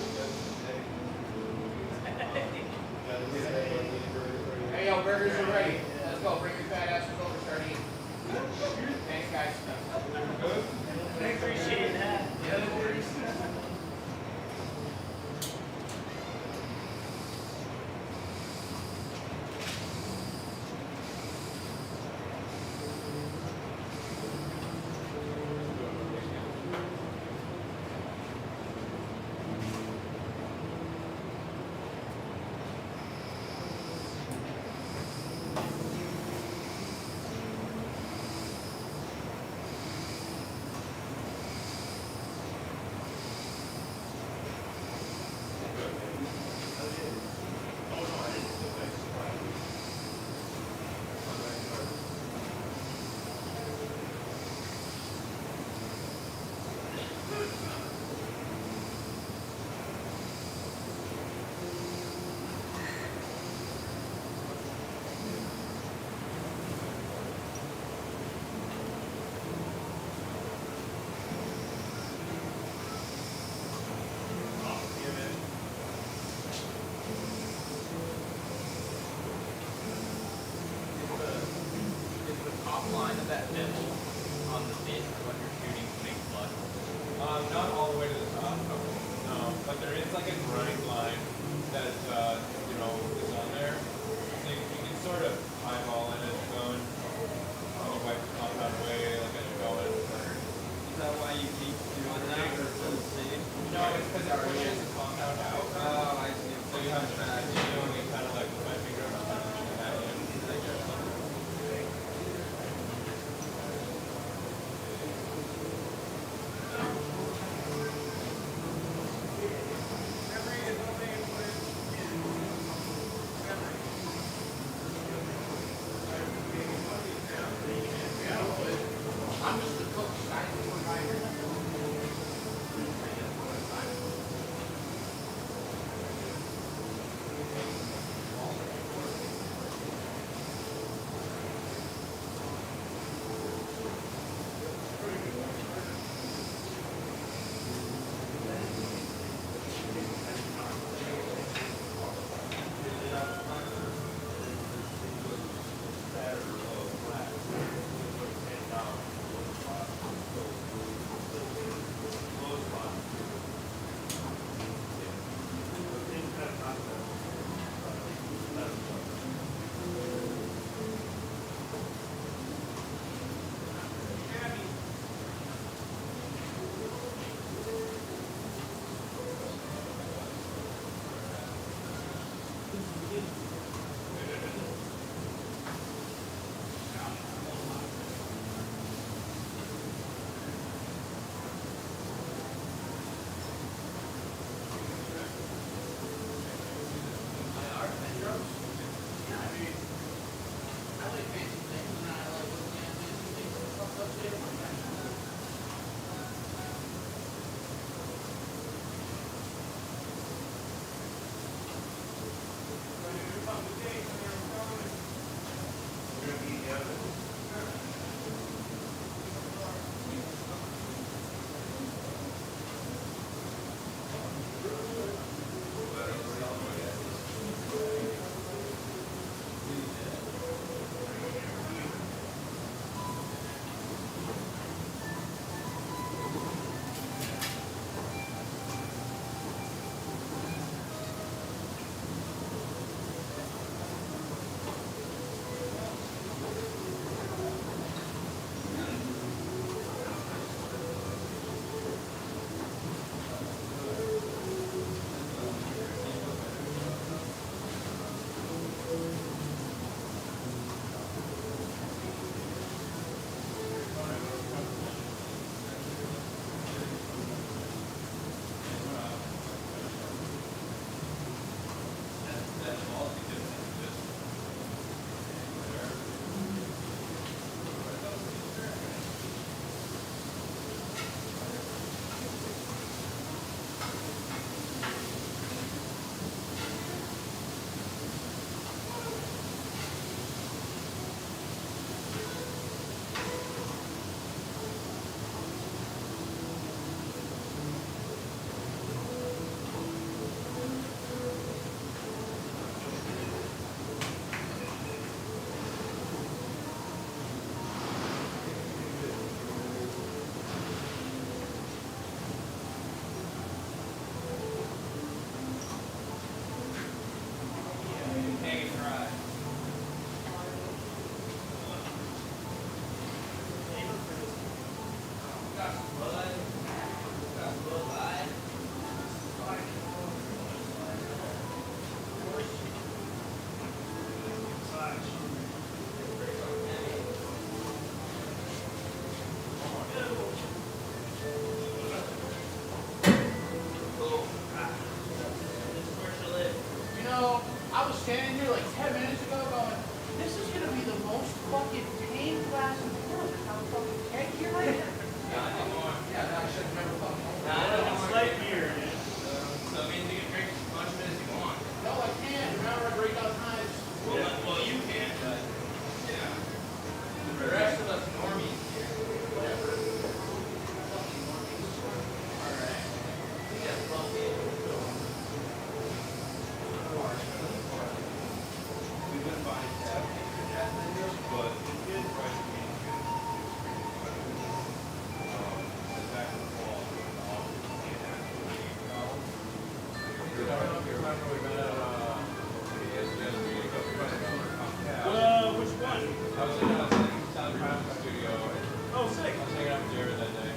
hanging out with Jared that day.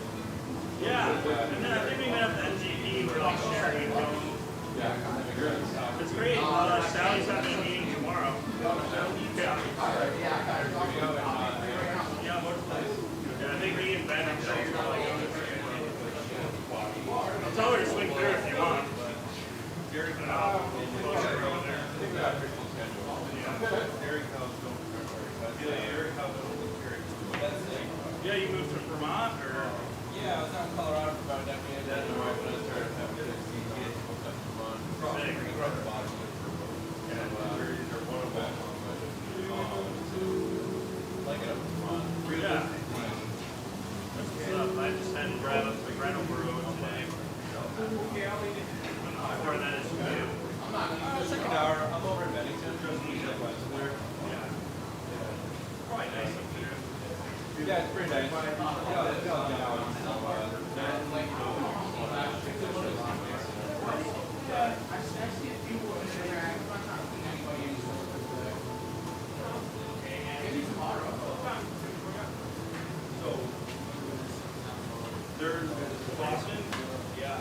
Yeah, and then I think we met up at MGP, we're like sharing a phone. Yeah, that'd be great. It's great, Sally's having a meeting tomorrow. Yeah. Yeah, more place. Yeah, I think me and Ben are going to I'll tell her to swing through if you want, but Jerry can help. Over there. I think we got a pretty full schedule. Eric House don't Yeah, Eric, how about Yeah, you moved to Vermont, or? Yeah, I was out in Colorado for about a decade. Then my wife and I started having kids. We get hooked up to Vermont. We grew up in Boston. And they're one of them. Like it up in Vermont. Yeah. That's what's up. I just had to drive up the Grenoble Road today. How far that is from you? It's like an hour. I'm over in Bennington. There. Yeah. Probably nice up there. Yeah, it's pretty nice. So, there's Boston. Yeah.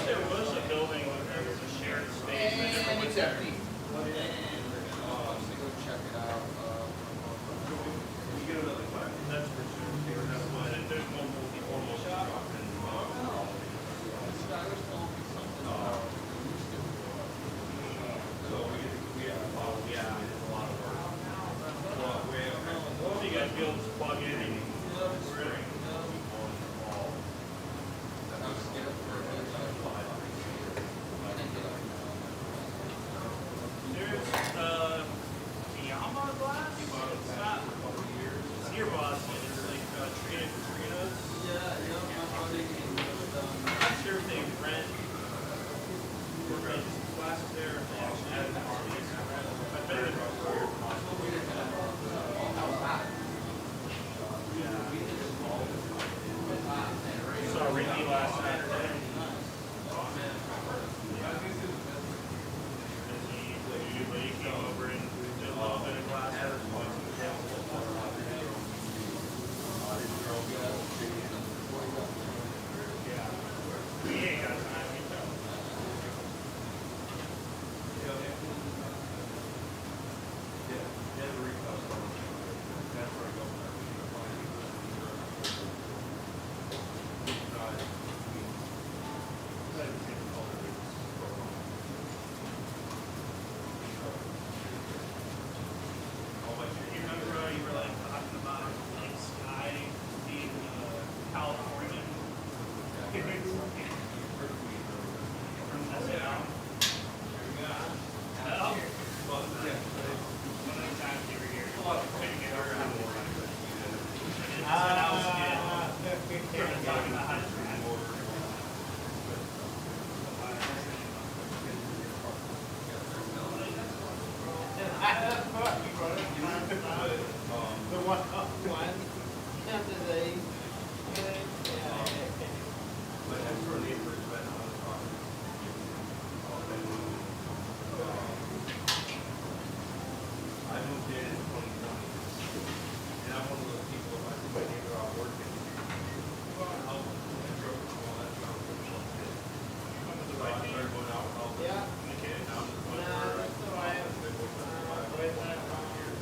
There was a building where there was a shared space that never went there. You get another class. That's for sure. That's why there's multiple people in the shop. So we have a lot of work. So you guys be able to plug in and wherever. There's Fiyama glass. It's not. It's near Boston. It's like Trina Katrina's. I'm not sure if they rent glasses there. If they actually have the space to rent. I bet it's yeah. Saw Ricky last Saturday. He came over and did a little bit of glass work. Yeah. We ain't got time. We don't. You remember you were like talking about like Sky being California? From SNL. Well, one of the times you were here, couldn't get over how to run. Started talking about how to drive. The one, after they, My next door neighbor is been on the property. I moved in 2020. And I'm one of those people, if I see my neighbor out working, I'll help them. I drove them all that time. So I started going out and helping. Yeah. And the kid, now I'm just going to Nah, work. that's all right. They work for 5 With that, years.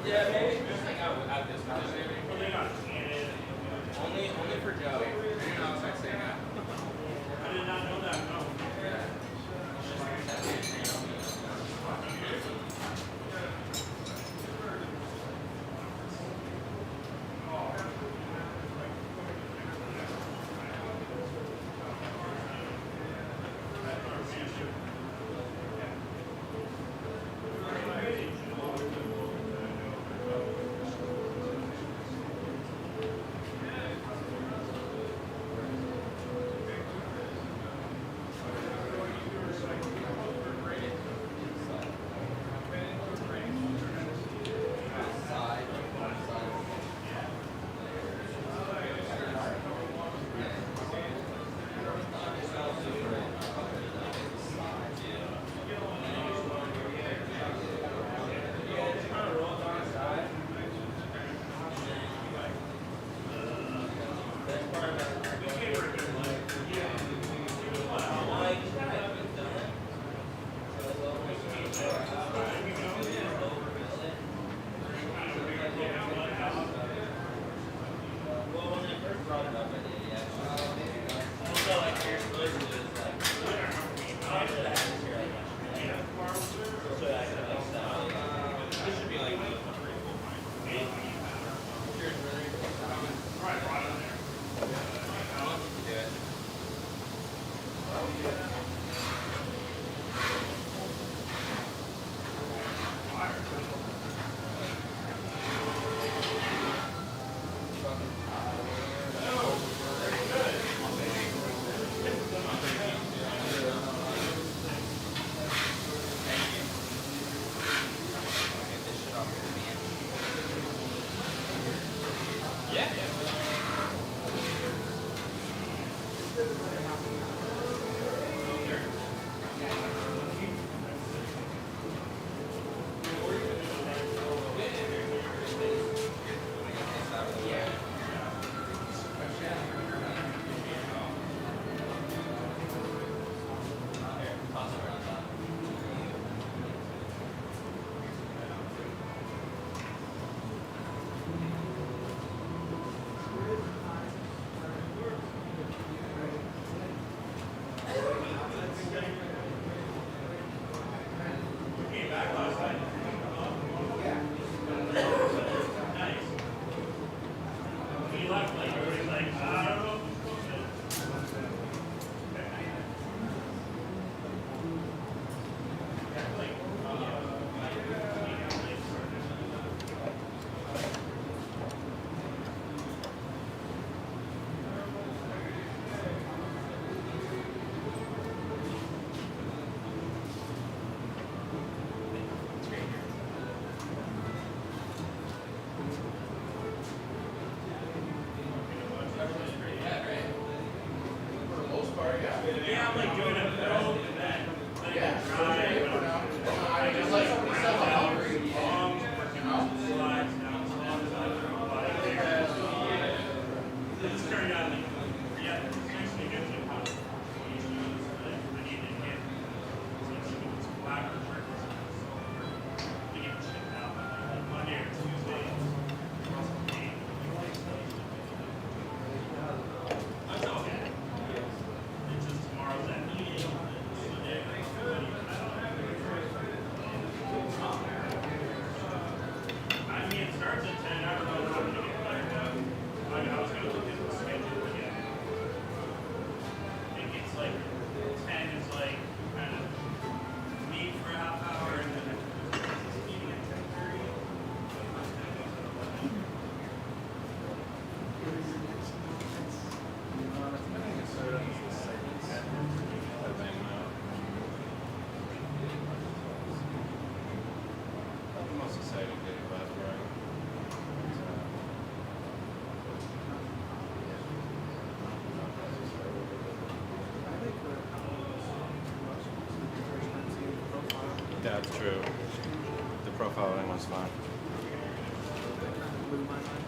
Yeah, maybe just hang out at this one. Only for Joe. You're not outside saying that. I did not know that, no. That's pretty one's fine. Blew my mind.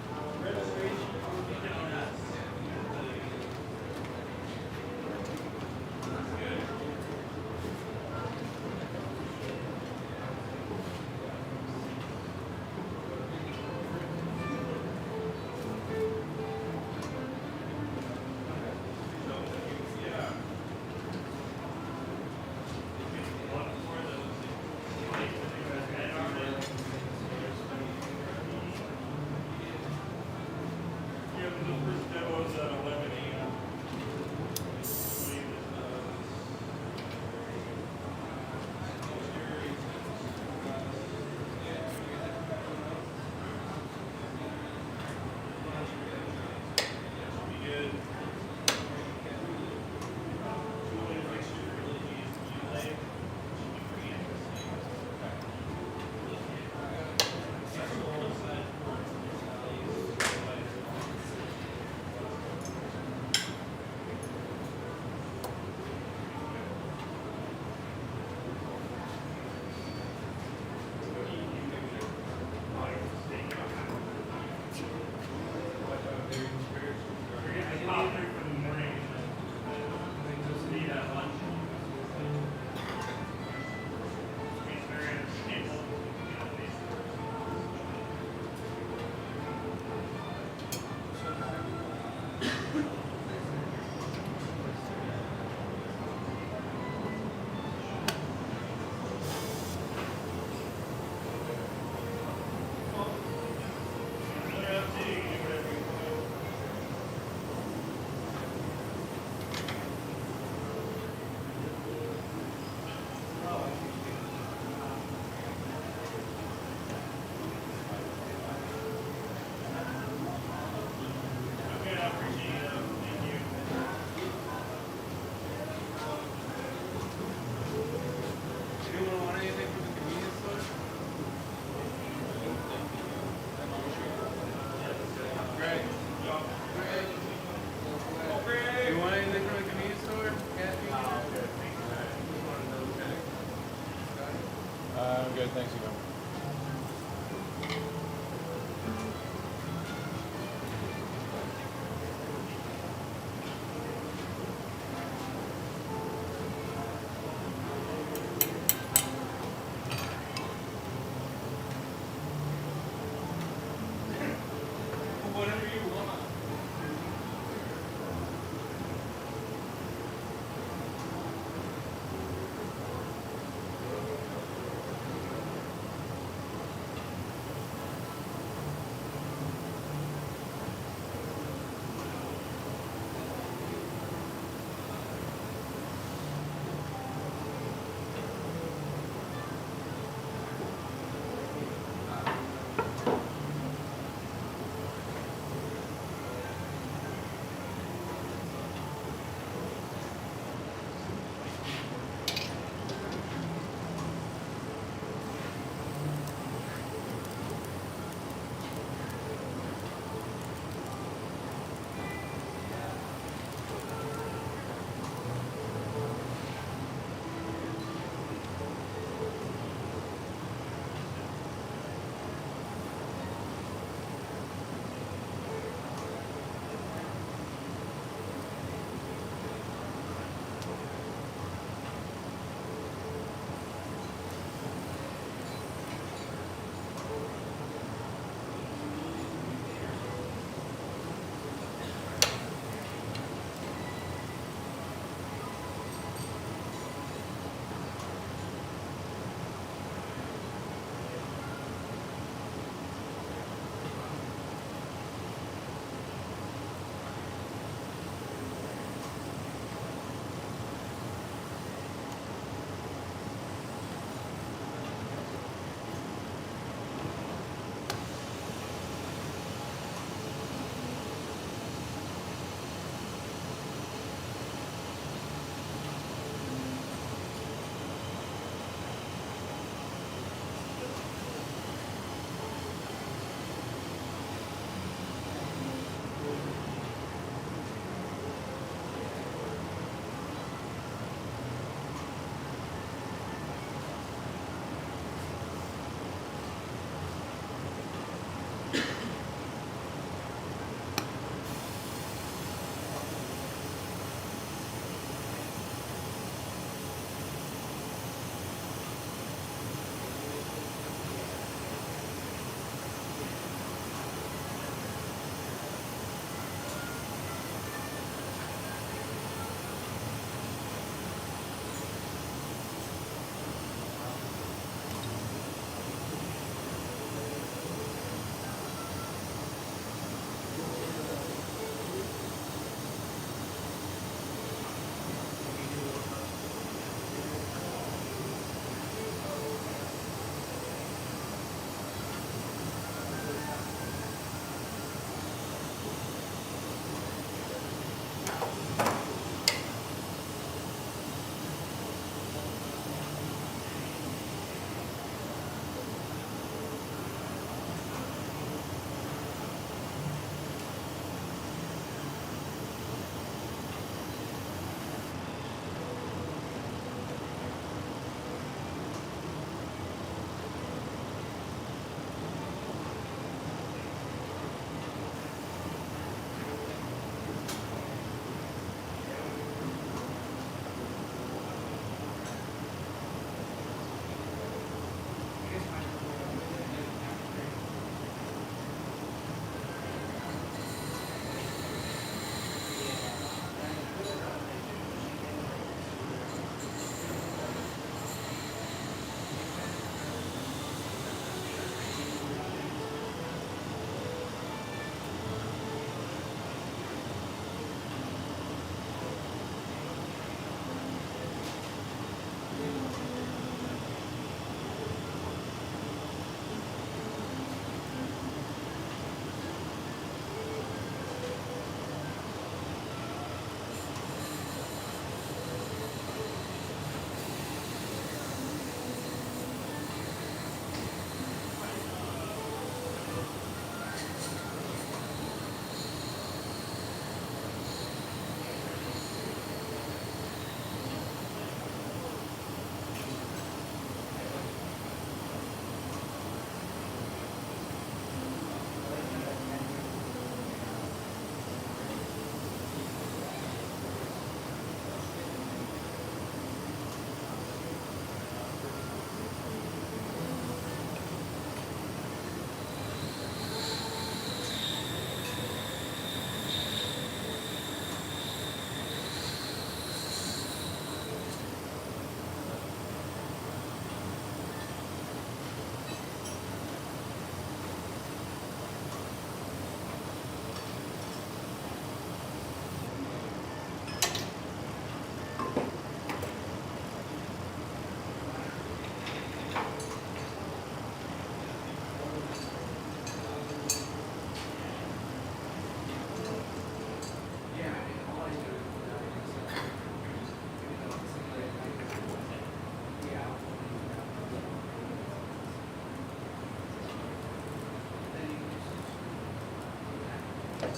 It's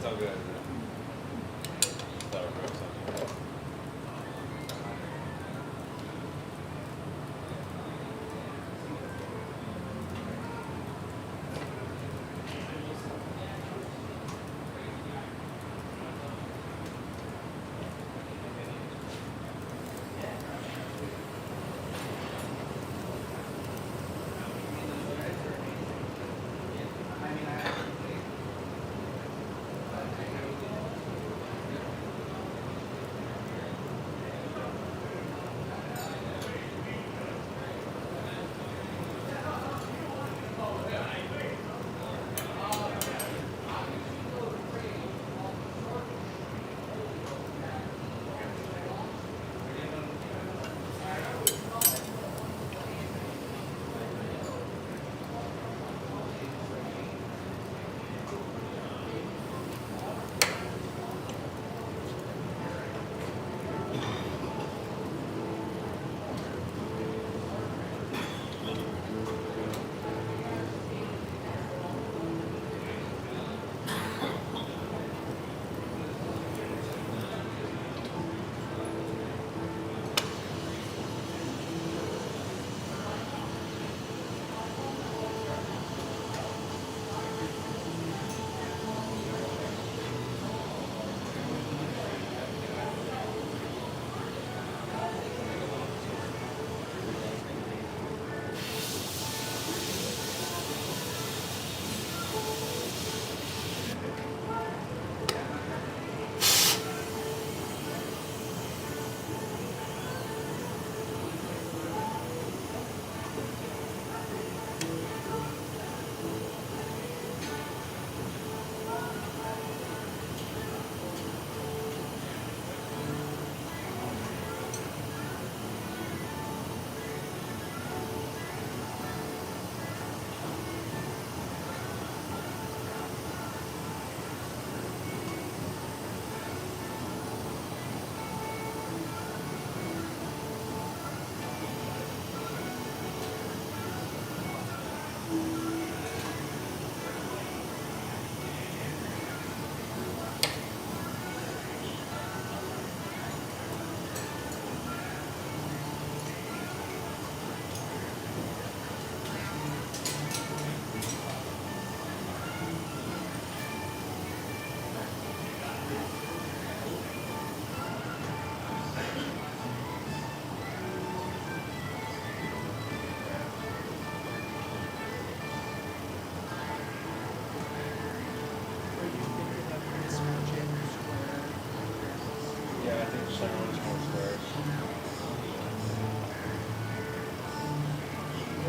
all good. Thought I wrote something.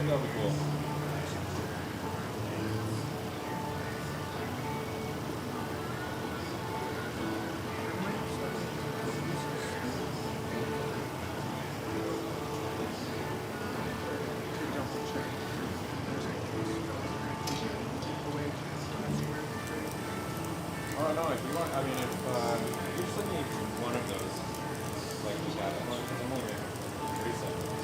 That'll be cool. Oh no, if you want, I mean, if you're just looking at one of those, like just add it. I'm only making 3 seconds.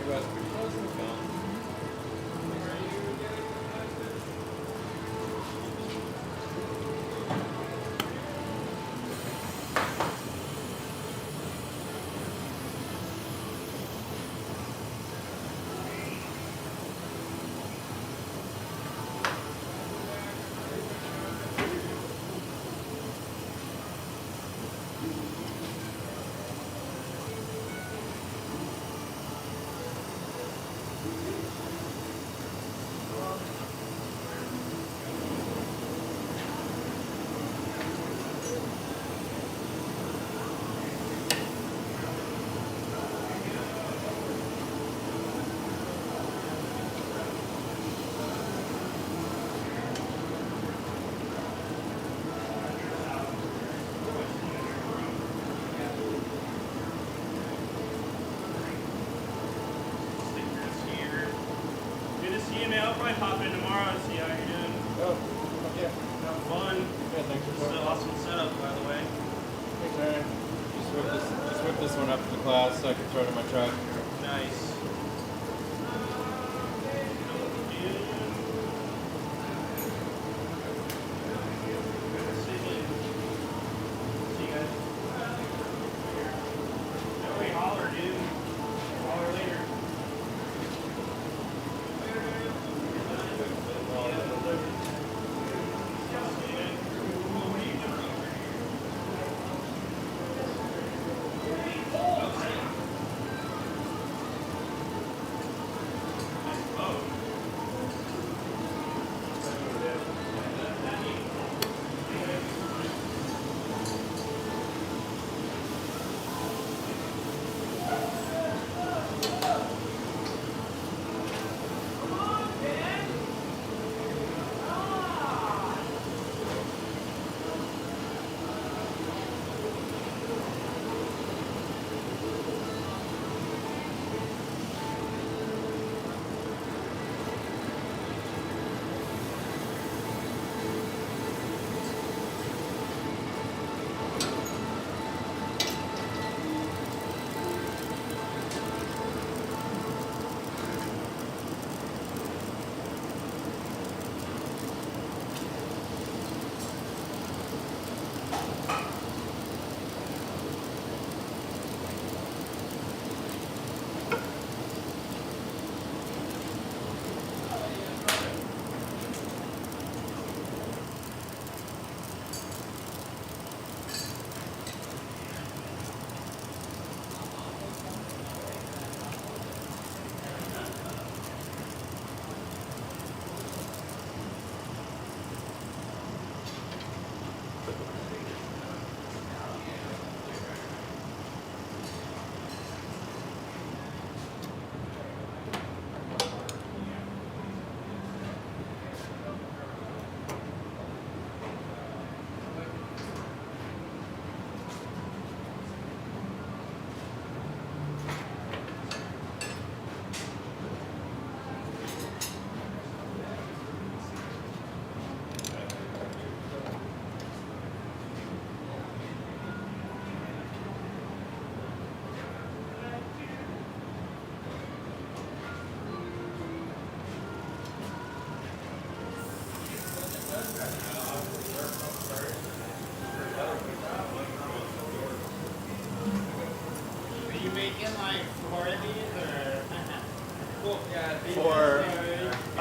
You guys pretty close to the film. Stickers here. Good to see you, man. I'll probably pop in tomorrow and see how you're doing. Oh, yeah. Have fun. Yeah, thanks for This is an awesome setup, by the way. Thanks, Aaron. Just whip this one up to the class so I can throw it in my truck. Nice. See you guys. Joey, holler, dude. Holler later.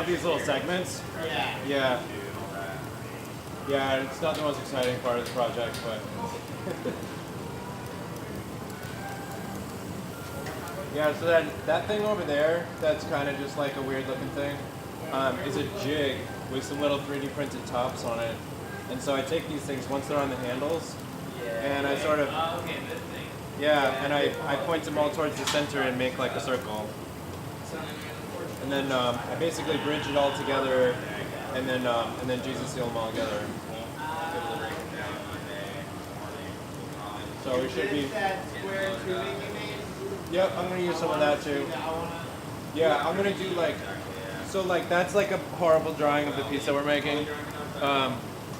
these little segments. Yeah. Yeah. Yeah, it's not the most exciting part of the project, but yeah. So that thing over there, that's kind of just like a weird looking thing, is a jig with some little 3D printed tops on it. And so I take these things once they're on the handles, and I sort of Okay, this thing. and I point them all towards the center and make like a circle. And then I basically bridge it all together, and then Jesus seal them all together. So we should be. Is that square tubing you made? Yep, I'm gonna use some of that too. Yeah, I'm gonna do like. So like that's like a horrible drawing of the piece that we're making.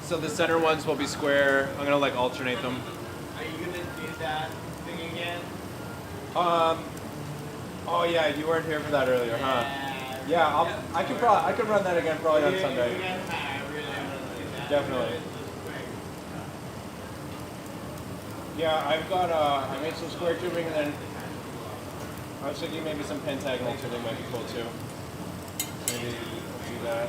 So the center ones will be square. I'm gonna like alternate them. Are you gonna do that thing again? Oh yeah, you weren't here for that earlier, huh? Yeah, I could run that again probably on Sunday. Definitely. Yeah, I've got I made some square tubing, and then I was thinking maybe some pentagonal tubing might be cool too. Maybe do that.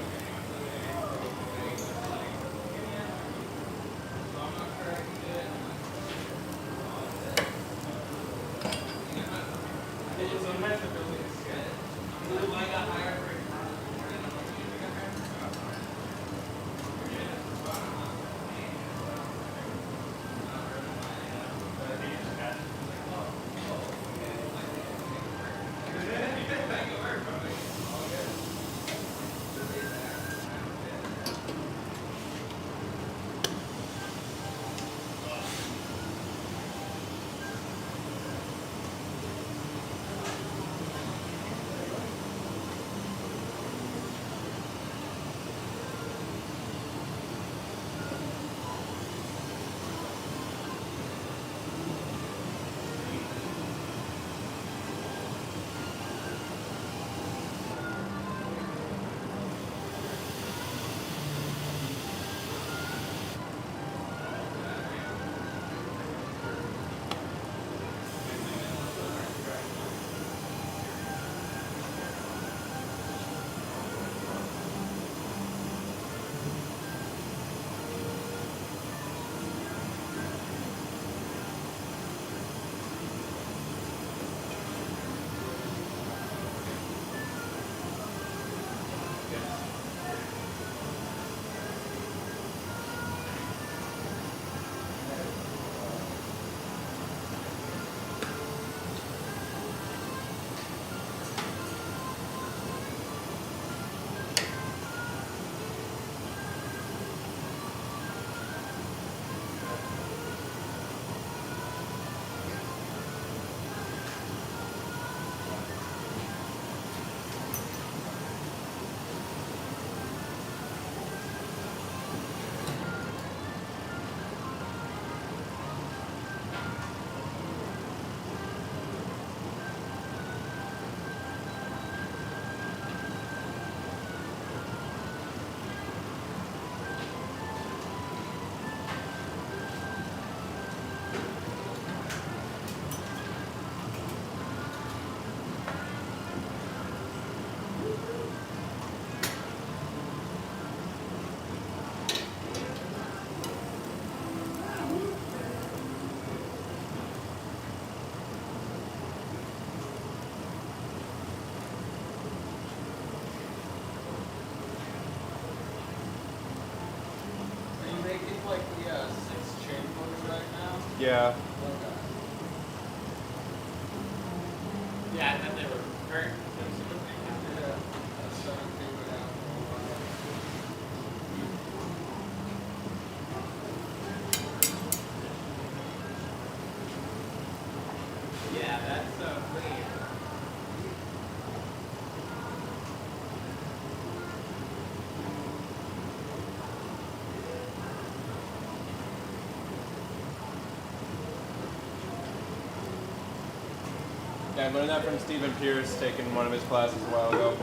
Yeah. Yeah, I thought they were hurt. Yeah, that's so clean. Yeah, I learned that from Stephen Pierce, taking one of his classes a while ago.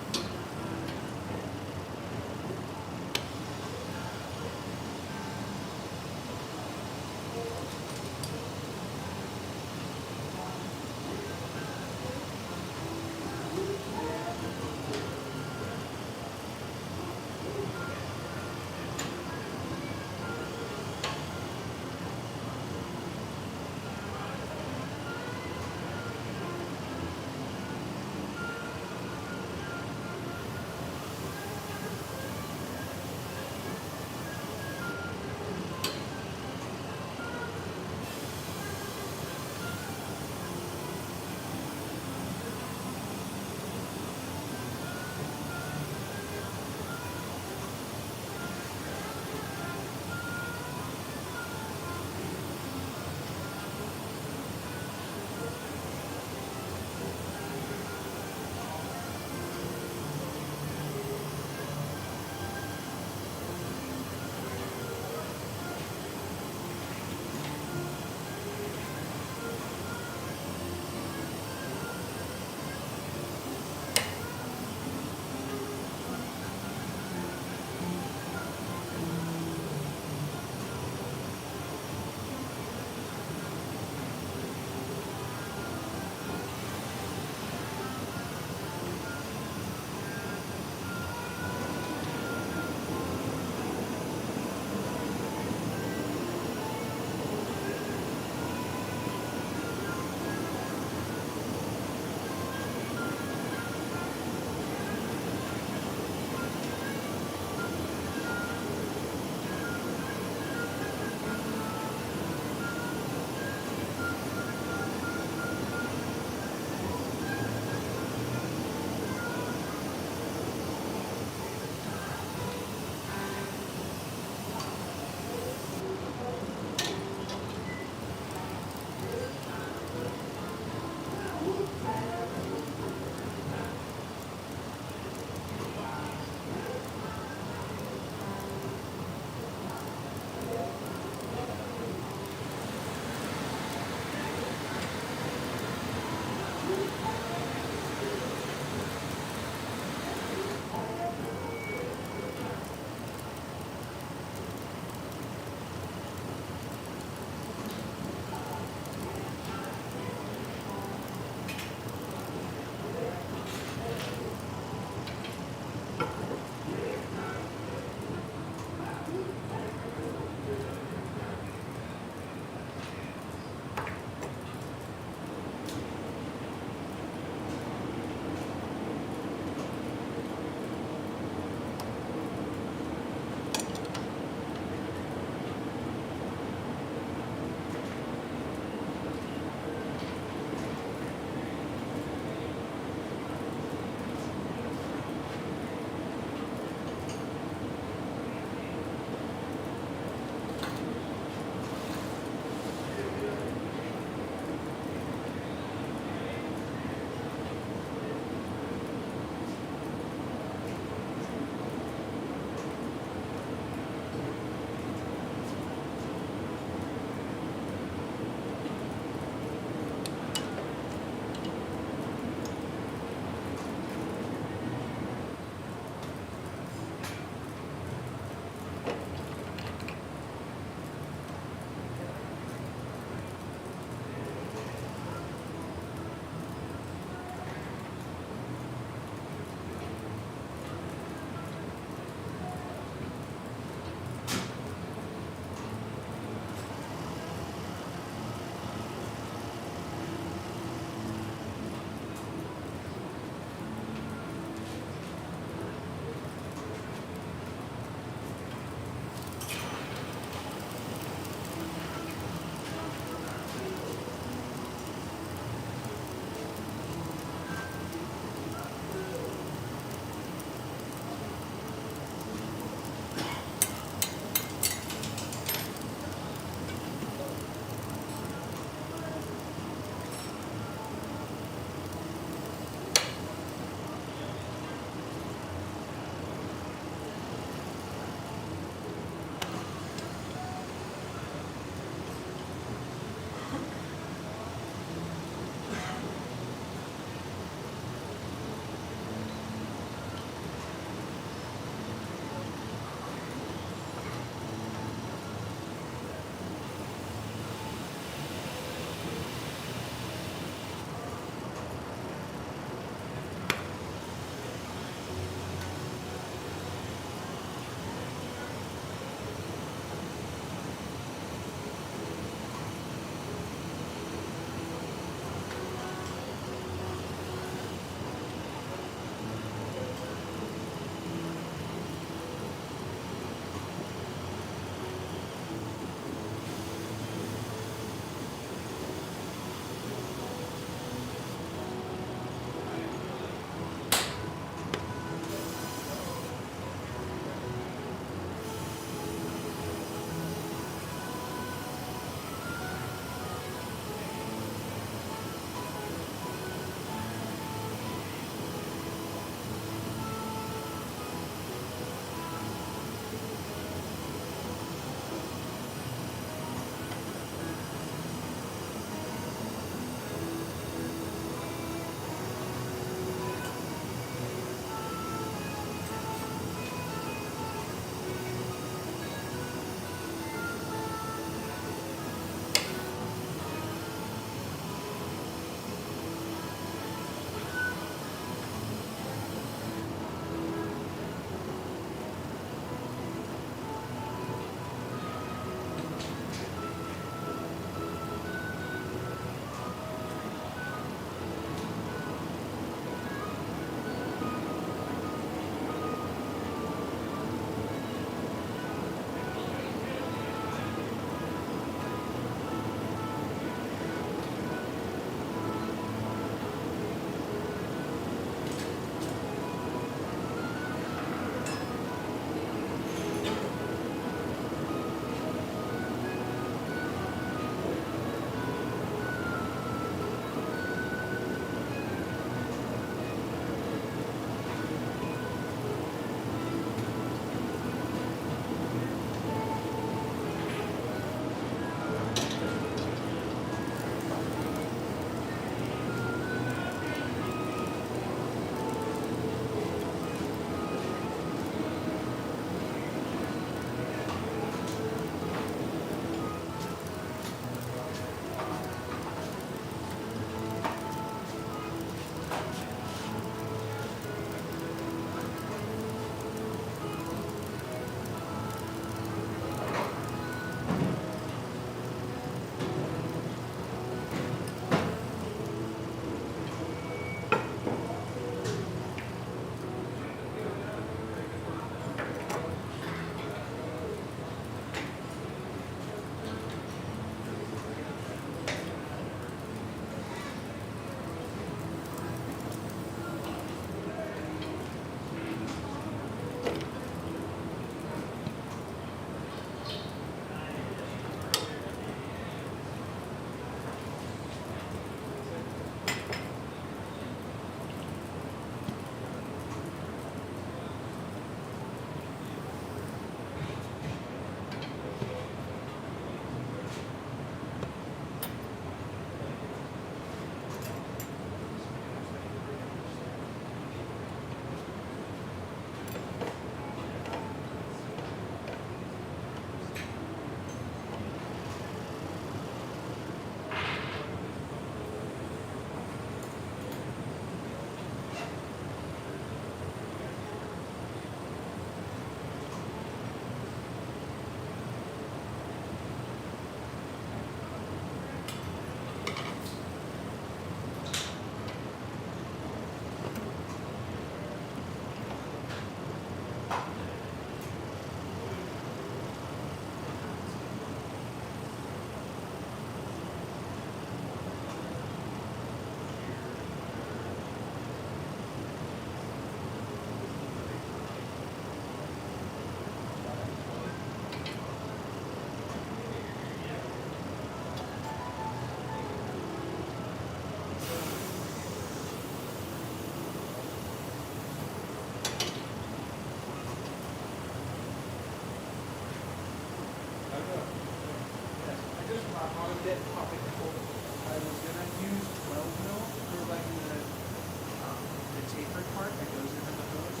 on a bit topic I was gonna use 12 mil for like the tapered part that goes into the hose.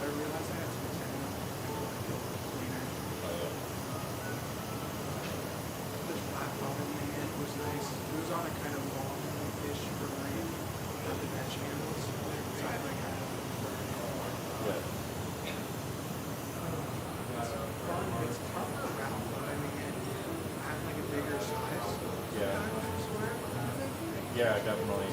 I realized I had some 10 mil cleaner. The flat bottom thing it was nice. It was on a kind of long fish for like the bench handles. So I like had Yeah. it's tough around, but I mean, I have like a bigger size. Yeah. I swear. Yeah, definitely.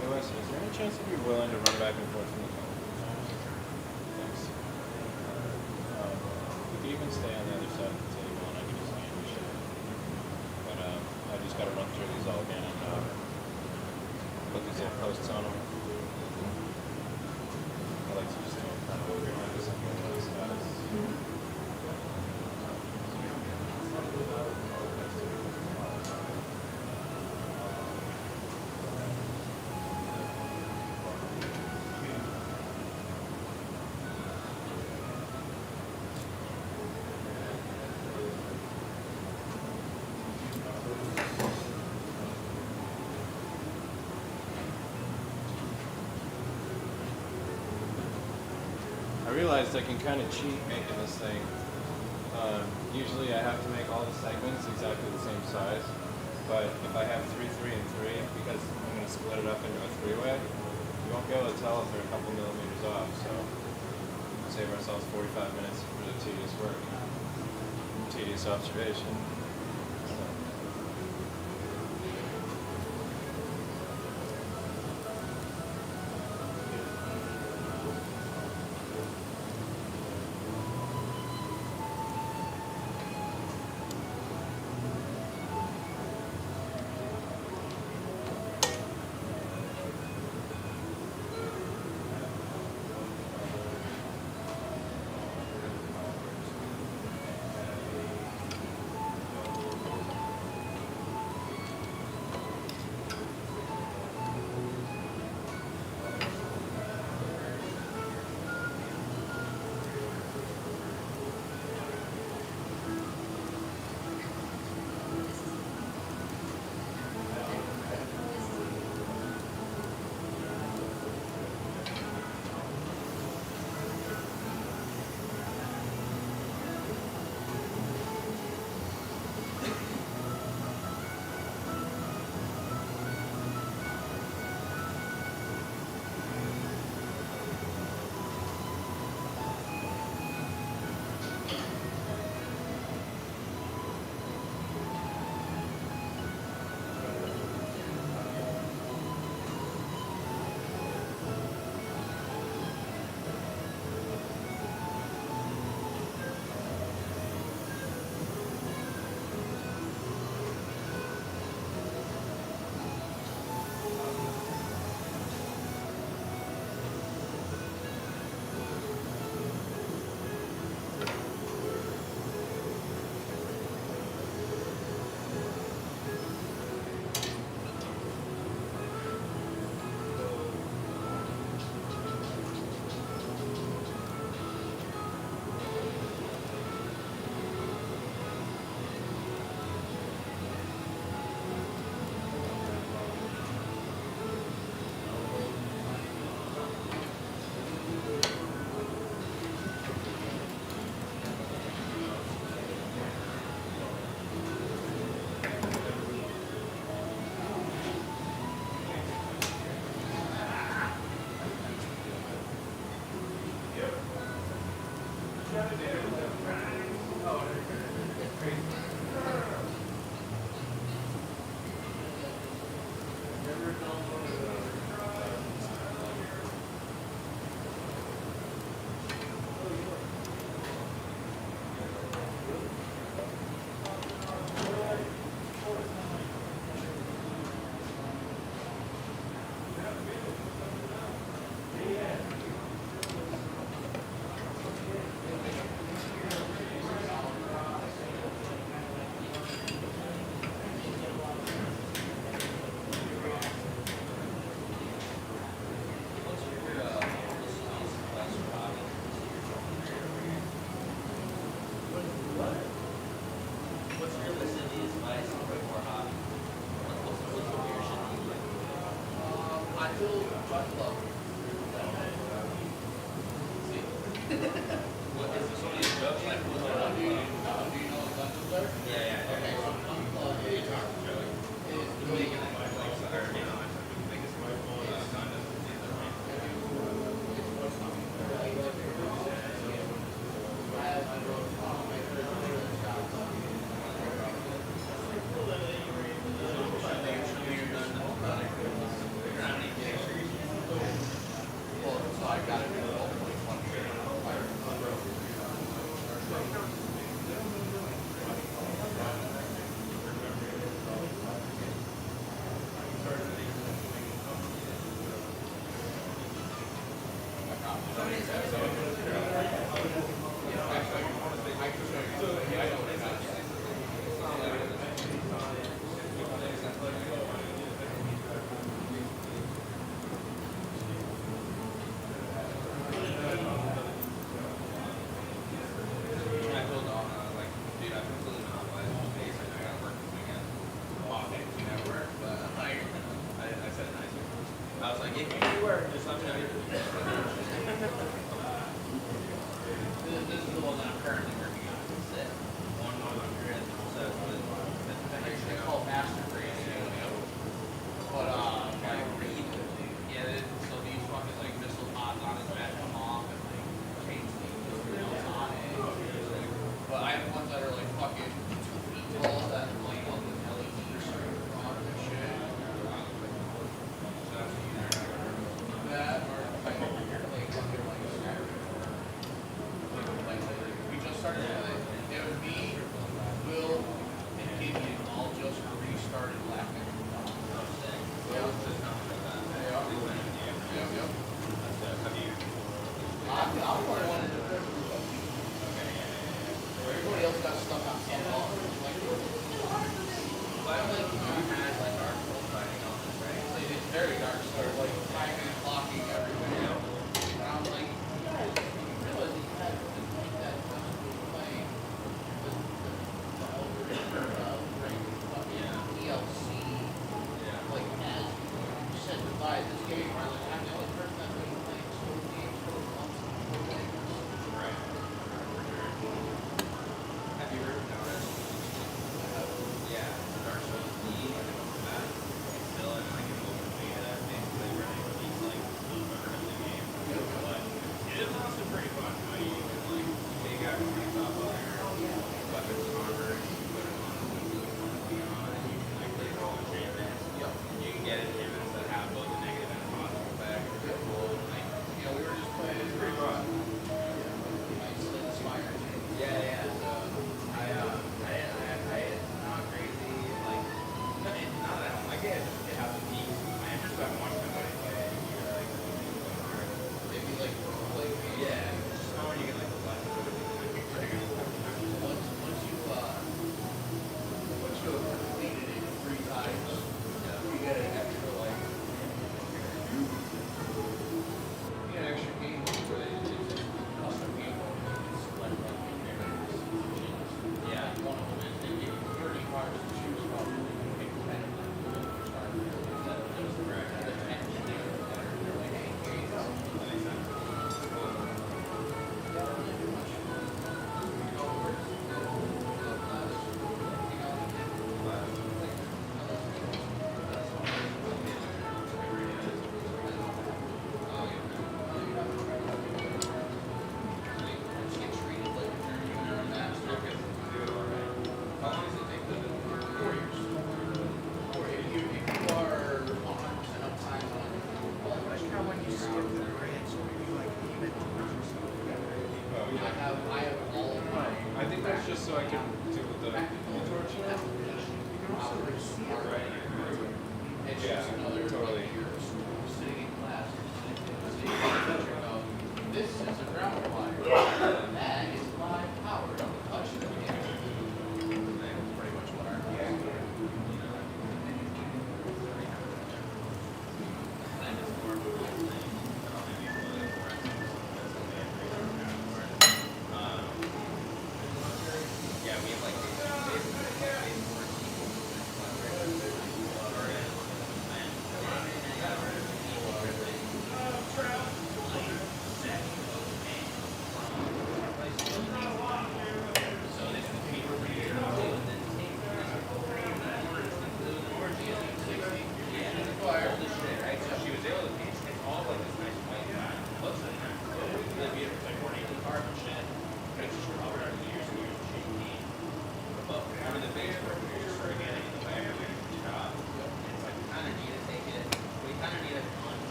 Hey Wes, is there any chance you'd be willing to run back and forth from the phone? Thanks. We could even stay on the other side of the table and I could just hand you shit. But I just gotta run through these all again and put these little posts on them. I like to just do them kind of organize something like this. I realized I can kind of cheat making this thing. Usually I have to make all the segments exactly the same size, but if I have 3, 3, and 3, because I'm going to split it up into a three-way, you won't be able to tell if they're a couple millimeters off, so we'll save ourselves 45 minutes for the tedious work, tedious observation. What is this one of these jokes? Like, what's it up? Yeah, yeah. Okay, so you talk to Joey. He's making it like, or, you know, I think it's my phone. Son doesn't see the right. I told Dawn, I was like, dude, I'm completely not by space. I know I gotta work this weekend. Well, okay, you never work, but like, I said it nicely. I was like, if you do work, just let me know. This is the one that I'm currently working on. It's it. One more on grid. So it's called Master Grading. But like read. Yeah, so these fucking like missile pods on his back come off and like change the else on it. But I have ones that are like fucking 2 feet tall that light up with LEDs on them and shit. That or like fucking like we just started with it. It was me, Will, and Gideon all just restarted laughing. I'm one of the first group of people. Everybody else got stuck on some wall. Like, I don't think you had like dark world fighting on this, right? Like, it's very dark, so like timing and clocking everywhere. And I'm like, you guys, you realize you had to make that playing the Elder Ring fucking DLC. Like, as you said goodbye to this game, where like I'm the only person that's been playing solo games for months. Have you heard of Naruto? Yeah, Dark Souls D, it's still in like an open beta, basically where they release like the version of the game. But it is also pretty fun. You know, you can like take out your top of your weapons and armor, and you put it on the you want to be on, and you can like take all enchantments. Yep. You can get enchantments that have both a negative and a positive effect. They're cool. Like, You know, we were just playing. it's pretty fun. Yeah, yeah. So I not crazy. Like, not that I don't like it. It has a peak. I just haven't watched somebody play it in a year. Like, Maybe like play games. yeah, just know when you get like the last of it. Once you have completed it 3 times, you get an extra like you get an extra game where it's custom game mode. You can select like your characters. Yeah. One of them is they give you 30 cards to choose from. You can pick 10 of them to start with. Instead of just the 10 generic that are like, hey, here you go. That makes sense. Cool. How long does it take to do? 4 years. Or if you are 100% uptime on Like how when you skip the grants or you like even or something. I have all of my I think that's just so I can do the torch now. You can also like see it. Right. It's Yeah, just another totally. like you're sitting in class, sitting in the same picture of this is a ground wire. That is live power. Don't touch it. That's pretty much what our class did. Yeah, we have like basically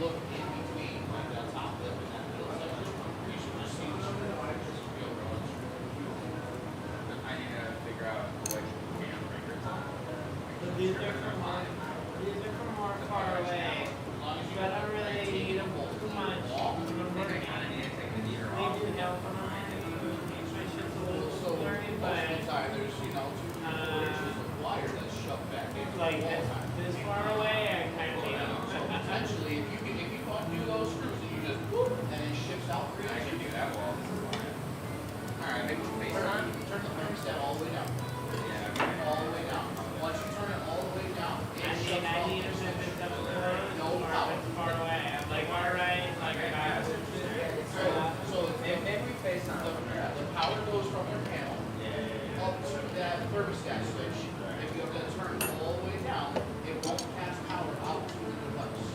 look in between, like that top lip and that middle section, you should just see the screw. Just feel rolling screw. I need to figure out which cam breaker it's on. But these are from more far away. As long as You you gotta really take eat them both too to the much. wall. I think I kind of need to take the heater They off. do help on my shit's a little So most blurry, of but the time, there's, you know, 2 inches of wire that's shoved back into the like wall time. this far away, I kind of need them. So potentially, if you undo those screws and you just whoop, and it shifts out 3 I inches. can do that while this is on. Alright, maybe turn the thermostat all the way down. Yeah, All the way down. Once you turn it all the way down, it I shuts need off. them if it's up close No or if power. it's far away. I'm like, alright, like I got it. So Maybe we FaceTime from there. the power goes from your panel up to that thermostat switch. If you have to turn it all the way down, it won't pass power out to the device.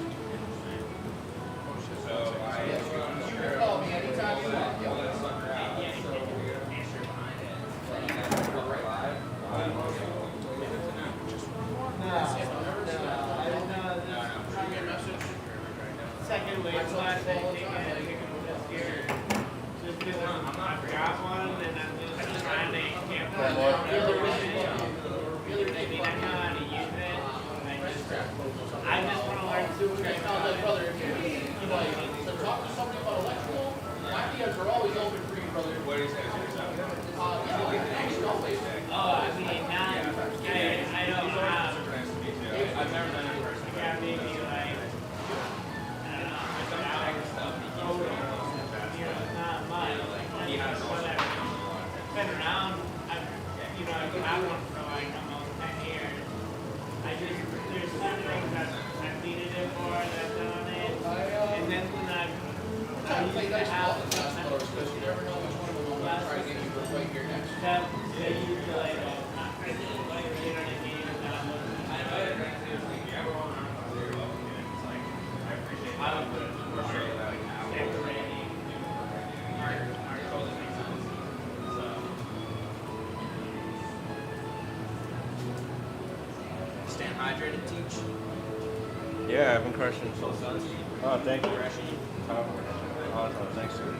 so I. Yes, you can call me anytime you want. All that stuff out. Yeah, So we got a picture behind it. So you guys are right live. Second wave class, I think I had to pick up this year. Just because I forgot one and I'm just trying to camp one. I mean, I know how to use it. I just want to learn super Okay, now, like, brother, if you need, to talk to somebody about electrical, my DMs are always open for you, brother. What do you say? Yeah, we can actually always. Oh, I mean, now, I don't have. Nice to meet you. I've never done it in person. Yeah, maybe like, I don't know, an hour or so. You know, it's not much. He has Whatever. Been around, I've, you know, I've had one for like almost 10 years. I just, there's some things that I've needed it for, that I've done it. And then when I Play used to nice have ball with us, because you never know which one of them will try to get you right here next. that, they used to like, not crazy, like, you know what I mean? And that was, I know you're going to do it. Everyone on the road, and it's like, I appreciate I that. would put it For sure, like, how we're decorating. totally makes sense. So, staying hydrated, teach. Yeah, I've been crushing. Oh, thank you. Refreshing. Thanks, sir.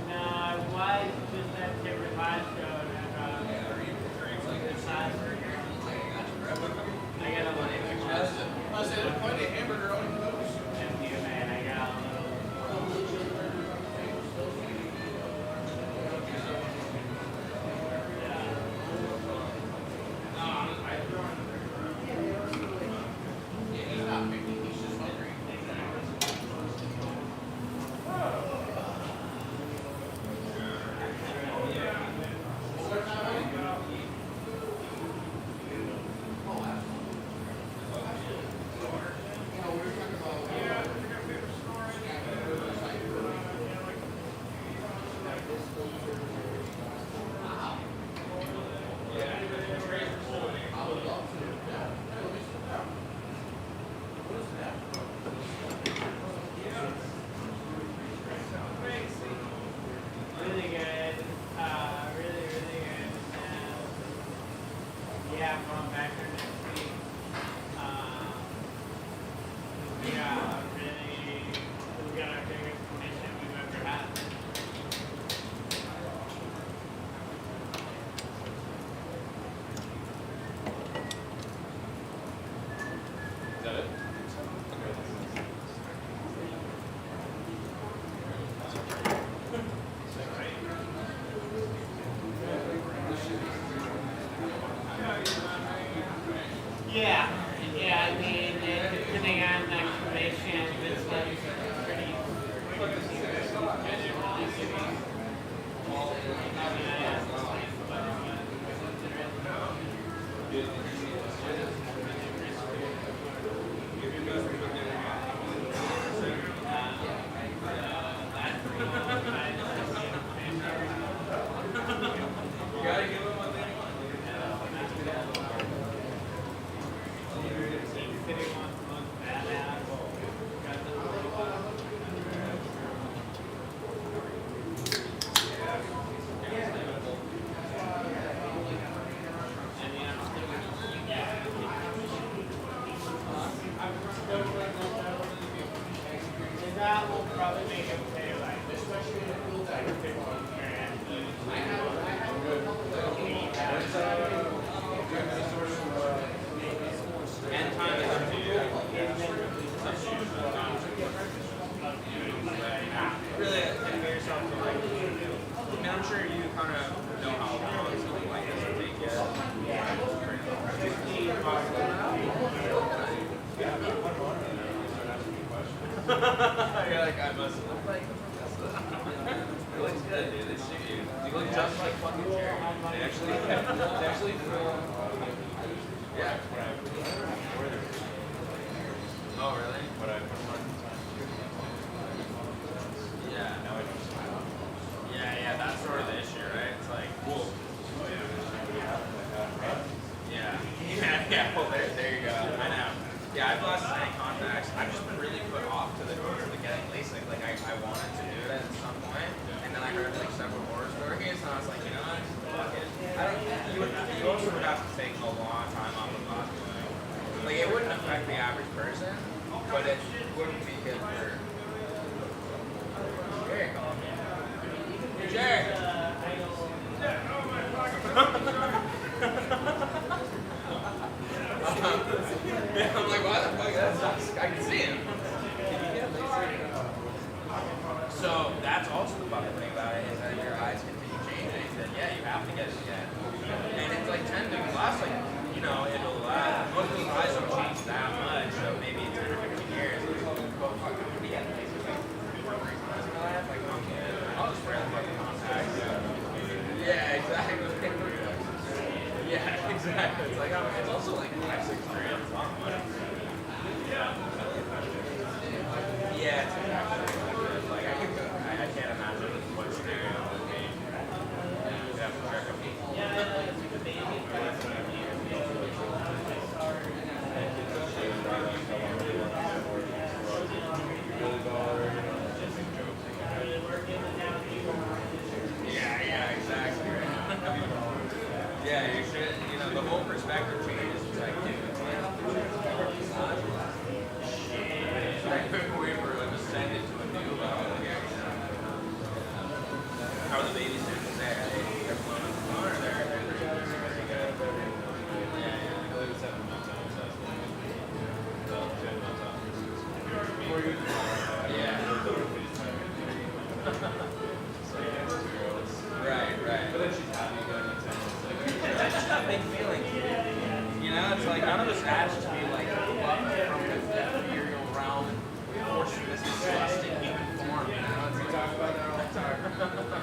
No, I was just at Timber Last Show and this side burger. I got a little I said, find a hamburger on your nose. empty, man. I got a little. Yeah. So like, I mean, I'm sure you kind of know how long something like this would take you. You're like, I must look like it looks good, dude. They shoot you. You look just like fucking Jerry. They actually yeah. Oh, really? But I put one. Yeah. Yeah, that's sort of the issue, right? It's like, cool. Yeah. Well, there you go. I know. Yeah, I've lost any contacts. I've just been really put off to the getting LASIK. Like, I wanted to do it at some point, and then I heard like several horror stories, and I was like, you know what? Fuck it. You also would have to take a long time off of hospital. Like, it wouldn't affect the average person, but it wouldn't be good for. Jerry called me. Jerry! I'm like, why the fuck? I can see him. So that's also the fucking thing about it is that your eyes continue changing. He said, yeah, you have to get it again. And it's like 10 to last, like, you know, it'll last. Most people's eyes don't change that much, so maybe 10 or 15 years. Yeah, like, okay, I'll just wear the fucking contacts. Yeah, exactly. Yeah, exactly. It's like, it's also like 5-6 grand. It's not much. Yeah, it's actually like I can't imagine what stereo would be. You have to check them. Yeah, exactly. Yeah, you should. You know, the whole perspective changes. It's like, dude, it's like we were ascended to a new level here. How are the babies doing there? They're flown on the phone, or they're pretty good? Yeah. I believe it's 7 months out. So about 10 months out. Yeah. Right. But then she's happy going to 10 months. That's just a big feeling. You know, it's like none of us asked to be like up from the ethereal realm, forced this disgusting human form. You know, it's We talk about that all the time.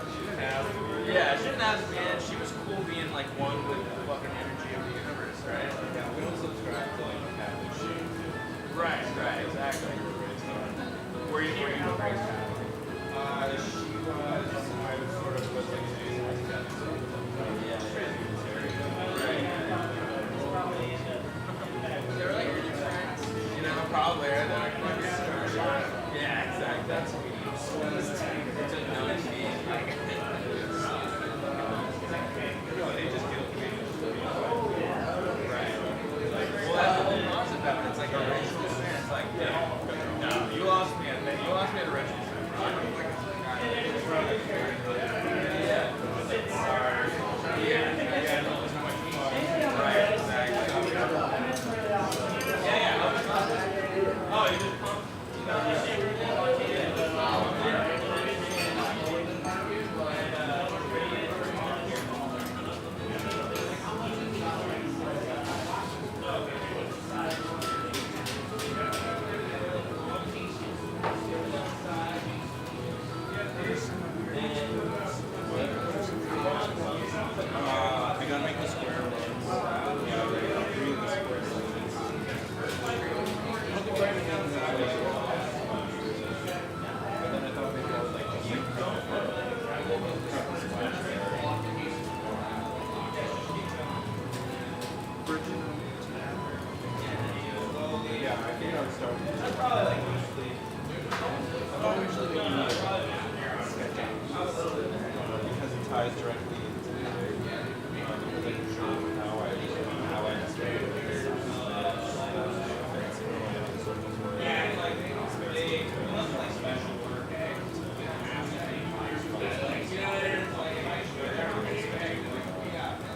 She didn't have to. yeah, she didn't have to be in. She was cool being like one with the fucking energy of the universe, right? Yeah, we don't subscribe to like Catholic shit. Right, exactly. Were you raised Catholic? She was, I was sort of was like saying I was Catholic. They're like your friends. You know, probably. They're like, yeah, exactly. That's it's a known being. No, they just killed me. Right. Well, that's the whole concept of it. It's like a ritual sin. It's like, no, you lost me at a ritual sin. Right, exactly. Yeah. Oh, you just pumped. I gotta make the square ones. Yeah, I'll read the square ones. But then I thought maybe I would like to yeah, I think I would start with this. I'll usually do sketching because it ties directly into because I can show how I describe it.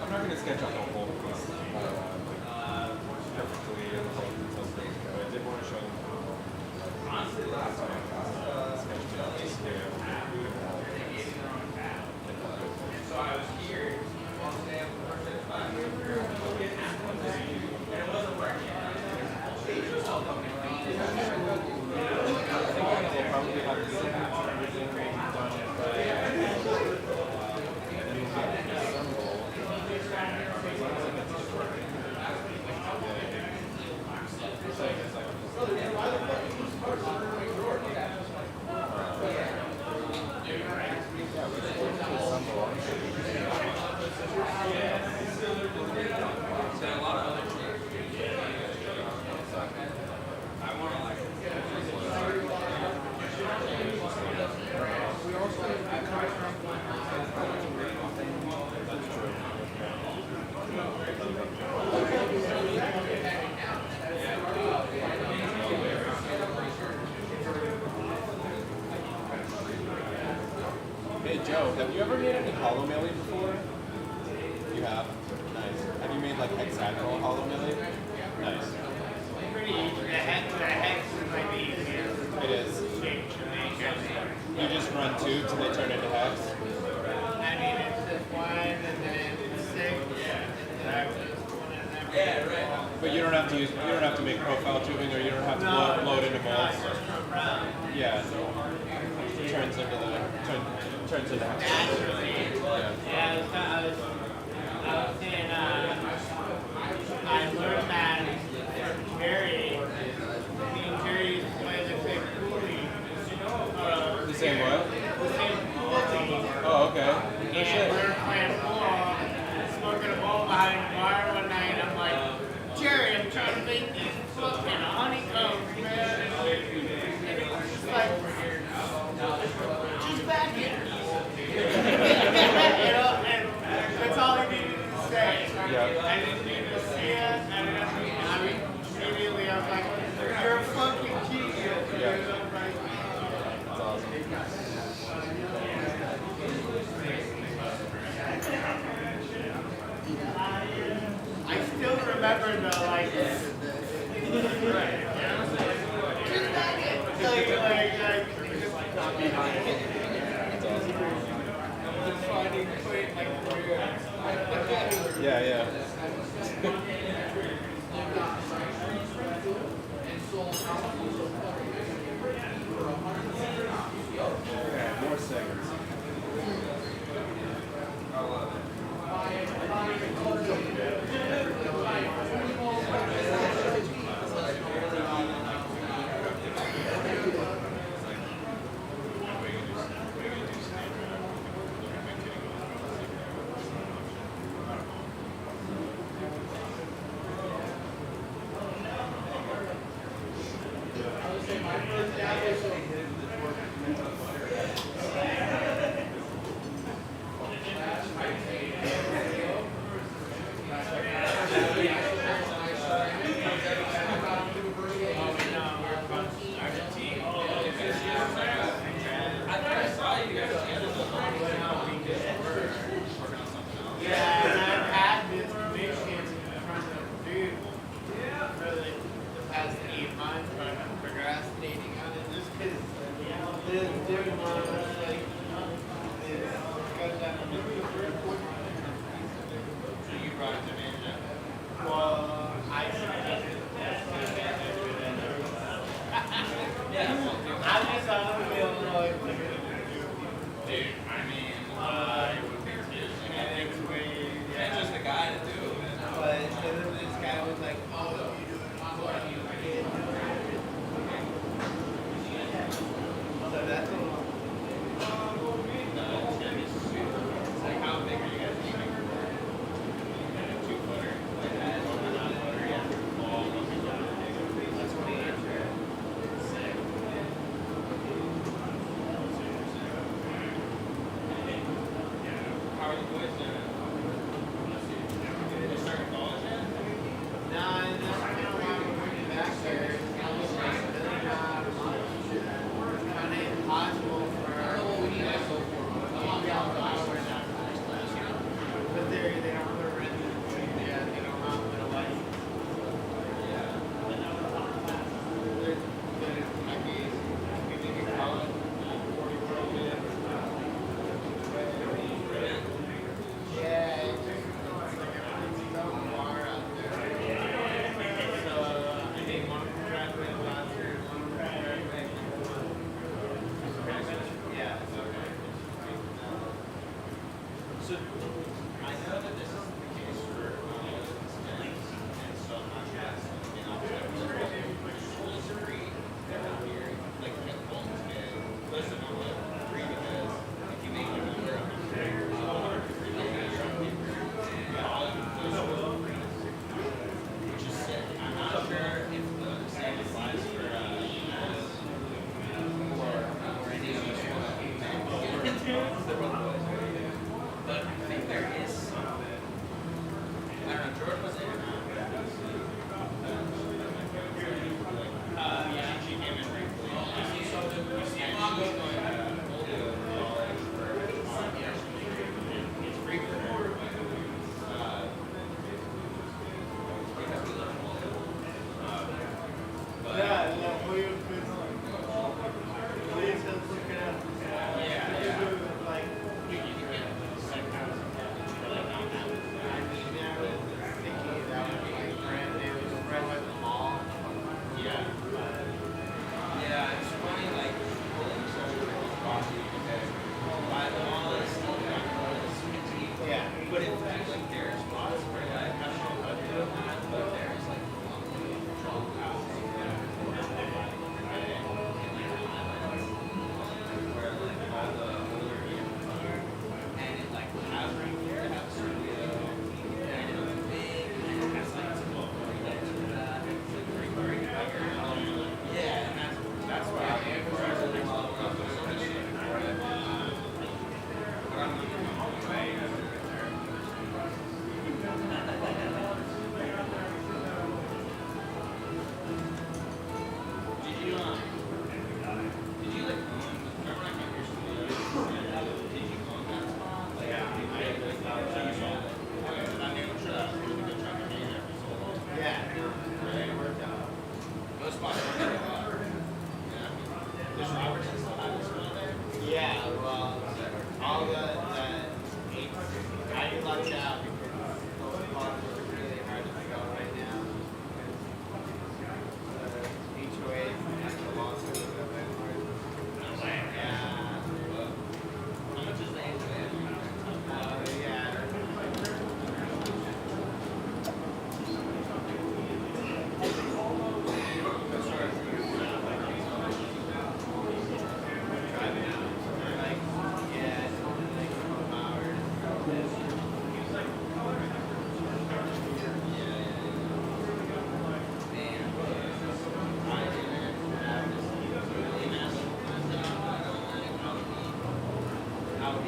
I'm not going to sketch out the whole piece perfectly and the whole detail stage, but I did want to show them. Honestly, last time I sketched it out, Hey Joe, have you ever made any hollow millie before? You have? Nice. Have you made like hexagonal hollow millie? Nice. Pretty easy. The hex is like the easiest It is. shape to make. You just run tubes and they turn into hex? I mean, it's just one and then 6. Yeah. Yeah, right. But you don't have to make profile tubing, or you don't have to load into molds. Yeah. Turns into hex. Yeah. Yeah, I was saying, I learned that Jerry, me and Jerry used to play the same coolie. The same what? The same coolie. Oh, okay. No And shit. we were playing pool, smoking a bowl behind the bar one night. I'm like, Jerry, I'm trying to make these fucking honeycombs, man. And he was just like, just back it. You know, and that's all he needed to say. Yeah. I didn't need to see it. I mean, immediately I was like, you're a fucking genius. Yeah. You know, like, That's awesome. I still remember the like. Yeah, yeah. Yeah, more seconds. Yeah, and I've had this mission from the dude for the past 8 months, but I'm procrastinating on it just because this dude was like, So you brought it to manager. well, I suggested I'm just on the field like, Dude, I mean, it would be too. And just a guy to do it. but then this guy was like, oh, you do it online, you can't do it. So that's all. It's like, how big are you guys aiming for? 2-footer. That's 28. Sick. How are the boys doing? You starting college yet? Nah, and that's kind of why we're bringing back there. It's really not kind of impossible for but they don't have a rent. Yeah, they don't have a license. They're good at hockey. We think in college, 40 minutes. Yeah, it's like everything's so far out there. So, I think one of them graduated last year, one of them graduated. Yeah. So, I know that this is the case for links, and so I'm not sure that's, you know, schools are free, they're not here, like, at Bolton's Bay. Listen, I'm like, free because if you make a number of which is sick. I'm not sure if the same applies for, or any other school. But I think there is some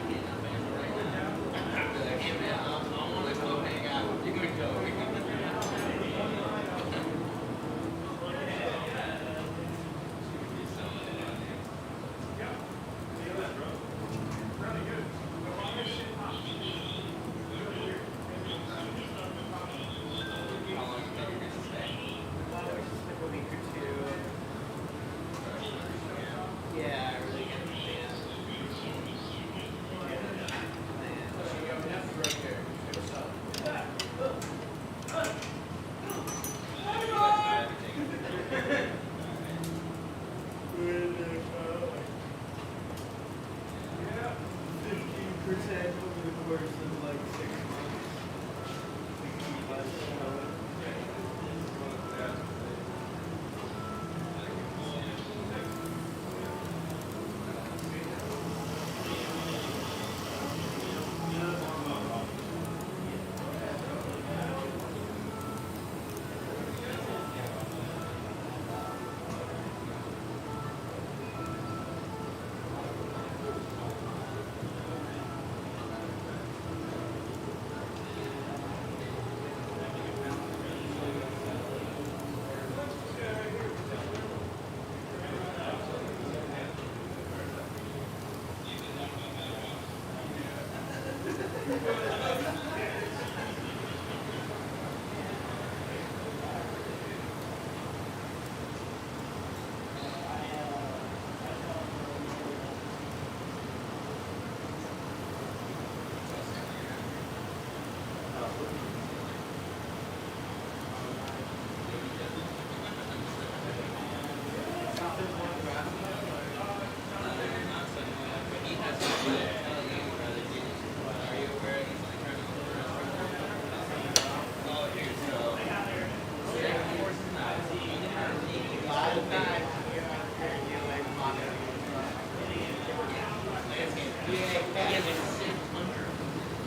I'd be like, hey man, I want to go hang out. You can go. How long do you think you're gonna stay? Like a week or two. Yeah, I really get the chance. Over the course of like 6 months.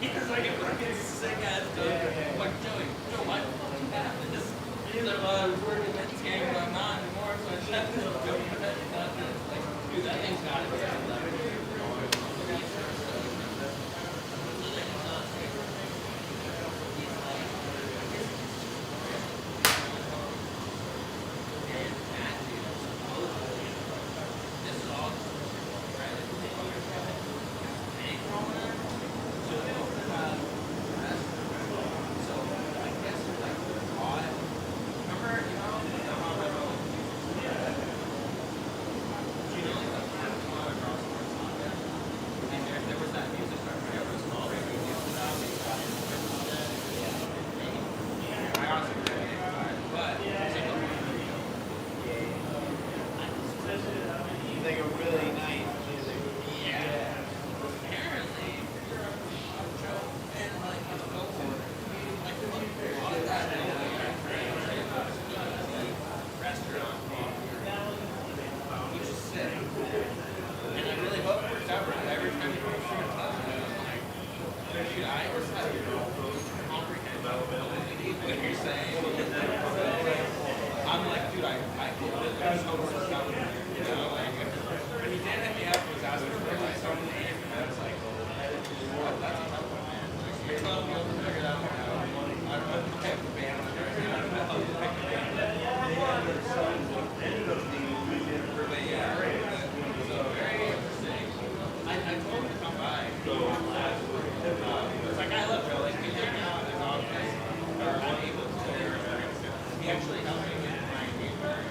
He's like a fucking sick ass dude. I'm like, Joey, Joe, why the fuck you have this? He's like, well, I was working at this game, but I'm not anymore, so I shut this up. Like, dude, that thing's got it. Like a really nice music. And I really hope it works out right. Every time you go shoot, I'm like, dude, I just have to comprehend what you're saying. I'm like, dude, I feel that there's so much stuff, you know, like, when he did hit me up, he was asking for my song name, and I was like, what, that's a tough one, man. Like, you're telling me to figure it out now. I don't know if I have the band on there, I don't know how to pick the band. But yeah, so very interesting. I told him to come by. It's like, I love Joe, like, he came out in his office, or unable to, he actually helped me get my engagement.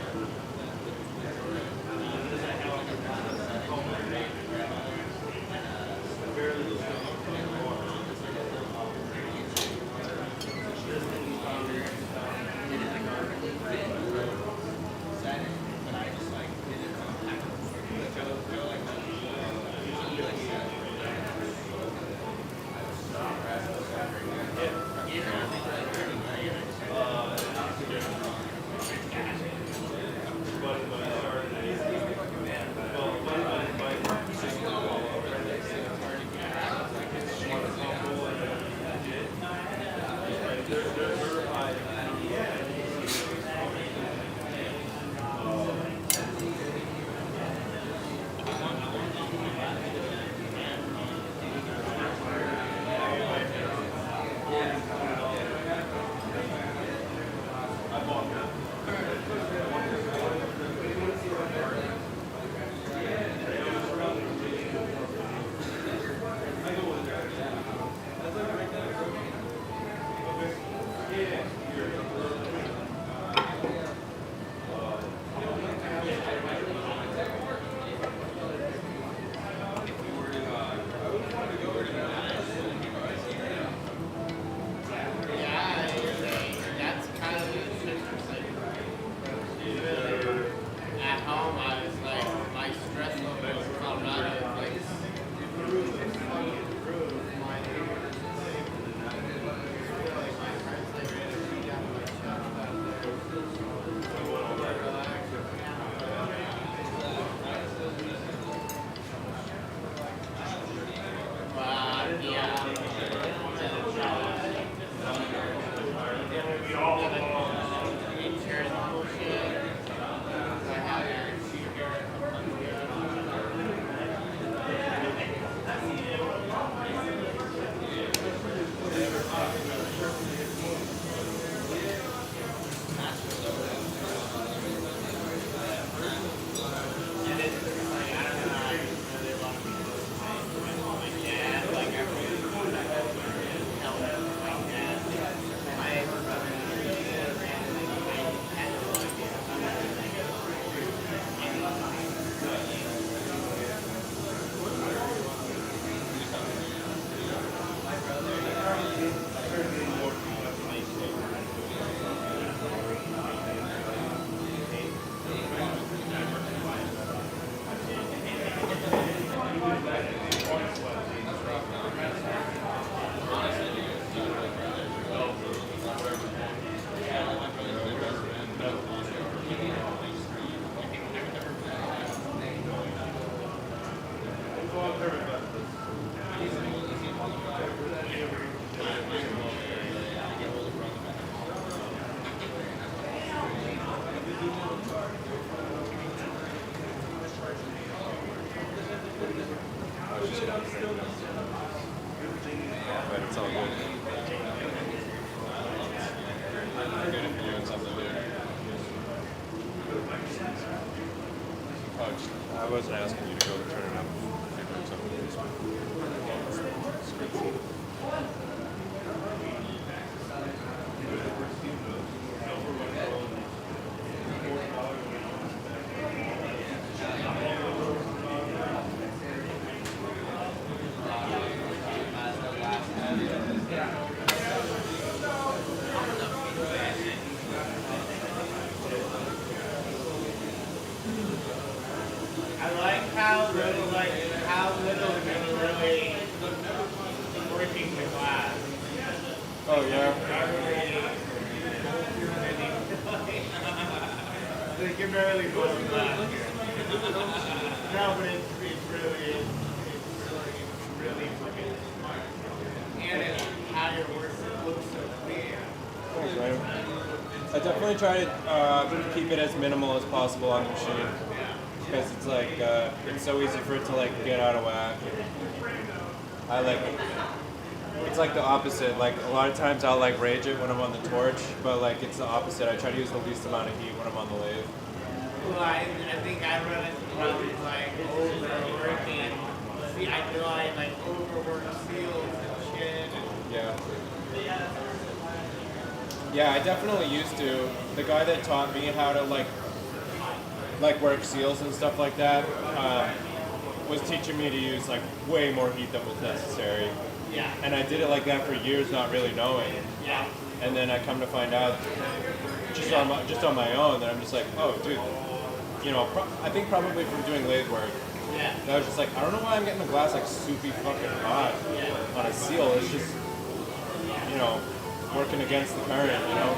It's all good. I'm good if you're doing something weird. Oh, I wasn't asking you to go turn it up. If you're doing something weird. It's good. I like how little you're really working the glass. Oh yeah. Like you're barely blowing glass here. No, but it's really fucking smart. And it's how your work looks so clear. Thanks, man. I definitely try to keep it as minimal as possible on the machine. Because it's like, it's so easy for it to like get out of whack. I like, it's like the opposite. Like a lot of times I'll like rage it when I'm on the torch, but like it's the opposite. I try to use the least amount of heat when I'm on the lathe. Well, I think I run into problems like overworking. See, I feel I like overwork seals and shit. Yeah. Yeah, I definitely used to. The guy that taught me how to like work seals and stuff like that was teaching me to use like way more heat than was necessary. Yeah. And I did it like that for years, not really knowing. Yeah. And then I come to find out, just on my own, that I'm just like, oh, dude, you know, I think probably from doing lathe work. Yeah. I was just like, I don't know why I'm getting the glass like soupy fucking hot on a seal. It's just, you know, working against the current, you know.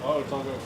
Oh, it's all good.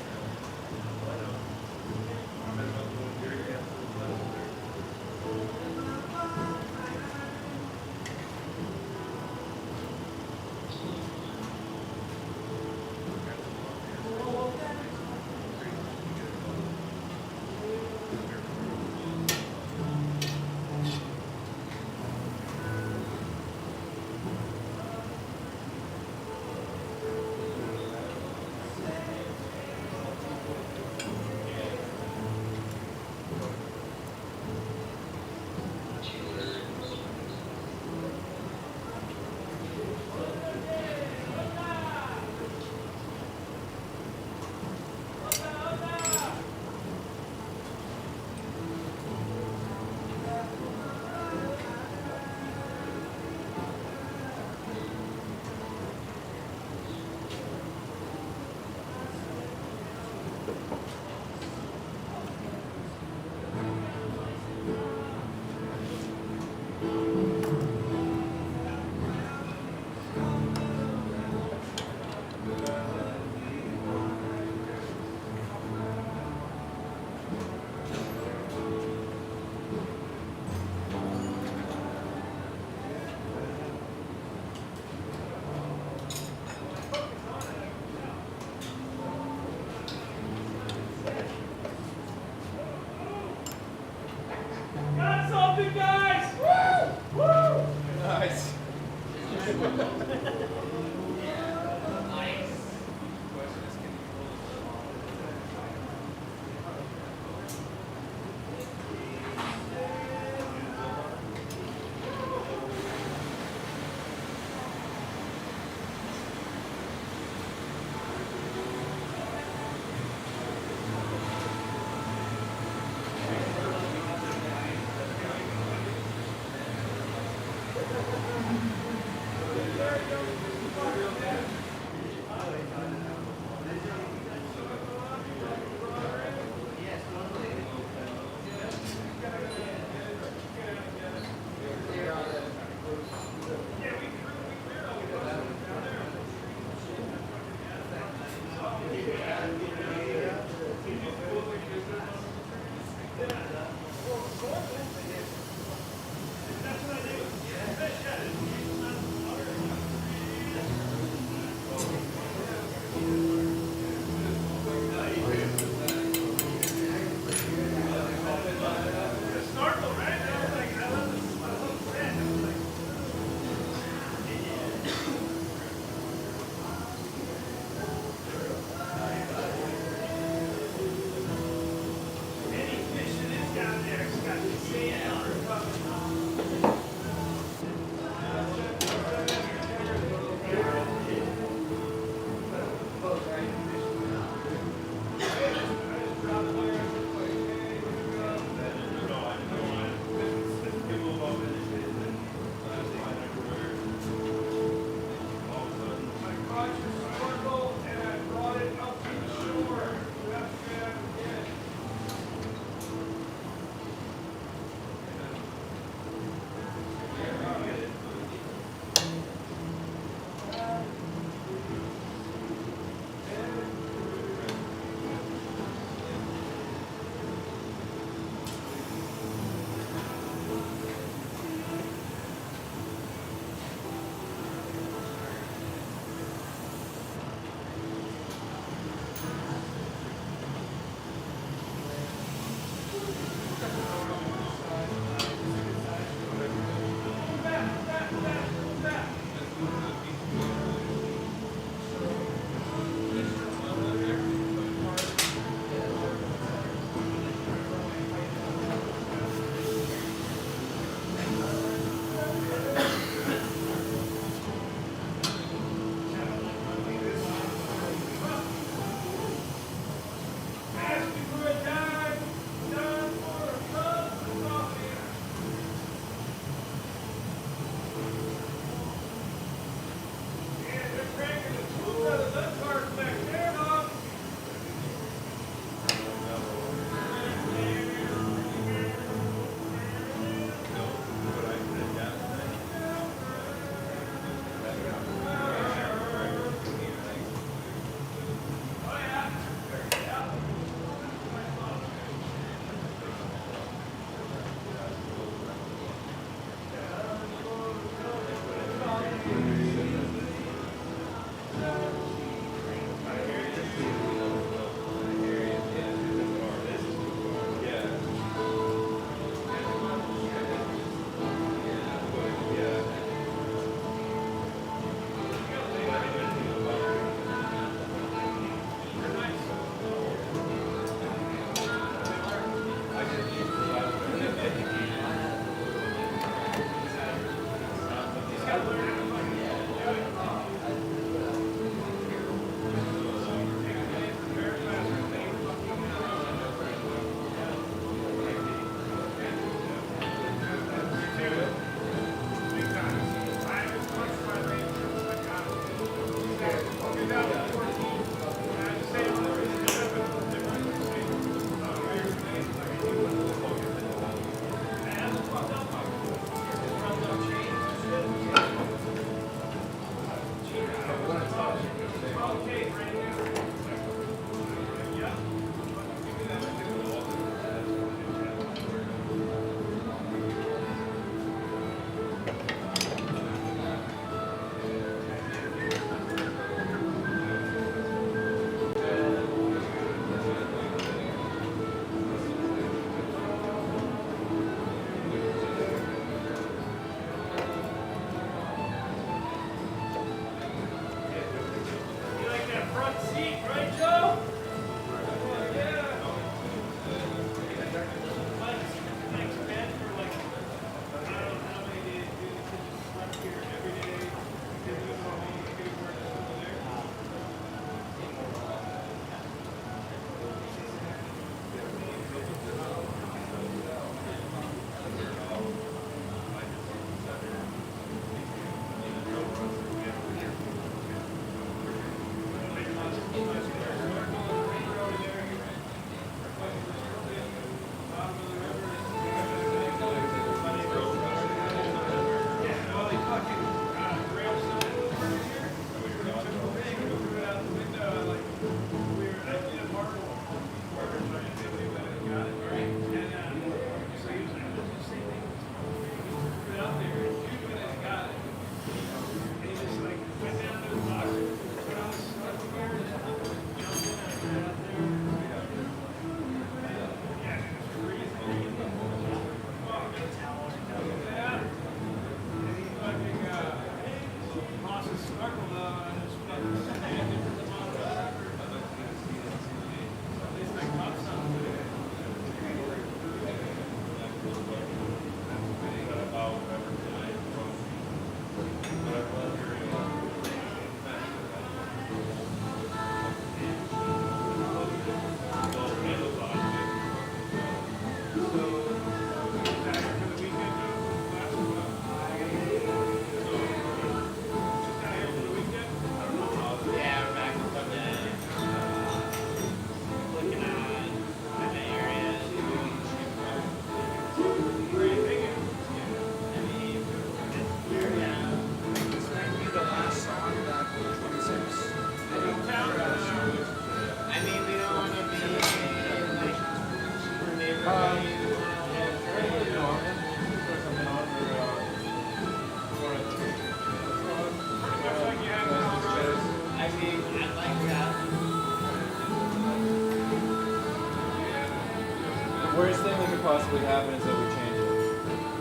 worst thing that could possibly happen is that we change it.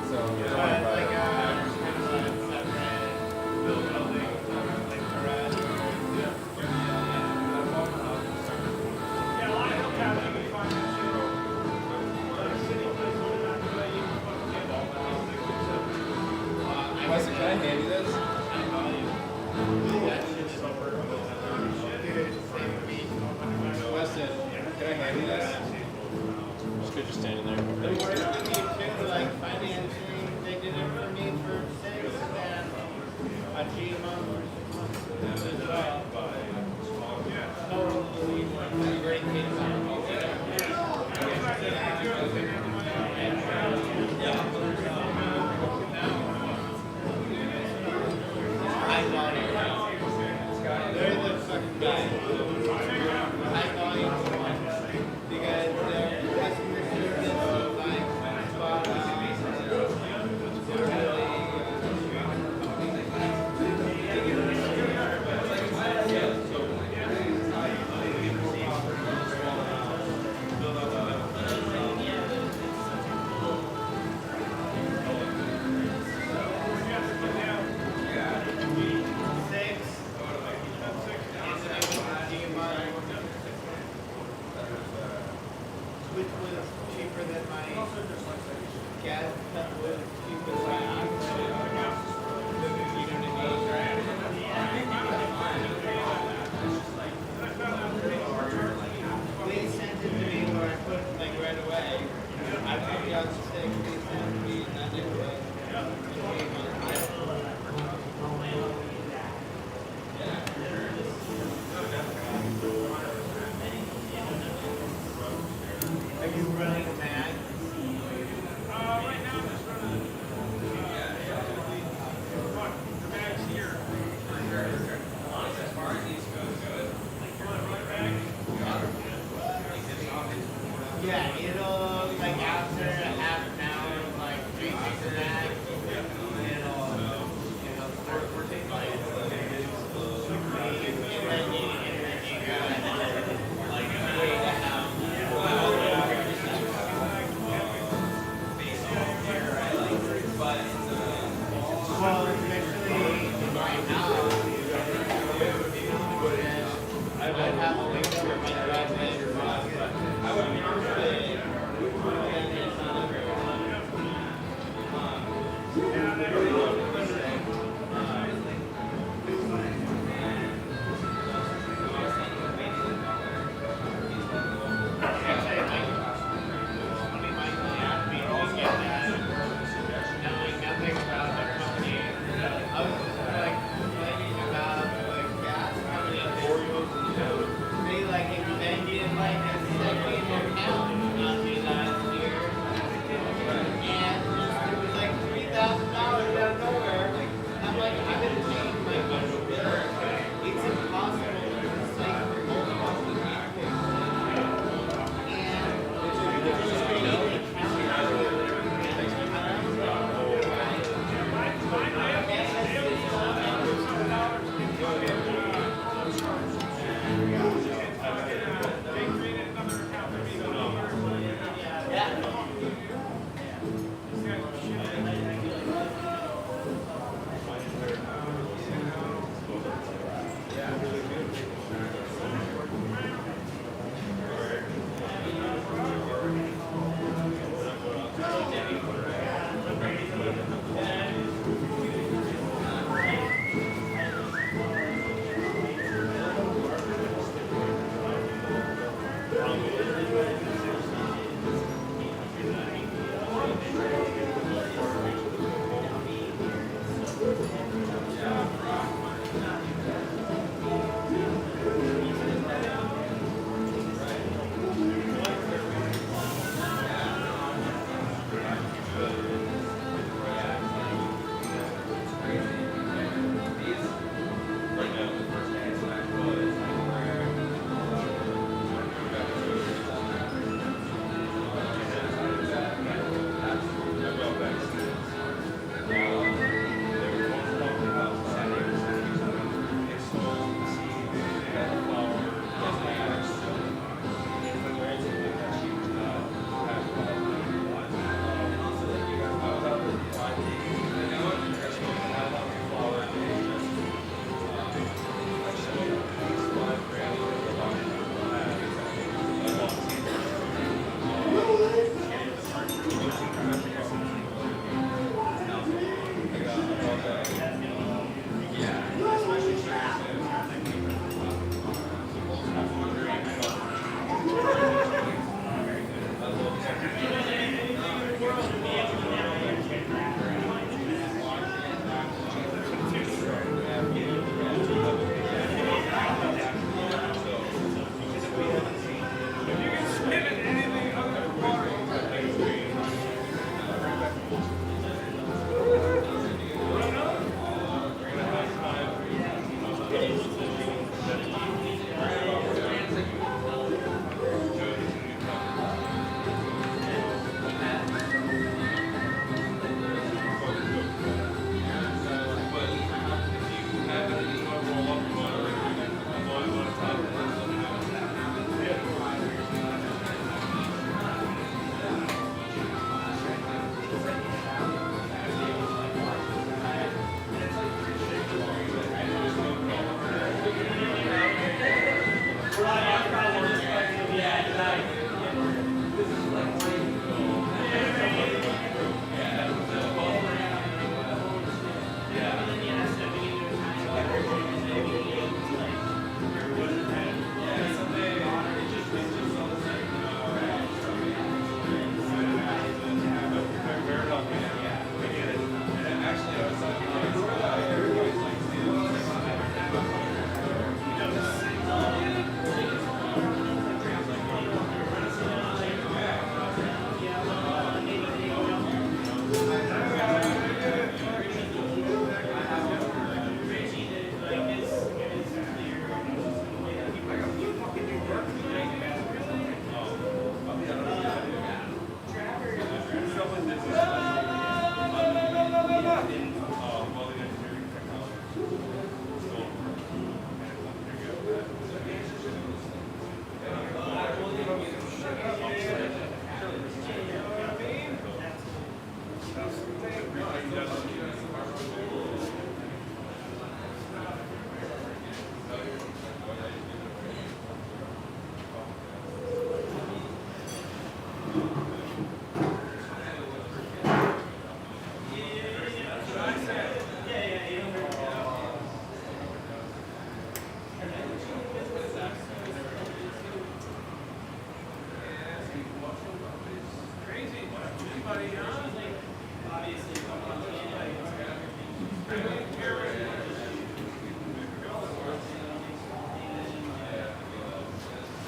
So don't worry about Like it. Weston, can I hand you this? Weston, can I hand you this? Just good, just standing there. They worked with me too, like financing, they did it for me for 6 and a few months as well. Totally great kids. High volume. They're the fucking guys. High volume. Because their customer service is like spot on. They're really which was cheaper than my gas, that was cheaper than my They sent it to me or I put it like right away. I put it out to 6, they sent me nothing but Are you running a mag? Right now I'm just running. The mag's here. As far as these go, good. Yeah, it'll like after half an hour, like 3 weeks of that, we're taking like, and then you go like wait a half. Well, especially right now, I would have to wake up with my graduate. I would usually, and it's not they like invented like a second account on me last year. And it was like $3,000 out of nowhere. I'm like, I've been paying my money. It's impossible to recycle most of these pictures. And it's just creating an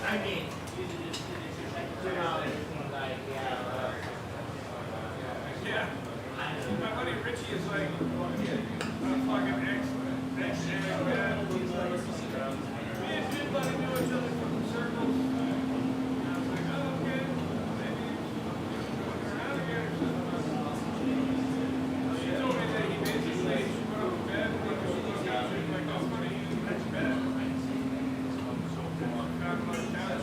I mean, you know, like, Yeah. My buddy Richie is like a fucking ex-sheriff man. He's like, me and Jim buddy knew each other from circles. And I was like, oh, okay, maybe going around again or something. She told me that he basically, she put up a bed and he was looking at it like, oh, funny, he was next bed. Found him on the couch.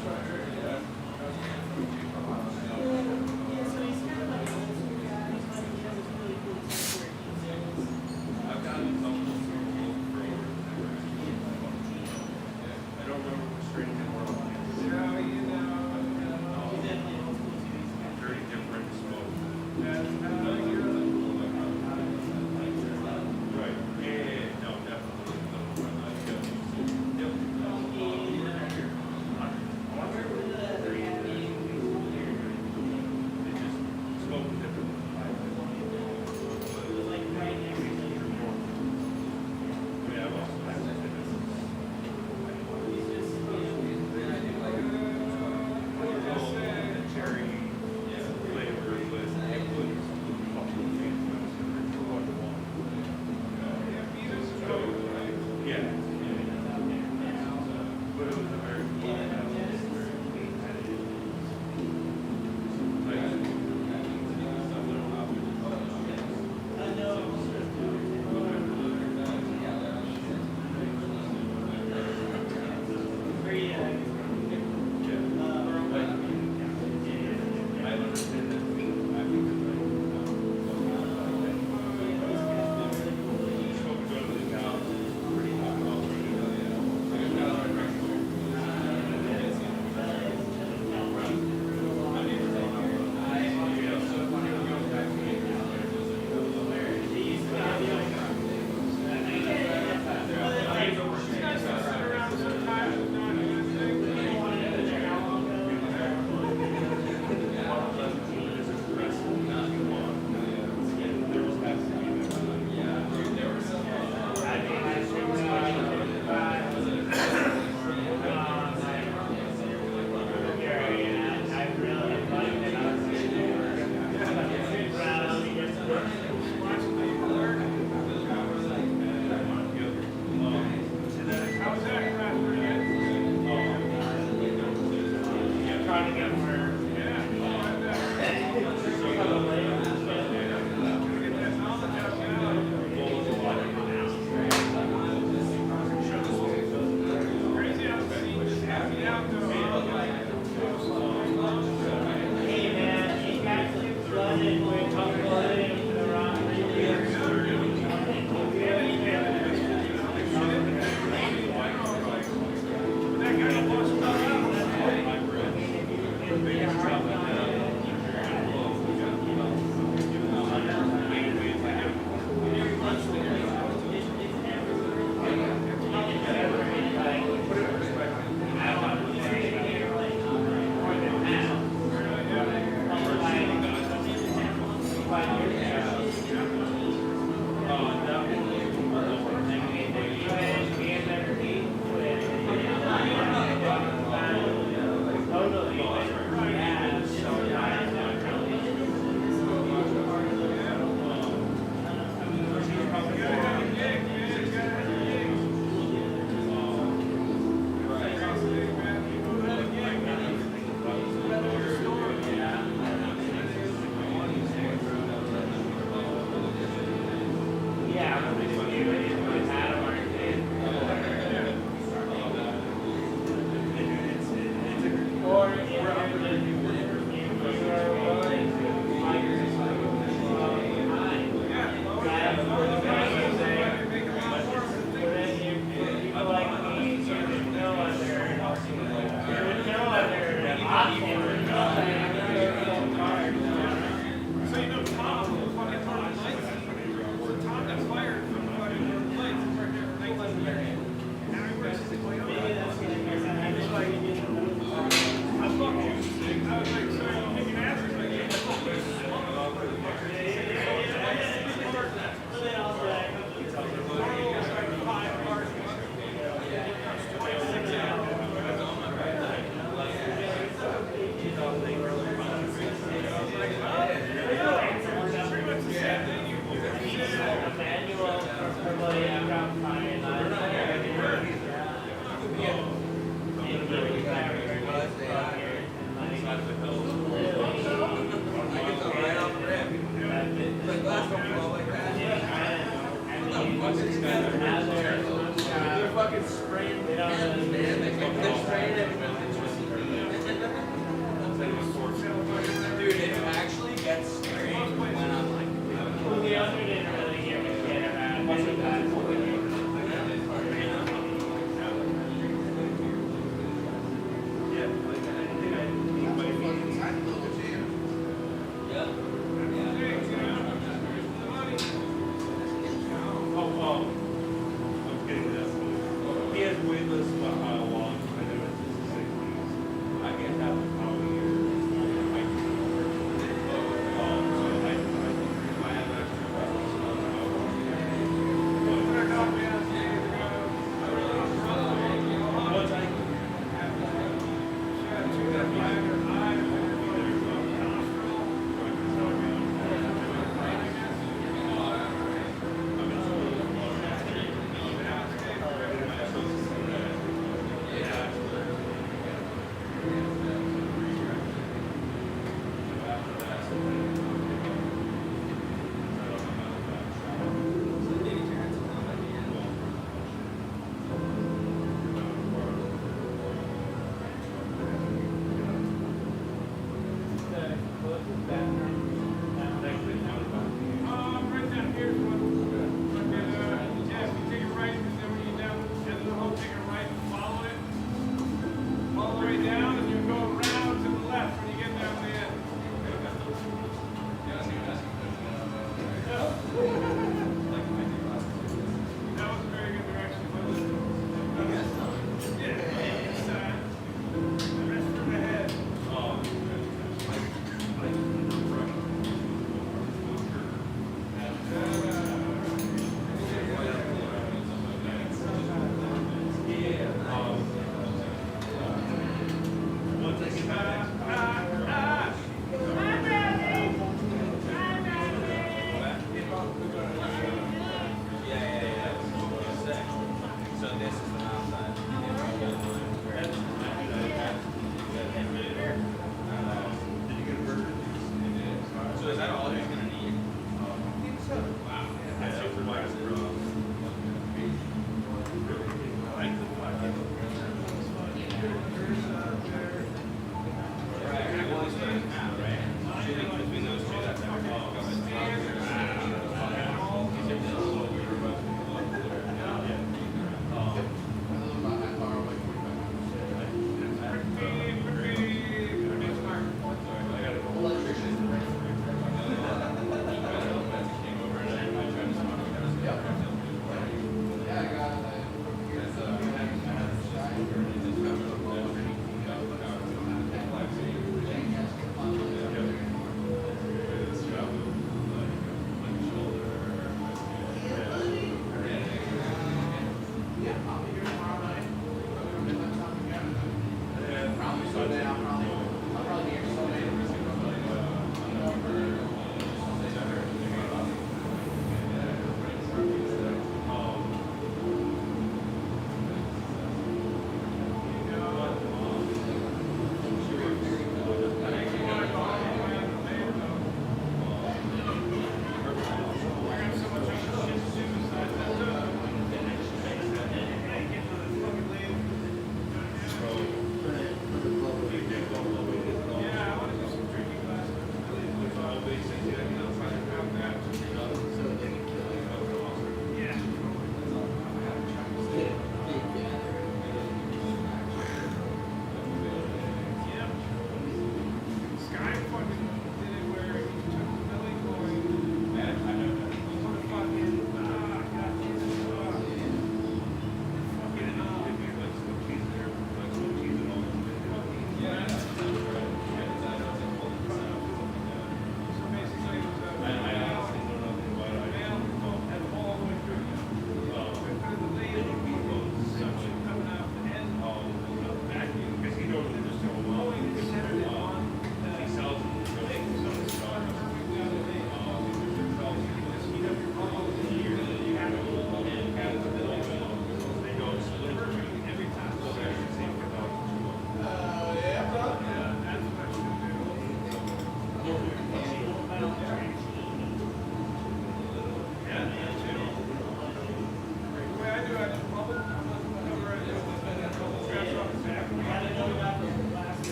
I've gotten multiple circles from I don't remember which strain it was. So, you know, Very different smoke. that's how you're. Right. Yeah, no, definitely. Yep. They just smoke differently. Yeah, I've also had that. Cherry flavor with yeah. But it was a very I understand that. That guy lost all out.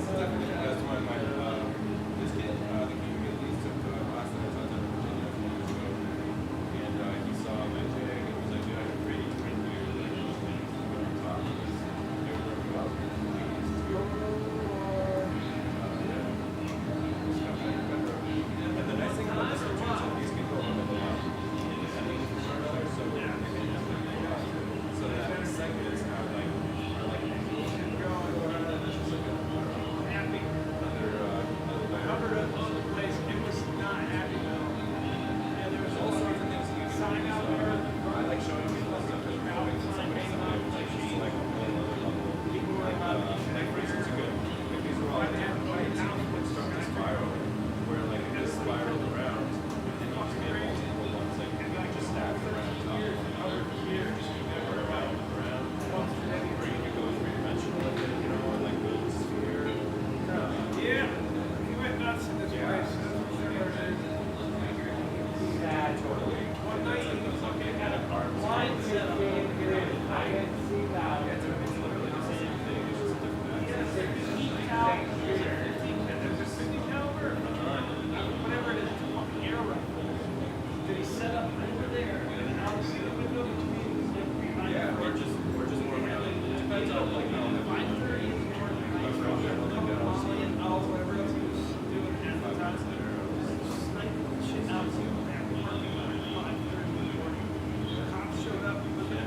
is definitely the best one. This kid, the kid who at took a class that I taught in Virginia a few years ago, and he saw my jig and was like, dude, I can create each one here. Like, they were talking, they were working out. And the nice thing about this one is that these can go on the block. So that segment is kind of like, Happy. other Covered up on the place. It was not happy though. Yeah, there was all also sorts of things you a can sign do. out there. I like showing people stuff that's growing and somebody sometimes like just like a whole other level. Like for instance, you could, if these were all it's start to spiral, where like it just spirals around, and you just get multiple ones, like you can just stack around top of one another, just go around and around, or you could go three-dimensional with it, you know, or like build a sphere. Yeah, he went nuts in this place. Yeah, totally. One night he was looking at a blind setup. I can see that. It's literally the same thing, it's just a different accent. There's a 50 caliber, whatever it is, it's a fucking air rifle. Did he set up over there and out see the window between behind Yeah, or just more around. It depends on like how the 5:30 in the morning, whatever else he was doing at the time. Sniping shit out to him there, parking lot at 5:30 in the morning. Cops showed up, he was there,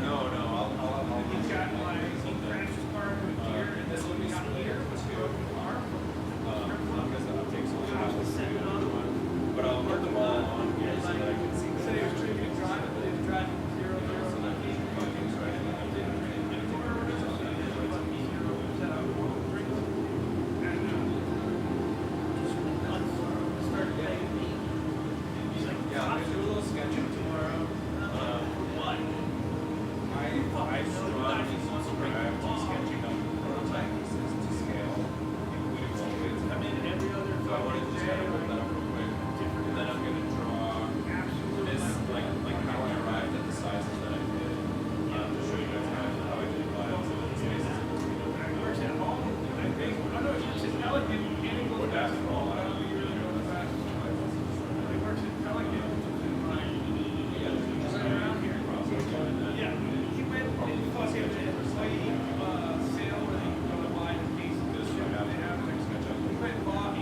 No, I'll he's got like, he crashed his car into a deer, and this one he got here was a broken car. I'm gonna take some Cops was sending it on. but I'll put them all on here so that I can see. Said he was drinking and driving, but he was driving 0, 0, So that we can fucking try to like, do yeah, I'm gonna do a little sketching tomorrow. I strongly subscribe to sketching up prototype pieces to scale, including always. I mean, every other So I wanted to just kind of hold that up real quick, and then I'm gonna draw this like how I arrived at the sizes that I did, to show you guys how I did files of the spaces in between them. I think, I know it's just elegant, and it goes basketball, I don't think really know the basketball. He works at Pelican, and like, right around here. Yeah, he went and fucking played, sale, and he go to buy the piece of this shit they have. He went and bought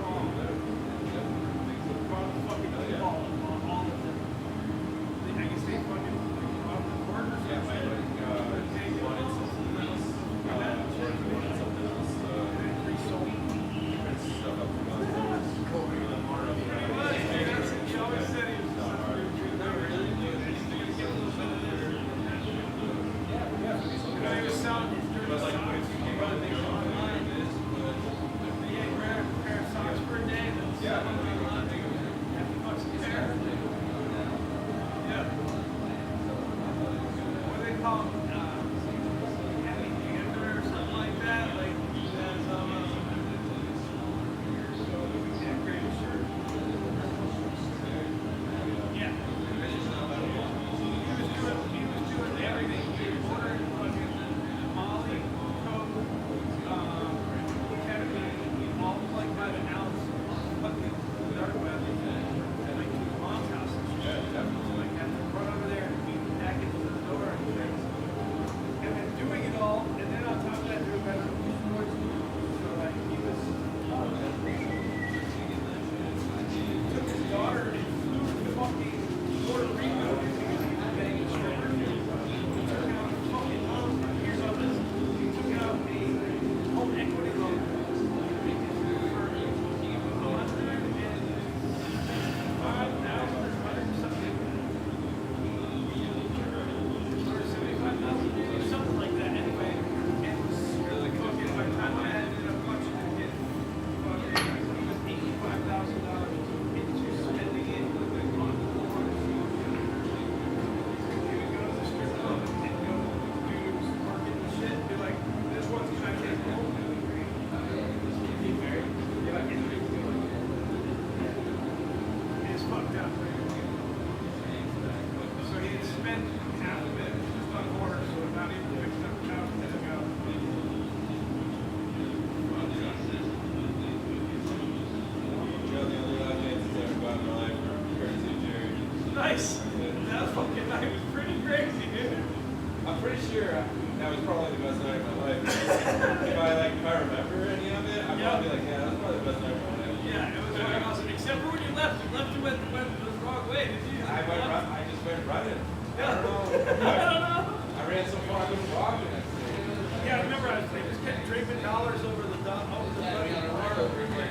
all of them. Bought the fucking ball, all of them. I guess they fucking, bought the workers. Yeah, my buddy wanted something else, or he wanted something else, different stuff up from us. He always said he was not hard. He was selling his But like, if you came out of things online, he had a pair of socks per day. That's yeah, $50 a pair. Yeah. What do they call them? Heavy gander or something like that. Like, that's, yeah, great shirt. Yeah. He was doing everything. He was ordering fucking Molly, coke, ketamine, all like by the ounce, fucking dark web, and like to his mom's house and shit. yeah, definitely. Like, have to run over there and beat the package to the door and things. year, that was probably the best night of my life. if I remember any of it, I'd probably be like, yeah, that was probably the best night of my life. Yeah, it was really awesome. Except for when you left. You left and went the wrong way, did you? I just went running. Yeah. I don't know. I don't know. I ran so far I couldn't walk the next day. Yeah, I remember they just kept draping dollars over the fucking car over here.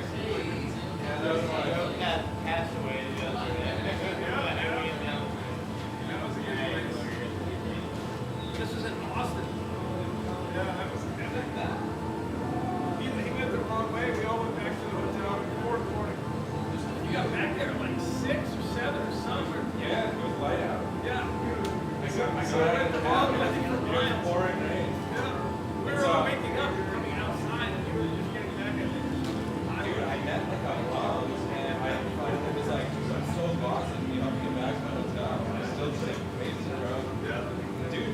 Yeah, that was my Got passed away the other day. That was a good place. This was in Austin. Yeah, that was epic. He went the wrong way. We all went back to the hotel at 4 in the morning. You got back there at like 6 or 7 or something. Yeah, it was light out. Yeah. I So got at the ball. I think it was pouring rain. Yeah. We were all waking up. We were coming outside and you were just getting back at it. Dude, I met like a mom and it was like, I'm so exhausted me helping get back to my hotel. I still just like amazing, bro. Yeah. Dude,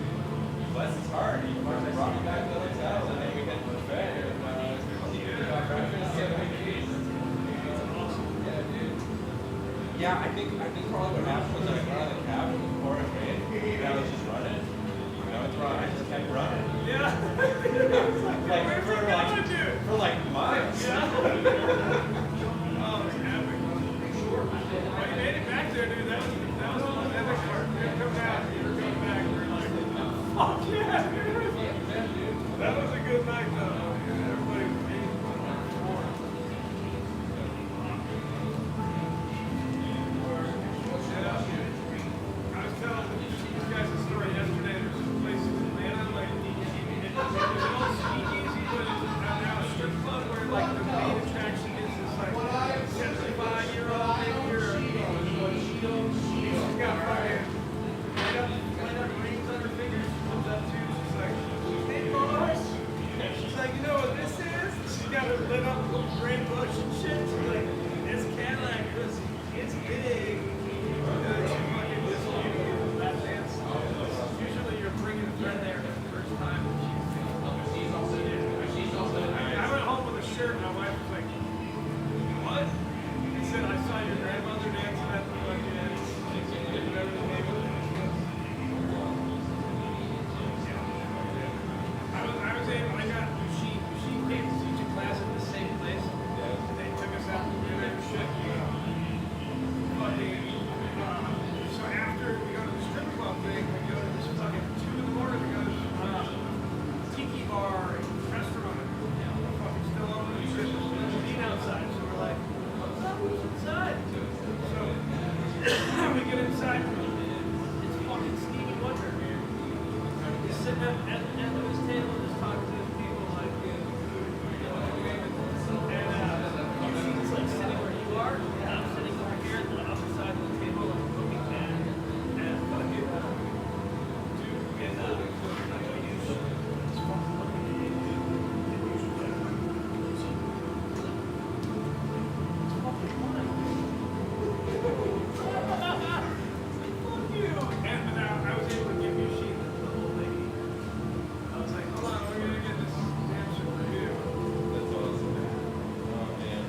bless his heart. He brought me back to the hotel and then we went to the fair and got breakfast and we ate. Yeah, dude. Yeah, I think probably what happened was I got out of the cab and it was pouring rain and I was just running. You know, it's wrong. I just kept running. Yeah. For like miles. Yeah. Oh, it's epic. Well, you made it back there, dude. That was the epic part. You were coming out, you were coming back, we were like, fuck yeah, dude. That was a good night, though. Everybody was being I was telling these guys a story yesterday. There's this place in Atlanta, like, it's an old speakeasy, but it's now a strip club where, like, the main attraction is this, like, 75-year-old lady or she's got fucking light up rings on her fingers. She comes up to, she's like, hey, boys. She's like, you know what this is? She's got her lit up little gray bush and shit. She's like, this Cadillac, it's big. Usually you're bringing a friend there for the first time. I went home with a shirt and my wife was like, what? He said, I saw your grandmother dancing at the fucking whatever the name of it. I was able, I got she came to teach a class at the same place. They took us out to dinner and shit. So after we go to the strip club thing, we go to this fucking 2 in the morning, we go to this tiki bar and restaurant. We're fucking still open and shit. There's a meet outside, so we're like, what's up? Who's inside? So we get inside. It's fucking Stevie Wonder. He's sitting at the end of his table just talking to his people like, and he's like sitting where you are, and I'm sitting over here at the opposite side of the table, like looking at fucking dude in I was able to give you a sheet that's the whole lady. I was like, hold on, we're gonna get this dance for you. That's awesome. Oh man.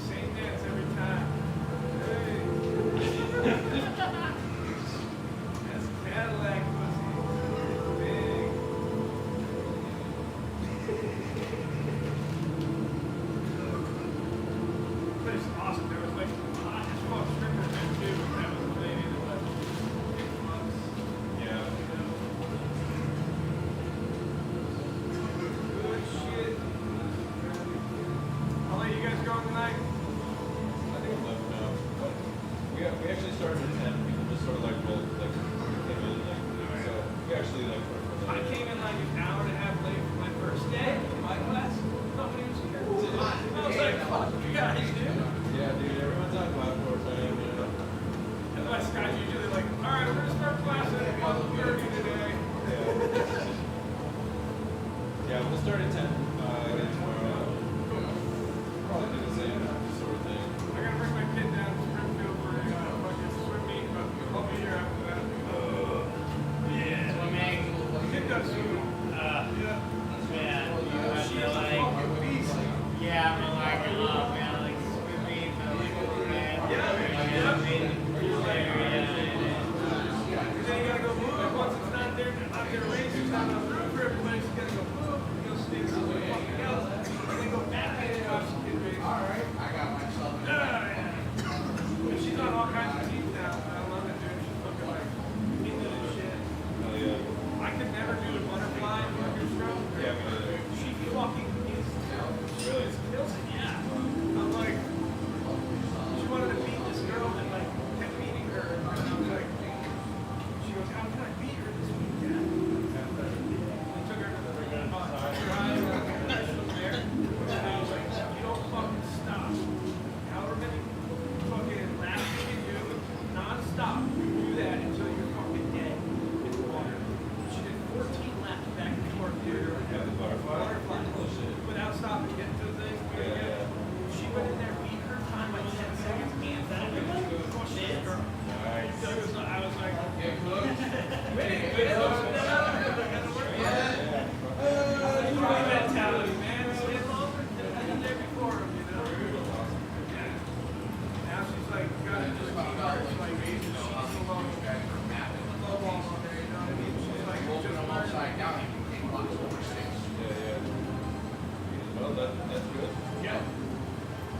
Same dance every time. Hey. That's Cadillac pussy. Big. Place is awesome. There was like hot as fuck strippers there too. That was the lady that was months. Yeah. Good shit. I'll let you guys go tonight. I think I'm left now. We actually started at 10. People just sort of like rolled, like came in, like so. We actually like. I came in like an hour and a half late for my first day in my class. Nobody was here. I was like, fuck you guys, dude. Yeah, dude. Everyone's on platform time, you know. And my guy's usually like, all right, we're gonna start class at 12:30 today. Yeah, we'll start at 10. Again tomorrow. Probably do the same sort of thing. I gotta bring my kid down to Springfield for a fucking swim meet, but I'll be here after that. Yeah. The kid does swim. Yeah. She's a fucking beast. Yeah, I mean, like, man, like, swimming, man. Yeah. Then you gotta go move it once it's not there racing. down on the roof where everybody's gonna go boom, go stay somewhere fucking else, and then go back in and watch the kid race. Alright, I got myself in And she's on all kinds of teams now. I love it, dude. She's fucking like into this shit. Oh yeah. I could never do a butterfly fucking stroke. Yeah, me neither. She fucking is. She really kills it, yeah. I'm like, she wanted to beat this girl and like kept beating her. And I was like, she goes, how can I beat her this weekend? I took her to the drive. She was there. And I was like, you don't fucking stop. However many fucking laps you can do, non-stop, you do that until you're fucking dead in the water. She did 14 laps back and forth, dude. Yeah, the butterfly. Without stopping, getting to the thing. Yeah. She went in there, beat her time by 10 seconds, and that was this girl. Nice. So I was like, Get cooked. mentality, man. Stay longer than the day before, you know. Yeah. Now she's like, gotta just keep her, it's like, she's so low. Low ball on there, you know what I mean? She's like, Open just them learning. upside down, you can take one over 6. Yeah. Well, that's good. Yeah.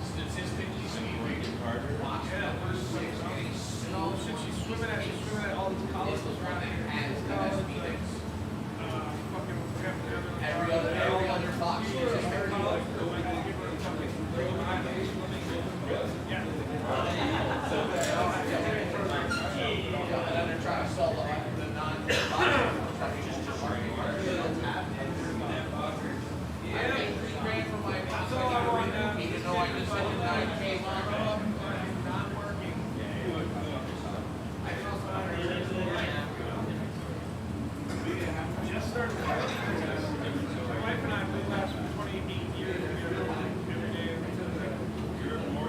Statistically speaking, watch Yeah. number 6 getting And all the shit she's swimming at all these colleges around here. has College, MSP like, days. fucking, forget the other. Every other Fox You uses were in her. college, but when I give her a fucking real violation, yeah. And then they're trying to sell the non-box. I paid $3,000 for my house. So I want Even though I just spent $9K on it. Not working. I can also just started. My wife and I played last for 28 years together every day.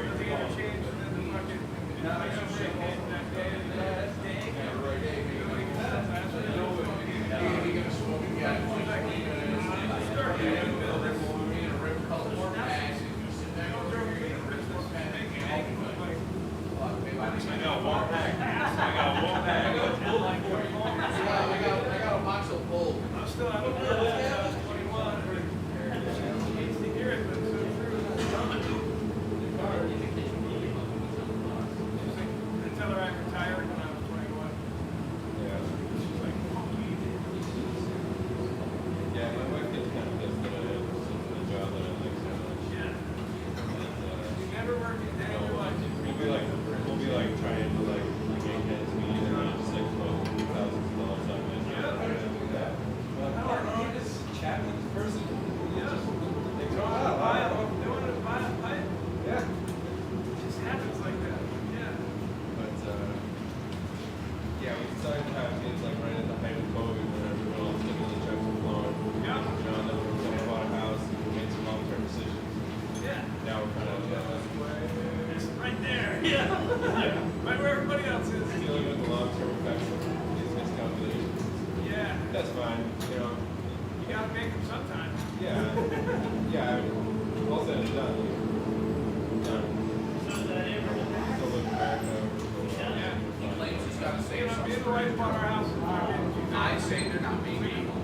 Nothing ever changed, and then the fucking I got break home that day and the next day. You're gonna smoke again. I got one pack. I got a box of Bull. I'm still out of work since I was 21. She hates to hear it, but it's so true. She's like, I tell her I retired when I was 21. Yeah. She's like, oh, you did. Yeah, my wife gets kind of pissed that I have the job that I like so much. Yeah. And, You never work a day in your life. we'll be like trying to like make ends meet and I just like throw thousands of dollars on it. Chapman's person. They throw it out. They want to buy a pipe. Yeah. It just happens like that. Yeah. But yeah, we decided to have kids like right at the height of COVID when everyone else getting the checks were flowing. Yeah. You know, and then we bought a house and we made some long-term decisions. Yeah. Now we're kind of It's right there. Yeah. Right where everybody else is. dealing with the long-term effects of these miscalculations. Yeah. That's fine, you know. You gotta make them sometime. Yeah. Yeah, I mean, all said and done. Done. Still live in America. Yeah. He claims he's got to Me save and something. the wife bought our house in fucking I say they're not being equal.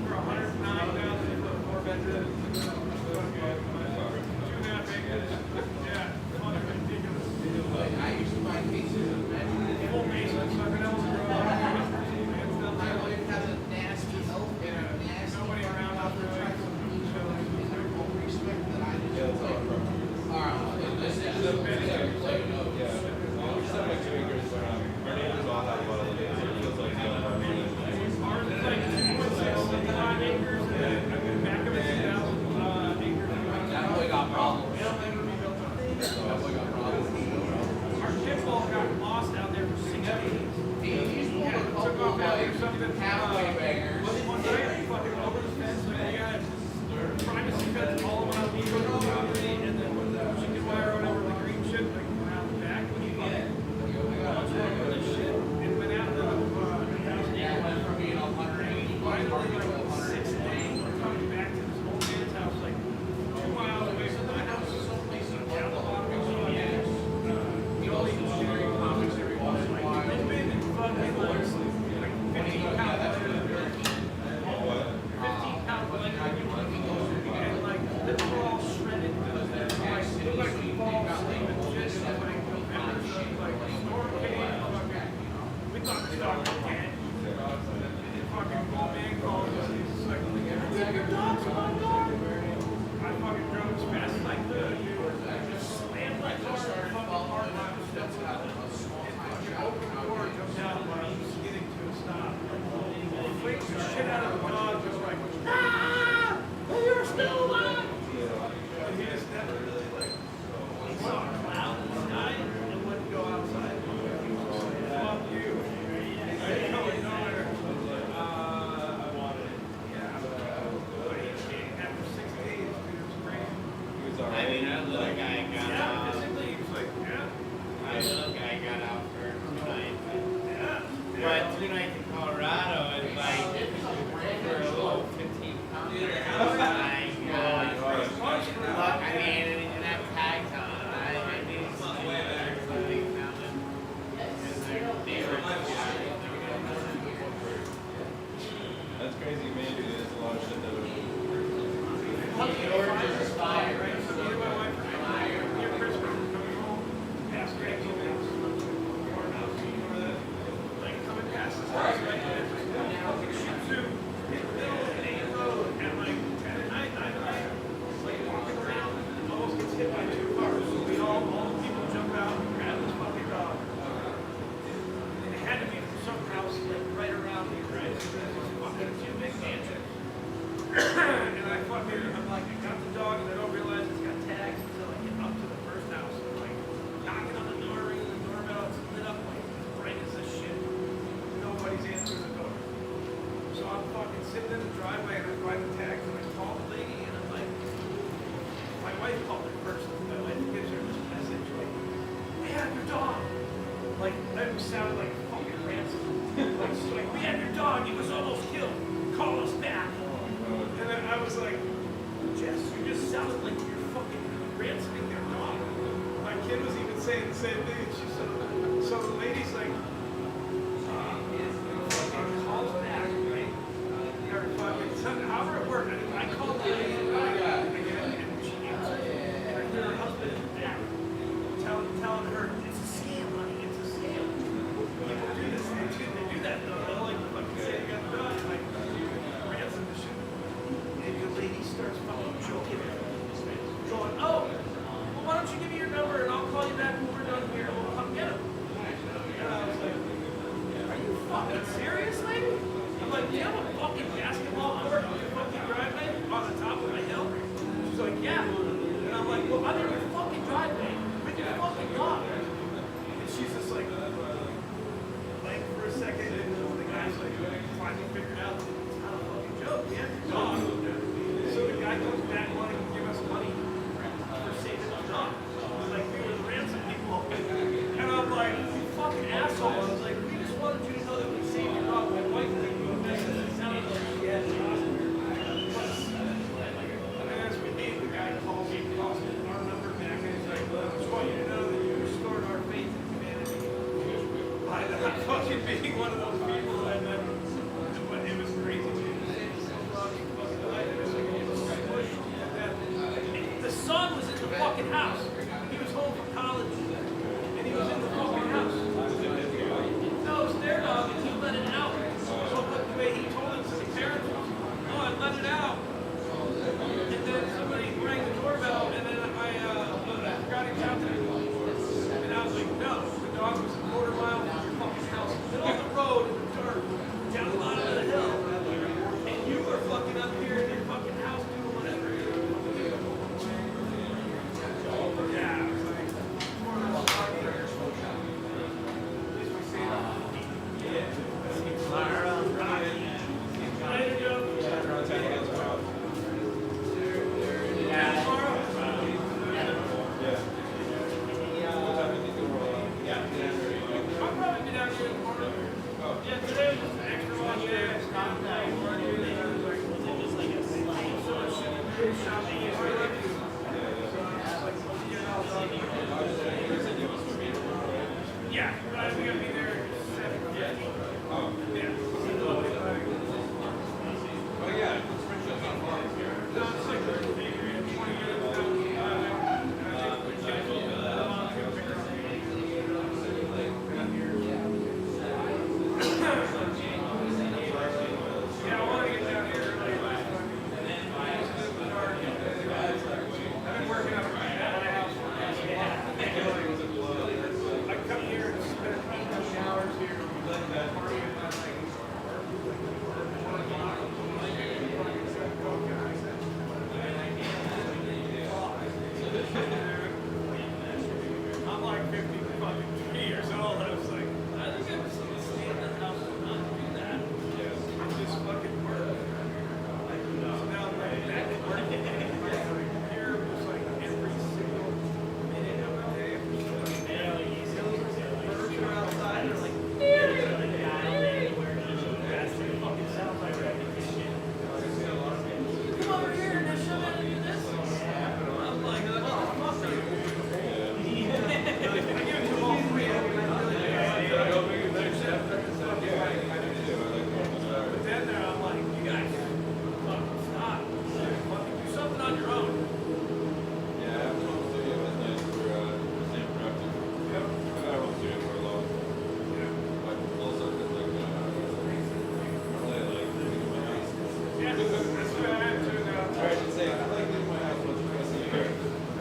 for $109,000 for 4 bedrooms. 2.5 acres. Yeah. Fucking ridiculous. Like, I used to buy cases of men. Full basement, fucking else. My wife has a nasty health and a nasty. Nobody around out there trying to Respect that I Yeah, that's all from here. Alright, this is the Yeah. We just have like 2 acres, but our neighbors all have a lot of land, so it feels like they all have land. Ours is like 2.65 acres and back of it's 1,000 acres. That boy got problems. It'll never be built up. That boy got problems. Our kids all got lost out there for 6 days. He's pulled a Took couple off of after like something. halfway bangers. One night, fucking over the fence, like they got privacy fence all around the property, and then chicken wire or whatever, the green shit, like around the back. When you get it, this shit, it went out to 1,000 Yeah, it acres. went from being 180 bucks Finally, to like 6 days, we're coming back to this old man's house, like 2 miles away from my house. someplace in Down the bottom of the Yes. You know, these sharing comics every once in a while. They've been fucking like 15 pounds. dogs, come on, dog. I fucking drove as fast as I could, dude. I just slammed my car in the fucking parking lot. Stepped out. Opened the door, jumped out, while I was getting to a stop. Freaked the shit out of the dog, just like, ah! You're still alive! And he just never really, like, he saw a cloud in the sky and wouldn't go outside. He was just like, fuck you. I didn't know nowhere. I wanted it. Yeah. But after 6 days, dude, it was crazy. He was I alright. mean, that little guy got Yeah, out. physically, he was like, yeah. My little guy got out for tonight. Yeah. But 2 nights in Colorado is like for a little 15 pounds. Dude, the Oh house- my God. Look, I Yeah. mean, and that tags on. I knew something better. Something found it. They were That's crazy, man. Dude, there's a lot of shit that would. George is fire. So me and my wife are coming near Christmas, we're coming home, past Granville House, or not, like coming past this house, right, and it's like, fucking Shih Tzu in the middle of an A road at like 10 at night, 9 at night, like walking around, and almost gets hit by 2 cars. So we all the people jump out and grab this fucking dog. And it had to be from some house like right around here, right? So there's this fucking 2 big mansions. And I fucking, I'm like, I got the dog and I don't realize it's got tags until I get up to the first house. And I'm like, knocking on the door, ringing the doorbell, it's lit up like bright as this shit. Nobody's answering the door. So I'm fucking sitting in the driveway and I find the tags and I call the lady and I'm like, my wife called her first. My wife gives her this message like, we have your dog. Like, that sounded like fucking ransom. Like, she's like, we have your dog, he was almost killed. Call us back. And then I was like, Jess, you just sounded like you're fucking ransoming their dog. My kid was even saying the same thing. And she said, so the lady's like, fucking calls back, right? Or fucking, however it worked. I called the lady again, and she answered. And I hear her husband back telling her, it's a scam, honey, it's a scam. People do this, they do that though. They'll like fucking say you got the dog, and like, ransom the shit. And the lady starts fucking joking, going, oh, well, why don't you give me your number and I'll call you back when we're done here and we'll come get him. And I was like, are you fucking serious, lady? I'm like, do you have a fucking basketball court in your fucking driveway on the top of a hill? She's like, yeah. And I'm like, well, I'm in your fucking driveway with your fucking dog. And she's just like for a second, and the guy's like, finally figured out that it's not a fucking joke. He has your dog. So the guy comes back wanting to give us money for saving the dog. Like, we were the ransom people. And I'm like, you fucking asshole. I was like, we just wanted you to know that we saved your dog. My wife didn't do this, and it sounded like she had the dog. And then as we leave, the guy calls our number back, and he's like, well, I just want you to know that you restored our faith in humanity. By not fucking being one of those people, and then but it was crazy, dude. The son was in the fucking house. He was home from college, and he was in the fucking house. No, it's their dog, and he let it out. So the way he told it to the parents was, oh, I let it out. And then somebody rang the doorbell, and then I forgot he was out there. And I was like, no, the dog was a quarter mile from your fucking house, middle of the road in the dirt, down the bottom of the hill. And you were fucking up here in your fucking house doing whatever. Yeah, I was like, more or less fucking at least we see that. Yeah. Rocky. Later, Joe. Yeah. Tomorrow. I'll probably be down here tomorrow. Yeah, today was just an extra long day. I stopped at work. Was it just like a slight so much shopping and everything? Yeah, but we gotta be there at 7:50. Yeah. Oh yeah, Springfield's not far. No, it's like 20 minutes down the island. And I think we can go yeah, I want to get down here early. Yeah, that's what I had to now. Or I should say, I like leaving my house once or twice a year.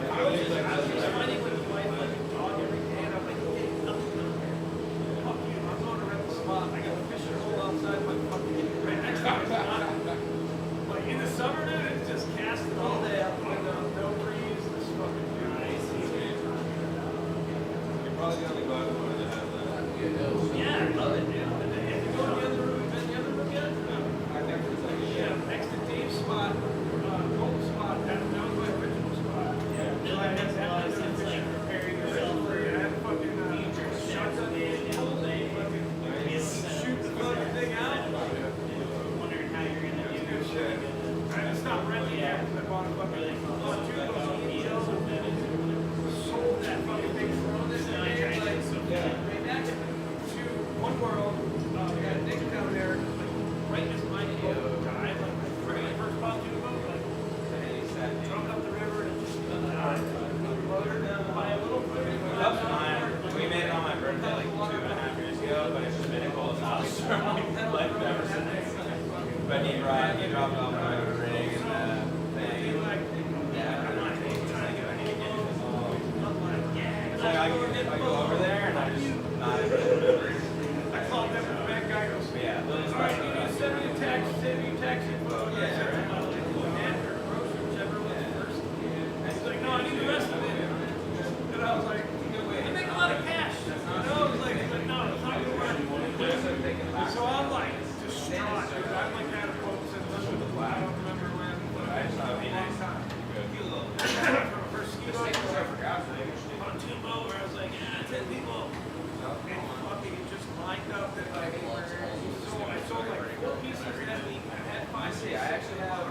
I was finding with my wife like a dog every day, and I'm like, hey, nothing. Fuck you, I'm going to rent the spot. I got a fishing hole outside my fucking right next to it. It's not. Like in the summer, dude, it's just casting all day out the window, no breeze, this fucking nice. You're probably the only guy that has that. Yeah, I love it, dude. And then if you go to the other room, been in the other room yet? No. I think it's like, Yeah, next to Dave's spot, Gold's spot, that was my original spot. No, it makes a lot of sense, like preparing yourself for I had fucking future shotgun and the whole thing. fucking Be able to shoot the fucking thing out. wondering how you're gonna do Good shit. I just stopped renting it because I bought a fucking bought two of those EOs and sold that fucking thing for all this. And I tried like, right back to One World, we got Nick down there, like, right as my boat died, like, when I first bought two of them, like, drove up the river and just, loaded them by a little bit. That's fine. We made it on my birthday like 2.5 years ago, but it's just been a cold house for like ever since. But he dropped off my rig and thing. Yeah, I'm not trying to get anything. It's like I go over there and I just not even remember. I called them and the bad guy goes, Yeah, those all right, you need to send me a text, info. And I sent him a commander, whichever was first. And he's like, no, I need the rest of it. And I was like, you make a lot of cash. And I was like, no, it's not gonna work. So I'm like, distraught, dude. I'm like at a boat since I don't remember when, but I just a long time. From first ski boat, pontoon boat, where I was like, yeah, 10 people. And fucking it just lined up that like, I sold like 4 pieces that week. I had 5 See, I actually have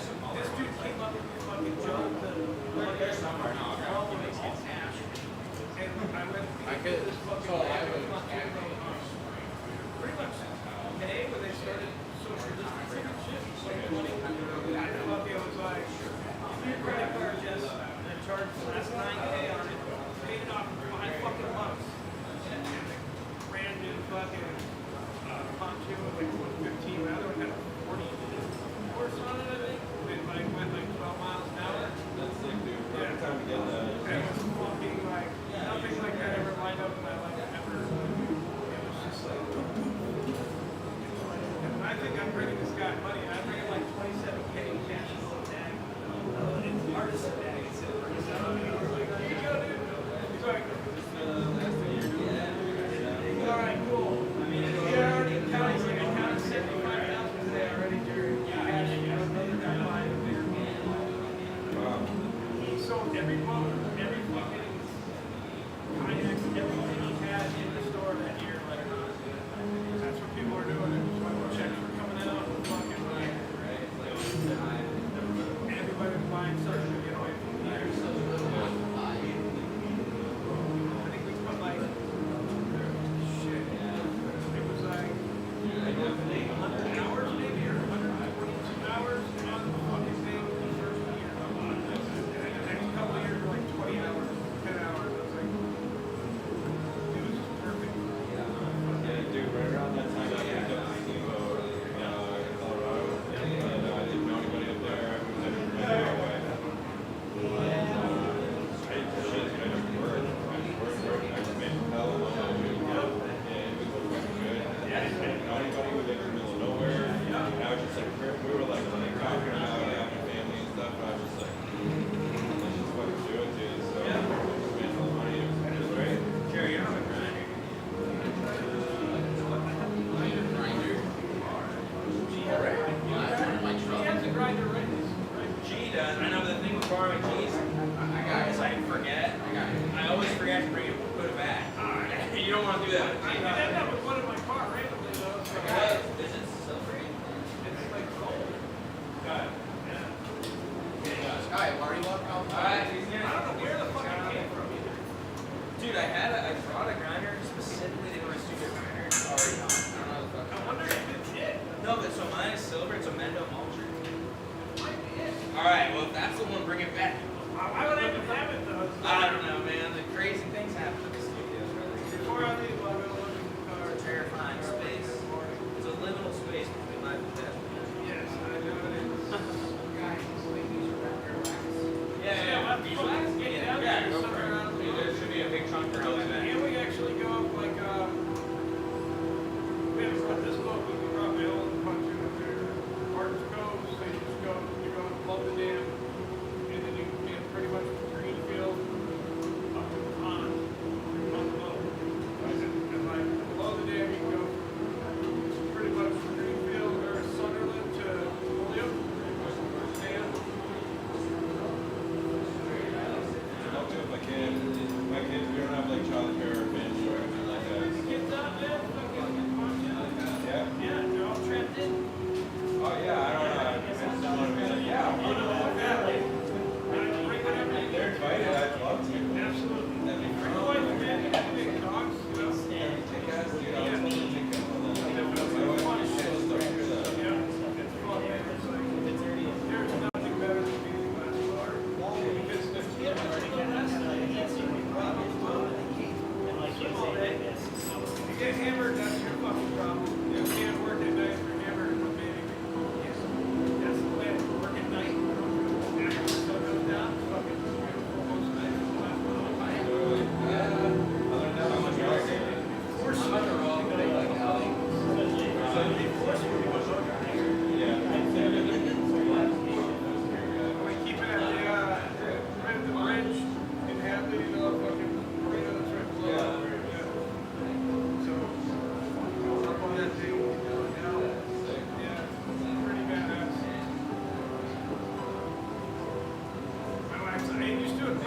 some other This dude came up with this fucking joke that There's somewhere now. all of it's all cash. And I went I could, this fucking so I would, pretty much May when they started social distancing and shit. I fucking was like, your credit card, Jess, and I charged the last 9K on it, paid it off in 5 fucking months. And brand new fucking pontoon with like what, 15, the other one had a 40 horse on it, I think. It like went like 12 miles an hour. That's sick, dude. Every time we get that. And it was fucking like, nothing like that ever lined up in my life ever. It was just like, and I think I'm bringing this guy money. I'm bringing like 27K cash in the bag. It's artisan bag. It's in for his own. I was like, here you go, dude. He's like, all right, cool. I mean, he already counted, like, I counted 75,000 today already during cash. You know, another guy buying a bigger boat. He sold every boat, every fucking kayak, everything he had in the store that year, let it go. That's what people are doing. Checks were coming out, fucking like, everybody was buying something to get away from the years. I think we put like, shit, it was like 100 hours maybe, or 122 hours on the fucking thing the first year. And then the next couple of years were like 20 hours, 10 hours. I was like, it was just perfect. Yeah, dude, right around that time I picked up the steamboat in Colorado. And I didn't know anybody up there. I was never really far away. I just worked. I just made hell of a lot of money. And it was fucking good. I didn't know anybody. We lived in the middle of nowhere. And I was just like, we were like talking about having family and stuff. And I was just like, let's just fucking do it, dude. So we just made all the money. It was great. Jerry, you're on a grinder. He has a grinder right in his, G does. I know, but the thing with borrowing G's, is I forget. I always forget to bring it, put it back. You don't want to do that with I G. could end up with one in my car randomly though. So Is it silvery? it's like gold. Got it. Sky, why are you walking out? I don't know where the fuck it came from either. Dude, I brought a grinder specifically to go to studio grinder. It's already gone. I don't know the fuck. I wonder if it's it. No, but so mine is silver. It's a Mendo Mulcher. Might be it. All right, well if that's the one, bring it back. I would have to have it though. I don't know, man. The crazy things happen at the studios, really. Before I leave, I'll go look in the car. It's a terrifying space. It's a liminal space between life and death. Yes, I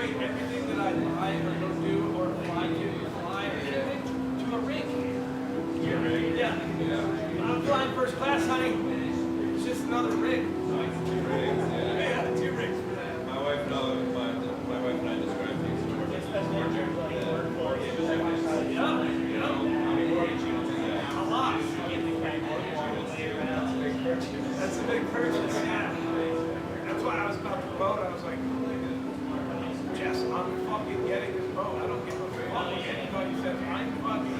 equate everything that I buy or go do or fly or anything to a rig. Yeah. I'm flying first class, honey. It's just another rig. Yeah, 2 rigs for that. My wife and I describe things as more A lot. That's a big purchase, yeah. That's why I was about to boat. I was like, Jess, I'm fucking getting this boat. I don't give a fuck what anybody says. I'm fucking.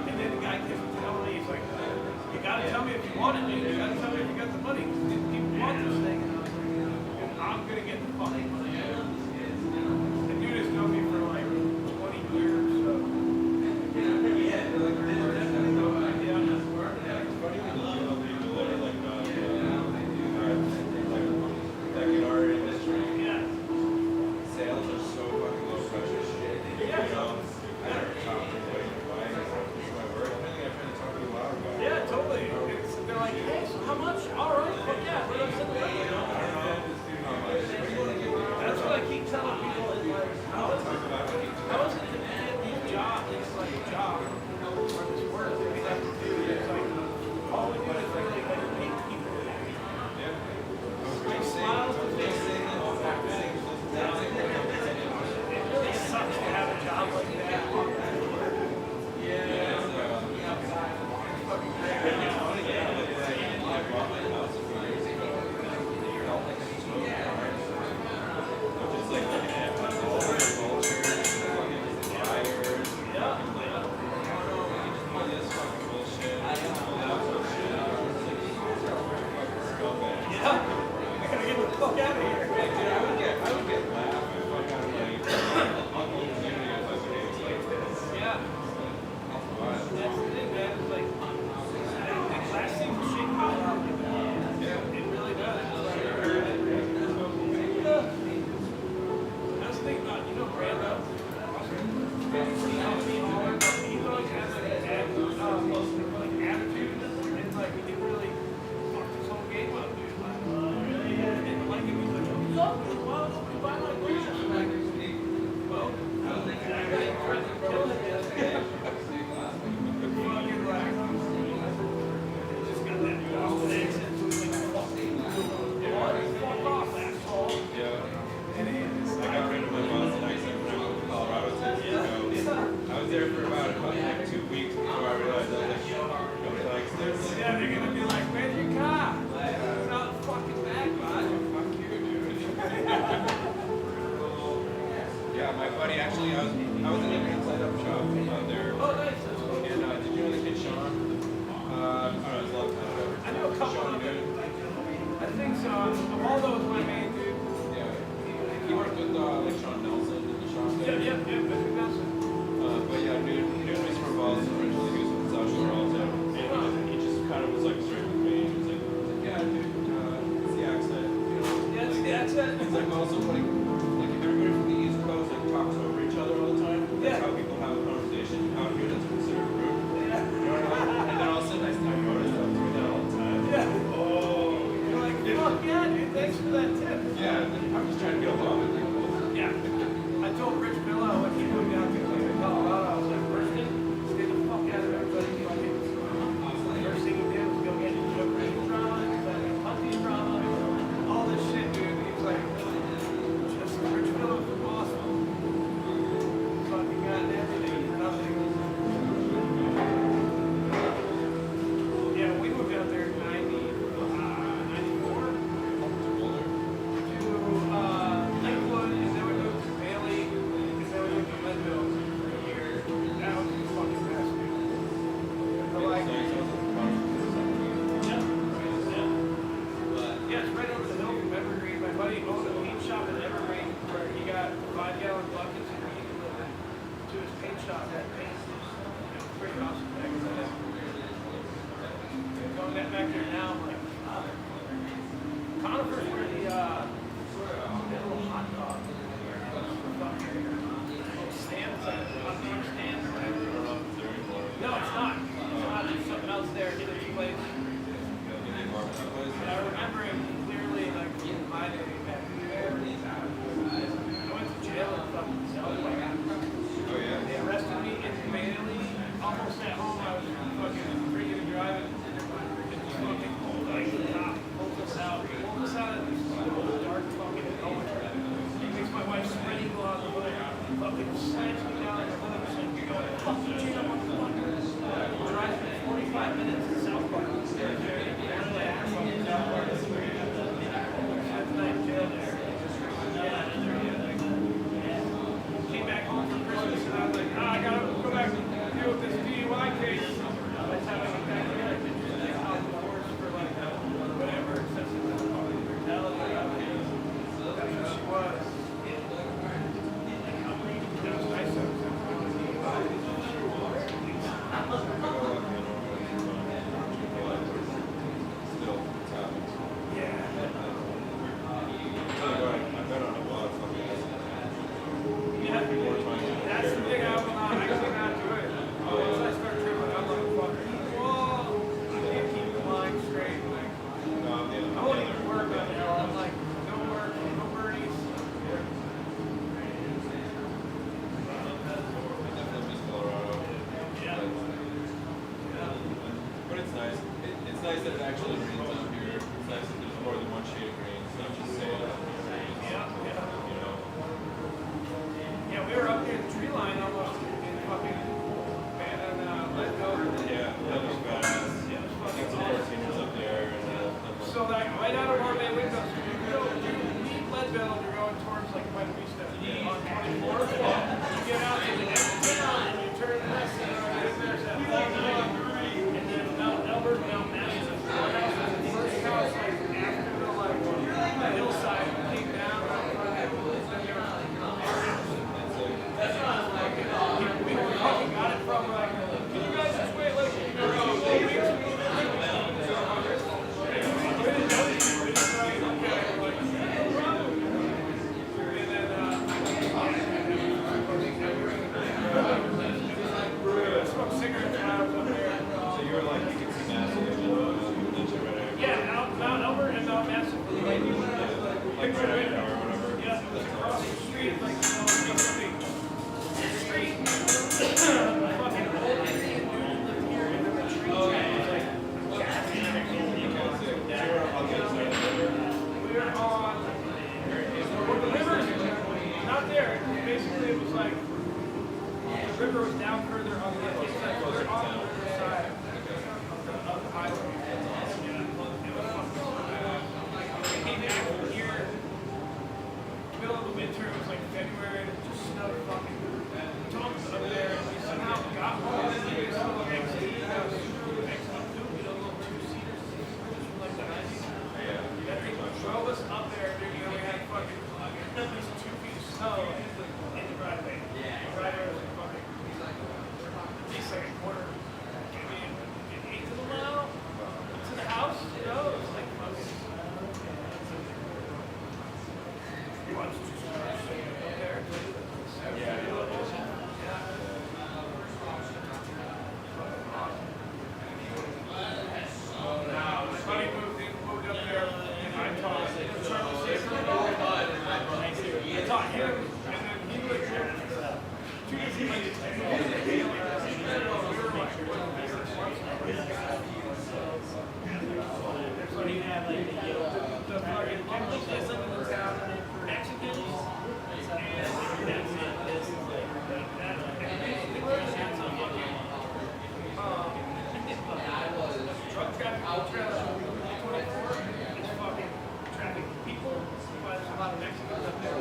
And then the guy keeps telling me, he's like, you gotta tell me if you want it, dude. You gotta tell me if you got the money. People want this thing. And I'm gonna get the fucking money. The dude has known me for like 20 years, so. Sales are so fucking low pressure shit. You know, I never talk to anybody buying this is my work. I think I'm trying to talk to you a while ago. Yeah, totally. They're like, hey, so how much? All right, fuck yeah, we're gonna send it out. That's what I keep telling people is like, how is it to get these jobs, it's like a job, or this work that we have to do, it's like, all we do is really like make people happy. Bring smiles to faces. It really sucks to have a job like that. So like right out of our bay windows, you leave Leadville and you're going towards like by the beach there on 24th. You get out to the end of town and you turn left and there's that long and then Mount Elbert, Mount Massive, the first house like after the hillside came down. We fucking got it from like, can you guys just wait like, you know, 2 more weeks? So you were like, you can see Massive and right Yeah, Mount Elbert and Mount Massive. like right now or whatever. Yeah, it was across the street, like, you know, the street. Fucking old Indian dude lived here in the retreat. It was like, we were on, well, the river, not there. Basically, it was like, the river was down further on the left side. We were on the river side of the highway. Yeah, it was fucking, we came back from here, middle of the winter, it was like February, it just snowed fucking tons up there, and we somehow got home, and we were still exiting, that was super excellent, you know, little two-seaters, just like the 90s. That thing drove us up there, dude, you know, we had fucking, at least 2 feet of snow in the driveway. Yeah. The driveway was like fucking, at least like a quarter, maybe an eighth of a mile to the house, you know, it was like fucking. So do you have like the fucking Mexicans and that's it. This is Truck traffic, all traffic, 24, it's fucking traffic people, but there's a lot of Mexicans up there.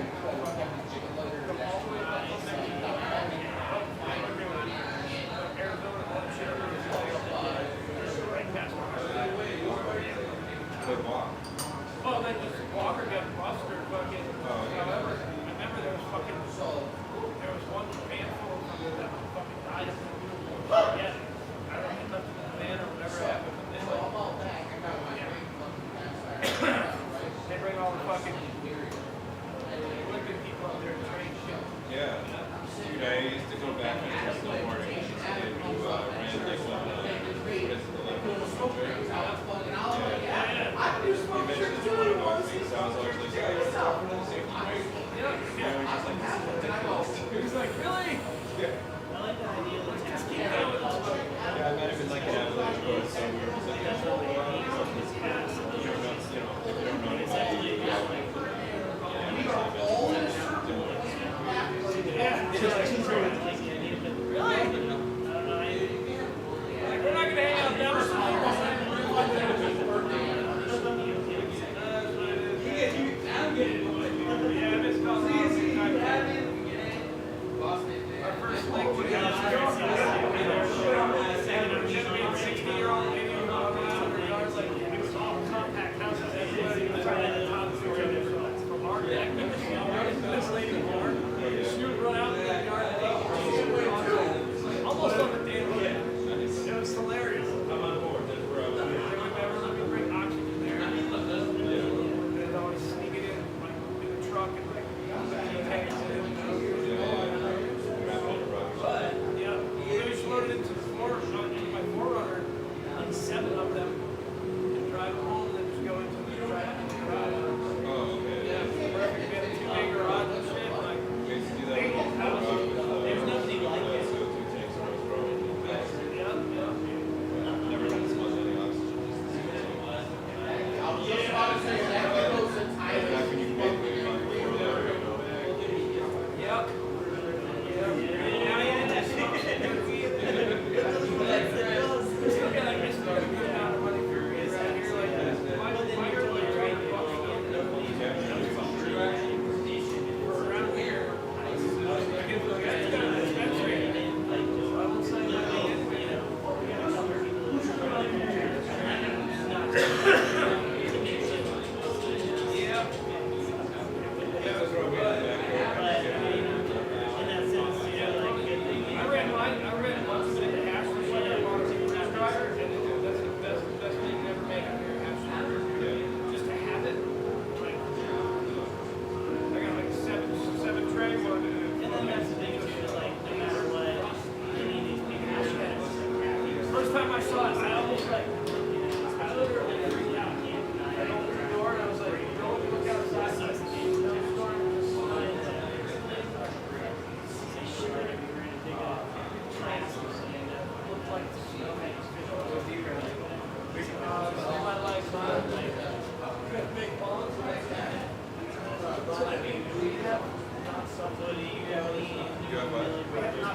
From all the way up from Mexico, Arizona, all that shit, right past the highway. Good walk. Oh, then this walker got busted or fucking, however, I remember there was fucking, there was one van full of them that fucking died. Yeah, I don't know if he left the van or whatever happened. They bring all the fucking Olympic people out there to train shit. Yeah. Dude, I used to go back and snowboarding and you ran like what is it, the Olympic trail? Yeah. He mentioned it's one of those things, so I was always like, yeah, you're talking to the safety break. Yeah. He was like, really? Yeah. I like the idea that Just keep going. Yeah, I met him in like an avalanche course, so we were just like, that's really unique on this cast. you don't know, if you don't know It's anybody, actually yeah, like Yeah. it's like super like the idea of it. Really? I don't know. Like, we're not gonna hang out down the street.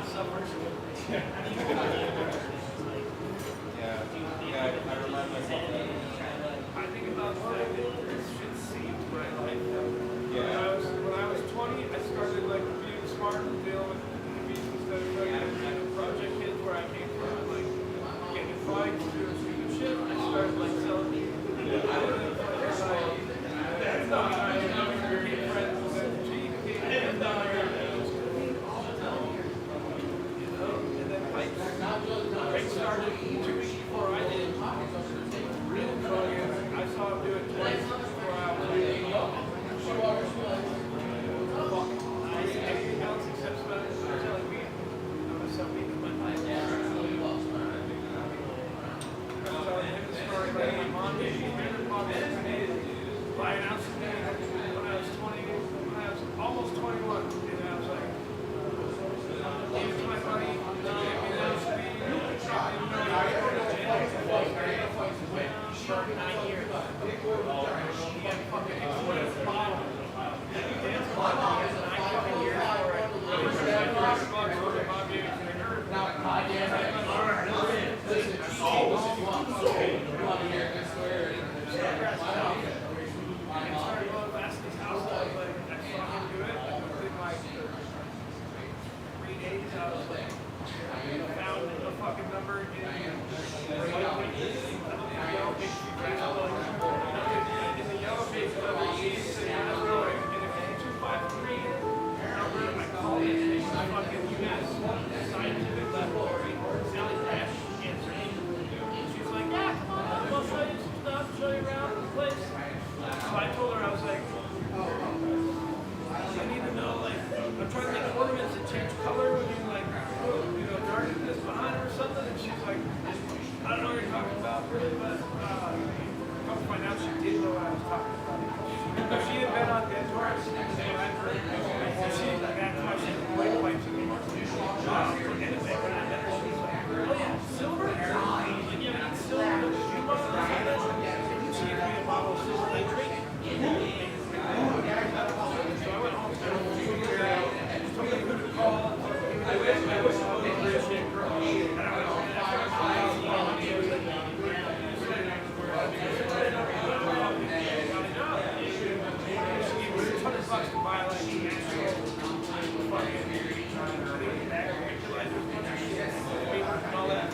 suffers. Yeah, I remind myself that. I think about the fact that this shit saved my life. Yeah. When I was 20, I started like being smart and dealing with enemies instead of like project kids where I came from, like getting in fights, doing stupid shit. I started like selling. I started 2 weeks before I did. Real drug. I saw him do it twice before I was anything else except selling weed. I'm gonna sell weed to my life. I'm telling him the story about my mom gave me buy an ounce of weed when I was 20, when I was almost 21, and I was like, gave it to my buddy, gave me an ounce of weed, Short 9 years. He had fucking exploded bottle. He has 9 fucking years for it. $5 for the Bob gave it to her. I started going past his house. I was like, I saw him do it. Within like 3 days, I was like, found the fucking number in the yellow pages. In the yellow pages, he said, and if it's 253, I call it a fucking US scientific laboratory, Sally Dash answered. She's like, yeah, come on, we'll show you some stuff, show you around the place. So I told her, I was like, I need to know, like, I'm trying to make ornaments that change color when you, like, darken this behind her or something. And she's like, I don't know what you're talking about, really, but come to find out she did know what I was talking about. She had been on Dead Horse, and I've heard, and she, that's why she didn't like pipes anymore. Anyway, when I met her, she was like, oh yeah, silver? I was like, yeah, it's silver. She must have said that. She gave me a bottle of silver nitrate. So I went home, started figuring it out, told me who to call. I wish I was a little shit girl. And I was $100 to buy like natural fucking all that.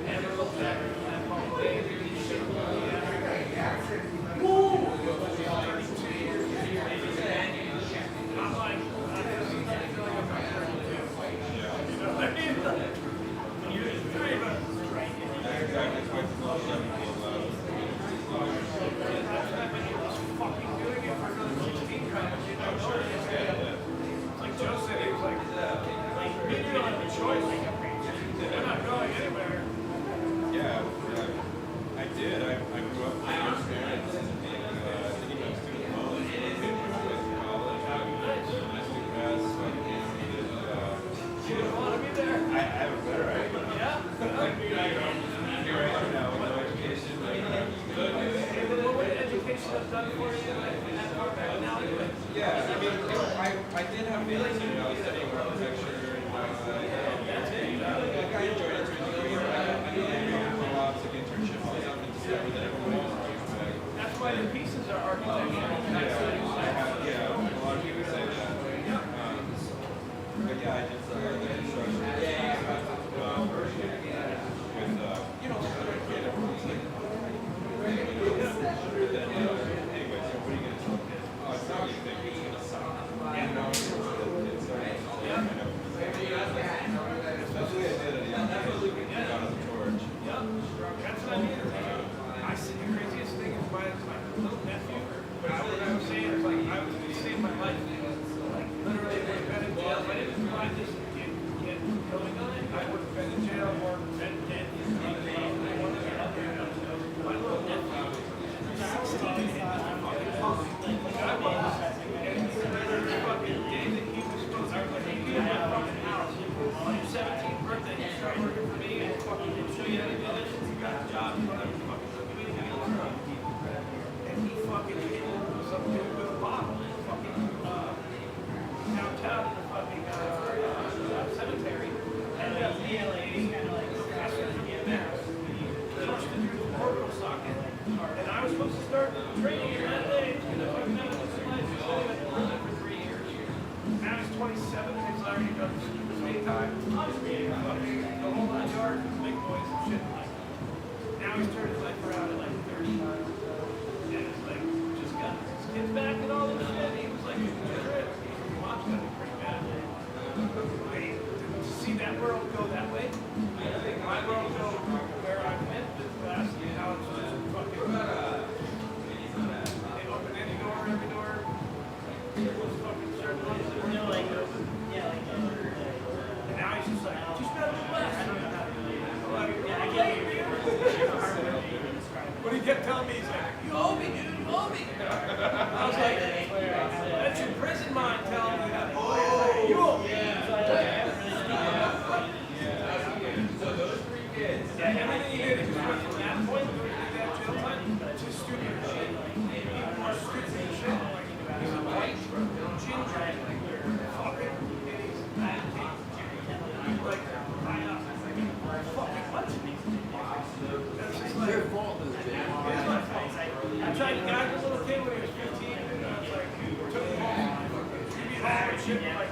Never looked at that I'm like, I feel like I'm not 32. You know what I mean? When you're 3 of us, right? Fucking doing it for another 16 pounds, you know? Like Joe said, he was like, me and you don't have a choice. We're not going anywhere. Yeah, I did. I grew up with my parents being a student college. You didn't want to be there? I have a better idea. Yeah? Here I am now with no education. What would education have done for you at our back now? Yeah, I mean, I did have feelings, studying architecture and I enjoyed it to a degree, but I did co-ops, like internships and stuff, and discovered that everyone else was doing. That's why the pieces are architecture. Yeah, a lot of people say that. But yeah, I did some of the construction with, everyone's like, anyway, so what are you going to do? Oh, it's not even that you're going to suck. Especially I did it, got on the torch. Yep, that's what I mean. I see the craziest thing is my little nephew. I was saying, it's like, I was going to save my life. Like, literally, I would have been in jail. If I didn't try this get going on it, I would have been in jail or been dead. My little nephew, 16, I was, and he literally fucking day that he was supposed to, I was like, hey, be in my fucking house. On your 17th birthday, you start working for me and fucking show you how to do this. You got a job, you don't have to fucking look at me. And he fucking supposed to start training in that day. You know, fucking out of his life. He's only been working for 3 years. Now he's 27 and he's already done state time. Fucking the whole 9 yards, big boys and shit. Now he's turned his life around at like 35. And it's like, just got his kids back and all this shit. He was like, mom's gonna be pretty bad. Wait, to see that world go that way, I think my world go where I've been this last year, how it's just fucking, they open any door, every door, people's fucking circles, You know, like, yeah, like, and now he's just like, just gotta be blessed. I'm like, yeah, I "Oh, can't wait, even dude." What he kept telling me, he's like, you owe me, dude, you owe me. I was like, that's your prison mind telling me that. Oh, you owe me. So those 3 kids. Yeah, everything he did, he just went from that point to that jail time to stupid shit. Even more stupid shit. He's a white, ginger, fucking, and he's like, fucking what? That's just like, Your fault, though, Jay. it's my fault. I tried to guide the little kid when he was 15, and I was like, took him home, give me home and shit, like,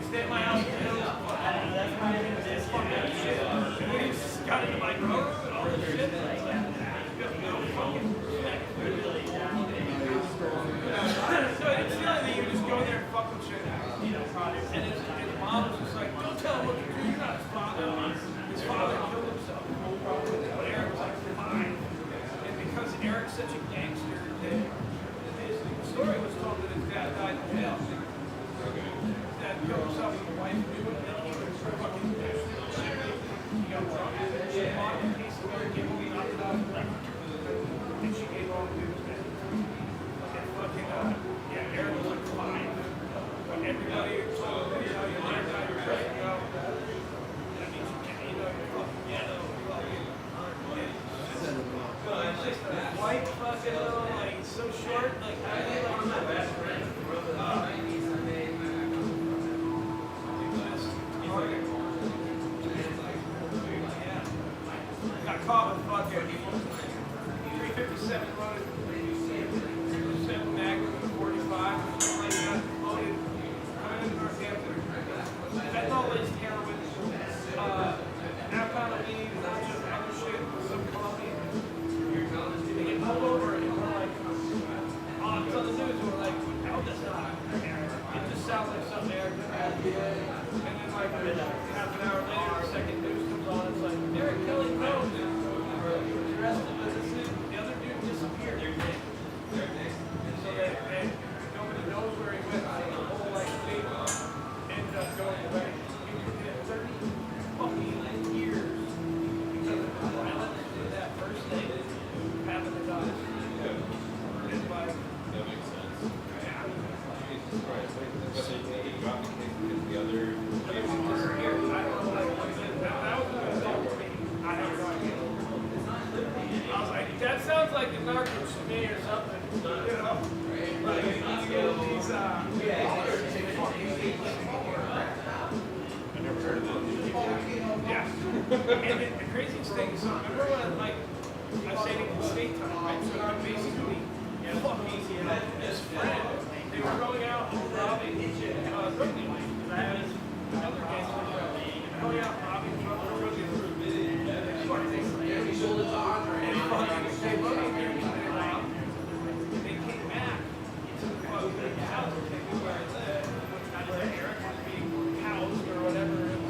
stay at my house until this fucking shit. And then he just got into my room and all this shit. Like, you have no fucking respect. So it's the only thing, you just go there and fuck with shit. And his mom was just like, don't tell him what to do, you're not his father. His father killed himself. But Eric was like, fine. And because Eric's such a gangster, the story was told that his dad died in jail. His dad killed himself with his wife knew it, and he was fucking he got drunk. She bought him a piece of Eric, gave him knocked it out, and she gave all the dudes back. And fucking, yeah, Eric was like fine. But everybody, you know, you learn how you're supposed to go. That means you know, you're fucking ghetto, fucking. So it's just a white fucking little, like, so short, like, I feel like my best friend. Got caught with fucking 357 loaded, 7 Magnum with 45, like that, loaded, coming into Northampton. Fentanyl-laced heroin, alcohol-weed, a bunch of other shit, some coffee. They get pulled over and we're like, oh, it's on the news, we're like, how does that? It just sounds like something Eric had. And then like half an hour later, the second news comes on, it's like, Eric Kelly Rose was arrested, but the other dude disappeared. And so nobody knows where he went, so the whole like state ended up going away. He was in 30 fucking years because of the violence in that first day that happened to us. It's like, That makes sense. yeah. Jesus Christ. But they dropped the case because the other I don't know, like, that was an adult to me. I have no idea. I was like, that sounds like the Narcos to me or something, you know? Like, these, I never heard of it. yeah. And the craziest thing is, remember when, like, I was saying in state time, right? So basically, fucking his friend, they were going out and robbing drug dealers. And I had another gangster going out and robbing drug dealers. And he sold it to Andre. And fucking, they loaded their they robbed. They came back to the fucking house where I live, which I was Eric was being housed or whatever it was.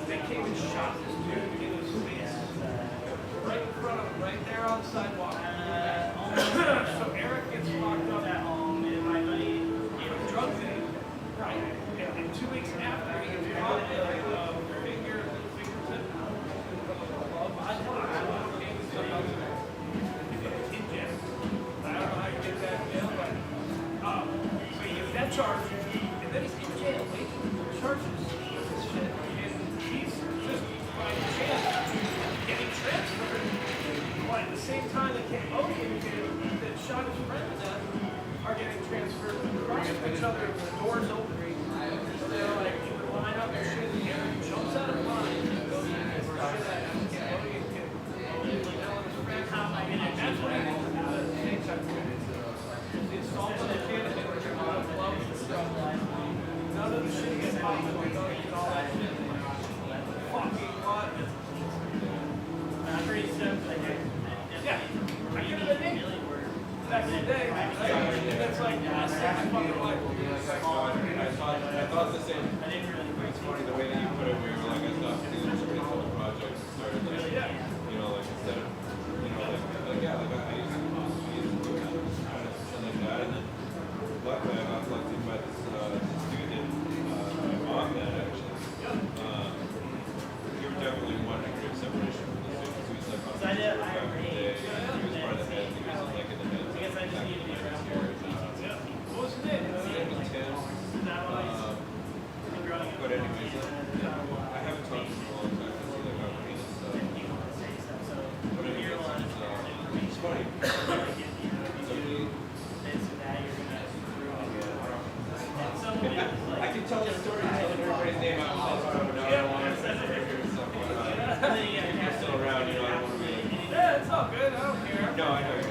They came and shot this dude in his face. Right in front of him, right there on the sidewalk. So Eric gets locked up at home in my buddy in a drug thing, right? And 2 weeks after he gets caught with like fingertip. I don't know how it came to something in jail. I don't know how you get that in jail, but so he gets that charge, and then he's in jail waiting for charges with this shit, and he's just by chance getting transferred. But at the same time, the Cambodian kid that shot his friend to death are getting transferred across each other with the doors open. So they're like in the line up and shit, and Eric jumps out of line and goes and gets the shit out of the Cambodian kid. Like, back in the day, right? That's like, that's fucking like, I thought the same. I didn't really. It's funny the way that you put it, where you were like, I stopped doing some other projects and started like, you know, like instead of, you know, like yeah, like I used to do kind of shit like that, and then luckily I got selected by this student, my mom that actually, you were definitely one degree of separation from the students. He was like on So I did the day, he was part of the head, he was like in the head. I guess I just need to be around here. what was his name? His name was Tim. But anyways, I haven't talked to him in a long time because he like got me this stuff. But anyways, it's funny. So I can tell the story telling everybody's name out loud, but now I don't want to hear someone. If you're still around, you know, I don't want to be like, Yeah, it's all good. I don't care. no, I know you don't.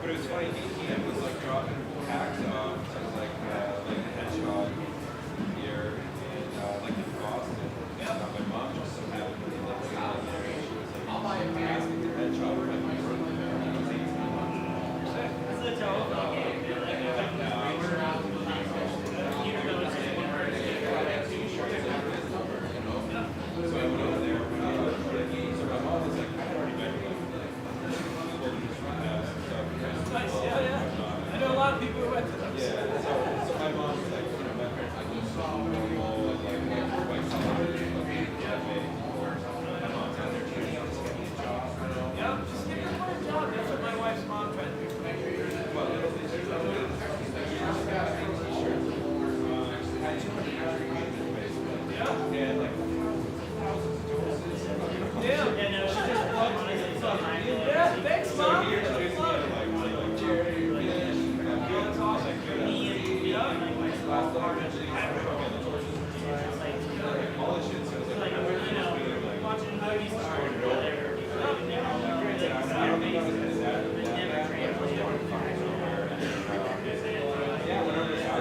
But it was funny, he was like dropping packs off to like Headshot here and like in Boston. And my mom just so happened to be like sitting there and she was like asking the Headshot for like my brother. So I went over there, so my mom was like, I had already been like, Nice, yeah. I know a lot of people who went to those. yeah, so my mom was like, you know, my parents like, normal, like, white collar, my mom's out there trying to get me a job. Yeah, just give me a job. That's what my wife's mom tried to do for me. Well, there's no way and like thousands of doses. Yeah. Yeah, no, she just plugged me in behind it. Yeah, thanks, So Mom. he introduced me to like Jerry, That's awesome. last all this shit. So it's like, Watching movies or whatever. granted, I don't think I was as bad yeah, whenever it's out,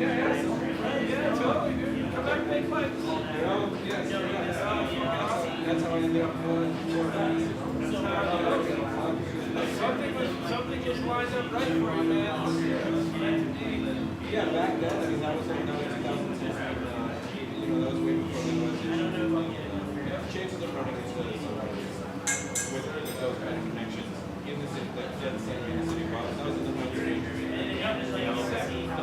Yeah, totally, dude. Come back and make fights. that's how I ended up going Something just lined up right for you, man. yeah, back then, I mean, that was like 2010. You know, that was way before the chances of running into with those kind of connections in the city, like dead center in the city. That was in the 100. The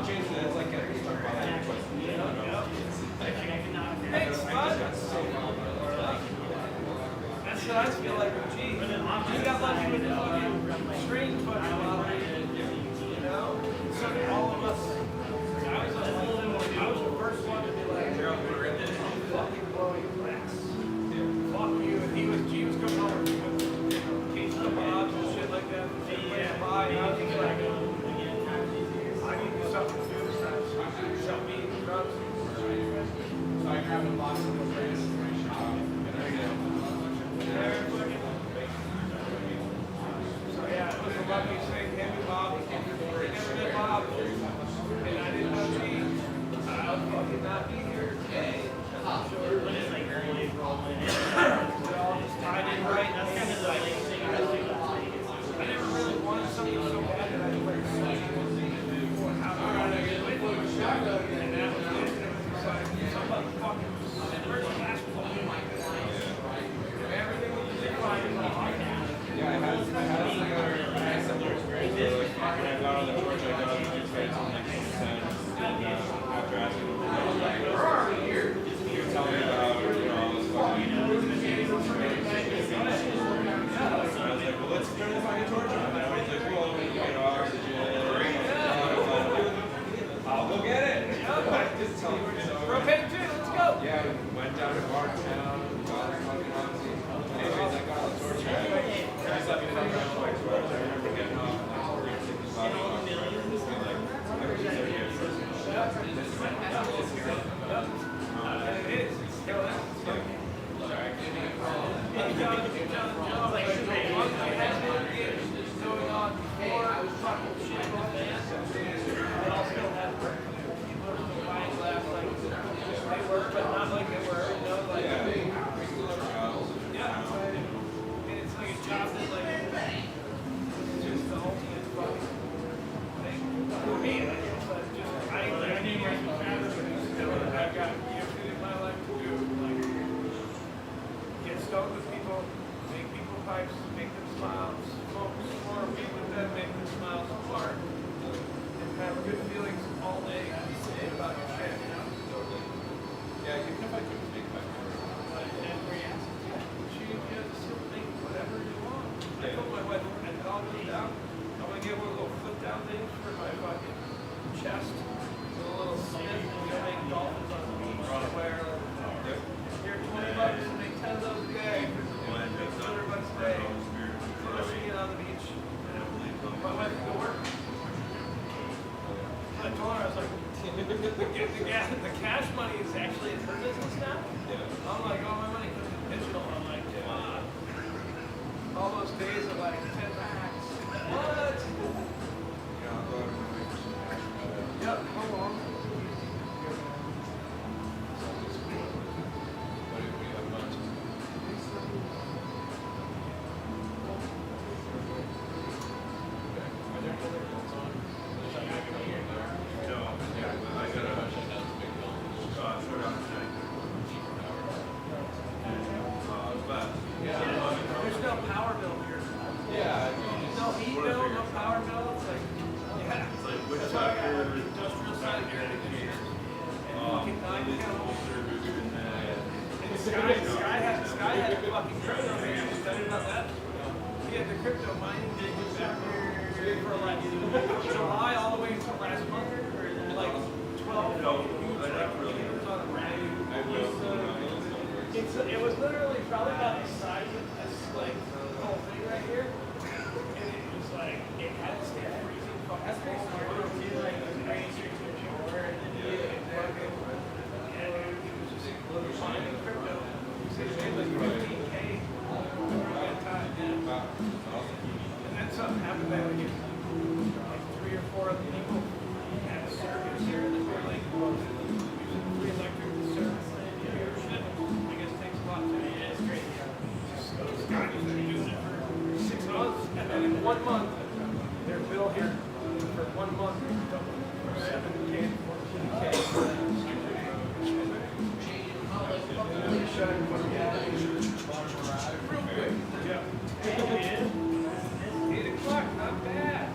chances, that's like at least talk about that twice. Thanks, bud. That's what I feel like with G. You got lucky with the fucking screen fucking moderated. You know? So did all of us. I was the first one to be like, fucking blow your glass. Fuck you. And G was coming over with case of bobs and shit like that. Yeah, bye. I was like, I need to do something to do this time. Shut me in drugs. So I grabbed a box of those rays from my shop, and I So yeah, it was a lucky thing. Him and Bob, never did Bob, and I didn't know G. I'll fucking not be here today. I'm sure. But it's like early rolling in. It all just tied in right. That's kind of the like thing I do with Vegas. I never really wanted something so bad that I played how hard I get away from it. And that was it. And it was like somebody fucking first basketball. Everything was fine in my heart. Yeah, I had a similar experience where like when I got on the torch, I got on the two fights in like 10, and after asking him, he was telling me about, you know, all this fucking and I was like, well, let's turn the fucking torch on now. He's like, well, we get oxygen. I'll go get it. Just tell me. Propane 2, let's go. Yeah, we went down to Bartown, got the fucking oxygen. Anyways, I got on the torch. I just let me fucking out like 2 hours. I remember getting off like 65 bucks. Like, everything's there here first. This is it. It is. It's like, Going on before I was talking shit about that. They all still have work. People are still buying glass like they were, but not like they were. You know, like yeah, we still have jobs. yeah. talk with people, make people pipes, make them smile, smoke some more weed with them, make them smile some more, and have good feelings all day about your shit, you know? Yeah, even if I do make my She has to make whatever you want. I told my wife, when it all goes down, I'm gonna get one of those flip down things for my fucking chest. A little Smith, you know, make dolphins on the beach. Where you're $20 to make 10 of those a day. Make $200 a day. Fishing it on the beach. My wife can go work. I told her, I was like, the cash money is actually in her business now. I'm like, oh, my money comes in digital. I'm like, wow. All those days are like 10 racks. What? Yep, hold on. There's no power bill here. No heat bill, no power bill. It's like, yeah. It's like which That's why I got doctor, an industrial side of air conditioners. And fucking 9 gallons. And Sky had a fucking crypto man. You studied about that? He had the crypto mining thing back there for like July all the way until last month. Like 12 years on a rag. It was literally probably about the size of this like whole thing right here. And it was like, it had to stay freezing fucking cold. Like, it was rain straight to the shore. And then it was just mining crypto. He made like 15K over that time. Yeah. And then something happened that like, like 3 or 4 other people had a circus here that were like using free electric to serve computer shit. I guess it takes a lot to do. Yeah, it's crazy. Those guys have been using it for 6 months, and then in 1 month, their bill here for 1 month doubled from 7K to 14K. Real quick. Yeah. 8 o'clock, not bad.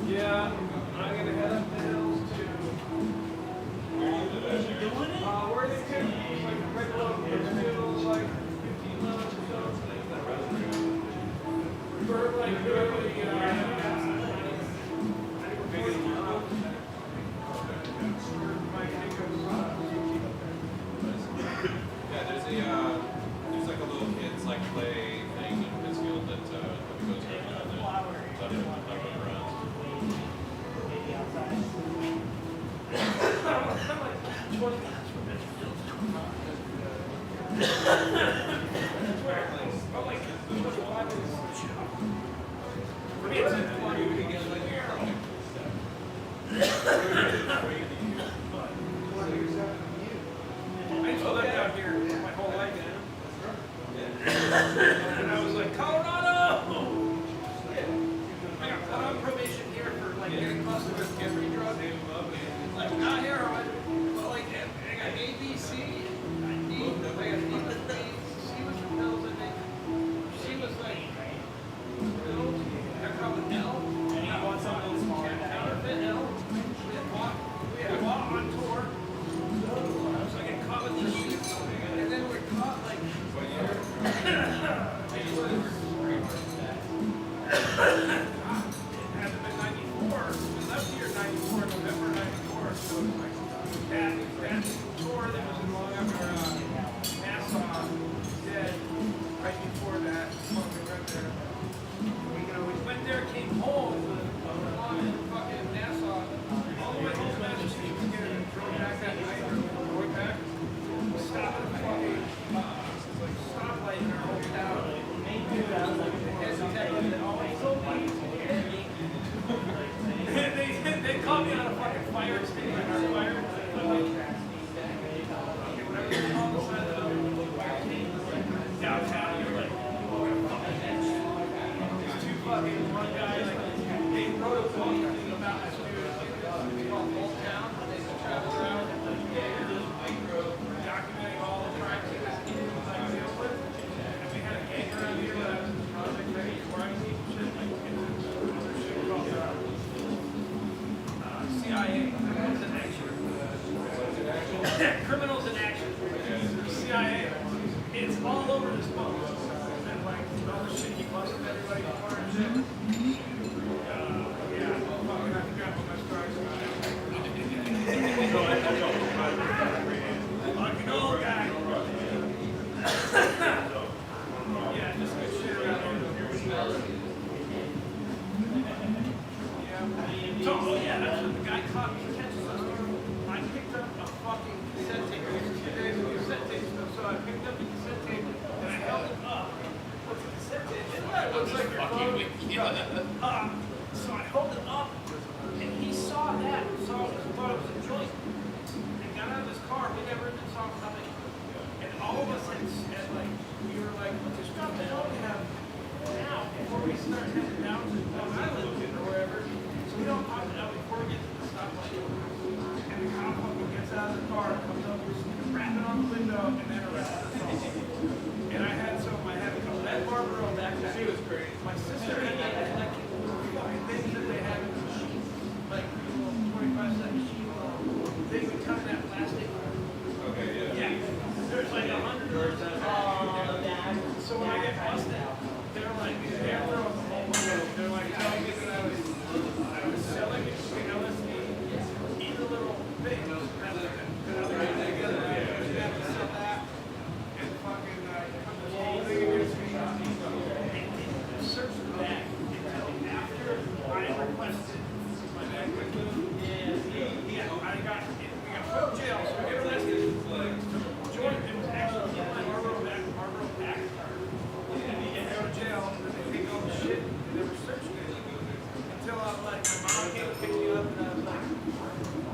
Yeah, I'm gonna head up the hills to Worthington, like right below Pittsfield, like 15 miles or so. We're like literally, there's like a little kids like play thing in Pittsfield that we go to every now and then. Maybe outside. 20 minutes from Pittsfield. Oh, like 25 minutes. For me, it's in 20. We can get like here. I used to live out here my whole life, and I was like, Colorado! I got put on probation here for like getting busted with every drug. Like, not heroin, but like, I got A, B, C, and D. I got D with B. C was for pills, I think. She was like, pills. I call it L. And I want something smaller than that. Counterfeit L. We had bought on tour. I was like, caught with this shit. And then we're caught like, it had to be 94. We left here 94, November 94. So it was like that tour that was in Long Island, Nassau, dead right before that. We went there. We went there, came home, in fucking Nassau, all the way home to Massachusetts, drove back that night, or going back. We stopped at a fucking stoplight in our hometown. They caught me on a fucking fire extinguisher. Fire. Whatever they call the side of the downtown, you're like, these two fucking, one guy like wrote a book about this dude. It's called Old Town. They travel around documenting all the crimes that this kid was like deal with. And we had a gang around here when I was in the project ready where I see shit like other shit called CIA. Criminals in Action. Criminals in Action. CIA. It's all over this book. And like all the shit he busted everybody for and shit. Yeah, well, fucking I forgot what my stories about. Fucking old guy. Yeah, just good shit around here. Yeah. So, oh yeah, that's what the guy caught me catches us. I picked up a fucking cassette tape. It was 2 days of cassette tape stuff, so I picked up the cassette tape and I held it up. What's a cassette tape? It looks like your phone. So I hold it up, and he saw that, thought it was a joint, and got out of his car. We never even saw him coming. And all of us had like, we were like, just drop the hell we have now before we start heading down to Long Island or wherever. So we don't pop it out before we get to the stoplight. And the cop fucking gets out of the car, comes up, rapping on the window, and then arrests us all. And I had a couple that Barbaro backpack. She was crazy. My sister had like fucking things that they had in the machine, like 25-cent machine. They would cut that plastic. Okay, yeah. Yeah. There's like 100 of those. So when I get busted, they're like, they're throwing the whole window. They're like telling me that I was selling LSD, eat a little thing, that other guy together. I didn't have to sell that. And fucking put this whole thing against me. They didn't search the bag until after I requested my bag went to them. Yeah, we got put in jail, so we get arrested. Joint, it was actually in my Marlboro pack. And you get out of jail, and then they take all the shit, and they were searching it. Until I was like, my mom came to pick me up, and I was like,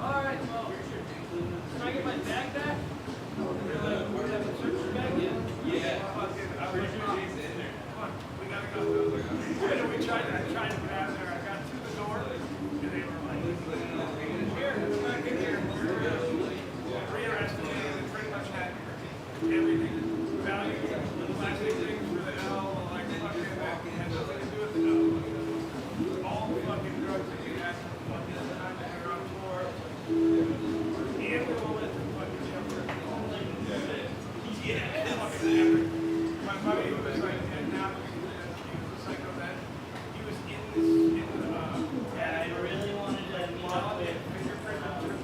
alright, well, can I get my bag back? And they're like, we haven't searched your bag yet. Yeah. Fucking, I was like, in there. Come on, we gotta go. And I tried to get out of there. I got to the door, and they were like, here, come back in here. Rearrested me, and they pretty much had everything. Value, the plastic things for the L, like fucking that had nothing to do with the L. All the fucking drugs that you had from fucking the time that you're on tour. And we all went to fucking jail for it. Yeah, fucking average. My buddy was like, and now he was a psychopath. He was in this, Yeah, I really wanted to meet up with fingerprint hunter.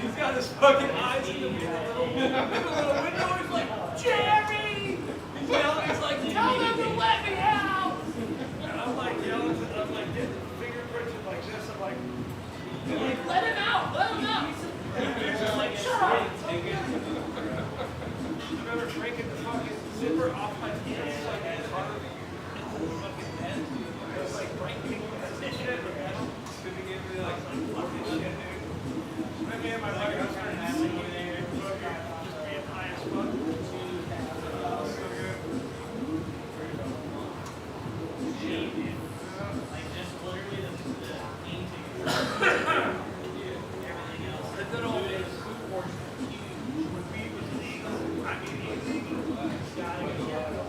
He's got his fucking eyes in the little window. He's like, Jerry! He's yelling. He's like, tell them to let me out! And I'm like yelling. I'm like getting fingerprints and like this. I'm like, let him out! Let him out! He's just like, shut up! I remember breaking the fucking zipper off my pants like I carved into the fucking pen. It was like bright pink shit. Giving me like fucking shit, dude. Me and my buddy was starting to sing there, just being high as fuck. So good. like just literally the painting. Everything else. The good old days, food portion was huge. When weed was legal, I mean illegal. Gotta go.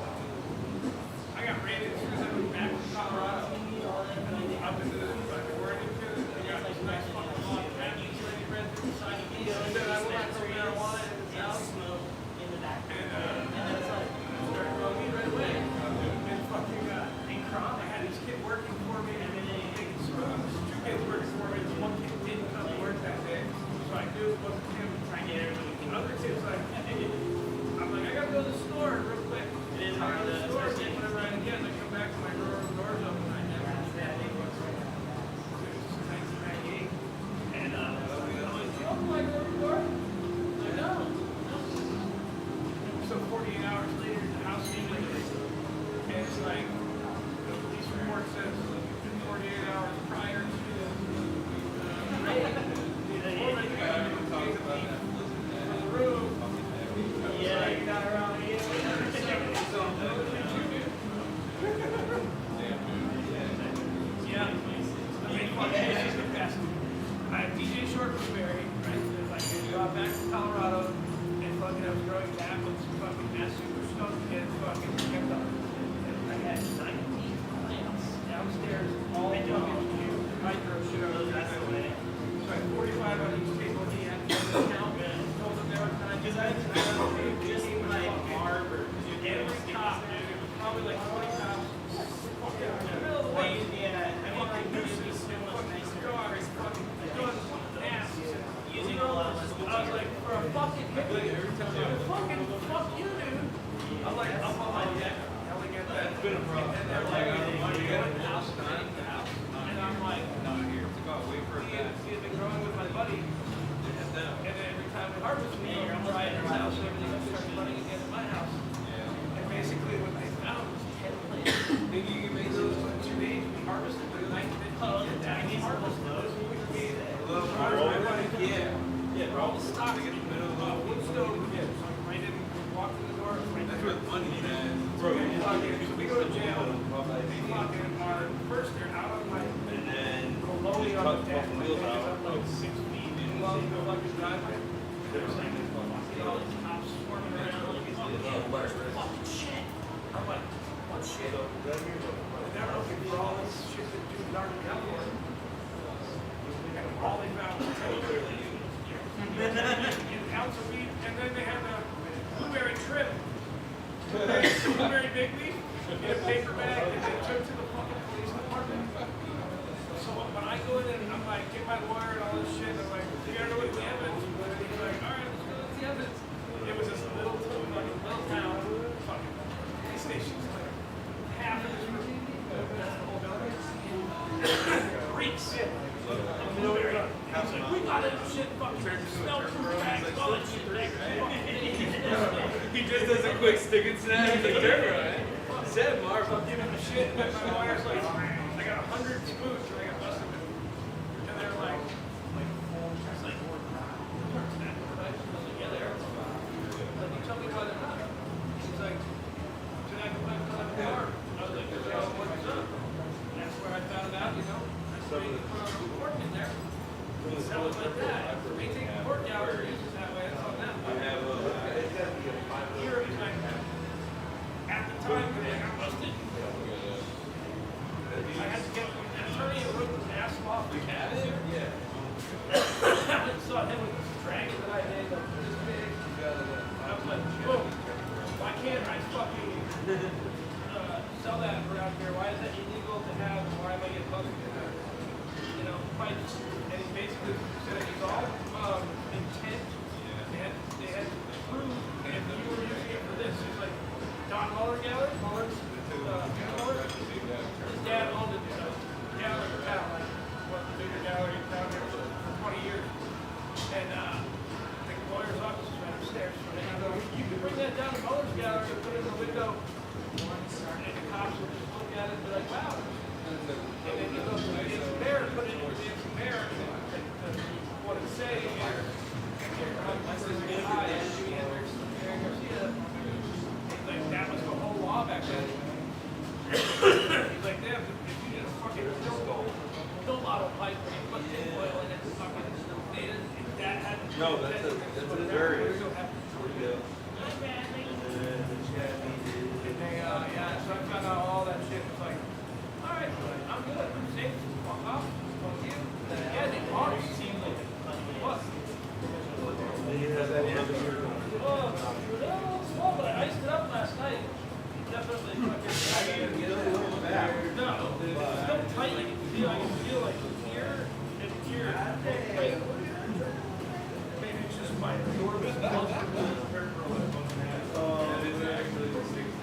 there's all fucking cute micro shit on the back of it. So like 45 on each table, he had to count and told them they were kind of Because I just like barber. every cop, dude, it was probably like 20 cops. Fucking in the middle of the way. Yeah, I mean, Fucking like, usually nuisance, so much fucking nicer. dog, fucking ass. Using a lot less. I was like, for a fucking hippie, fucking fuck you, dude. I'm like, up on my deck, yelling at that. And they're like, you going house, and I'm like, no, here, to go, wait for it. He had been growing with my buddy, and then every time we harvest, we go try at his house, and everything else starts running again at my house. And basically, what they found was 10 plants. Maybe you can make those in 2 days, we harvested, but like, we harvest those, we would be, yeah, for all the stock, in the middle of the wood stove, so right in, walk in the door, right there. That's what money is. So we go to jail, fucking our first year out on my, and then below me on the deck, my deck is up like 6 feet, and while we go like this driveway, there's like, you know, all these cops swarming around, like, where's the fucking shit? I'm like, what shit? And they're looking for all this shit that dudes aren't out for. And all they found was an ounce of weed, and then they had the blueberry trim. Blueberry big leaf in a paper bag, and they took to the fucking police department. So when I go in and I'm like, get my lawyer and all this shit, I'm like, you gotta know what the evidence is. And he's like, all right, let's go with the evidence. It was this little town, fucking police station, like half of this room. That's the whole building. Reeks. Blueberry. He's like, we got it, shit, fucking smell proof bags, all that shit. He just does a quick stick and snap. He's like, they're right. Said Marvel. I'm giving the shit, but my lawyer's like, I got 100 spoons, and I got busted with. And they're like, it's like, yeah, they are. Like, you tell me why they're not. He's like, should I go back to the car? I was like, well, what's up? And that's where I found out, you know, that's where you put on pork in there. Sell it like that. They take pork out or use it that way, that's on them. Here, it's like, at the time, when I got busted, I had to get an attorney who wrote the ass off the cat. I went and saw him with this dragon that I made, like this big. I was like, whoa, why can't I fucking sell that around here? Why is that illegal to have? And why am I getting busted? You know, fights. And he basically said it was all intent. They had proof, and you were using it for this. It's like Don Muller gallery, Muller, his dad owned a gallery in town, like one of the bigger galleries down here for 20 years. And the lawyer's office is right upstairs. And I go, you can bring that down to Muller's gallery and put it in the window. And the cops will just look at it and be like, wow. And then you go to the Dancing Bear and put it in the Dancing Bear, and what it say is, like, that was the whole law back then. He's like, damn, if you get a fucking pill bottle pipe where you put tin oil in it, fucking, that had. No, that's a jury. Yeah, so I found out all that shit. It's like, all right, I'm good. I'm safe. Fuck off. Fuck you. Yeah, they are. What? Oh, small, but I iced it up last night. Definitely fucking. No, it's still tight. I can feel like here and here. Maybe it's just my enormous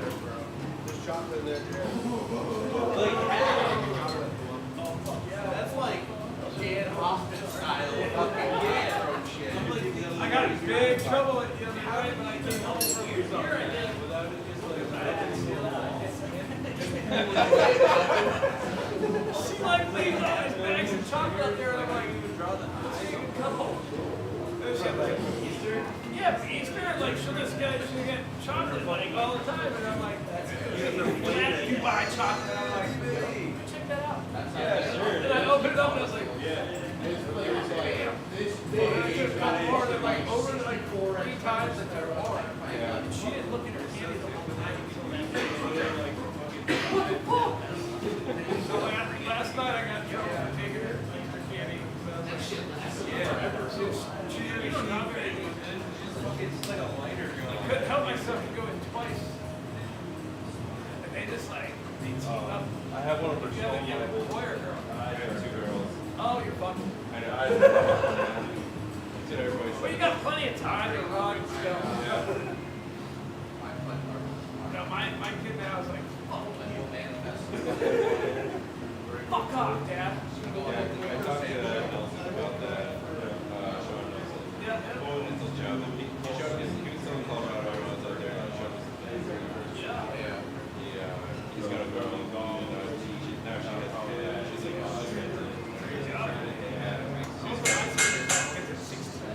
There's chocolate in there. That's like Dan Hoffman style fucking shit. I got in big trouble the other night when I came home from here. I did. She like leaves all these bags of chocolate up there, and I'm like, see, come home. And she like, Easter? Yeah, for Easter, like, so this guy should get chocolate like all the time, and I'm like, when you buy chocolate, I'm like, check that out. Yeah, sure. And I opened it up, and I was like, yeah. Damn. I just got more than like over like 3 times at their bar. And she didn't look at her candy the whole time. So after just cheers. You don't know very much. It's like a lighter I going. couldn't help myself to go in twice. And they just like, they team up. I have one of You have a boy or girl? I have 2 girls. Oh, you're fucking. I know. That's what everybody Well, you says. got plenty of time to run and stuff. Yeah. No, my kid now is like, fuck off, Dad. Yeah, I talked to Nelson about that. Sean Nelson. Yeah, yeah. Well, it's his job. He showed us, he was still in Colorado. I was out there and I showed us the things. Yeah. He's got a girl and now she has a kid. She's like, oh, that's good. Most of my sisters have kids at 16.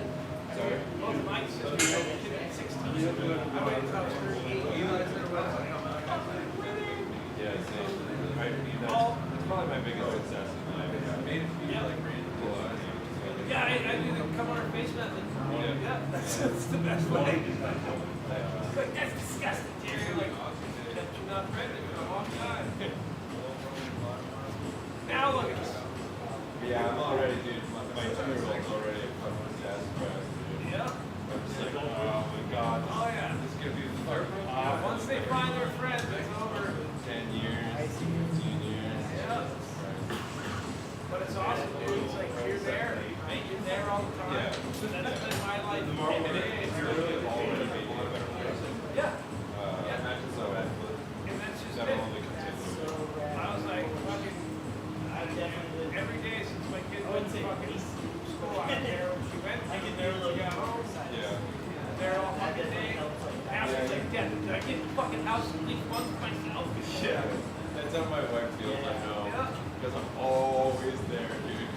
Sorry? Most of my sisters have kids at 16. I waited until I was 38. Yeah, same. That's probably my biggest success in life. I made a few like readable Yeah, I do the come on our face method. Yeah, that's the best way. It's like, that's disgusting, Jerry. You're like, you're not pregnant for a long time. Now look at us. Yeah, I'm already, dude. My 2-year-old's already a fucking disaster fast, dude. Yeah. I'm just like, oh my god. Oh, yeah. This is gonna be the third one. Yeah, once they find their friends, it's over. 10 years, 15 years. Yeah. But it's awesome, dude. It's like you're there. You're there all the time. Yeah. So that's been my life. The more we're really already making a better person. Yeah. Imagine so athlete. And that's just That'll it. only continue. I was like, fucking, every day since my kid went to fucking school, I don't care when she went. I get there, she got home. Yeah. They're all fucking day. House is like, Dad, did I get the fucking house at least once myself? Yeah. That's how my wife feels, I know. Yeah. Because I'm always there, dude.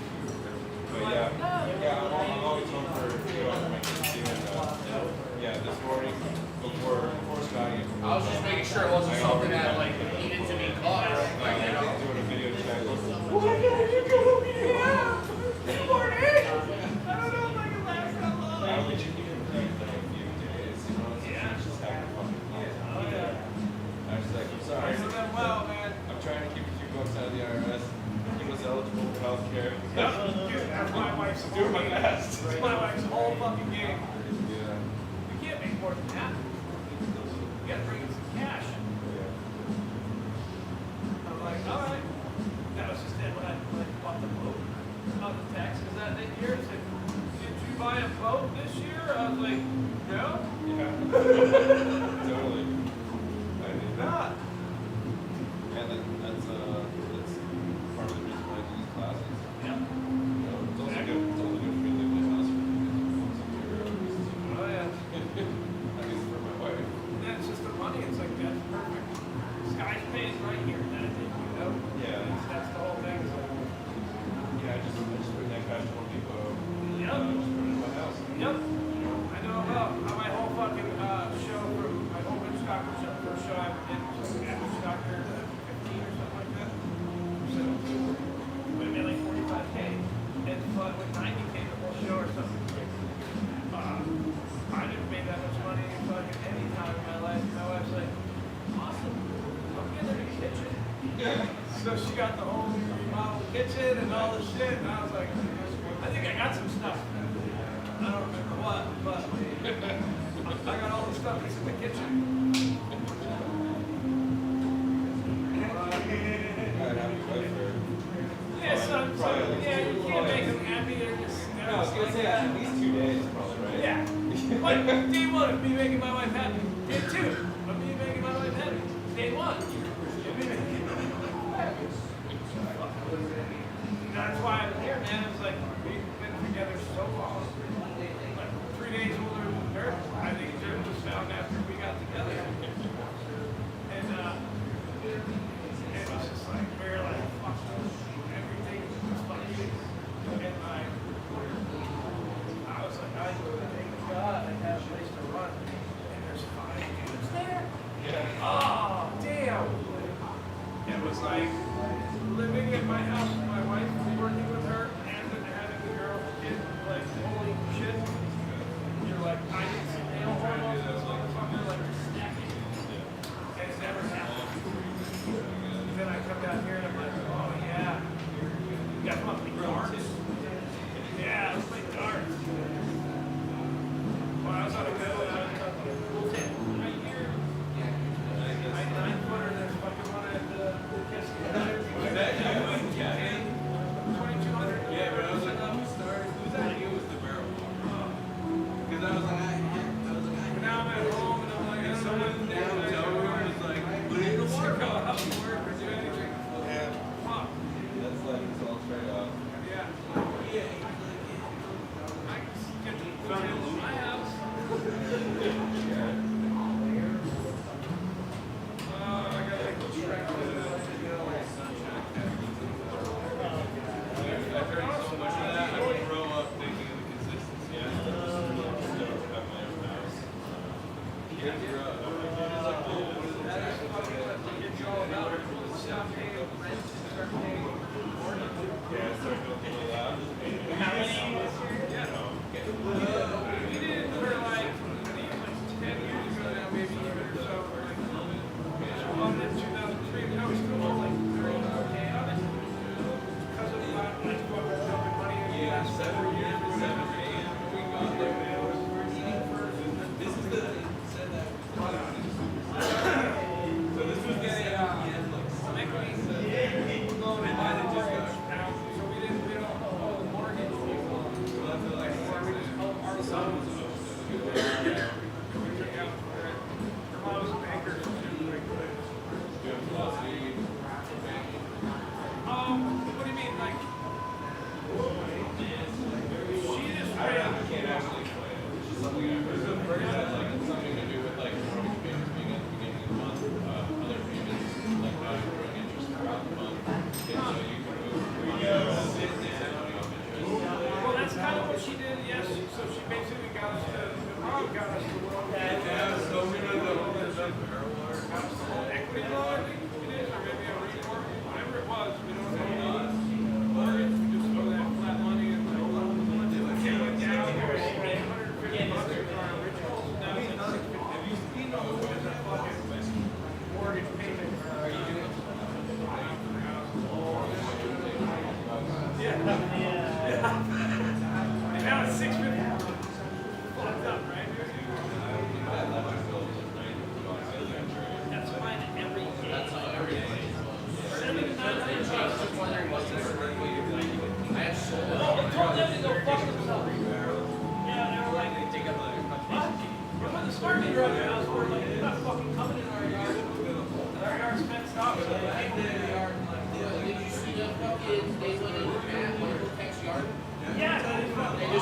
But yeah, I'm always home for my kids too. And yeah, this morning before Scotty. I was just making sure it wasn't something that like needed to be caught. Like, you know. Doing a video chat. What are you doing now? Good morning. I don't know if I can last that long. I wish you could complete like a few days, you know? Yeah. Just having fun. Oh, yeah. I was just like, I'm sorry. I know them well, man. I'm trying to keep a few bucks out of the IRS. Keep us eligible for health care. Dude, that's my wife's whole Doing my game. best. It's my wife's whole fucking game. Yeah. You can't make more than that. You gotta bring in some cash. I'm like, all right. That was just it when I bought the boat. On the taxes that year, it's like, did you buy a boat this year? I was like, no. Yeah. Totally. I did Not. And that's part of the reason why I do these classes. Yeah. You know, it's also good. It's also good for me to leave my house for once a year. Oh yeah. At least for my wife. Yeah, it's just the money. It's like, that's perfect. Sky's pays right here. That is it, you know? Yeah. That's the whole thing. So, Yeah, I just bring that cash to Home Depot. Yep. Just put it in my house. yep. I know about how my whole fucking show from my whole Witch Doctor show, first show I ever did was Witch Doctor 15 or something like that. So, it would be like 45K. And fun with 90K the whole show or something. I didn't make that much money fucking any time in my life. My wife's like, awesome. I'm getting a kitchen. So she got the whole remodel kitchen and all the shit, and I was like, I think I got some stuff. I don't remember what, but I got all the stuff that's in the kitchen. I'd have your wife there. Yeah, yeah, you can't make them happy. They're just, No, I was gonna say at least 2 days, probably, right? yeah. But day one of me making my wife happy. Day two of me making my wife happy. Day one of me making my wife happy. That's why I'm here, man. It's like we've been together so long. Like 3 days older than Dirt. I think Dirt was found after we got together. And it was just like we were like, fuck, everything was funny. And like I was like, I thank God I have a place to run. And there's 5 dudes there. Yeah. Oh, damn. It was like living at my house with my wife, working with her, and then having the girl kid, like, holy shit. You're like, I need some nail hormones, it's like, fucking, like, stacking. And it's never happened. And then I come down here and I'm like, oh yeah. You got fucking darts. Yeah, let's play darts.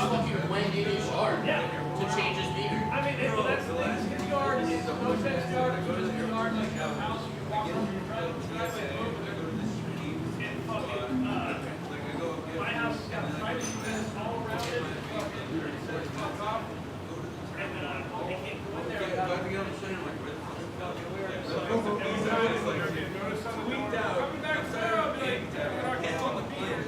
fucking went in his yard Yeah. to change his meter. I mean, that's the thing. His yard is no fence yard. It's just a yard like a house. You can walk over your driveway over there. And fucking, my house has got a private fence all around it. Fucking 36 fuck off. And, they can't go in there without. Every time it's like, notice something coming back there, I'll be like, we're not getting on the beer.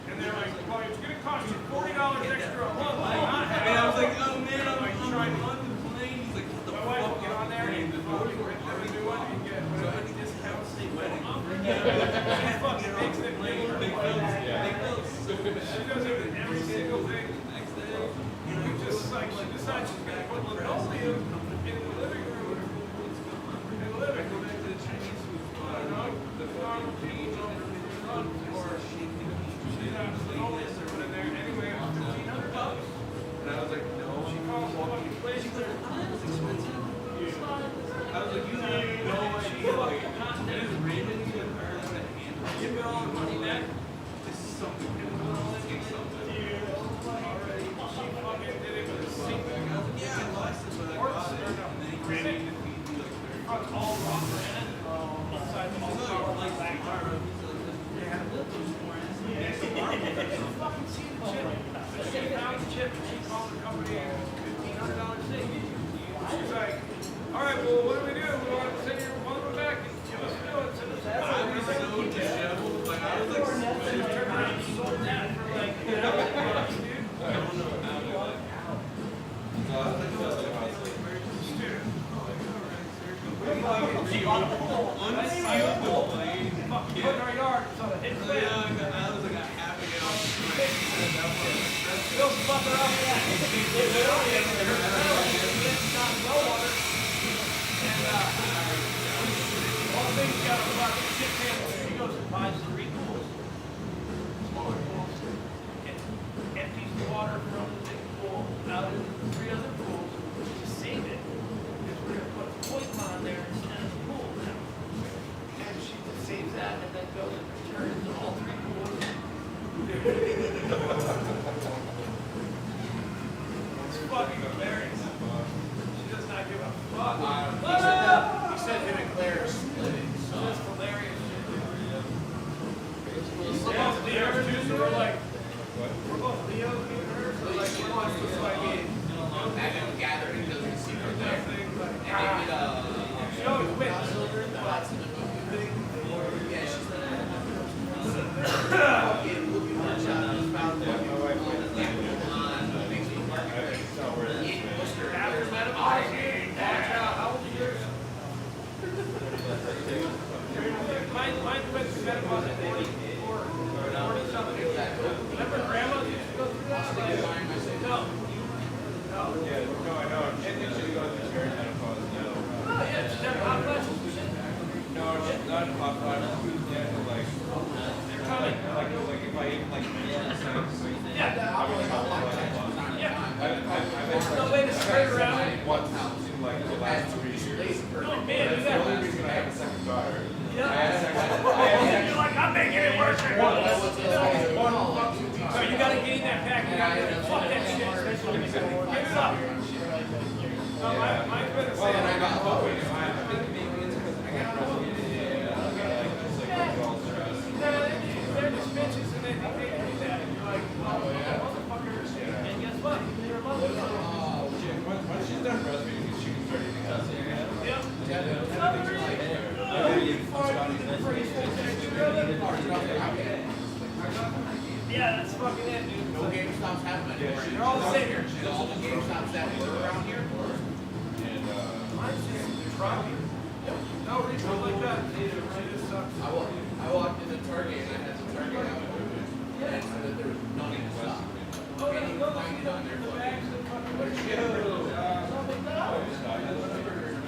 And they're like, well, it's gonna cost you $40 extra a month. And I was like, oh man, I'm trying to on the plane. He's like, what the my fuck? wife will get on there and fucking rip every new one and get whatever discounts they want. She fucking makes it late. She does it with every single thing. Just like she decides she's gonna put linoleum in the living room. In the living room. I don't know, the farm feeds over the front or she's not linoleum or put in there anyway, $1,500. And I was like, no. She calls the fucking place. That was expensive. I was like, you have no idea. Like, it is raining. Give me all the money back. This is something. Take something. She fucking did it with a sink. Yeah, I lost it, but I got it. And then he ran in to feed me like Front all rubber in it. Inside the whole car like that. Fucking see the chip. The shit found the chip and she called the company and $1,500 thing. She's like, all right, well, what do? We want to send your mother back and give us a bill and send us a bill. I was so disheveled. Like, I was like, She turned around and sold that for like, dude. I don't know how to like. So I was like, She got the pool. unsealed the blade. Fucking put in our yard, so it hit the fan. I was like a half a gallon. Bill's fucking off that. It's not well water. And, all things got a fucking shit pan. She goes and buys 3 pools. Smaller pools. Empties the water from the big pool out into the 3 other pools to save it. Because we're gonna put a koi pond there instead of the pool now. And she just saves that and then goes and returns to all 3 pools. It's fucking hilarious. She does not give a fuck. He said him and Claire are splitting, so. That's hilarious. Yeah, Leo's too, so we're like, we're both Leo and her, so like, we're on just like At a gathering, doesn't see her there. And they did, she always wins. lots of the movie thing. Yeah, she's fucking movie workshop is found makes me market. Worcester. After met him, I watch out, how old are yours? Mine went to met him on 44 or something. Remember grandma used to go through that? No. Yeah, no, I know. I think she goes to perimenopause now. Oh, yeah, she's had hot flashes and shit. No, she's not hot flashes. Yeah, but like, They're coming. like if I eat like 3%, Yeah. I would have Yeah. I've No way to spread around it. once in like the last 3 years. Oh, man, you That's the only got reason I have a second daughter. Yeah. You're like, I'm making it worse. So you gotta gain that pack. You gotta fuck that shit. Give it up. No, mine's been the same. I got hoping. I think maybe it's because I got breastfeeding. Like just like all stress. They're just bitches and they think they can do that. And you're like, oh, motherfuckers. And guess what? They're mothers. Once she's done breastfeeding, she can start eating healthy again. Yeah, that's fucking it, dude. No GameStops have them anymore. They're all the same here. All the GameStops that were around here. And Mine's just droppy. No retail like that. It just sucks. I walked into Target and I had the Target out. And it said that there was none in stock. Oh, Can't even find it on their fucking. What is shit?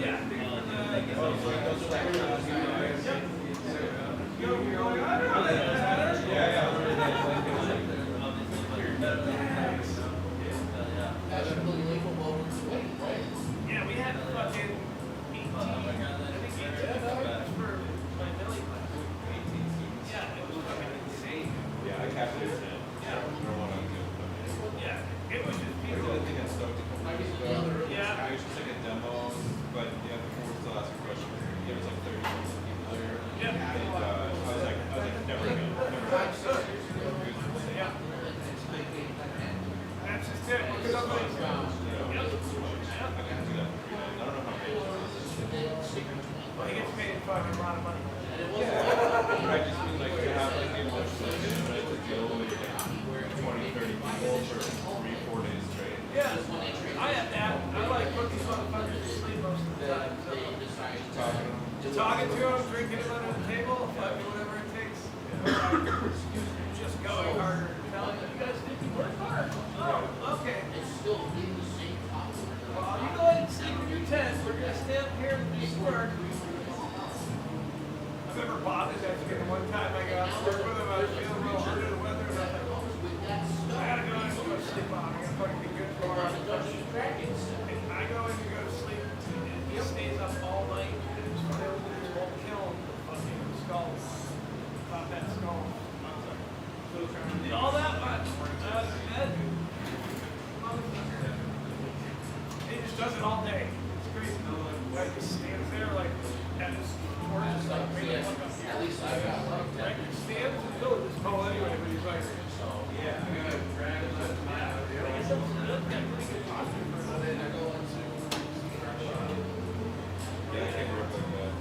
Yeah. That's unbelievable. Right? Yeah, we had fucking 18. I think 18 for my belly class. Yeah, it was fucking insane. yeah, I captured it. Yeah. I don't want to do it. Yeah. And I was like, never again. Never again. Yeah. That's just it. Because I'm like, You know, I can do that. I don't know how many. well, he gets paid fucking a lot of money. Yeah, but I just mean like to have like the emotional commitment to deal with 20, 30 people for 3-4 days straight. Yeah. I have that. I like putting these motherfuckers to sleep most of the time. So. Talking to them, drinking them under the table, fucking whatever it takes. Just going harder. Telling them, you guys think you work hard? Oh, okay. It's still in the same top. Well, you go ahead and sleep in your tent. We're gonna stay up here and do some work. I remember Bob is asking one time I got to work with him. I was feeling real under the weather, and I was like, oh, I gotta go in and go to sleep on. I gotta fucking be good for him. And I go in and go to sleep, and he stays up all night. And he's filled with his whole kiln, fucking skulls. About that skull. I was like, did all that much? Bed? He just does it all day. It's crazy. Like, he stands there like at his torch, like making like a At least I got like right? He stands in the middle of this hole anyway, but he's like, yeah, I'm gonna drag it up. Yeah, I guess that's got pretty good posture for a then I go into Yeah, I can't work like that.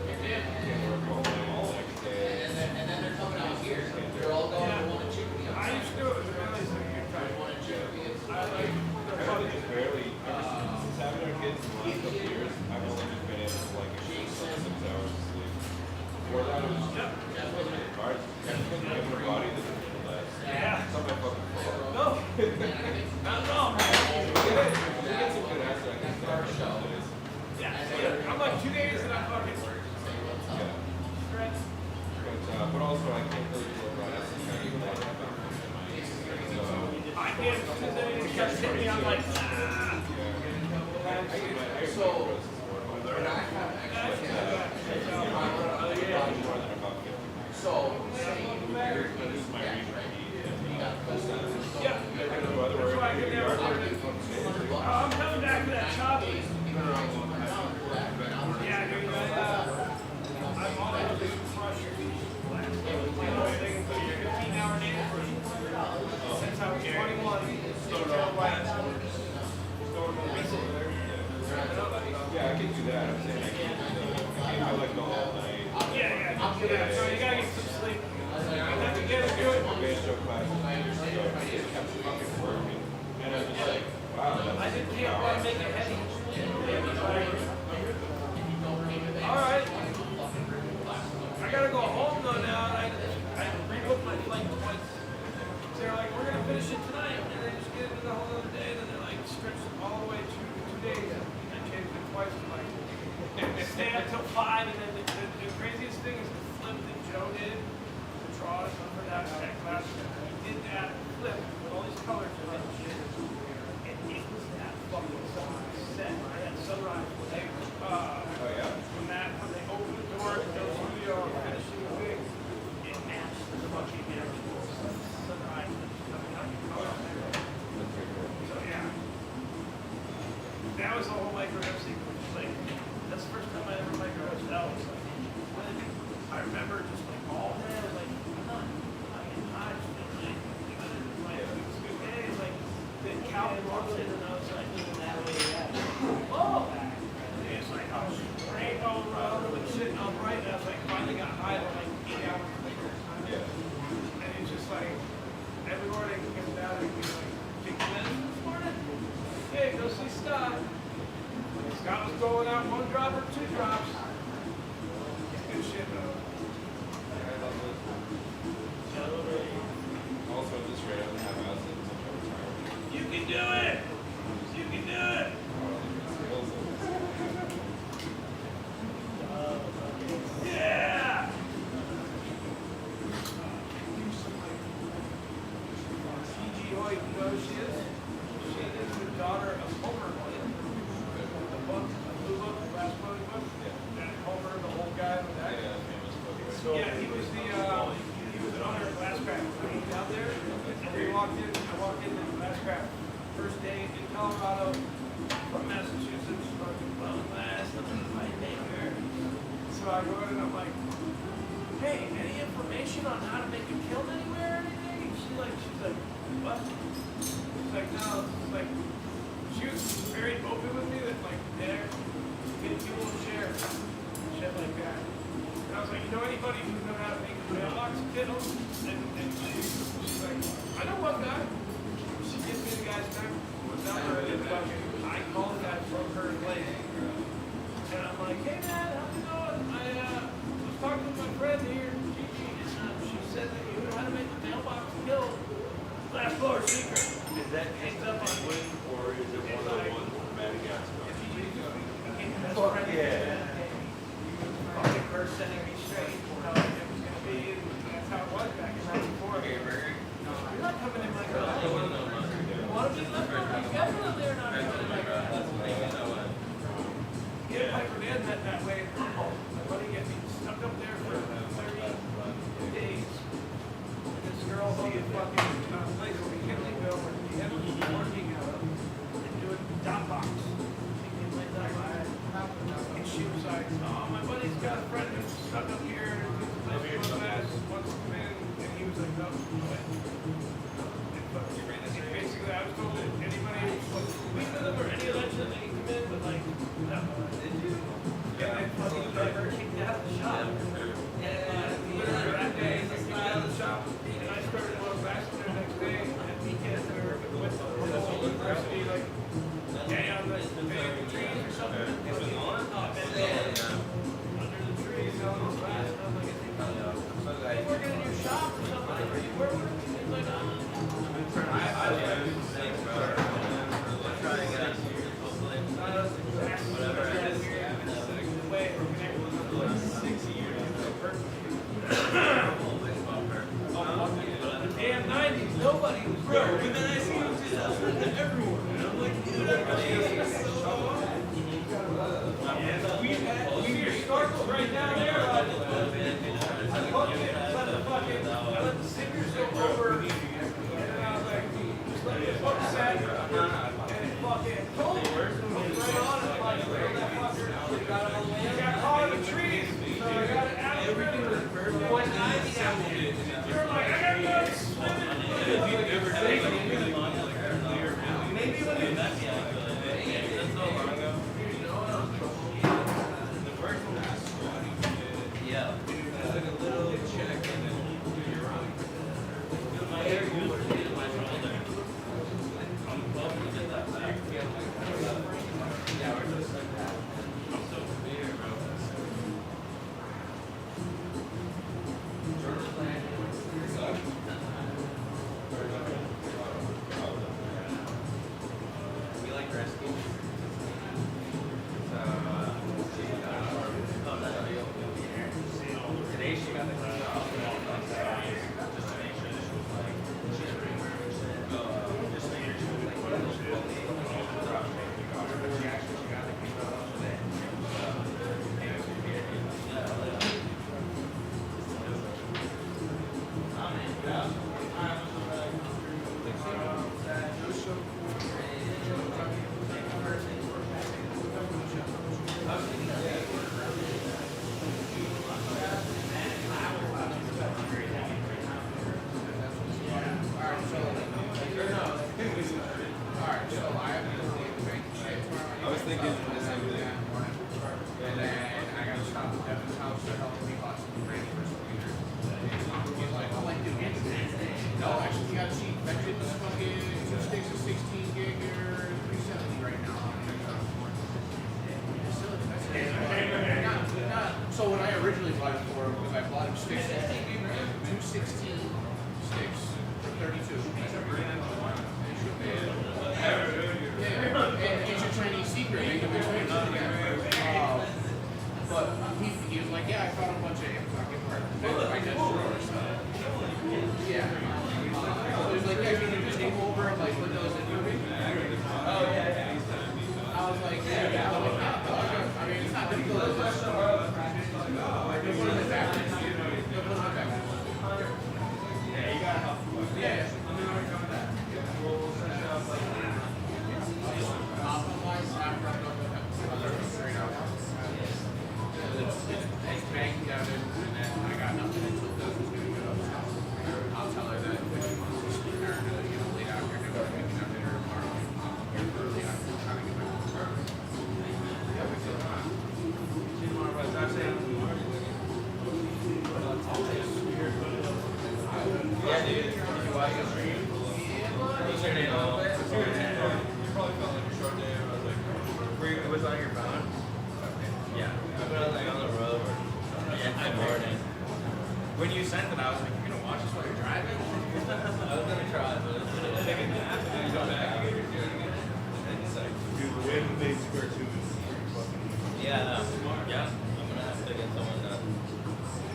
I can't work all day, all next day. and then they're coming out here. They're all going to want to chickpea. I used to do it with the Billy's a good time. want to chickpea. I like I really just barely, since having our kids in the last couple of years, I've only just been able to like get 6 hours of sleep. Before that, it was just hard. Give my body the less. Yeah. It's not my fucking fault. No, not at all, man. We get some good ass I can stand for days. Yeah, I'm like 2 days and I'm fucking Yeah. stretched. But also I can't really do a rest and kind of like I can't, as soon as anything starts hitting me, I'm like, ah. So, when I have extra more than about 50. so, say you This is my reason to eat. Yeah, that's why I can never I'm coming back to that chop. Yeah, dude, I'm on it to crush your last 15-hour day since I was 21. Yeah, I can do that. I'm saying I can't do like the whole night. Yeah, so you gotta get some sleep. You have to get it good. Banjo class. So I just kept fucking working. And I was just like, wow. I just can't want to make it heavy. Alright. I gotta go home though now. I rebooked my flight twice. So they're like, we're gonna finish it tonight. And they just get into the whole other day. And then they're like, stretch it all the way to 2 days. I changed it twice. Like, stay up till 5. And then the craziest thing is the flip that Joe did. The draw for that class. He did that flip with all these colors in it. And it was that fucking set. I had sunrise when they Oh yeah. when they opened the door to the studio and finishing the thing, it matched the fucking actual sunrise that's coming out. So yeah. That was the whole micro F sequence. Like, that's the first time I ever micro F that was like, I remember just like all day, I was like, I'm not getting high, just like, it was good day. Like, then Calvin walks in and I was like, that way, yeah. Oh! It's like, I was great all around, like sitting upright, and I was like, finally got high like 8 hours later. And it's just like, every morning he comes down and he's like, take a minute this morning? Hey, go see Scott. Scott was going out 1 drop or 2 drops. Good shit though. Also, at this rate, I don't have acid until I'm retired. You can do it! You can do it! Yeah! T.G. Hoyt, you know who she is? She is the daughter of Homer Hoyt. The book, the blue book, the last book. So I go in and I'm like, hey, any information on how to make a kiln anywhere or anything? And she's like, what? She's like, no, it's like, she was very open with me that like, there, you will share, shit like that. And I was like, you know anybody who knows how to make a mailbox kiln? And she's like, I know one guy. She gives me the guy's number, and fucking, I call the guy from her place. And I'm like, hey man, how's it going? I was talking to my friend here, Gigi, and she said that you know how to make a mailbox kill. Last floor secret. Is that Hangs up on one, or is it one of the ones from Madagascar? Best friend. Yeah. Fucking first sending me straight how it was gonna be, and that's how it was back in '94. You're not coming in my car. You want to be left on? Definitely are not coming in my car. Get Piper Dan met that way. My buddy got me stuck up there for 30 days. And this girl, she had fucking place over in Kinleyville where he had been working out of and doing dot box. And she was like, oh, my buddy's got a friend who's stuck up here and he's a place real fast, wants to come in. And he was like, no, go ahead. And basically, I was told that anybody who's like, weak with them or any election, they can come in, but like, no. Did you? And then fucking driver kicked out of the shop. And literally that day, he kicked out of the shop. And I started going back there the next day. And weekend, we were with the whole university, like, yeah, on the trees or something. It was on? Under the trees, on the grass. And I was like, hey, we're in your shop or something. Are you working? He's like, damn 90s, nobody was bro. And then I see him just everyone. And I'm like, dude, I feel so we starts right down there. I let the singers go over. And then I was like, just let it fuck set. And it fucking totally works. Right on and like, that fucker. I got caught in the trees. So I got it out of the river. You're like, I gotta go swimming. Maybe when you that's so long ago. The first one was Yeah. like a little check and then you're on. My hair usually is my shoulder. I'm supposed to get that back. Yeah, we're just like that. I'm so weird, bro. We like rescue. Today she got the clean off just to make sure that she was like, just to make sure she was like, she actually got the clean off today. I was thinking the same thing. And then I got to stop at Devin's house to help me watch some training for some leaders. He's like, oh, like, dude, no, actually, you got to see, that shit's fucking 2 sticks of 16 gig or 370 right now. It's still expensive. So when I originally bought it for, because I bought him sticks, 216 sticks for 32. And it's a Chinese secret, make them expensive. But he was like, yeah, I found a bunch of Amazon gift cards. I just yeah. So he was like, yeah, can you just come over and like put those in your oh, yeah. I was like, yeah. I was like, yeah. I mean, it's not difficult. It's just, put them in the back. Yeah, you gotta help. Yeah. yesterday a little bit. You probably felt like a short day. I was like, It was on your phone? Yeah. I put it like on the road. Yeah, Good morning. When you sent it, I was like, you're gonna watch this while you're driving? I was gonna try, but it's Take a nap and then go back and you're doing it. Dude, the way the big square tube is fucking. yeah, yeah. I'm gonna have to get someone to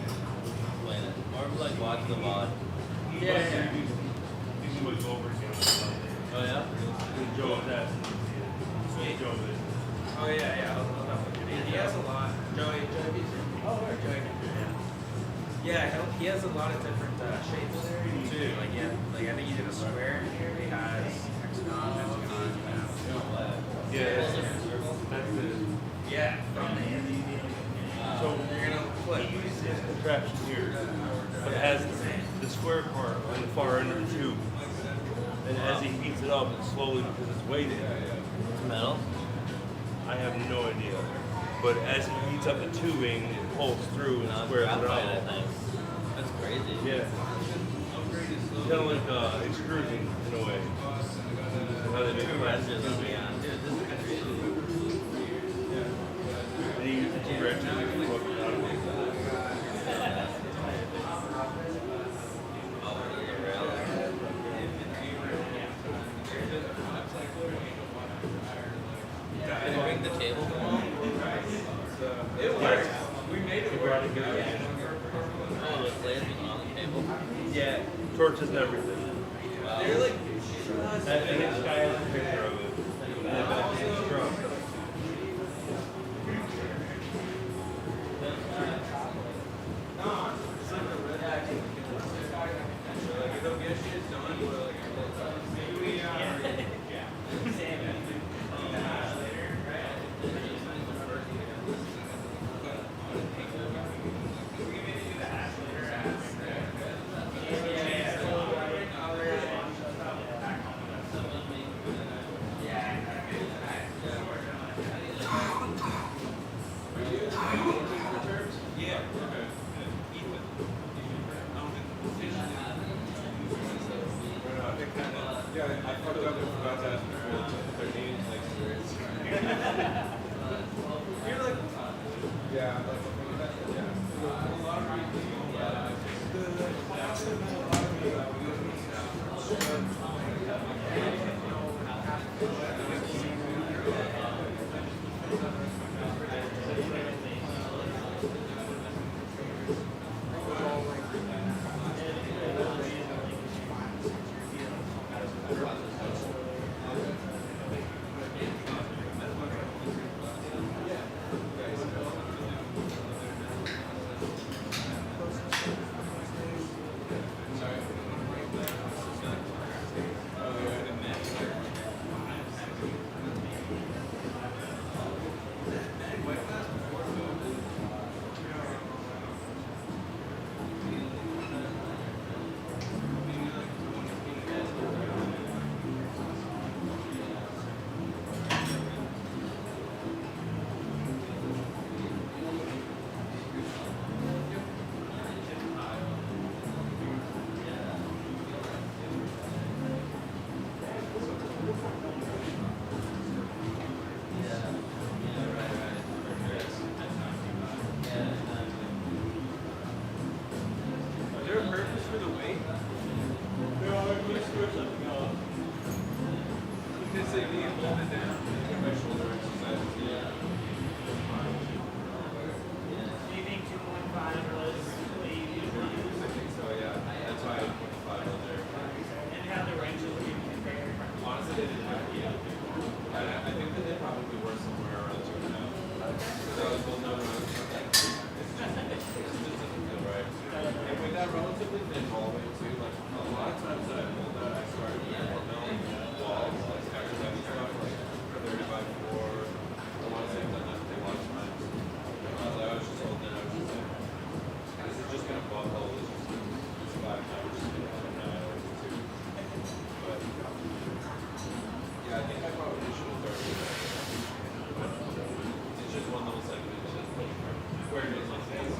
explain it. Or like watch the VOD. Yeah. These are like over again. Oh yeah? Joe, that's. Joe, Oh yeah, yeah. He has a lot. Joey Beasley. Oh, where? Joey. Yeah, he has a lot of different shapes too. Like I think he did a square here. He has hexagon, pentagon. yeah, that's it. Yeah, from the end. So You're gonna flip. he uses his contraption here, but it has the square part on the far end of the tube. And as he heats it up, it slowly, because it's weighted, It's metal? I have no idea. But as he heats up the tubing, it pulls through and No, it's squares it graphite, I out. think. That's crazy. Yeah. Kind of like extrusion in a way. How they make Two wrenches. wrenches on me on. Dude, this is crazy. And he uses two wrenches to fuck it out of it. Did you bring the table home? It works. We made it work. Oh, the blades was on the table? Yeah. Torches and everything. Wow. They're like. And this guy has a picture of it. In the back of his truck. yeah, I fucked up and forgot to ask people their names next to it. You're like, yeah, Is there a purpose for the weight? Because they need to hold it down. my shoulder exercise. Do you think 2.5 was what you usually use? I think so, yeah. That's why I put 5 on there. And how the wrenches would you compare? Honestly, they didn't have to. I think that they probably were somewhere around 2.5. So I was holding on around something. It just doesn't feel right. And with that relatively thin hallway too, like a lot of times that I pulled that, I started with milling walls, like extra heavy stuff, like 30 by 4. I want to say I've done that a lot of times. I was just holding it, I was just like, this is just gonna buckle, it's 5 times, but yeah, I think I probably should have started with that. It's just one little segment, it's just where it is like this.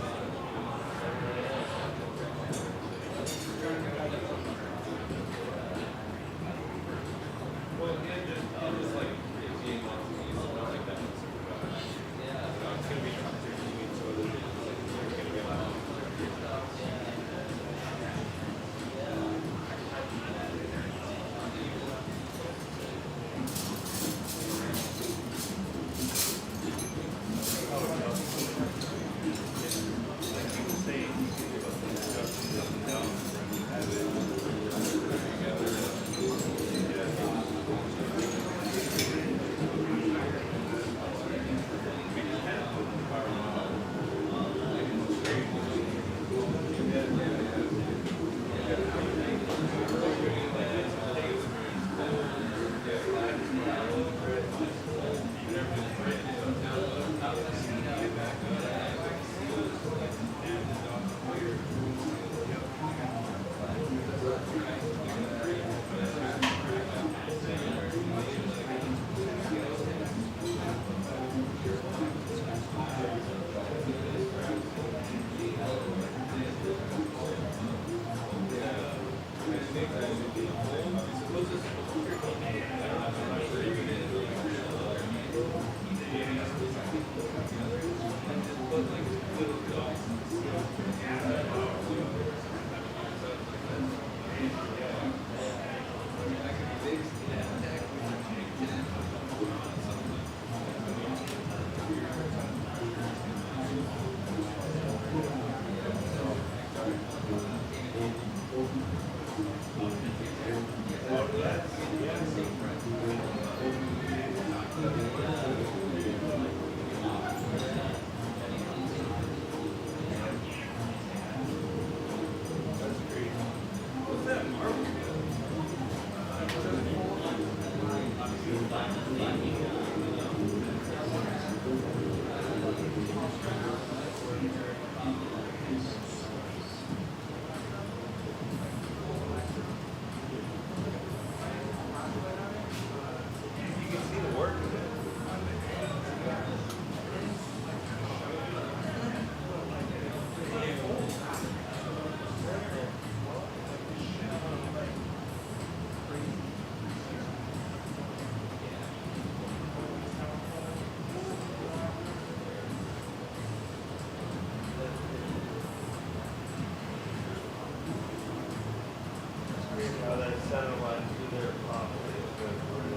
center line to there properly. It's good for it.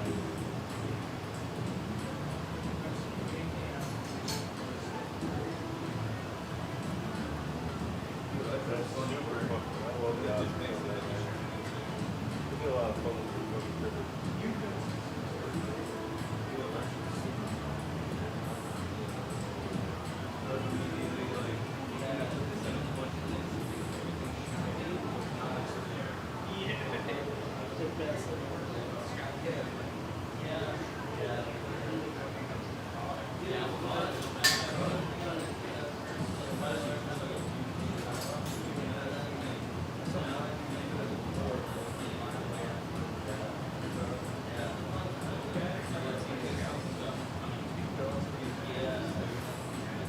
That's on your work. I love that. We get a lot of fun with it.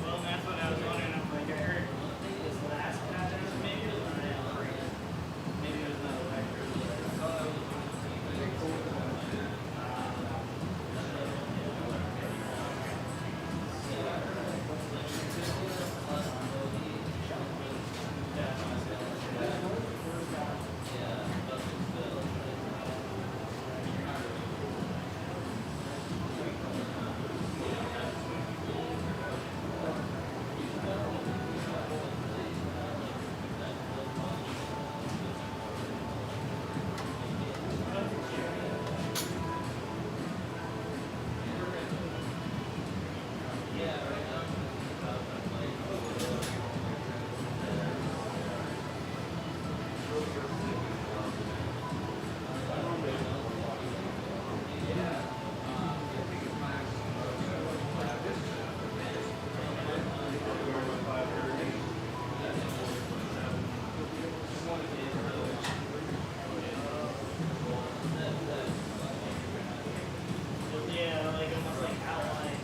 Well, that's what I was wondering. I'm like, I heard this last patch maybe it was not maybe it was not electric. Yeah, like almost like outline.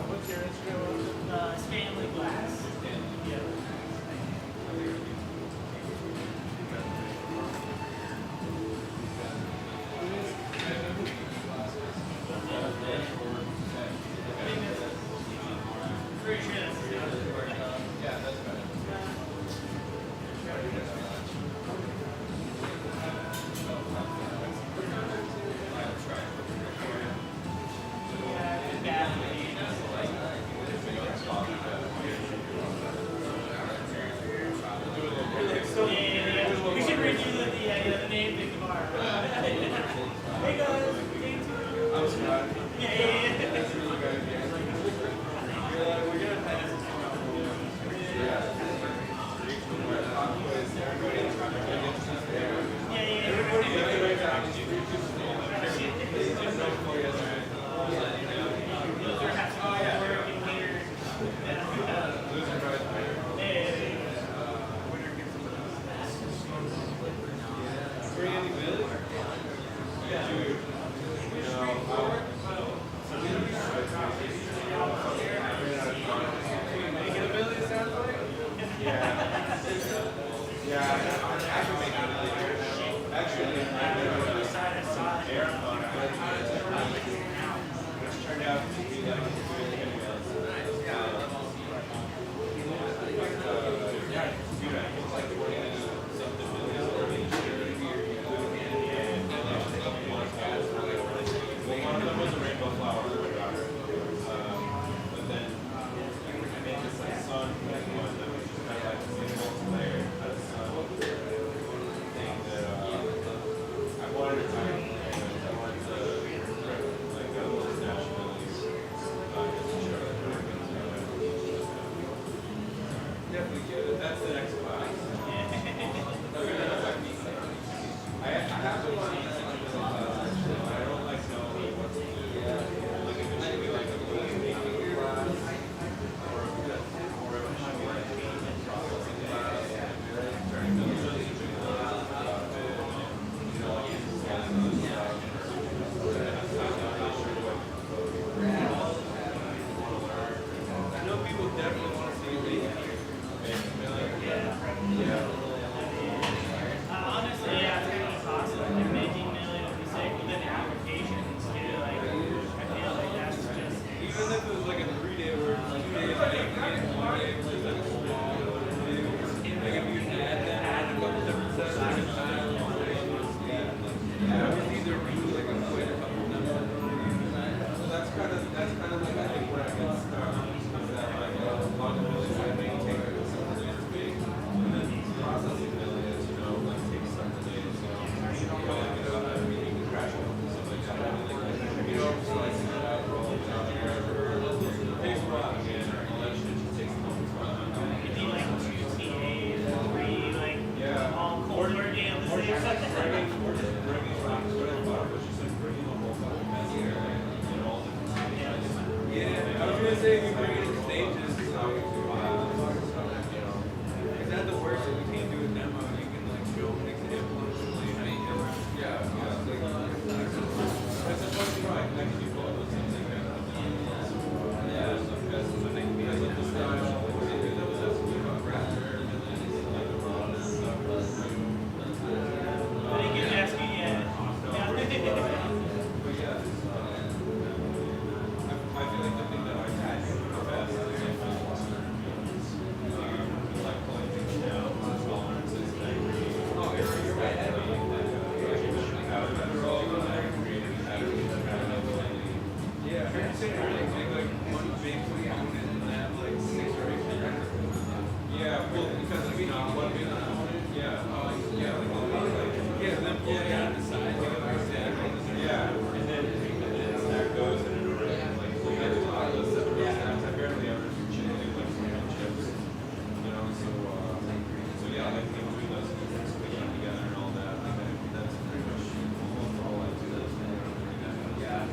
What's your Instagram? Stanley Glass. Yeah. Pretty sure that's the Yeah, that's better. We should redo the name thing tomorrow. Hey guys, game two. I'm Scott. Yeah. We're gonna pass this gonna say we bring it in stages. Is that the worst that we can't do a demo? You can like show an example of like how you do it. Yeah. It's a funny like next people or something. Yeah. Because I think because of the style. I didn't get to ask you yet. But yeah, I feel like the thing that I had the best is like pulling things down, tolerances, oh, you're right. Yeah, fair to say, like one big component and then like 6 or 8 different. Yeah, well, because I mean, one big component, yeah, yeah, and then pull it down to the side, yeah, and then that goes in an array, like, we get to all those separate snaps, I barely ever do like 20 chips, you know, so yeah, like, in between those things, putting together and all that, like, that's pretty much almost all I do. Yeah.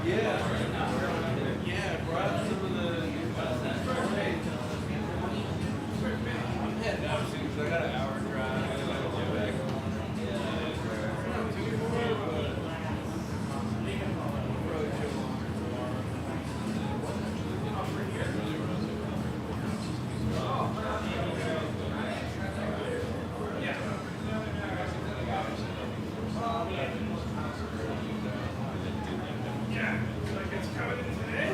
Yeah, brought some of the. I'm heading out soon because I got an hour drive. I gotta get back home. Yeah, like it's coming in today.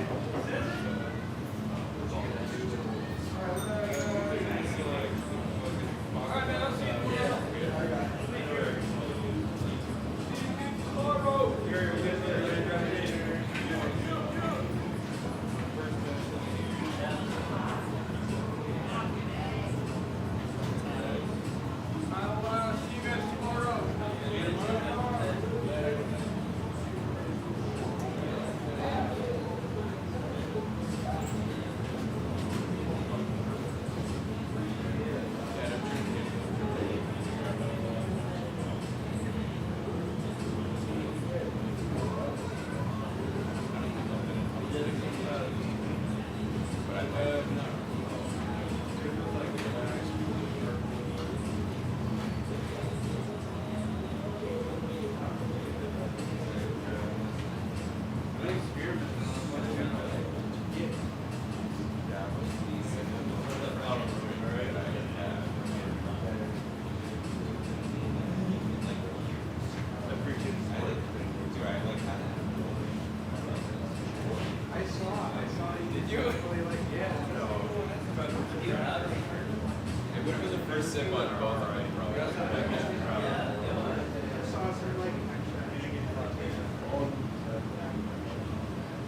Alright, man, I'll see you I'll see you guys tomorrow. It would have been the first sip on both of them, probably.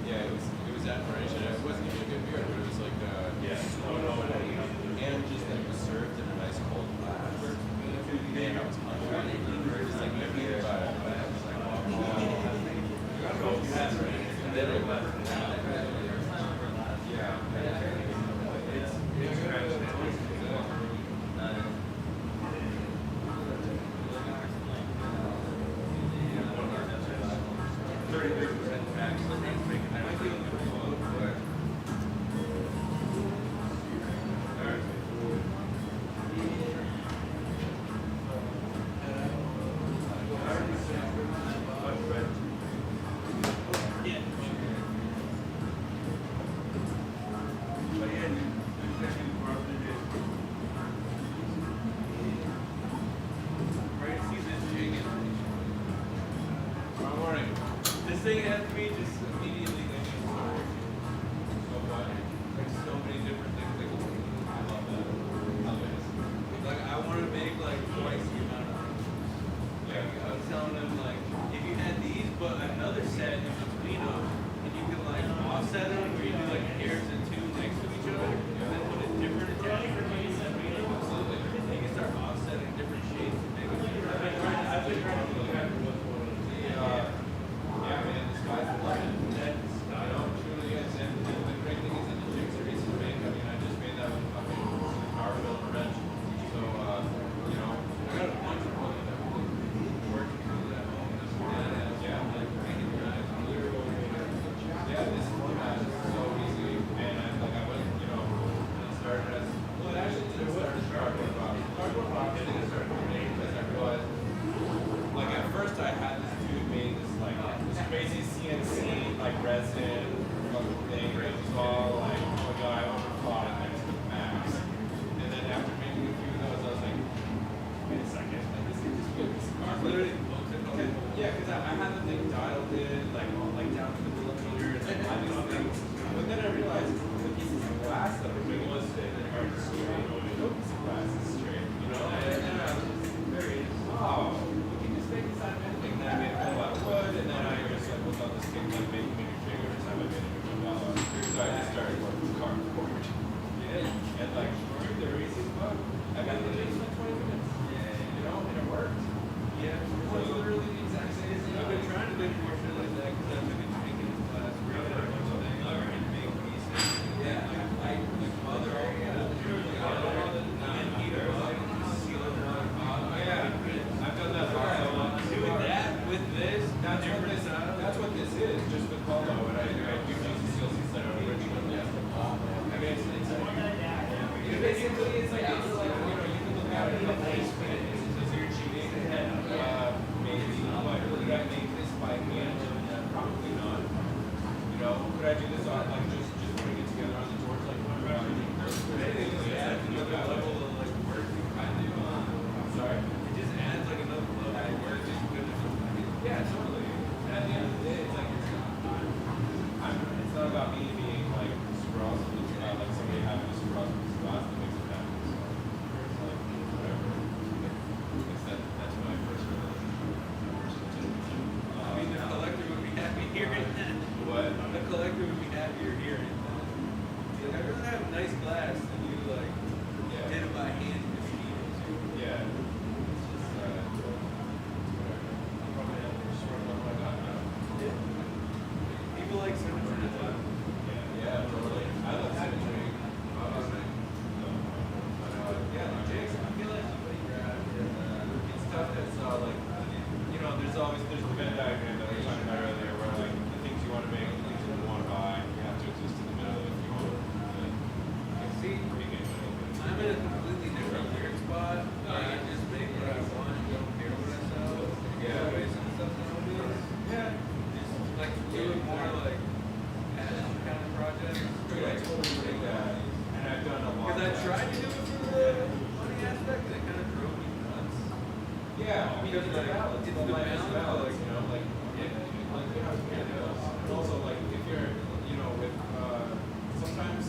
Yeah, it was admiration. It wasn't even a good beer, but it was like and just that it was served in a nice cold glass. Man, I was hungry. It was like maybe about This thing has me just immediately thinking of stories. So funny. Like so many different things. Like, I love that. Like I want to make like twice the amount of things. Like I was telling them like if you had these but another set in between them and you can like offset them where you do like pairs and two next to each other and then put a different attachment in between them. Absolutely. You can start offsetting different shapes and make it. I've been trying to look at yeah, man, the sky's the limit. That's, truly is. And the great thing is that the chicks are easy to make. I mean, I just made that with fucking Powerville and Wrench. So, I got a bunch of women that were working through that home. Yeah, like, making knives, literally. Yeah, this format is so easy. And I went, it started as, well, it actually didn't start as cardboard box. Cardboard box, I think it started to make because I realized, like, at first I had this dude made this, like, this crazy CNC, like, resin fucking thing. It was all, like, oh my god, I overthought it next to Max. And then after making a few of those, I was like, wait a second, like, this is just good. I literally looked at it. Yeah, because I had the thing dialed in, like, all, like, down to the millimeter, and I knew things. But then I realized the pieces of glass that were being listed are straight. No piece of glass is straight, And I was just very, we can just make this out of anything. Then I made a whole lot of wood, and then I just like looked on this thing, like making it bigger every time I made nice glass and you like did it by hand with needles. Yeah. People like symmetry as well. Yeah, totally. I love symmetry. Obviously. Yeah, like Jason, I feel like it's tough. It's like there's always the Venn diagram that we were talking about earlier, where like the things you want to make, the things you want to buy, you have to exist in the middle if you want to. See, I'm in a completely different weird spot. I just make what I want and don't care what I sell. Yeah. Waste and stuff nowadays. Yeah. Just like do it more like passion kind of projects. Yeah, I totally dig that. And I've done a lot. Because I tried to do it for the money aspect, and it kind of drove me nuts. Yeah, I mean, Because it's like, balance. it's Well, the life is balance, balance, like- you know, like, like you have to pay the bills. And also, like, if you're, with, sometimes,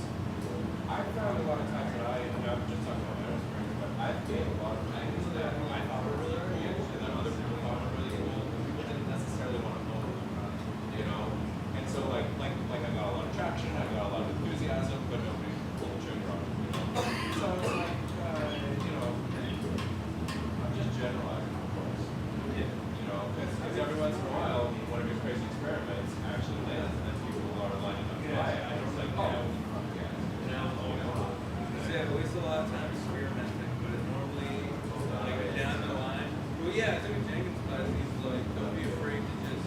I've found a lot of times that I'm just talking about my own experience, but I've made a lot of things that I thought were really cool, and then other people thought were really cool, but people didn't necessarily want to own them, you know? And so, like I got a lot of traction, I got a lot of enthusiasm, but nobody pulled the trigger on it, you know? So it's like, I'm just generalizing, of course. Because every once in a while, one of your crazy experiments actually lands, and then people are lining up to buy it. And it's like, fuck yeah. Yeah, I waste a lot of time experimenting, but it normally, like down the line. Well, yeah, I think Jenkins class, he's like, don't be afraid to just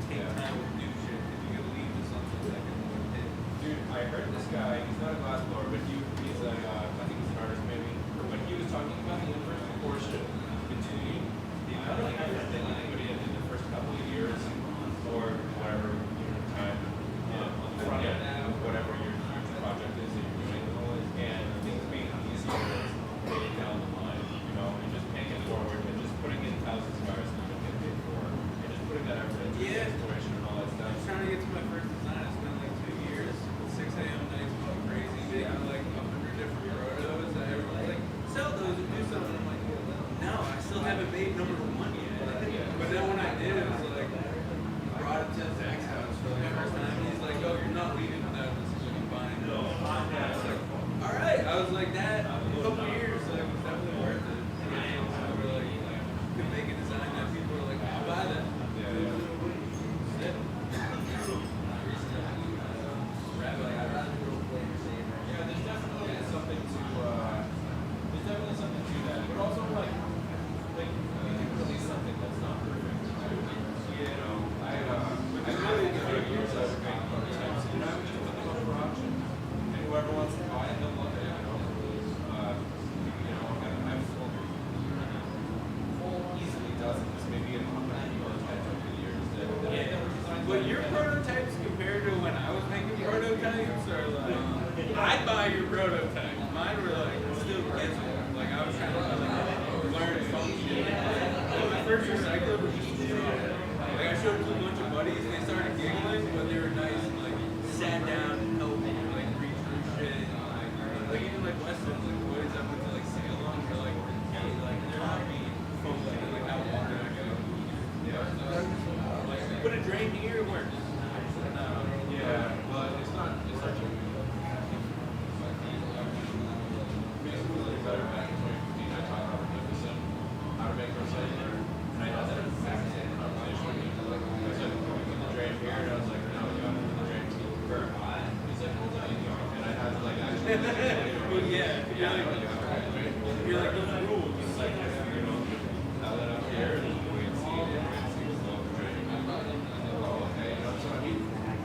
take time to do shit. If you can lead to something that can hit. Dude, I heard this guy, he's not a glass blower, but he's a, I think he's an artist maybe, but he was talking about the inverse proportion between the amount of effort that you put in the first couple of years, or whatever time, on the front end of whatever your project is that you're doing, and things being easier way down the line, and just paying it forward, and just putting in thousands of hours that you don't get paid for, and just putting that effort into exploration and all that stuff. I was trying to get to my first design. I spent like 2 years, 6 a.m. nights going crazy, making like 100 different protos. I was like, sell those and do something. I'm like, no, I still haven't made number 1 yet. But then when I did, it was like, brought it to Zach's house for the first time. He's like, oh, you're not leaving without this. Is what you find. I was like, all right. I was like, that a couple years, like, was definitely worth it. And so we're like, could make a design that people are like, I'll buy that. Yeah, there's definitely something to that. But also, like you can release something that's not perfect too. I really enjoy years of making prototypes, and I would just put them up for auction, and whoever wants to buy it, they'll love it. I've sold easily dozens, maybe a hundred prototypes over the years that were designed. But your prototypes compared to when I was making prototypes are like, I'd buy your prototype. Mine were like still gizmo. Like I was trying to learn function. Like my first recycler was just like I showed it to a bunch of buddies and they started giggling, but they were nice and like sat down and helped me like read through shit. And, like even like Weston's like boys I went to like sail on, they're like, hey, like they're not being funky, like how water I go. Like put a drain here, it works. Yeah, well, it's not true. Basically, better back in 2015, I talked about how to make recycler, and I had that exact same conversation with him. I said, put the drain here, and I was like, no, you gotta put the drain for he's like, well, no, you don't. And I had to like actually. Well, yeah, you're like those rules. It's like, I'll let up here, and wait and see, slow the drain. Oh, okay, so I mean,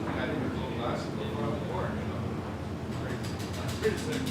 I had to put a little glass and a little on the board, Pretty sick.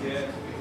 Yeah.